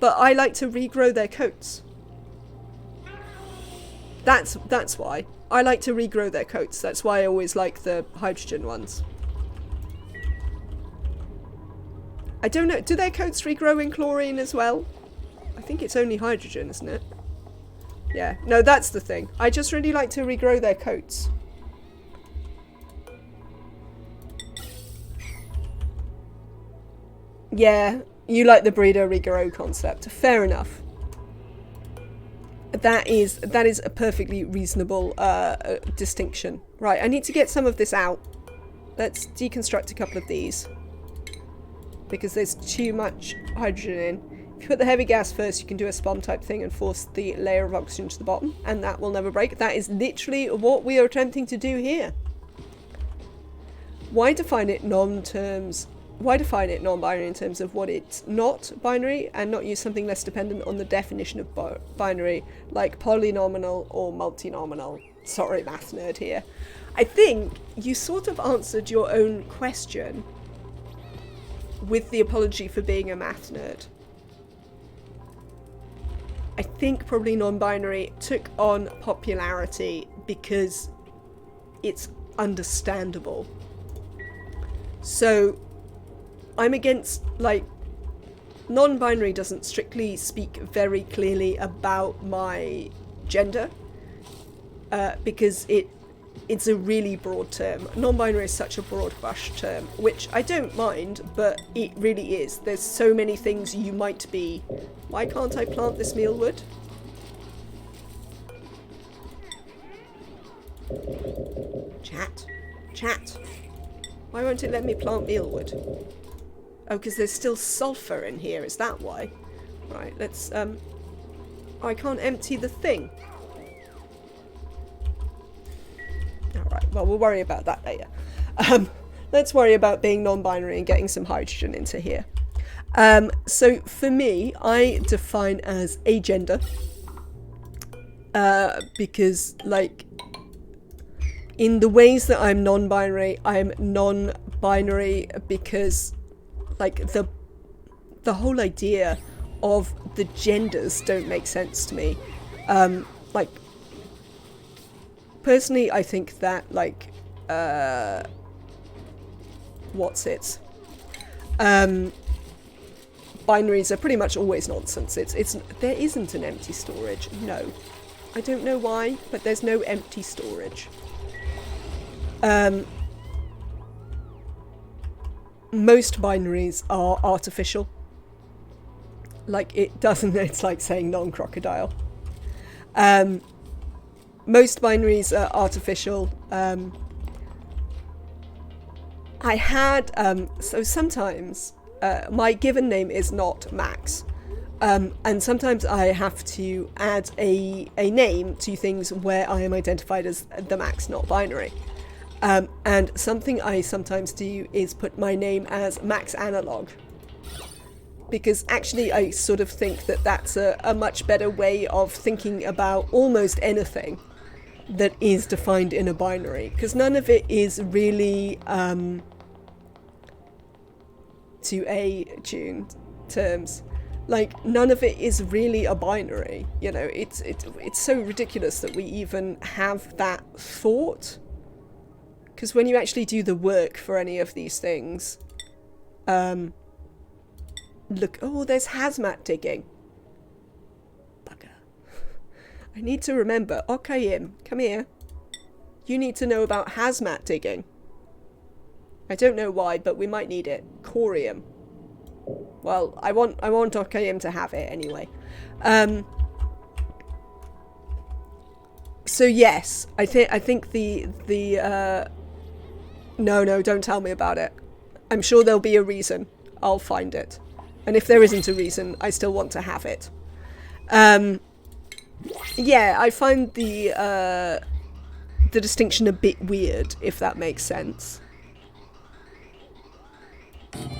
but I like to regrow their coats. That's why. I like to regrow their coats. That's why I always like the hydrogen ones. I don't know. Do their coats regrow in chlorine as well? I think it's only hydrogen, isn't it? Yeah. No, that's the thing. I just really like to regrow their coats. Yeah, you like the breeder regrow concept. Fair enough. That is a perfectly reasonable distinction. Right, I need to get some of this out. Let's deconstruct a couple of these. Because there's too much hydrogen in. If you put the heavy gas first, you can do a spawn type thing and force the layer of oxygen to the bottom. And that will never break. That is literally what we are attempting to do here. Why define it Why define it non-binary in terms of what it's not binary and not use something less dependent on the definition of binary, like polynomial or multinomial? Sorry, math nerd here. I think you sort of answered your own question with the apology for being a math nerd. I think probably non-binary took on popularity because it's understandable. So I'm against, like, non-binary doesn't strictly speak very clearly about my gender, because it's a really broad term. Non-binary is such a broad brush term, which I don't mind, but it really is. There's so many things you might be. Why can't I plant this mealwood? Chat. Why won't it let me plant mealwood? Oh, because there's still sulfur in here, is that why? Right, let's, oh, I can't empty the thing. Alright, well, we'll worry about that later. Let's worry about being non-binary and getting some hydrogen into here. So, for me, I define as agender. Because, like, in the ways that I'm non-binary because... like, the whole idea of the genders don't make sense to me. Like, personally, I think that, like, binaries are pretty much always nonsense. There isn't an empty storage. No. I don't know why, but there's no empty storage. Most binaries are artificial. Like, it's like saying non-crocodile. Most binaries are artificial. I had, so sometimes, my given name is not Max. And sometimes I have to add a name to things where I am identified as the Max, not binary. And something I sometimes do is put my name as Max Analog. because actually I sort of think that that's a much better way of thinking about almost anything that is defined in a binary, because none of it is really to A-tuned terms. Like, none of it is really a binary, you know. It's so ridiculous that we even have that thought, because when you actually do the work for any of these things, look, oh, there's hazmat digging. Bugger. I need to remember. Okayim, come here. You need to know about hazmat digging. I don't know why, but we might need it. Corium. Well, I want Okayim to have it anyway. So yes, I think the no, don't tell me about it. I'm sure there'll be a reason. I'll find it. And if there isn't a reason, I still want to have it. Yeah, I find the distinction a bit weird, if that makes sense.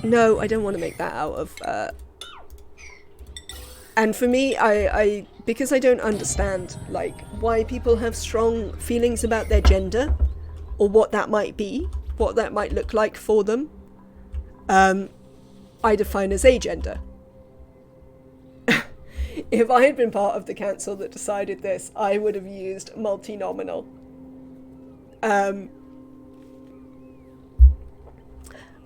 No, I don't want to make that out of... And for me, I because I don't understand, like, why people have strong feelings about their gender, or what that might be, what that might look like for them, I define as agender. If I had been part of the council that decided this, I would have used multinominal. I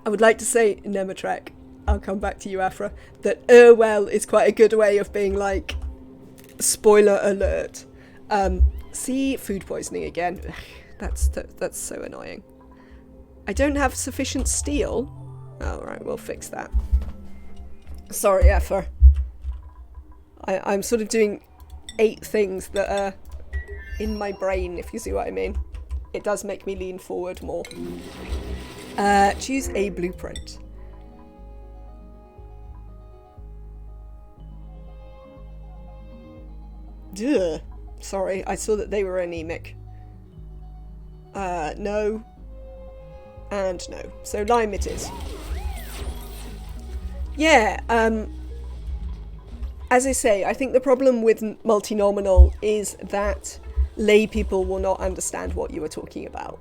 would like to say, Nematrek, I'll come back to you, Afra, that well is quite a good way of being like, spoiler alert. See, food poisoning again. That's so annoying. I don't have sufficient steel. Oh, right, we'll fix that. Sorry, Afra. I'm sort of doing 8 things that are in my brain, if you see what I mean. It does make me lean forward more. Choose a blueprint. Duh. Sorry, I saw that they were anemic. No. And no. So lime it is. Yeah, as I say, I think the problem with multinominal is that lay people will not understand what you are talking about.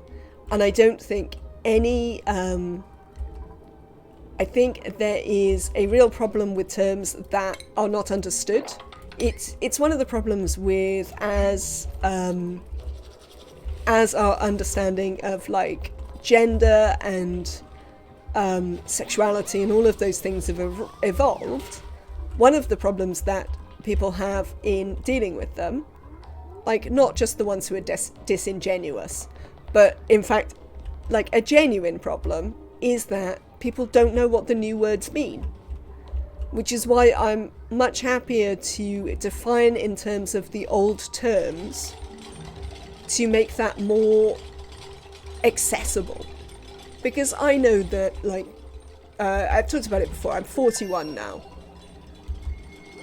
And I don't think any... I think there is a real problem with terms that are not understood. It's one of the problems with as our understanding of like gender and sexuality and all of those things have evolved. One of the problems that people have in dealing with them, like not just the ones who are disingenuous, but in fact like a genuine problem, is that people don't know what the new words mean. Which is why I'm much happier to define in terms of the old terms to make that more accessible. Because I know that, like, I've talked about it before, I'm 41 now.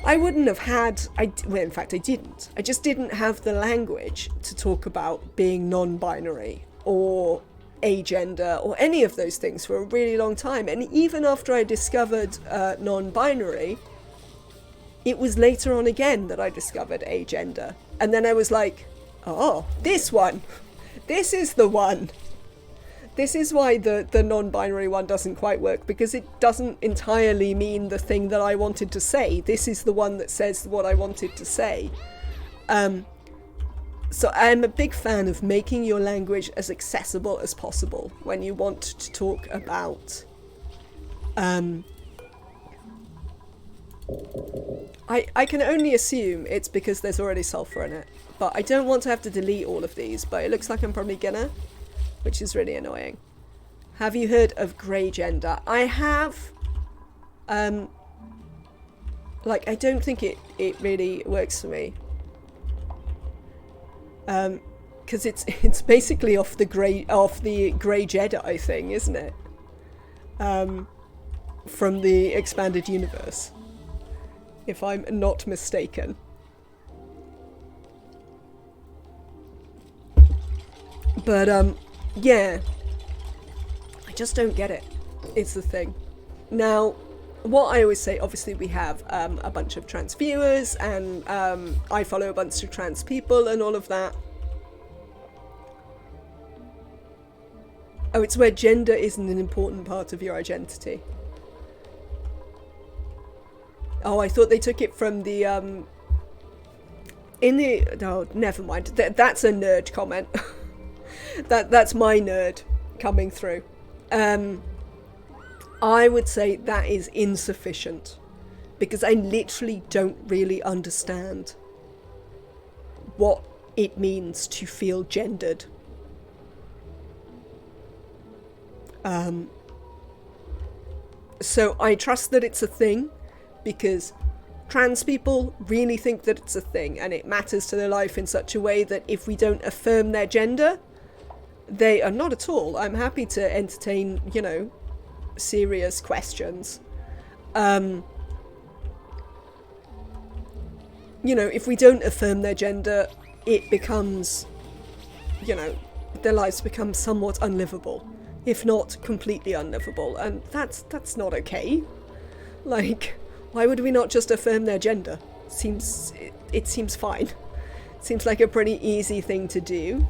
I wouldn't have had, well, in fact I didn't. I just didn't have the language to talk about being non-binary or agender or any of those things for a really long time. And even after I discovered non-binary, it was later on again that I discovered agender. And then I was like, oh, this one. This is the one. This is why the non-binary one doesn't quite work, because it doesn't entirely mean the thing that I wanted to say. This is the one that says what I wanted to say. So I'm a big fan of making your language as accessible as possible when you want to talk about... I can only assume it's because there's already sulfur in it, but I don't want to have to delete all of these, but it looks like I'm probably gonna, which is really annoying. Have you heard of grey gender? I have. Like, I don't think it really works for me. Because it's basically off the grey Jedi thing, isn't it? From the expanded universe, if I'm not mistaken. But yeah, I just don't get it. It's the thing. Now, what I always say, obviously we have a bunch of trans viewers, and I follow a bunch of trans people and all of that. Oh, it's where gender isn't an important part of your identity. Oh, I thought they took it from the oh, never mind. That's a nerd comment. That's my nerd coming through. I would say that is insufficient, because I literally don't really understand what it means to feel gendered. So I trust that it's a thing, because trans people really think that it's a thing and it matters to their life in such a way that if we don't affirm their gender, they are not at all. I'm happy to entertain, you know, serious questions. You know, if we don't affirm their gender, it becomes, you know, their lives become somewhat unlivable, if not completely unlivable, and that's not okay. Like, why would we not just affirm their gender? It seems fine. It seems like a pretty easy thing to do.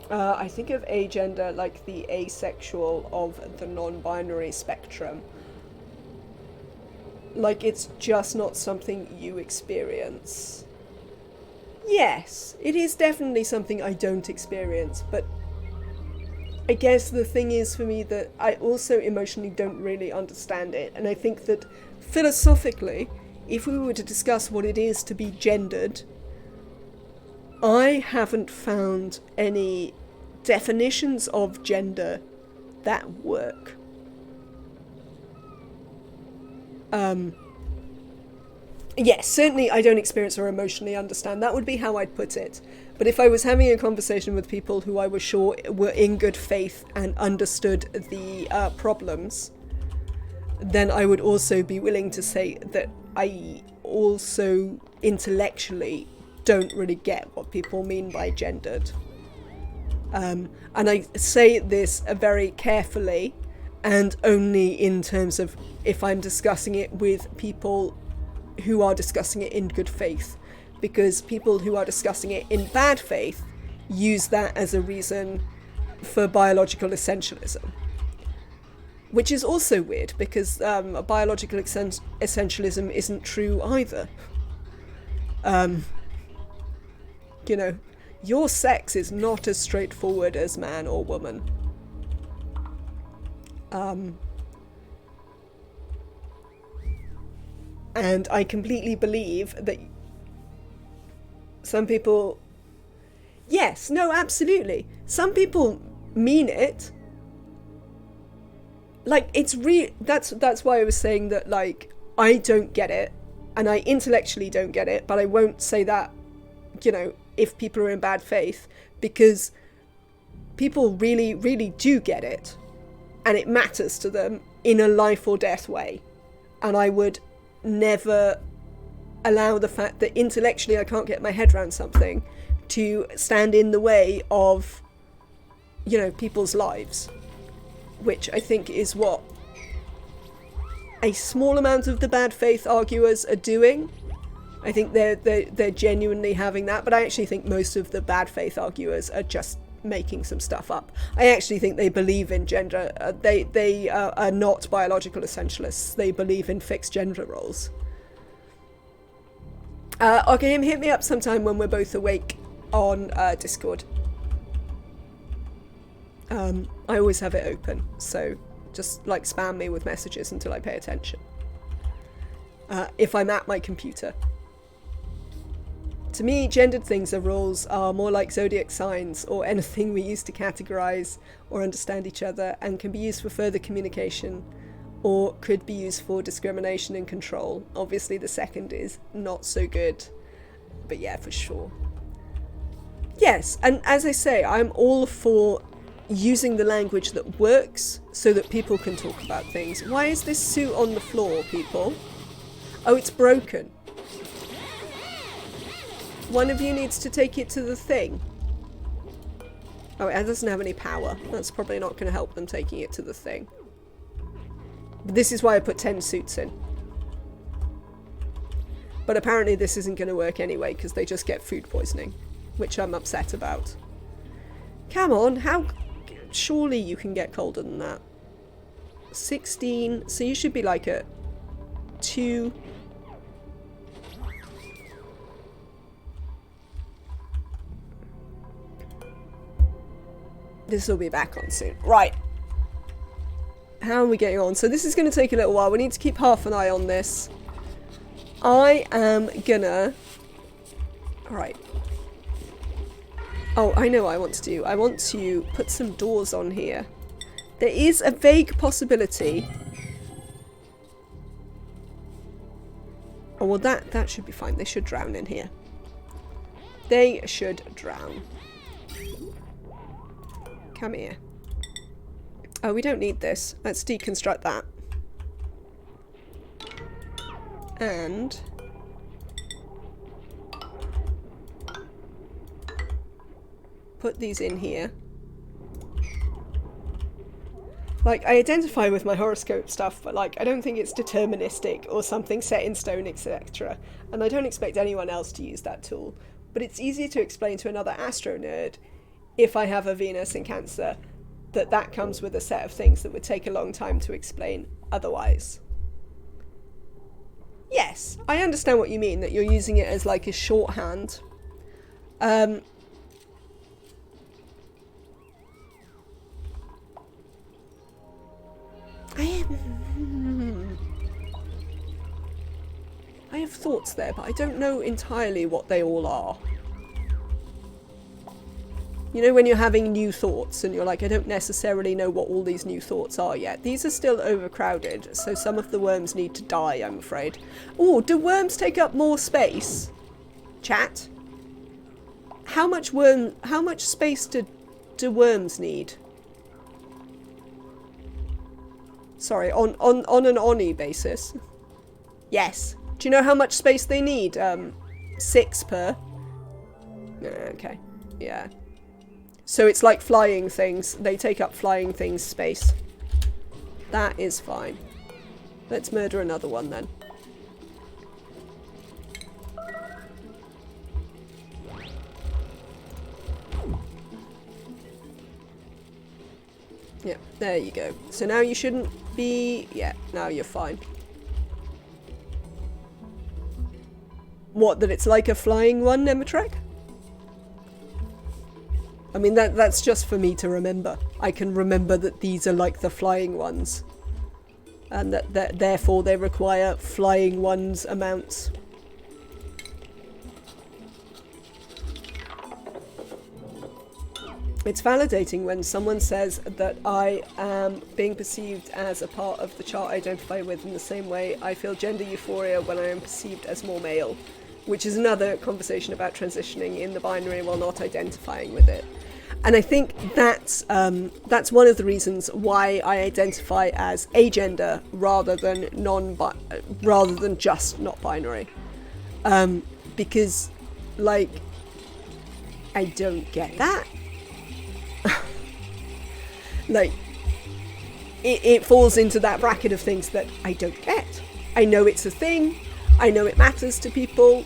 I think of agender like the asexual of the non-binary spectrum. Like, it's just not something you experience. Yes, it is definitely something I don't experience, but I guess the thing is for me that I also emotionally don't really understand it, and I think that philosophically, if we were to discuss what it is to be gendered, I haven't found any definitions of gender that work. Yes, certainly I don't experience or emotionally understand. That would be how I'd put it. But if I was having a conversation with people who I was sure were in good faith and understood the problems, then I would also be willing to say that I also intellectually don't really get what people mean by gendered. And I say this very carefully, and only in terms of if I'm discussing it with people who are discussing it in good faith, because people who are discussing it in bad faith use that as a reason for biological essentialism, which is also weird, because biological essentialism isn't true either. You know, your sex is not as straightforward as man or woman. And I completely believe that some people... Yes, no, absolutely. Some people mean it. Like, it's that's why I was saying that, like, I don't get it, and I intellectually don't get it, but I won't say that, you know, if people are in bad faith, because people really, really do get it, and it matters to them in a life or death way. And I would never allow the fact that intellectually I can't get my head around something to stand in the way of, you know, people's lives, which I think is what a small amount of the bad faith arguers are doing. I think they're genuinely having that, but I actually think most of the bad faith arguers are just making some stuff up. I actually think they believe in gender. They are not biological essentialists. They believe in fixed gender roles. Okay, hit me up sometime when we're both awake on Discord. I always have it open, so just like spam me with messages until I pay attention. If I'm at my computer. To me, gendered things or roles are more like zodiac signs or anything we use to categorize or understand each other, and can be used for further communication or could be used for discrimination and control. Obviously the second is not so good, but yeah, for sure. Yes, and as I say, I'm all for using the language that works so that people can talk about things. Why is this suit on the floor, people? Oh, it's broken. One of you needs to take it to the thing. Oh, it doesn't have any power. That's probably not going to help them taking it to the thing. But this is why I put 10 suits in. But apparently this isn't going to work anyway, because they just get food poisoning, which I'm upset about. Come on, how... Surely you can get colder than that. 16, so you should be like at 2... This will be back on soon. Right. How are we getting on? So this is going to take a little while. We need to keep half an eye on this. I am gonna... Alright. Oh, I know what I want to do. I want to put some doors on here. There is a vague possibility... Oh, well that should be fine. They should drown in here. They should drown. Come here. Oh, we don't need this. Let's deconstruct that. And... put these in here. Like, I identify with my horoscope stuff, but like, I don't think it's deterministic or something set in stone, etc. And I don't expect anyone else to use that tool. But it's easy to explain to another astro nerd, if I have a Venus in Cancer, that comes with a set of things that would take a long time to explain otherwise. Yes, I understand what you mean, that you're using it as like a shorthand. I have thoughts there, but I don't know entirely what they all are. You know, when you're having new thoughts and you're like, I don't necessarily know what all these new thoughts are yet. These are still overcrowded, so some of the worms need to die, I'm afraid. Oh, do worms take up more space? Chat? How much space do worms need? Sorry, on an ONI basis. Yes. Do you know how much space they need? 6 per? Okay. Yeah. So it's like flying things. They take up flying things' space. That is fine. Let's murder another one then. Yeah, there you go. So now you shouldn't be... Yeah, now you're fine. What, that it's like a flying one, Nematrek? I mean, that's just for me to remember. I can remember that these are like the flying ones. And that therefore they require flying ones amounts. It's validating when someone says that I am being perceived as a part of the chart I identify with in the same way I feel gender euphoria when I am perceived as more male. Which is another conversation about transitioning in the binary while not identifying with it. And I think that's one of the reasons why I identify as agender rather than just not binary. Because, like, I don't get that. Like, it falls into that bracket of things that I don't get. I know it's a thing. I know it matters to people.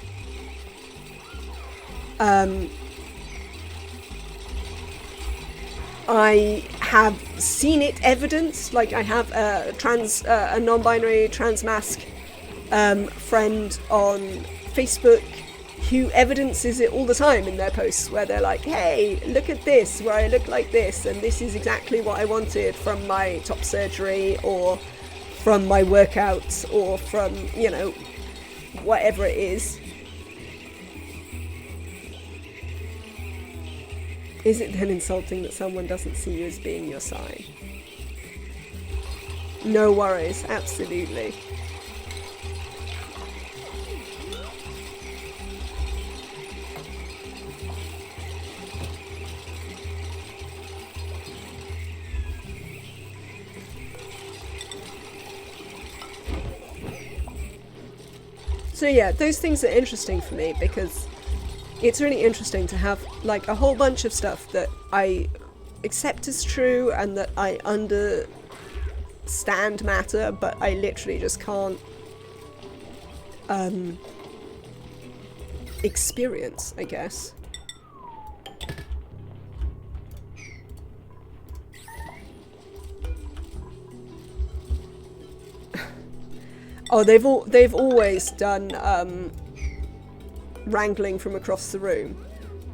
I have seen it evidenced. Like, I have a non-binary transmasc friend on Facebook who evidences it all the time in their posts, where they're like, hey, look at this, where I look like this, and this is exactly what I wanted from my top surgery, or from my workouts, or from, you know, whatever it is. Is it then insulting that someone doesn't see you as being your sign? No worries, absolutely. So yeah, those things are interesting for me because it's really interesting to have like a whole bunch of stuff that I accept as true and that I understand matter, but I literally just can't experience, I guess. Oh, they've always done wrangling from across the room,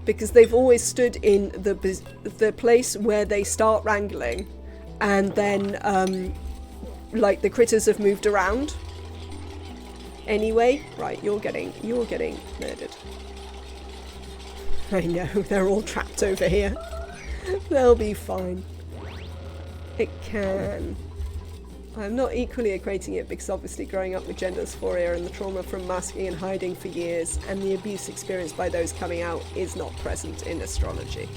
because they've always stood in the place where they start wrangling, and then like the critters have moved around. Anyway, right, you're getting murdered. I know, they're all trapped over here. They'll be fine. It can. I'm not equally equating it, because obviously growing up with gender dysphoria and the trauma from masking and hiding for years and the abuse experienced by those coming out is not present in astrology.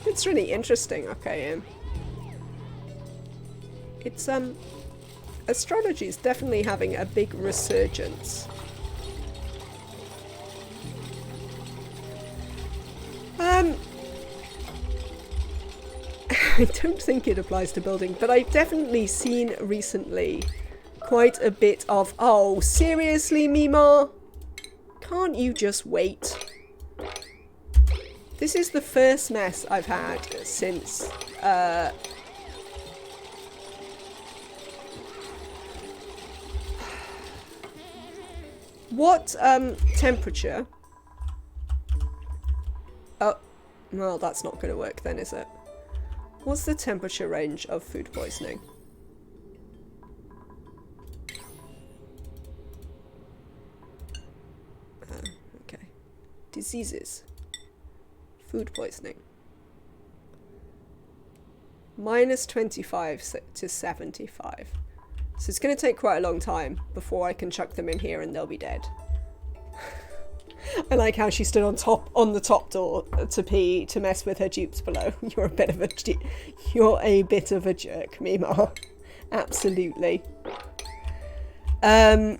It's really interesting, okay. It's astrology is definitely having a big resurgence. I don't think it applies to building, but I've definitely seen recently quite a bit of, oh, seriously, Mima? Can't you just wait? This is the first mess I've had since, what, temperature? Oh, well, that's not going to work then, is it? What's the temperature range of food poisoning? Okay. Diseases. Food poisoning. -25 to 75. So it's going to take quite a long time before I can chuck them in here and they'll be dead. I like how she stood on the top door to pee to mess with her dupes below. You're a bit of a jerk, Mima. Absolutely. I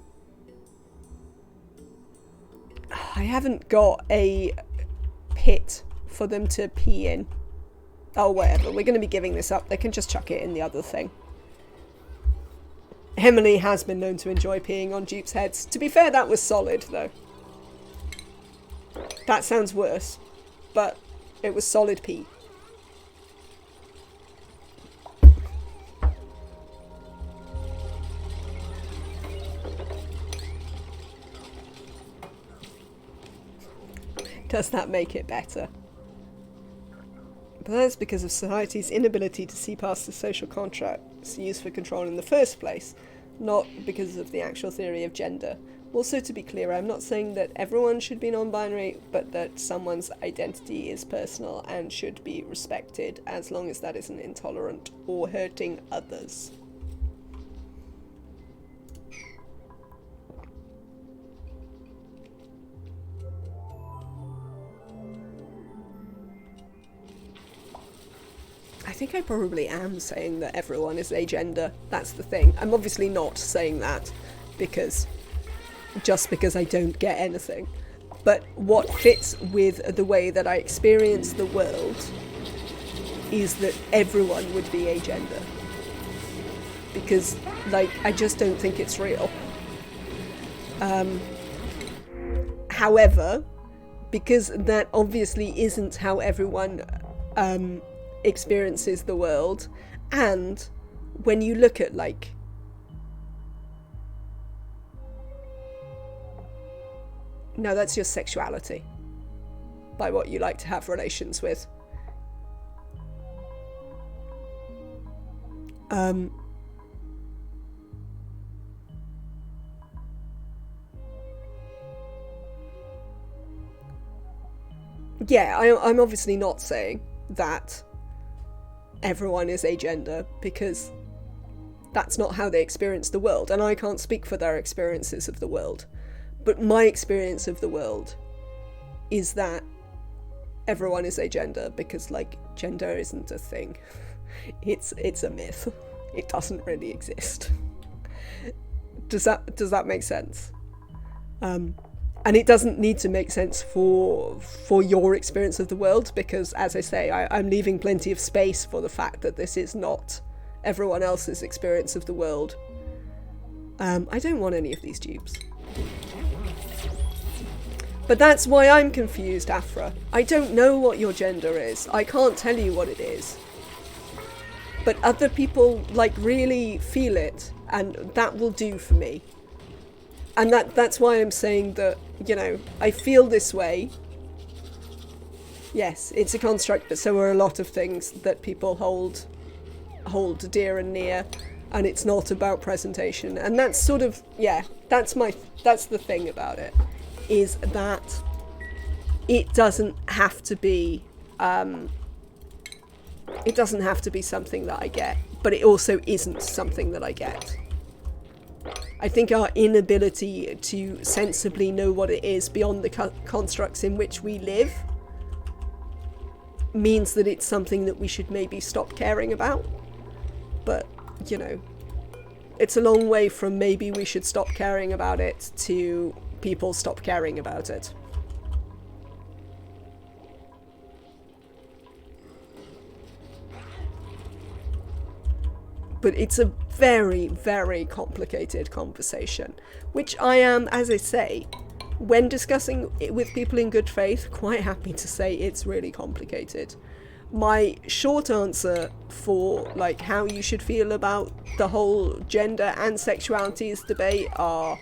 haven't got a pit for them to pee in. Oh, whatever. We're going to be giving this up. They can just chuck it in the other thing. Emily has been known to enjoy peeing on dupes' heads. To be fair, that was solid, though. That sounds worse, but it was solid pee. Does that make it better? But that's because of society's inability to see past the social contracts used for control in the first place, not because of the actual theory of gender. Also, to be clear, I'm not saying that everyone should be non-binary, but that someone's identity is personal and should be respected as long as that isn't intolerant or hurting others. I think I probably am saying that everyone is agender. That's the thing. I'm obviously not saying that because I don't get anything. But what fits with the way that I experience the world is that everyone would be agender. Because, like, I just don't think it's real. However, because that obviously isn't how everyone experiences the world, and when you look at, like, no, that's your sexuality, by what you like to have relations with. Yeah, I'm obviously not saying that everyone is agender, because that's not how they experience the world, and I can't speak for their experiences of the world. But my experience of the world is that everyone is agender, because, like, gender isn't a thing. It's a myth. It doesn't really exist. Does that make sense? And And it doesn't need to make sense for your experience of the world, because, as I say, I'm leaving plenty of space for the fact that this is not everyone else's experience of the world. I don't want any of these dupes. But that's why I'm confused, Afra. I don't know what your gender is. I can't tell you what it is. But other people, like, really feel it, and that will do for me. And that's why I'm saying that, you know, I feel this way. Yes, it's a construct, but so are a lot of things that people hold dear and near, and it's not about presentation. And that's sort of, yeah, that's the thing about it, is that it doesn't have to be something that I get, but it also isn't something that I get. I think our inability to sensibly know what it is beyond the constructs in which we live means that it's something that we should maybe stop caring about. But, you know, it's a long way from maybe we should stop caring about it to people stop caring about it. But it's a very, very complicated conversation, which I am, as I say, when discussing it with people in good faith, quite happy to say it's really complicated. My short answer for, like, how you should feel about the whole gender and sexualities debate are,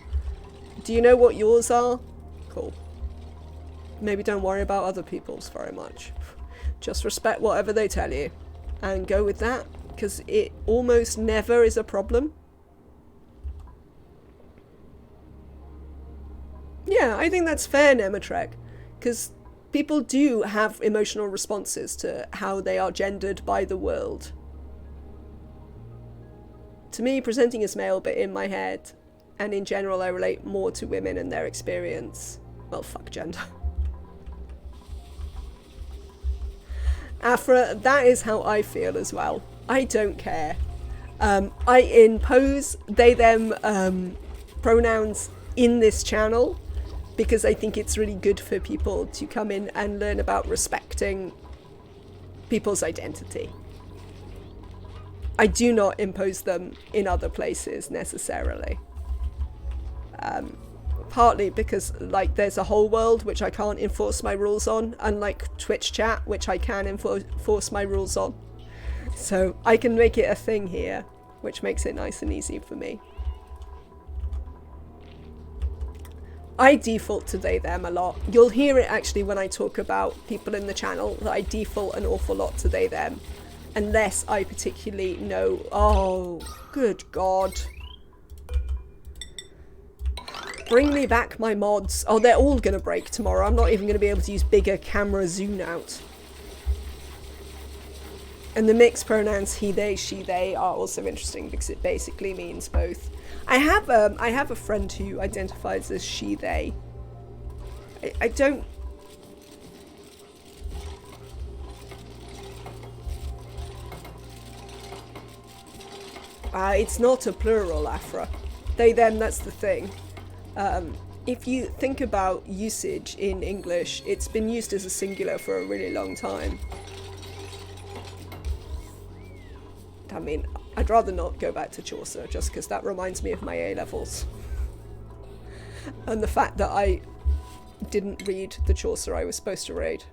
do you know what yours are? Cool. Maybe don't worry about other people's very much. Just respect whatever they tell you and go with that, because it almost never is a problem. Yeah, I think that's fair, Nematrek, because people do have emotional responses to how they are gendered by the world. To me, presenting as male, but in my head, and in general, I relate more to women and their experience. Well, fuck gender. Afra, that is how I feel as well. I don't care. I impose they, them pronouns in this channel because I think it's really good for people to come in and learn about respecting people's identity. I do not impose them in other places necessarily. Partly because, like, there's a whole world which I can't enforce my rules on, unlike Twitch chat, which I can enforce my rules on. So I can make it a thing here, which makes it nice and easy for me. I default to they, them a lot. You'll hear it actually when I talk about people in the channel, that I default an awful lot to they, them. Unless I particularly know... Oh, good God. Bring me back my mods. Oh, they're all going to break tomorrow. I'm not even going to be able to use bigger camera zoom out. And the mixed pronouns he, they, she, they are also interesting because it basically means both. I have a friend who identifies as she, they. I don't... it's not a plural, Afra. They, them, that's the thing. If you think about usage in English, it's been used as a singular for a really long time. I mean, I'd rather not go back to Chaucer, just because that reminds me of my A-levels. And the fact that I didn't read the Chaucer I was supposed to read,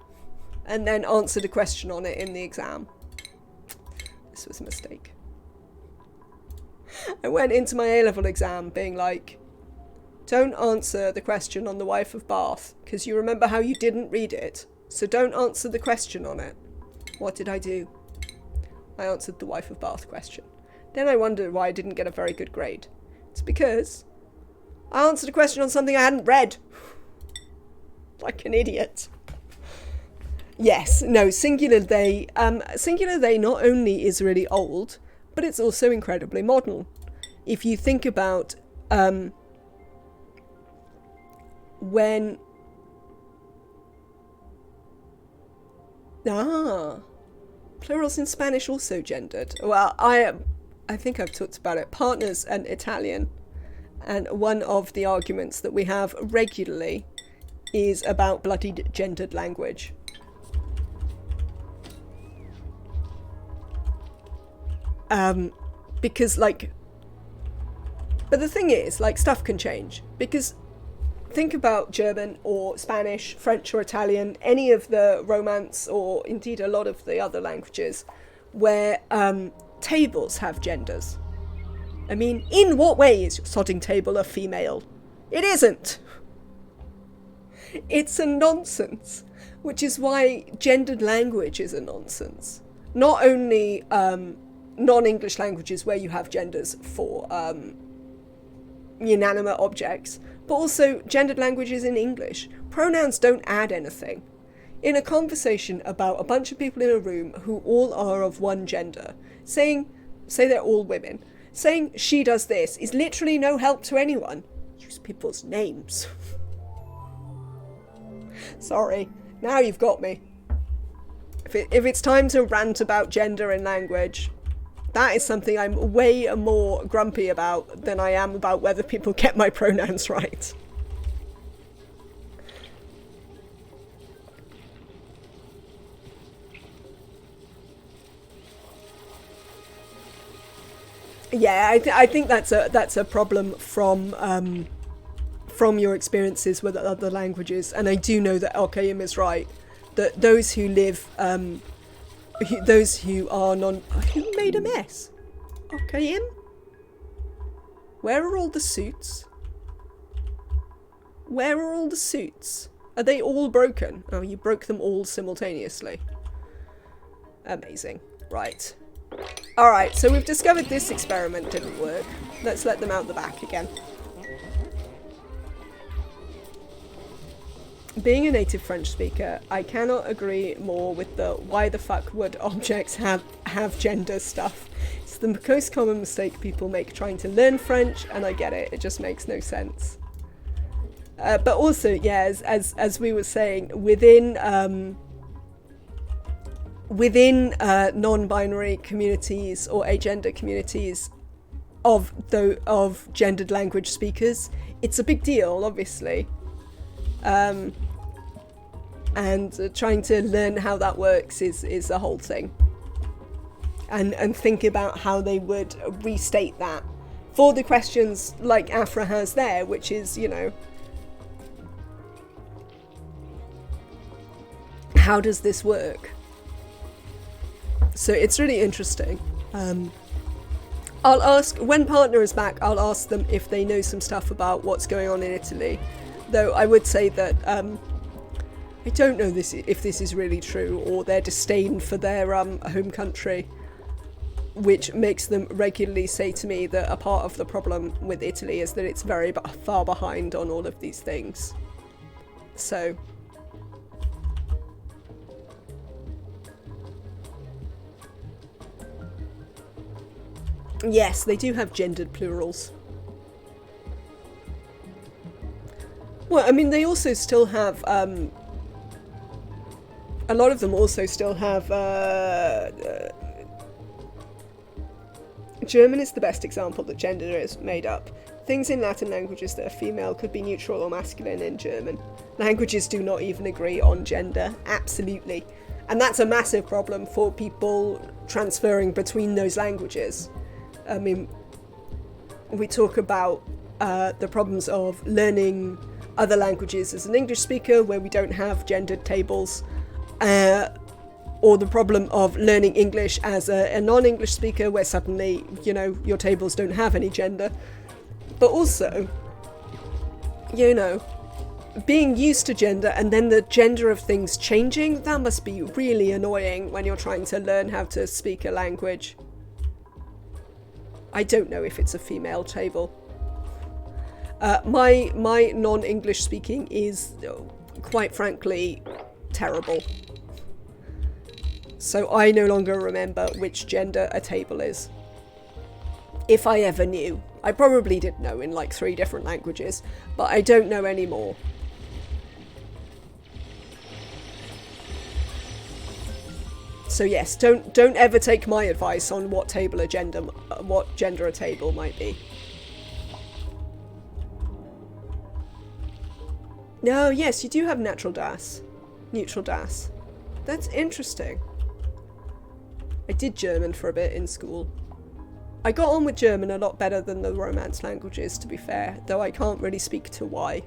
and then answered a question on it in the exam. This was a mistake. I went into my A-level exam being like, don't answer the question on the wife of Bath, because you remember how you didn't read it, so don't answer the question on it. What did I do? I answered the wife of Bath question. Then I wondered why I didn't get a very good grade. It's because I answered a question on something I hadn't read. Like an idiot. Yes, no, singular they not only is really old, but it's also incredibly modern. If you think about when... Plurals in Spanish also gendered. Well, I think I've talked about it. Partners and Italian. And one of the arguments that we have regularly is about bloody gendered language. Because, like, but the thing is, like, stuff can change. Because think about German or Spanish, French or Italian, any of the Romance, or indeed a lot of the other languages, where tables have genders. I mean, in what way is your sodding table a female? It isn't. It's a nonsense, which is why gendered language is a nonsense. Not only non-English languages where you have genders for inanimate objects, but also gendered languages in English. Pronouns don't add anything. In a conversation about a bunch of people in a room who all are of one gender, say they're all women, saying she does this is literally no help to anyone. Use people's names. Sorry, now you've got me. If it's time to rant about gender in language, that is something I'm way more grumpy about than I am about whether people get my pronouns right. Yeah, I think that's a problem from your experiences with other languages, and I do know that Al-Qayyum is right, that those who live, those who are who made a mess? Al-Qayyum? Where are all the suits? Where are all the suits? Are they all broken? Oh, you broke them all simultaneously. Amazing. Right. Alright, so we've discovered this experiment didn't work. Let's let them out the back again. Being a native French speaker, I cannot agree more with the why the fuck would objects have gender stuff. It's the most common mistake people make trying to learn French, and I get it, it just makes no sense. But also, yeah, as we were saying, within non-binary communities or agender communities of gendered language speakers, it's a big deal, obviously. And trying to learn how that works is a whole thing. And think about how they would restate that for the questions like Afra has there, which is, you know, how does this work? So it's really interesting. I'll ask, when Partner is back, I'll ask them if they know some stuff about what's going on in Italy. Though I would say that I don't know if this is really true, or their disdain for their home country, which makes them regularly say to me that a part of the problem with Italy is that it's very far behind on all of these things. So yes, they do have gendered plurals. Well, I mean, they also still have, a lot of them also still have, German is the best example that gender is made up. Things in Latin languages that are female could be neutral or masculine in German. Languages do not even agree on gender, absolutely. And that's a massive problem for people transferring between those languages. I mean, we talk about the problems of learning other languages as an English speaker where we don't have gendered tables, or the problem of learning English as a non-English speaker where suddenly, you know, your tables don't have any gender. But also, you know, being used to gender and then the gender of things changing, that must be really annoying when you're trying to learn how to speak a language. I don't know if it's a female table. My non-English speaking is, quite frankly, terrible. So I no longer remember which gender a table is. If I ever knew. I probably did know in like 3 different languages, but I don't know anymore. So yes, don't ever take my advice on what gender a table might be. No, yes, you do have natural das. Neutral das. That's interesting. I did German for a bit in school. I got on with German a lot better than the Romance languages, to be fair, though I can't really speak to why.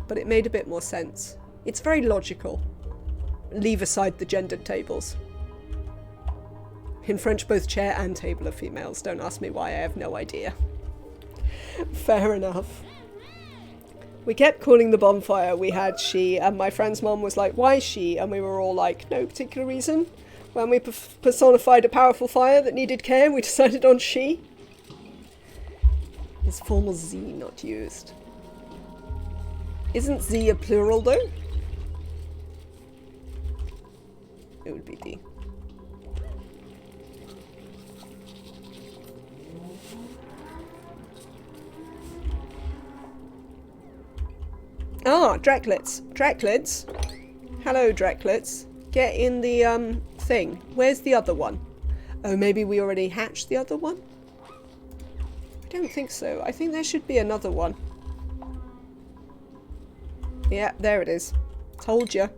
But it made a bit more sense. It's very logical. Leave aside the gendered tables. In French, both chair and table are females. Don't ask me why, I have no idea. Fair enough. We kept calling the bonfire we had she, and my friend's mom was like, why she? And we were all like, no particular reason. When we personified a powerful fire that needed care, we decided on she. Is formal Z not used? Isn't Z a plural though? It would be D. Ah, Drecklets. Drecklets. Hello, Drecklets. Get in the, thing. Where's the other one? Oh, maybe we already hatched the other one? I don't think so. I think there should be another one. Yeah, there it is. Told you.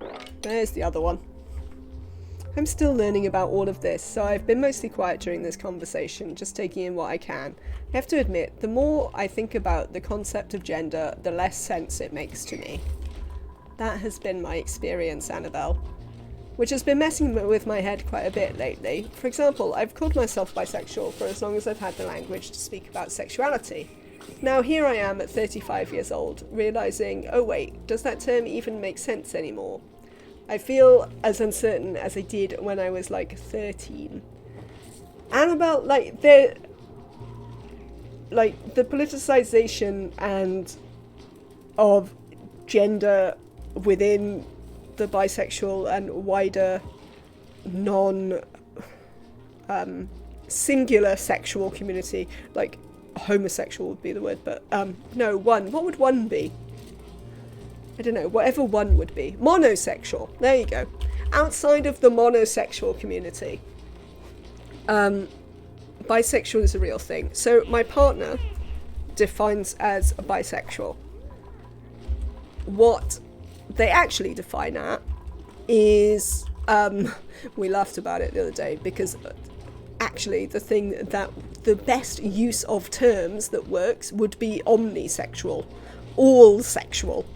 There's the other one. I'm still learning about all of this, so I've been mostly quiet during this conversation, just taking in what I can. I have to admit, the more I think about the concept of gender, the less sense it makes to me. That has been my experience, Annabelle, which has been messing with my head quite a bit lately. For example, I've called myself bisexual for as long as I've had the language to speak about sexuality. Now here I am at 35 years old, realising, oh wait, does that term even make sense anymore? I feel as uncertain as I did when I was like 13. Annabelle, like the politicization and of gender within the bisexual and wider singular sexual community, like homosexual would be the word, but no, one. What would one be? I don't know, whatever one would be. Monosexual. There you go. Outside of the monosexual community, bisexual is a real thing. So my partner defines as a bisexual. What they actually define at is, we laughed about it the other day, because actually the thing that the best use of terms that works would be omnisexual, all sexual.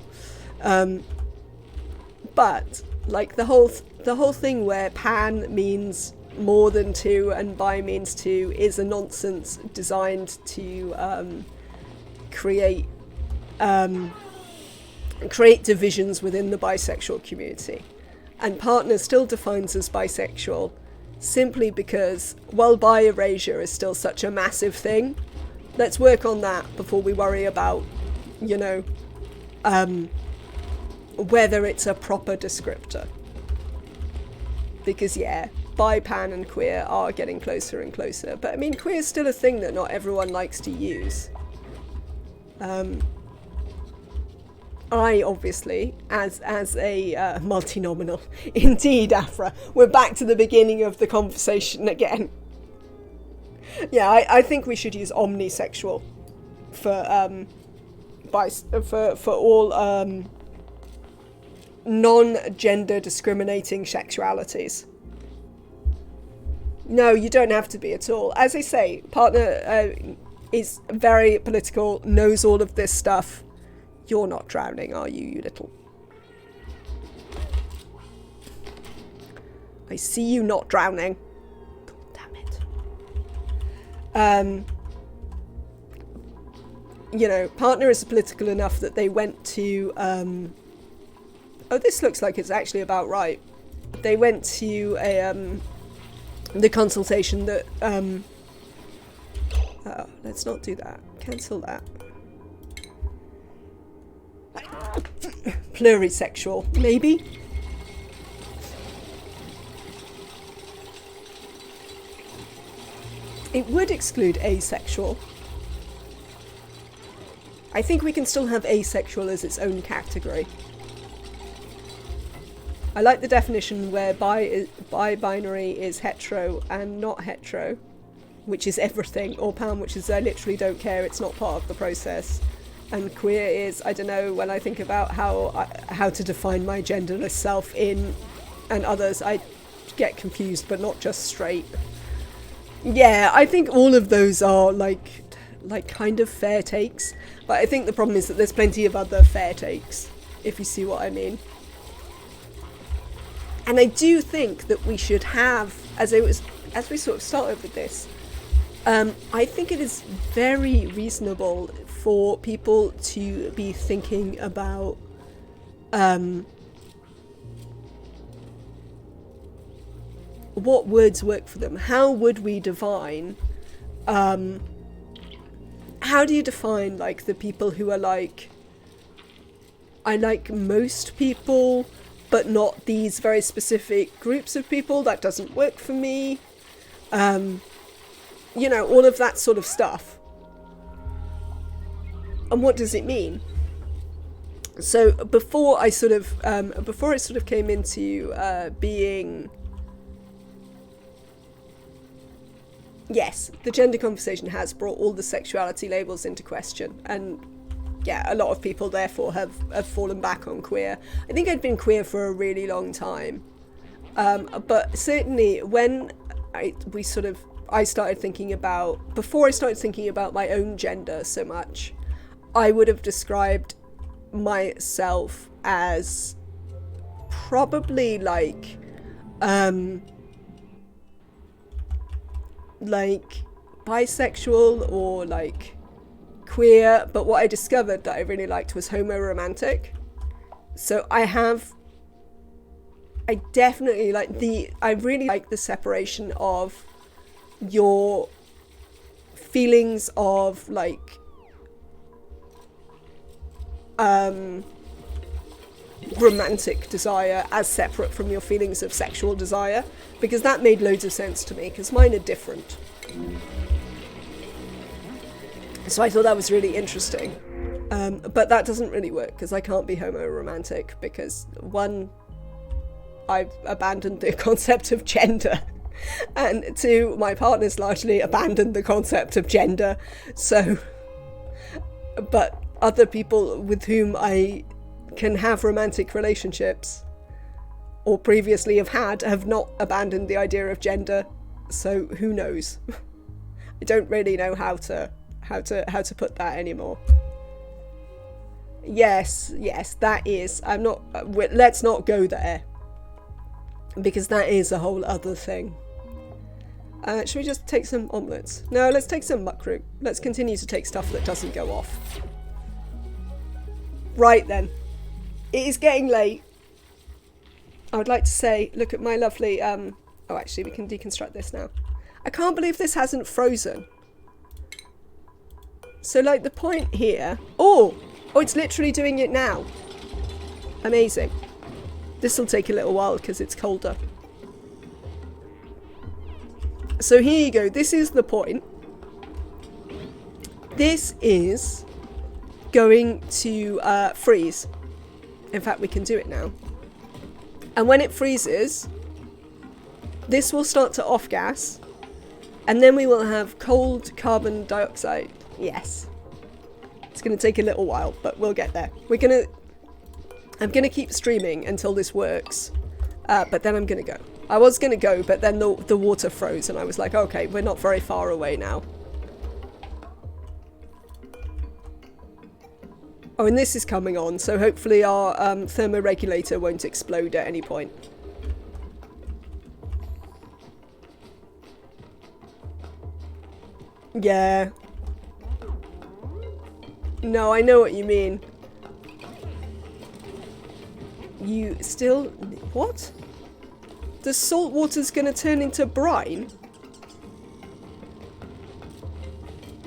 But like the whole thing where pan means more than two and bi means two is a nonsense designed to create divisions within the bisexual community. And partner still defines as bisexual simply because, well, bi erasure is still such a massive thing. Let's work on that before we worry about, you know, whether it's a proper descriptor. Because yeah, bi, pan and queer are getting closer and closer. But I mean, queer is still a thing that not everyone likes to use. I obviously, as a multinominal, indeed, Afra, we're back to the beginning of the conversation again. Yeah, I think we should use omnisexual for all non-gender discriminating sexualities. No, you don't have to be at all. As I say, partner is very political, knows all of this stuff. You're not drowning, are you, you little? I see you not drowning. Damn it. You know, partner is political enough that they went to, oh, this looks like it's actually about right. They went to the consultation that, oh, let's not do that. Cancel that. Plurisexual, maybe? It would exclude asexual. I think we can still have asexual as its own category. I like the definition where bi-binary is hetero and not hetero, which is everything, or pan, which is I literally don't care, it's not part of the process. and queer is, I don't know, when I think about how to define my genderless self in and others, I get confused, but not just straight. Yeah, I think all of those are like kind of fair takes, but I think the problem is that there's plenty of other fair takes, if you see what I mean. And I do think that we should have, as we sort of started with this, I think it is very reasonable for people to be thinking about what words work for them. How would we define, how do you define like the people who are like, I like most people, but not these very specific groups of people? That doesn't work for me. You know, all of that sort of stuff. And what does it mean? So before I sort of came into being, yes, the gender conversation has brought all the sexuality labels into question, and yeah, a lot of people therefore have fallen back on queer. I think I'd been queer for a really long time, but certainly when I started thinking about, before I started thinking about my own gender so much, I would have described myself as probably like bisexual or like queer, but what I discovered that I really liked was homo-romantic. So I definitely I really like the separation of your feelings of like romantic desire as separate from your feelings of sexual desire, because that made loads of sense to me, because mine are different. So I thought that was really interesting, but that doesn't really work because I can't be homo-romantic because, one, I've abandoned the concept of gender, and two, my partner's largely abandoned the concept of gender. So, but other people with whom I can have romantic relationships or previously have not abandoned the idea of gender. So who knows? I don't really know how to put that anymore. Yes, that is. Let's not go there, because that is a whole other thing. Should we just take some omelettes? No, let's take some muckroot. Let's continue to take stuff that doesn't go off. Right then. It is getting late. I would like to say, look at my lovely, oh, actually, we can deconstruct this now. I can't believe this hasn't frozen. So, like, the point here... Oh, it's literally doing it now. Amazing. This will take a little while because it's colder. So here you go. This is the point. This is going to freeze. In fact, we can do it now. And when it freezes, this will start to off-gas. And then we will have cold carbon dioxide. Yes. It's going to take a little while, but we'll get there. I'm going to keep streaming until this works. But then I'm going to go. I was going to go, but then the water froze and I was like, okay, we're not very far away now. Oh, and this is coming on, so hopefully our thermoregulator won't explode at any point. Yeah. No, I know what you mean. You still... What? The salt water's gonna turn into brine?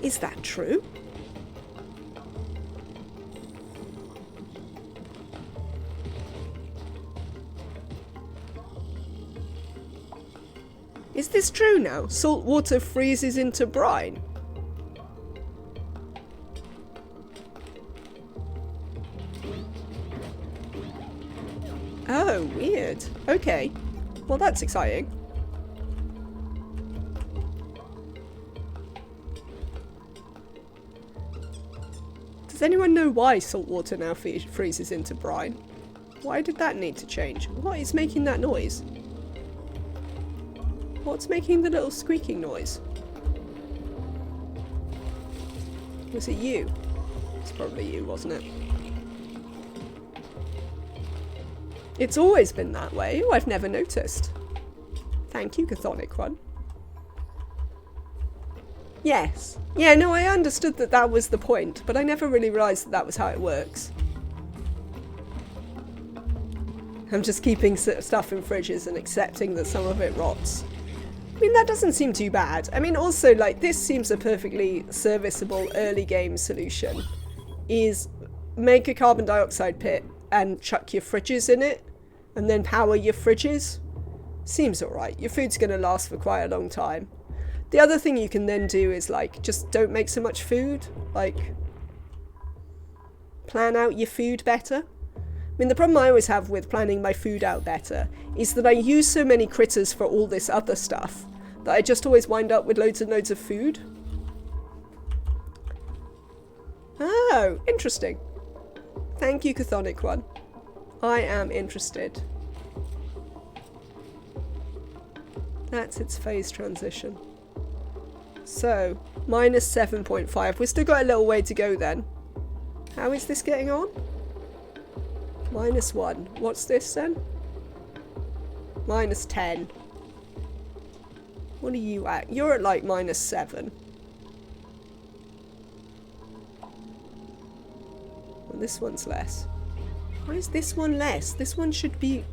Is that true? Is this true now? Salt water freezes into brine? Oh, weird. Okay. Well, that's exciting. Does anyone know why salt water now freezes into brine? Why did that need to change? What is making that noise? What's making the little squeaking noise? Was it you? It's probably you, wasn't it? It's always been that way. Oh, I've never noticed. Thank you, Chthonic one. Yes. Yeah, no, I understood that that was the point, but I never really realised that that was how it works. I'm just keeping stuff in fridges and accepting that some of it rots. I mean, that doesn't seem too bad. I mean, also, like, this seems a perfectly serviceable early game solution. Is make a carbon dioxide pit and chuck your fridges in it, and then power your fridges. Seems alright. Your food's going to last for quite a long time. The other thing you can then do is, like, just don't make so much food. Like, plan out your food better. I mean, the problem I always have with planning my food out better is that I use so many critters for all this other stuff that I just always wind up with loads and loads of food. Oh, interesting. Thank you, Chthonic one. I am interested. That's its phase transition. So, minus 7.5. We've still got a little way to go then. How is this getting on? Minus 1. What's this then? Minus 10. What are you at? You're at like minus 7. Well, this one's less. Why is this one less? This one should be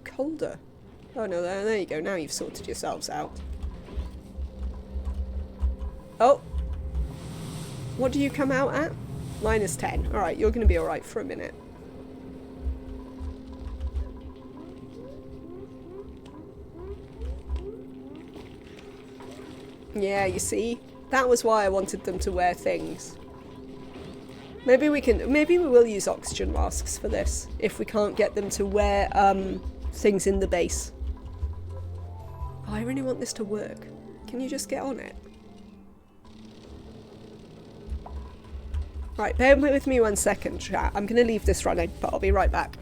colder. Oh no, there you go. Now you've sorted yourselves out. Oh! What do you come out at? Minus 10. Alright, you're going to be alright for a minute. Yeah, you see? That was why I wanted them to wear things. Maybe we will use oxygen masks for this, if we can't get them to wear, things in the base. Oh, I really want this to work. Can you just get on it? Right, bear with me 1 second, chat. I'm gonna leave this running, but I'll be right back.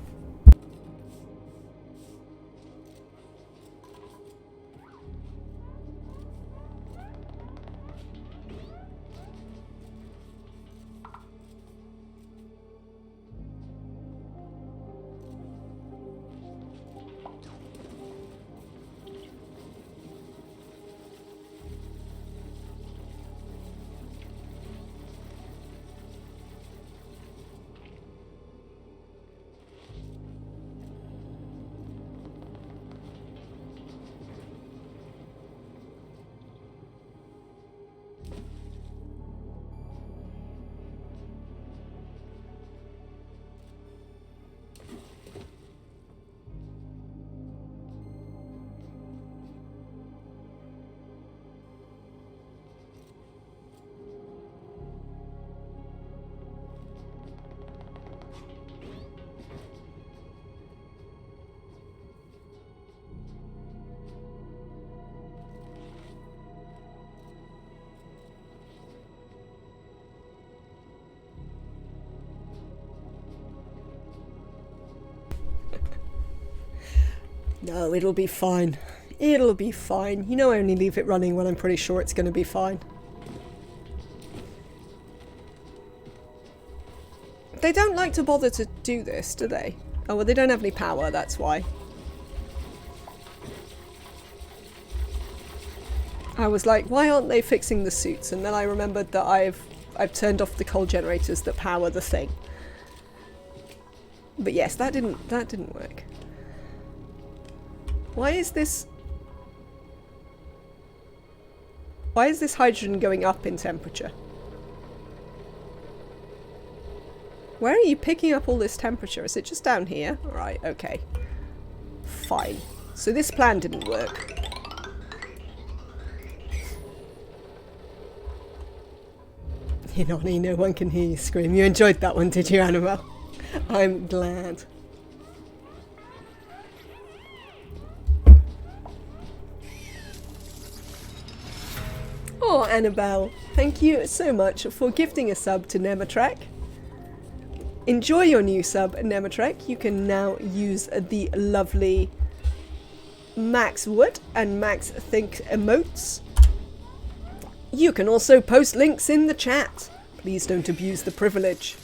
No, it'll be fine. It'll be fine. You know I only leave it running when I'm pretty sure it's going to be fine. They don't like to bother to do this, do they? Oh, well, they don't have any power, that's why. I was like, why aren't they fixing the suits? And then I remembered that I've turned off the coal generators that power the thing. But yes, that didn't work. Why is this hydrogen going up in temperature? Where are you picking up all this temperature? Is it just down here? Right, okay. Fine. So this plan didn't work. Hinoni, no one can hear you scream. You enjoyed that one, did you, Annabelle? I'm glad. Oh, Annabelle, thank you so much for gifting a sub to Nematrek. Enjoy your new sub, Nematrek. You can now use the lovely Max Wood and Max Think emotes. You can also post links in the chat. Please don't abuse the privilege.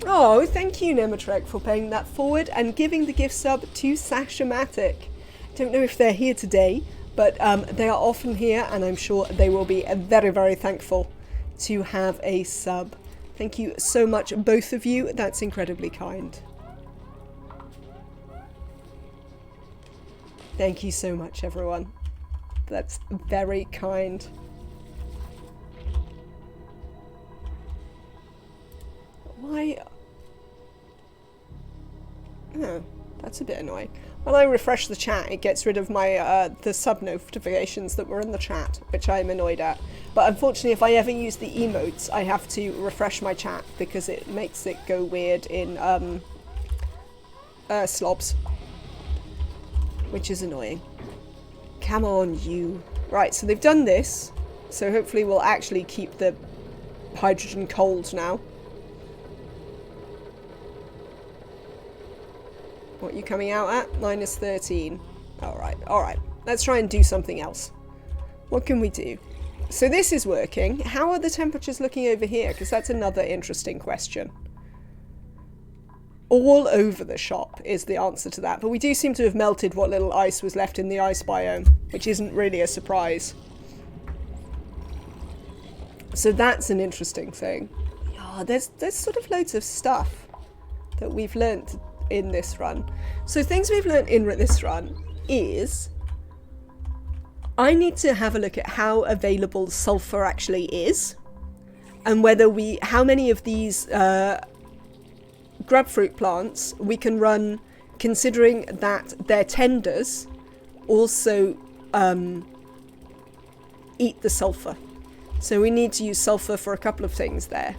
Oh, thank you, Nematrek, for paying that forward and giving the gift sub to Sashamatic. Don't know if they're here today, but they are often here, and I'm sure they will be very, very thankful to have a sub. Thank you so much, both of you. That's incredibly kind. Thank you so much, everyone. That's very kind. Why? Oh, that's a bit annoying. When I refresh the chat, it gets rid of my the sub notifications that were in the chat, which I'm annoyed at. But unfortunately, if I ever use the emotes, I have to refresh my chat because it makes it go weird in slobs, which is annoying. Come on, you. Right, so they've done this, so hopefully we'll actually keep the hydrogen cold now. What are you coming out at? -13. Alright. Let's try and do something else. What can we do? So this is working. How are the temperatures looking over here? Because that's another interesting question. All over the shop is the answer to that. But we do seem to have melted what little ice was left in the ice biome, which isn't really a surprise. So that's an interesting thing. Oh, there's sort of loads of stuff that we've learnt in this run. So things we've learnt in this run is I need to have a look at how available sulfur actually is, and whether how many of these grub fruit plants we can run, considering that their tenders also eat the sulfur. So we need to use sulfur for a couple of things there.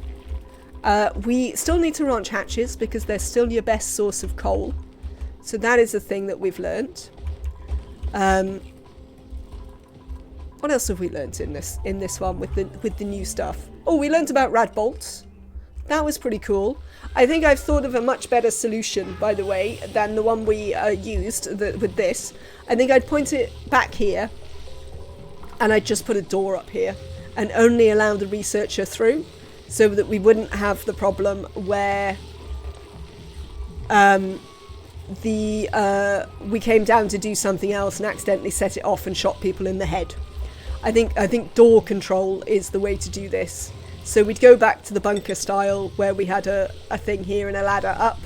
We still need to ranch hatches because they're still your best source of coal. So that is a thing that we've learnt. What else have we learnt in this one with the new stuff? Oh, we learnt about rad bolts. That was pretty cool. I think I've thought of a much better solution, by the way, than the one we used with this. I think I'd point it back here, and I'd just put a door up here, and only allow the researcher through, so that we wouldn't have the problem where we came down to do something else and accidentally set it off and shot people in the head. I think door control is the way to do this. So we'd go back to the bunker style where we had a thing here and a ladder up,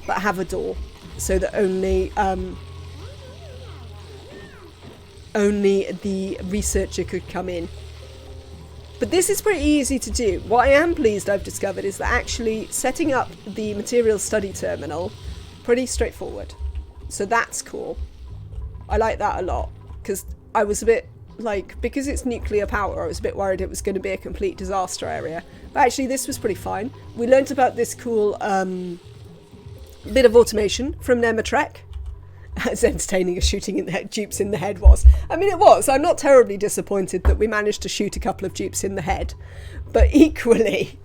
but have a door so that only the researcher could come in. But this is pretty easy to do. What I am pleased I've discovered is that actually setting up the material study terminal, pretty straightforward. So that's cool. I like that a lot, because I was a bit like, because it's nuclear power, I was a bit worried it was going to be a complete disaster area. But actually this was pretty fine. We learnt about this cool bit of automation from Nematrek. As entertaining as shooting in the dupes in the head was. I mean, it was. I'm not terribly disappointed that we managed to shoot a couple of dupes in the head. But equally,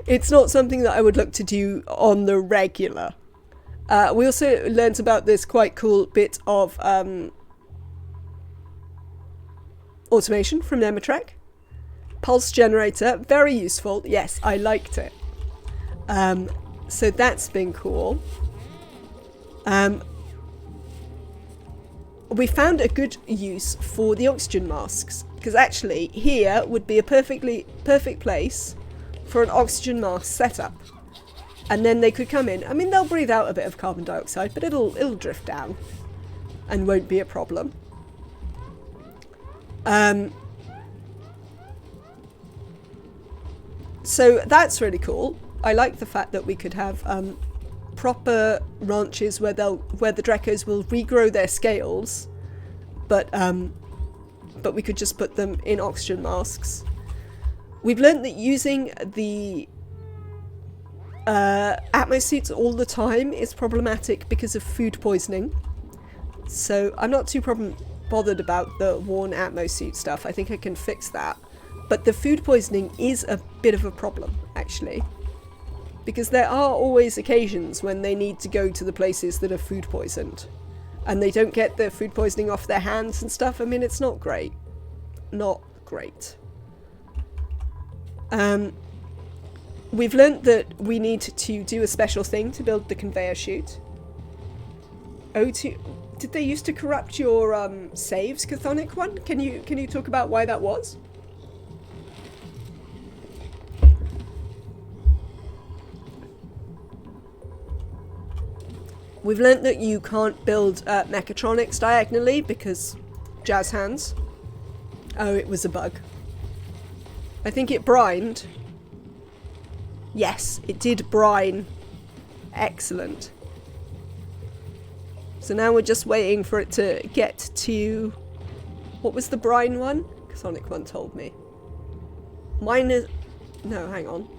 it's not something that I would look to do on the regular. We also learnt about this quite cool bit of automation from Nematrek. Pulse generator, very useful. Yes, I liked it. So that's been cool. We found a good use for the oxygen masks, because actually here would be a perfect place for an oxygen mask setup, and then they could come in. I mean, they'll breathe out a bit of carbon dioxide, but it'll drift down and won't be a problem. So that's really cool. I like the fact that we could have proper ranches where the Drekos will regrow their scales, but we could just put them in oxygen masks. We've learned that using the Atmos suits all the time is problematic because of food poisoning. So I'm not too bothered about the worn Atmos suit stuff. I think I can fix that. But the food poisoning is a bit of a problem, actually. Because there are always occasions when they need to go to the places that are food poisoned. And they don't get the food poisoning off their hands and stuff. I mean, it's not great. Not great. We've learnt that we need to do a special thing to build the conveyor chute. Did they used to corrupt your saves, Chthonic one? Can you talk about why that was? We've learnt that you can't build mechatronics diagonally because jazz hands. Oh, it was a bug. I think it brined. Yes, it did brine. Excellent. So now we're just waiting for it to get to... What was the brine one? Chthonic one told me. Minus... No, hang on.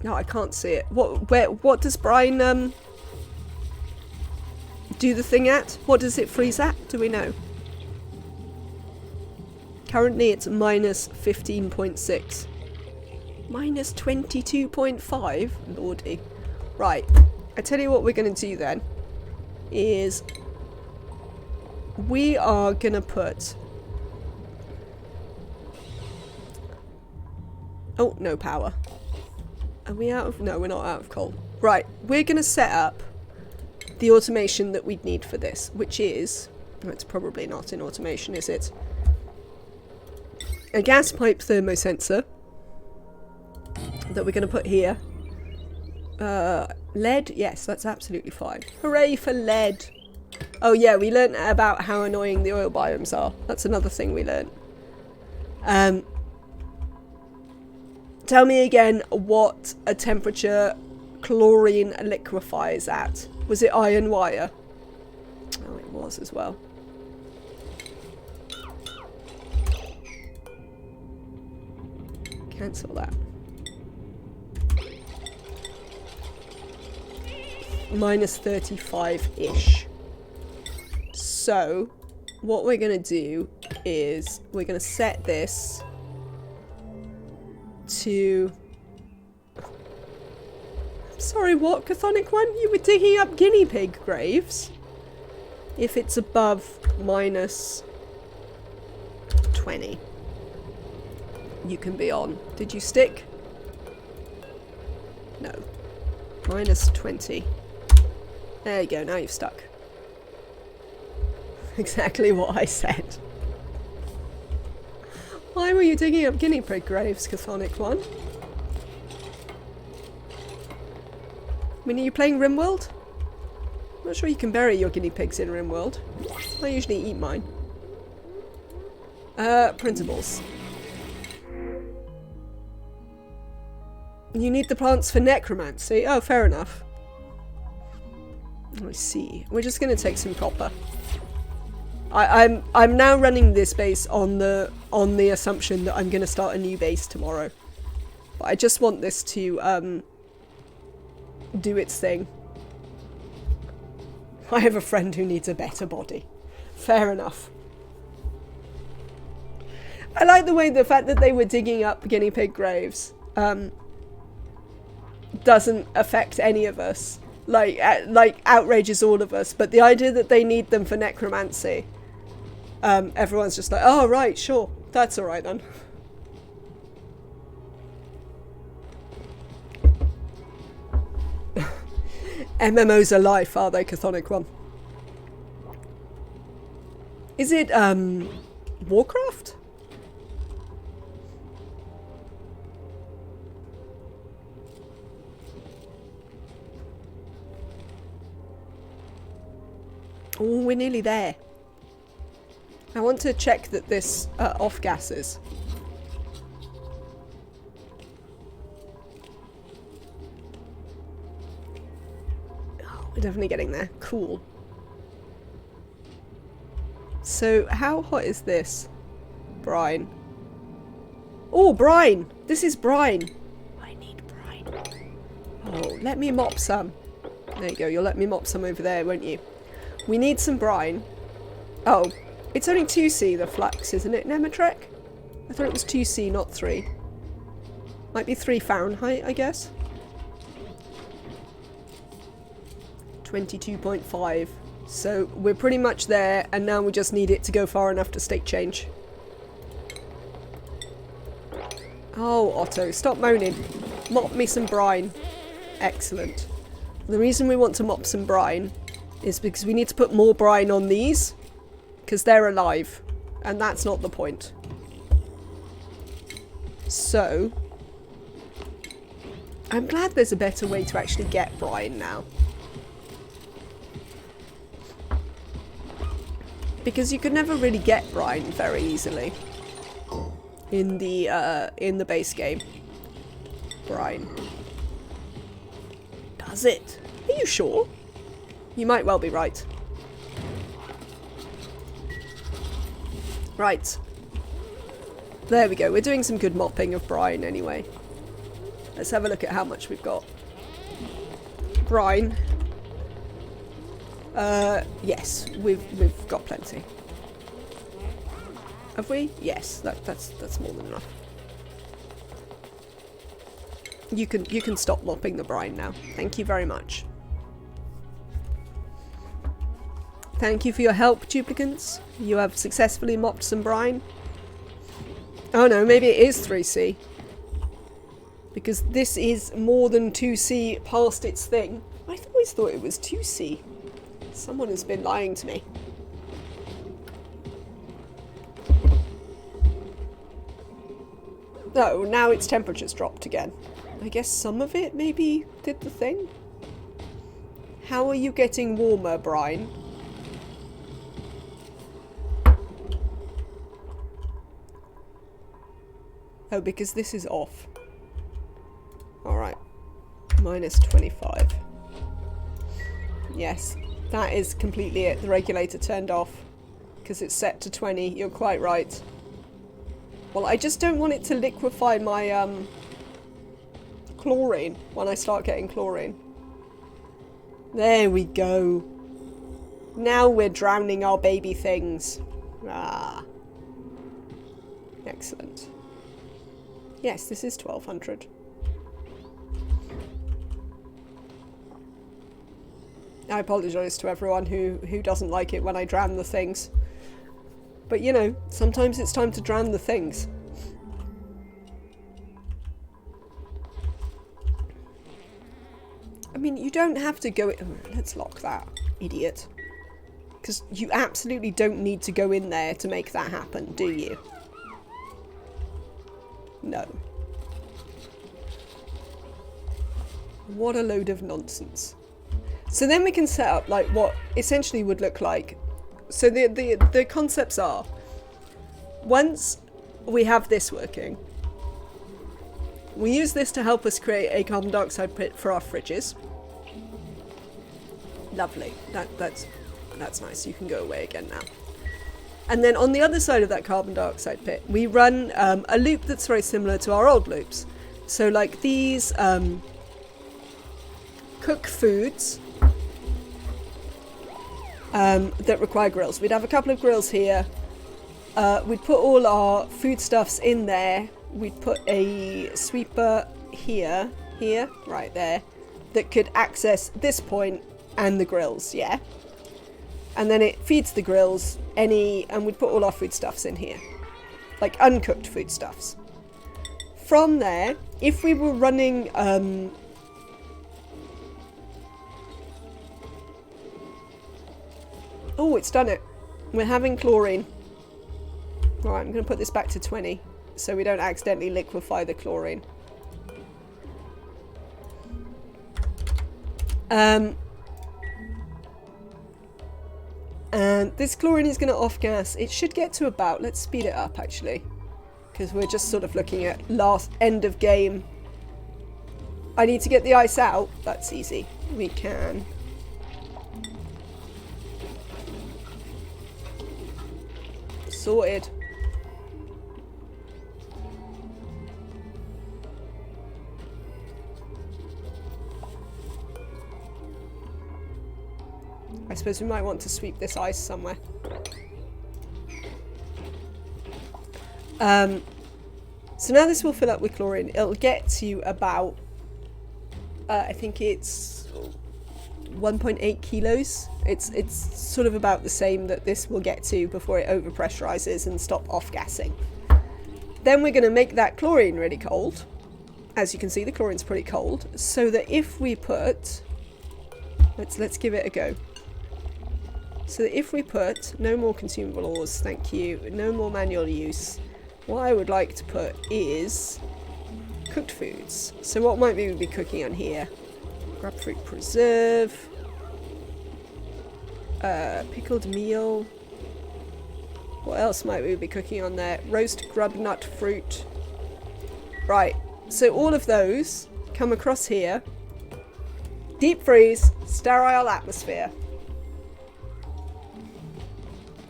No, I can't see it. What does brine do the thing at? What does it freeze at? Do we know? Currently it's minus 15.6. Minus 22.5? Lordy. Right. I tell you what we're going to do then. Is... We are going to put... Oh, no power. Are we out of... No, we're not out of coal. Right. We're going to set up the automation that we'd need for this, which is... Oh, it's probably not in automation, is it? A gas pipe thermosensor that we're going to put here. Lead? Yes, that's absolutely fine. Hooray for lead! Oh yeah, we learnt about how annoying the oil biomes are. That's another thing we learnt. Tell me again what a temperature chlorine liquefies at. Was it iron wire? Oh, it was as well. Cancel that. Minus 35-ish. So, what we're going to do is we're going to set this to... Sorry, what, Chthonic one? You were digging up guinea pig graves? If it's above minus 20. You can be on. Did you stick? No. Minus 20. There you go, now you've stuck. Exactly what I said. Why were you digging up guinea pig graves, Chthonic one? I mean, are you playing RimWorld? I'm not sure you can bury your guinea pigs in RimWorld. I usually eat mine. Principles. You need the plants for necromancy. Oh, fair enough. I see. We're just going to take some copper. I'm now running this base on the assumption that I'm going to start a new base tomorrow. But I just want this to do its thing. I have a friend who needs a better body. Fair enough. I like the fact that they were digging up guinea pig graves. Doesn't affect any of us. Like outrages all of us. But the idea that they need them for necromancy, everyone's just like, oh right, sure, that's alright then. MMOs are life, are they, Chthonic one? Is it Warcraft? Oh, we're nearly there. I want to check that this off gases. Oh, we're definitely getting there. Cool. So, how hot is this? Brine. Oh, brine! This is brine! I need brine. Oh, let me mop some. There you go, you'll let me mop some over there, won't you? We need some brine. Oh, it's only 2C, the flux, isn't it, Nematrek? I thought it was 2C, not 3. Might be 3 Fahrenheit, I guess. 22.5. So we're pretty much there, and now we just need it to go far enough to state change. Oh, Otto, stop moaning. Mop me some brine. Excellent. The reason we want to mop some brine is because we need to put more brine on these, because they're alive, and that's not the point. So, I'm glad there's a better way to actually get brine now. Because you could never really get brine very easily in the base game. Brine. Does it? Are you sure? You might well be right. Right. There we go. We're doing some good mopping of brine anyway. Let's have a look at how much we've got. Brine. Yes, we've got plenty. Have we? Yes, that's more than enough. You can stop mopping the brine now. Thank you very much. Thank you for your help, duplicants. You have successfully mopped some brine. Oh no, maybe it is 3C. Because this is more than 2C past its thing. I always thought it was 2C. Someone has been lying to me. Oh, now its temperature's dropped again. I guess some of it maybe did the thing? How are you getting warmer, brine? Oh, because this is off. Alright. Minus 25. Yes, that is completely it. The regulator turned off. Because it's set to 20. You're quite right. Well, I just don't want it to liquefy my, chlorine when I start getting chlorine. There we go. Now we're drowning our baby things. Ah. Excellent. Yes, this is 1200. I apologise to everyone who doesn't like it when I drown the things. But you know, sometimes it's time to drown the things. I mean, you don't have to go... let's lock that, idiot. Because you absolutely don't need to go in there to make that happen, do you? No. What a load of nonsense. So then we can set up like what essentially would look like. So the concepts are, once we have this working, we use this to help us create a carbon dioxide pit for our fridges. Lovely. That's nice. You can go away again now. And then on the other side of that carbon dioxide pit, we run a loop that's very similar to our old loops. So like these cook foods that require grills. We'd have a couple of grills here. We'd put all our foodstuffs in there. We'd put a sweeper here, right there, that could access this point and the grills, yeah? And then it feeds the grills and we'd put all our foodstuffs in here. Like uncooked foodstuffs. From there, if we were running oh, it's done it. We're having chlorine. Alright, I'm going to put this back to 20 so we don't accidentally liquefy the chlorine. And this chlorine is going to off-gas. It should get to about... let's speed it up, actually. Because we're just sort of looking at end of game. I need to get the ice out. That's easy. We can. Sorted. I suppose we might want to sweep this ice somewhere. So now this will fill up with chlorine. It'll get to about, I think it's 1.8 kilos. It's sort of about the same that this will get to before it overpressurizes and stop off-gassing. Then we're going to make that chlorine really cold. As you can see, the chlorine's pretty cold. So that if we put... Let's give it a go. So that if we put no more consumable ores, thank you, no more manual use, what I would like to put is cooked foods. So what might we be cooking on here? Grapefruit preserve, pickled meal. What else might we be cooking on there? Roast grub nut fruit. Right, so all of those come across here. Deep freeze, sterile atmosphere.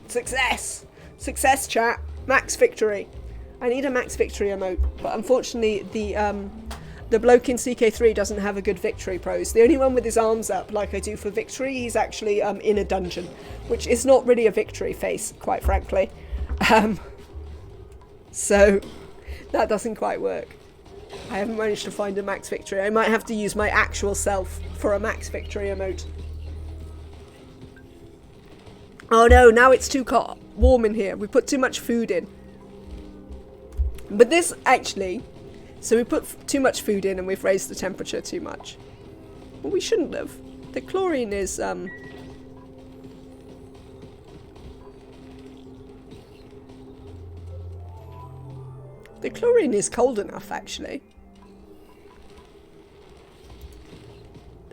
Success! Success, chat. Max victory. I need a max victory emote, but unfortunately the bloke in CK3 doesn't have a good victory pose. The only one with his arms up, like I do for victory, he's actually in a dungeon, which is not really a victory face, quite frankly. So that doesn't quite work. I haven't managed to find a max victory. I might have to use my actual self for a max victory emote. Oh no, now it's too warm in here. We put too much food in. But this actually... So we put too much food in and we've raised the temperature too much. Well, we shouldn't have. The chlorine is... The chlorine is cold enough, actually.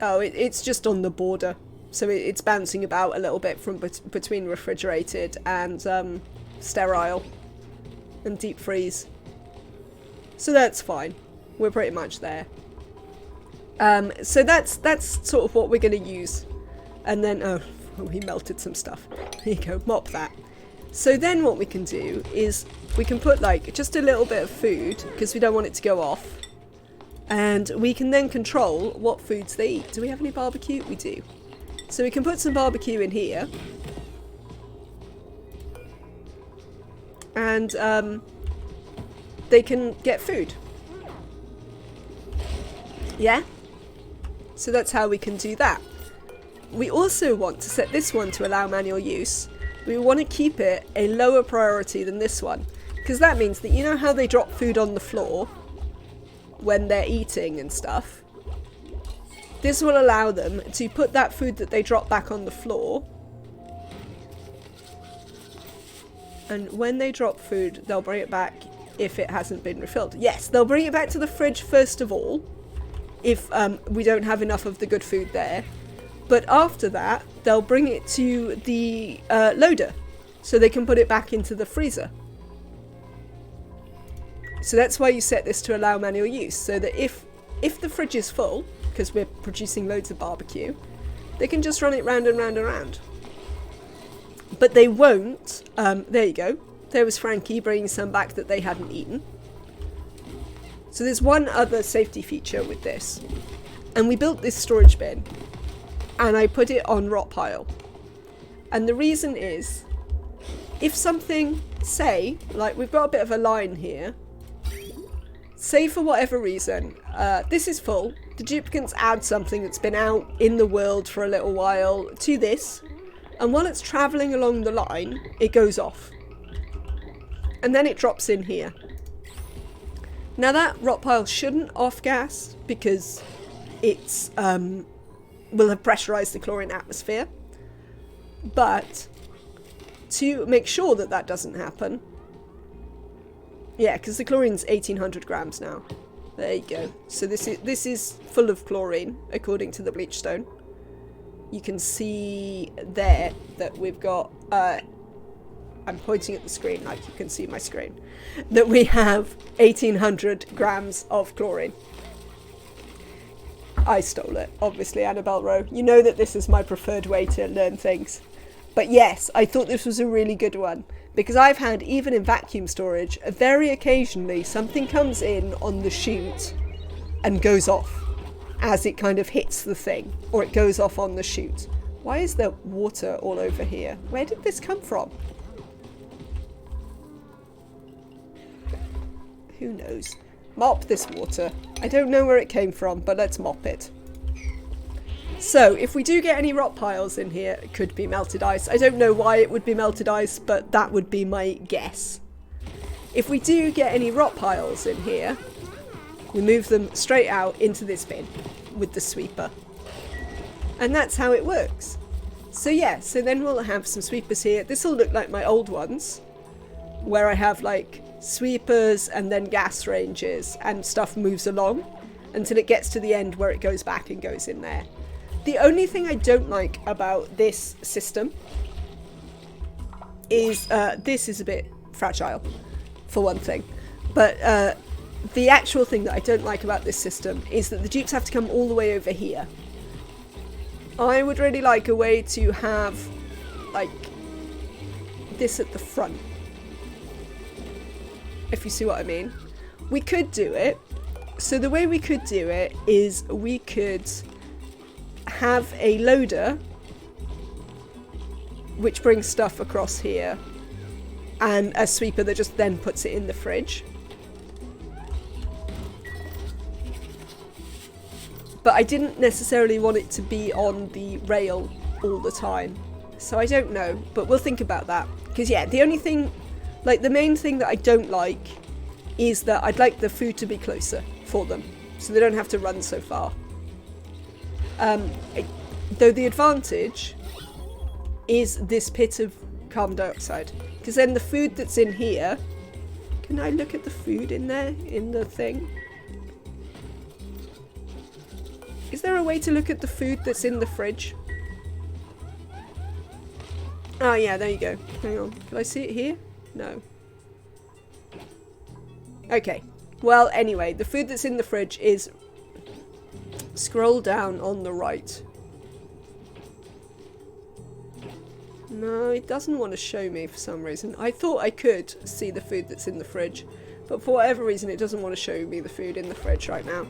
Oh, it's just on the border. So it's bouncing about a little bit from between refrigerated and sterile and deep freeze. So that's fine. We're pretty much there. So that's sort of what we're going to use. And then, oh, we melted some stuff. Here you go, mop that. So then what we can do is we can put like just a little bit of food because we don't want it to go off. And we can then control what foods they eat. Do we have any barbecue? We do. So we can put some barbecue in here. And they can get food. Yeah? So that's how we can do that. We also want to set this one to allow manual use. We want to keep it a lower priority than this one. Because that means that you know how they drop food on the floor when they're eating and stuff? This will allow them to put that food that they drop back on the floor. And when they drop food, they'll bring it back if it hasn't been refilled. Yes, they'll bring it back to the fridge first of all, if we don't have enough of the good food there. But after that, they'll bring it to the loader, so they can put it back into the freezer. So that's why you set this to allow manual use, so that if the fridge is full, because we're producing loads of barbecue, they can just run it round and round and round. But they won't, there you go, there was Frankie bringing some back that they hadn't eaten. So there's one other safety feature with this, and we built this storage bin, and I put it on rot pile. And the reason is, if something, say, like we've got a bit of a line here, say for whatever reason, this is full, the duplicants add something that's been out in the world for a little while to this, and while it's travelling along the line, it goes off. And then it drops in here. Now that rot pile shouldn't off-gas, because it's will have pressurised the chlorine atmosphere, but to make sure that that doesn't happen, yeah, because the chlorine's 1800 grams now. There you go. So this is full of chlorine, according to the bleach stone. You can see there that we've got, I'm pointing at the screen like you can see my screen, that we have 1800 grams of chlorine. I stole it, obviously, Annabelle Rowe. You know that this is my preferred way to learn things. But yes, I thought this was a really good one, because I've had, even in vacuum storage, very occasionally something comes in on the chute and goes off as it kind of hits the thing, or it goes off on the chute. Why is there water all over here? Where did this come from? Who knows? Mop this water. I don't know where it came from, but let's mop it. So, if we do get any rock piles in here, it could be melted ice. I don't know why it would be melted ice, but that would be my guess. If we do get any rock piles in here, we move them straight out into this bin with the sweeper. And that's how it works. So yeah, so then we'll have some sweepers here. This will look like my old ones, where I have like sweepers and then gas ranges and stuff moves along until it gets to the end where it goes back and goes in there. The only thing I don't like about this system is this is a bit fragile, for one thing. But the actual thing that I don't like about this system is that the dupes have to come all the way over here. I would really like a way to have like this at the front, if you see what I mean. We could do it. So the way we could do it is we could have a loader which brings stuff across here and a sweeper that just then puts it in the fridge. But I didn't necessarily want it to be on the rail all the time. So I don't know, but we'll think about that. Because yeah, the only thing, like the main thing that I don't like is that I'd like the food to be closer for them, so they don't have to run so far. Though the advantage is this pit of carbon dioxide. Because then the food that's in here... Can I look at the food in there, in the thing? Is there a way to look at the food that's in the fridge? Oh yeah, there you go. Hang on. Can I see it here? No. Okay. Well, anyway, the food that's in the fridge is... Scroll down on the right. No, it doesn't want to show me for some reason. I thought I could see the food that's in the fridge, but for whatever reason it doesn't want to show me the food in the fridge right now.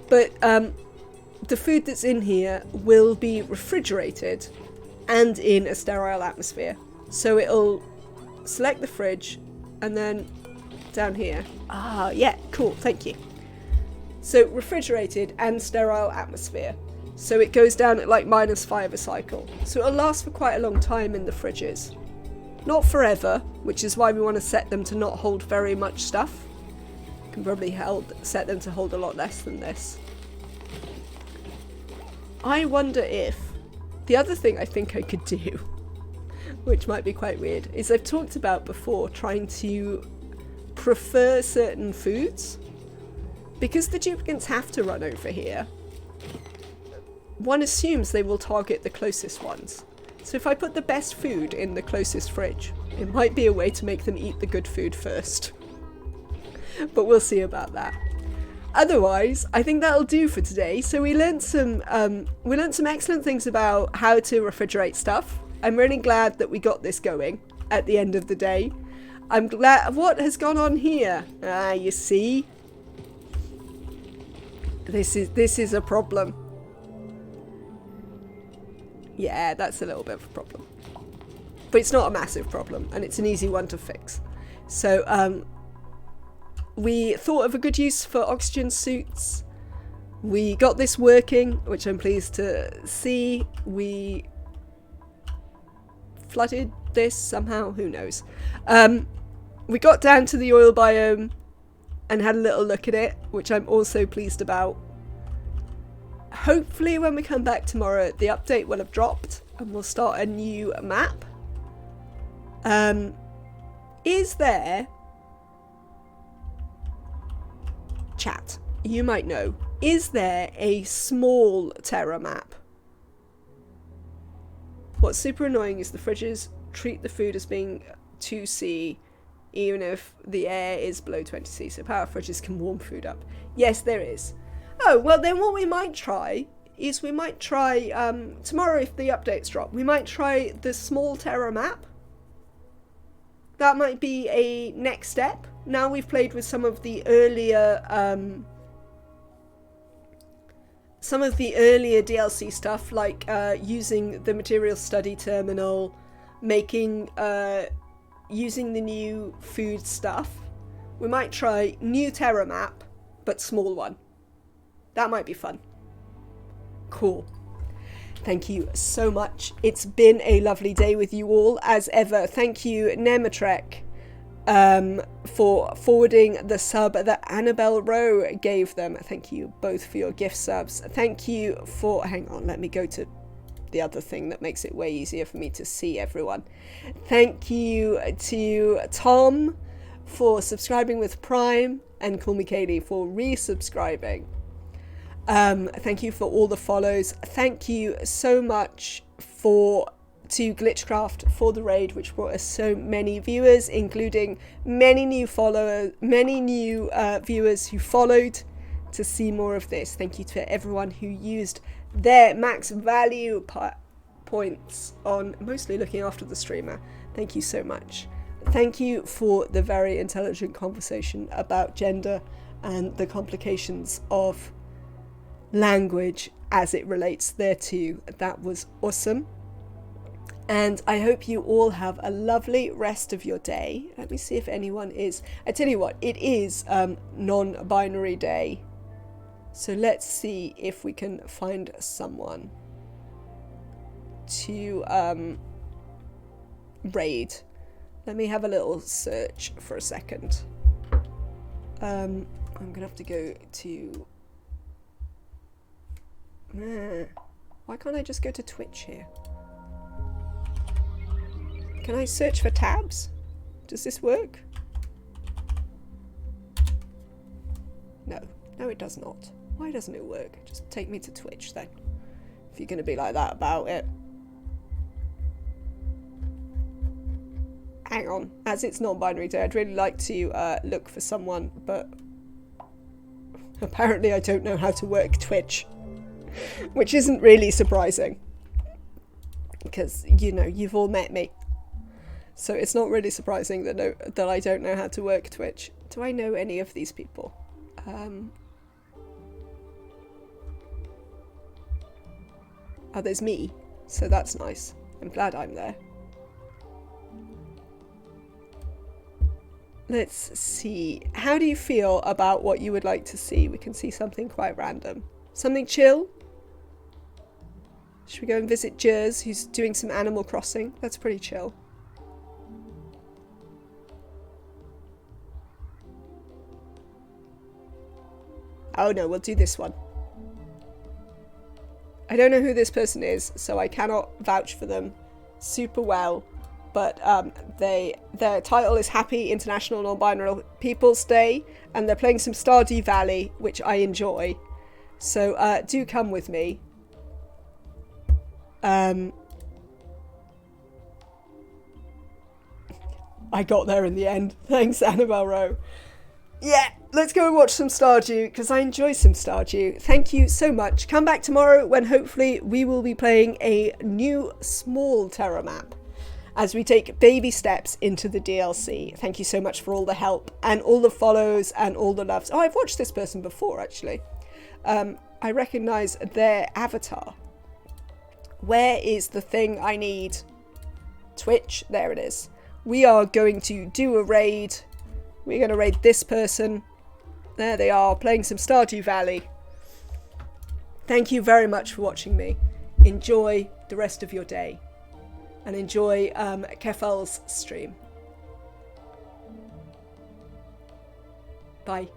But the food that's in here will be refrigerated and in a sterile atmosphere. So it'll select the fridge and then down here. Ah, yeah, cool, thank you. So refrigerated and sterile atmosphere. So it goes down at like -5 a cycle. So it'll last for quite a long time in the fridges. Not forever, which is why we want to set them to not hold very much stuff. You can probably set them to hold a lot less than this. I wonder if... The other thing I think I could do, which might be quite weird, is I've talked about before trying to prefer certain foods. Because the duplicates have to run over here, one assumes they will target the closest ones. So if I put the best food in the closest fridge, it might be a way to make them eat the good food first. But we'll see about that. Otherwise, I think that'll do for today. So we learned some excellent things about how to refrigerate stuff. I'm really glad that we got this going at the end of the day. I'm glad... What has gone on here? Ah, you see? This is a problem. Yeah, that's a little bit of a problem. But it's not a massive problem, and it's an easy one to fix. So, we thought of a good use for oxygen suits. We got this working, which I'm pleased to see. We flooded this somehow, who knows. We got down to the oil biome and had a little look at it, which I'm also pleased about. Hopefully when we come back tomorrow, the update will have dropped and we'll start a new map. Is there... Chat, you might know. Is there a small Terra Map? What's super annoying is the fridges treat the food as being 2C, even if the air is below 20C, so power fridges can warm food up. Yes, there is. Oh, well then what we might try is tomorrow if the updates drop, we might try the small Terra Map. That might be a next step. Now we've played with some of the earlier some of the earlier DLC stuff, like using the material study terminal, making using the new food stuff. We might try new Terra Map, but small one. That might be fun. Cool. Thank you so much. It's been a lovely day with you all, as ever. Thank you, Nematrek, for forwarding the sub that Annabelle Rowe gave them. Thank you both for your gift subs. Thank you for... Hang on, let me go to the other thing that makes it way easier for me to see everyone. Thank you to Tom for subscribing with Prime, and Call Me Kaylee for resubscribing. Thank you for all the follows. Thank you so much to Glitchcraft for the raid, which brought us so many viewers, including many new followers, many new viewers who followed to see more of this. Thank you to everyone who used their max value points on mostly looking after the streamer. Thank you so much. Thank you for the very intelligent conversation about gender and the complications of language as it relates thereto. That was awesome. And I hope you all have a lovely rest of your day. Let me see if anyone is... I tell you what, it is non-binary day. So let's see if we can find someone to raid. Let me have a little search for a second. I'm gonna have to go to... Why can't I just go to Twitch here? Can I search for tabs? Does this work? No. No, it does not. Why doesn't it work? Just take me to Twitch then, if you're going to be like that about it. Hang on. As it's non-binary day, I'd really like to look for someone, but apparently I don't know how to work Twitch, which isn't really surprising, because, you know, you've all met me. So it's not really surprising that I don't know how to work Twitch. Do I know any of these people? Oh, there's me. So that's nice. I'm glad I'm there. Let's see. How do you feel about what you would like to see? We can see something quite random. Something chill? Should we go and visit Jers, who's doing some Animal Crossing? That's pretty chill. Oh no, we'll do this one. I don't know who this person is, so I cannot vouch for them super well, but their title is Happy International Non-Binary People's Day, and they're playing some Stardew Valley, which I enjoy. So do come with me. I got there in the end. Thanks, Annabelle Rowe. Yeah, let's go and watch some Stardew, because I enjoy some Stardew. Thank you so much. Come back tomorrow when hopefully we will be playing a new small Terra Map as we take baby steps into the DLC. Thank you so much for all the help and all the follows and all the loves. Oh, I've watched this person before, actually. I recognise their avatar. Where is the thing I need? Twitch, there it is. We are going to do a raid. We're going to raid this person. There they are, playing some Stardew Valley. Thank you very much for watching me. Enjoy the rest of your day. And enjoy Kefal's stream. Bye.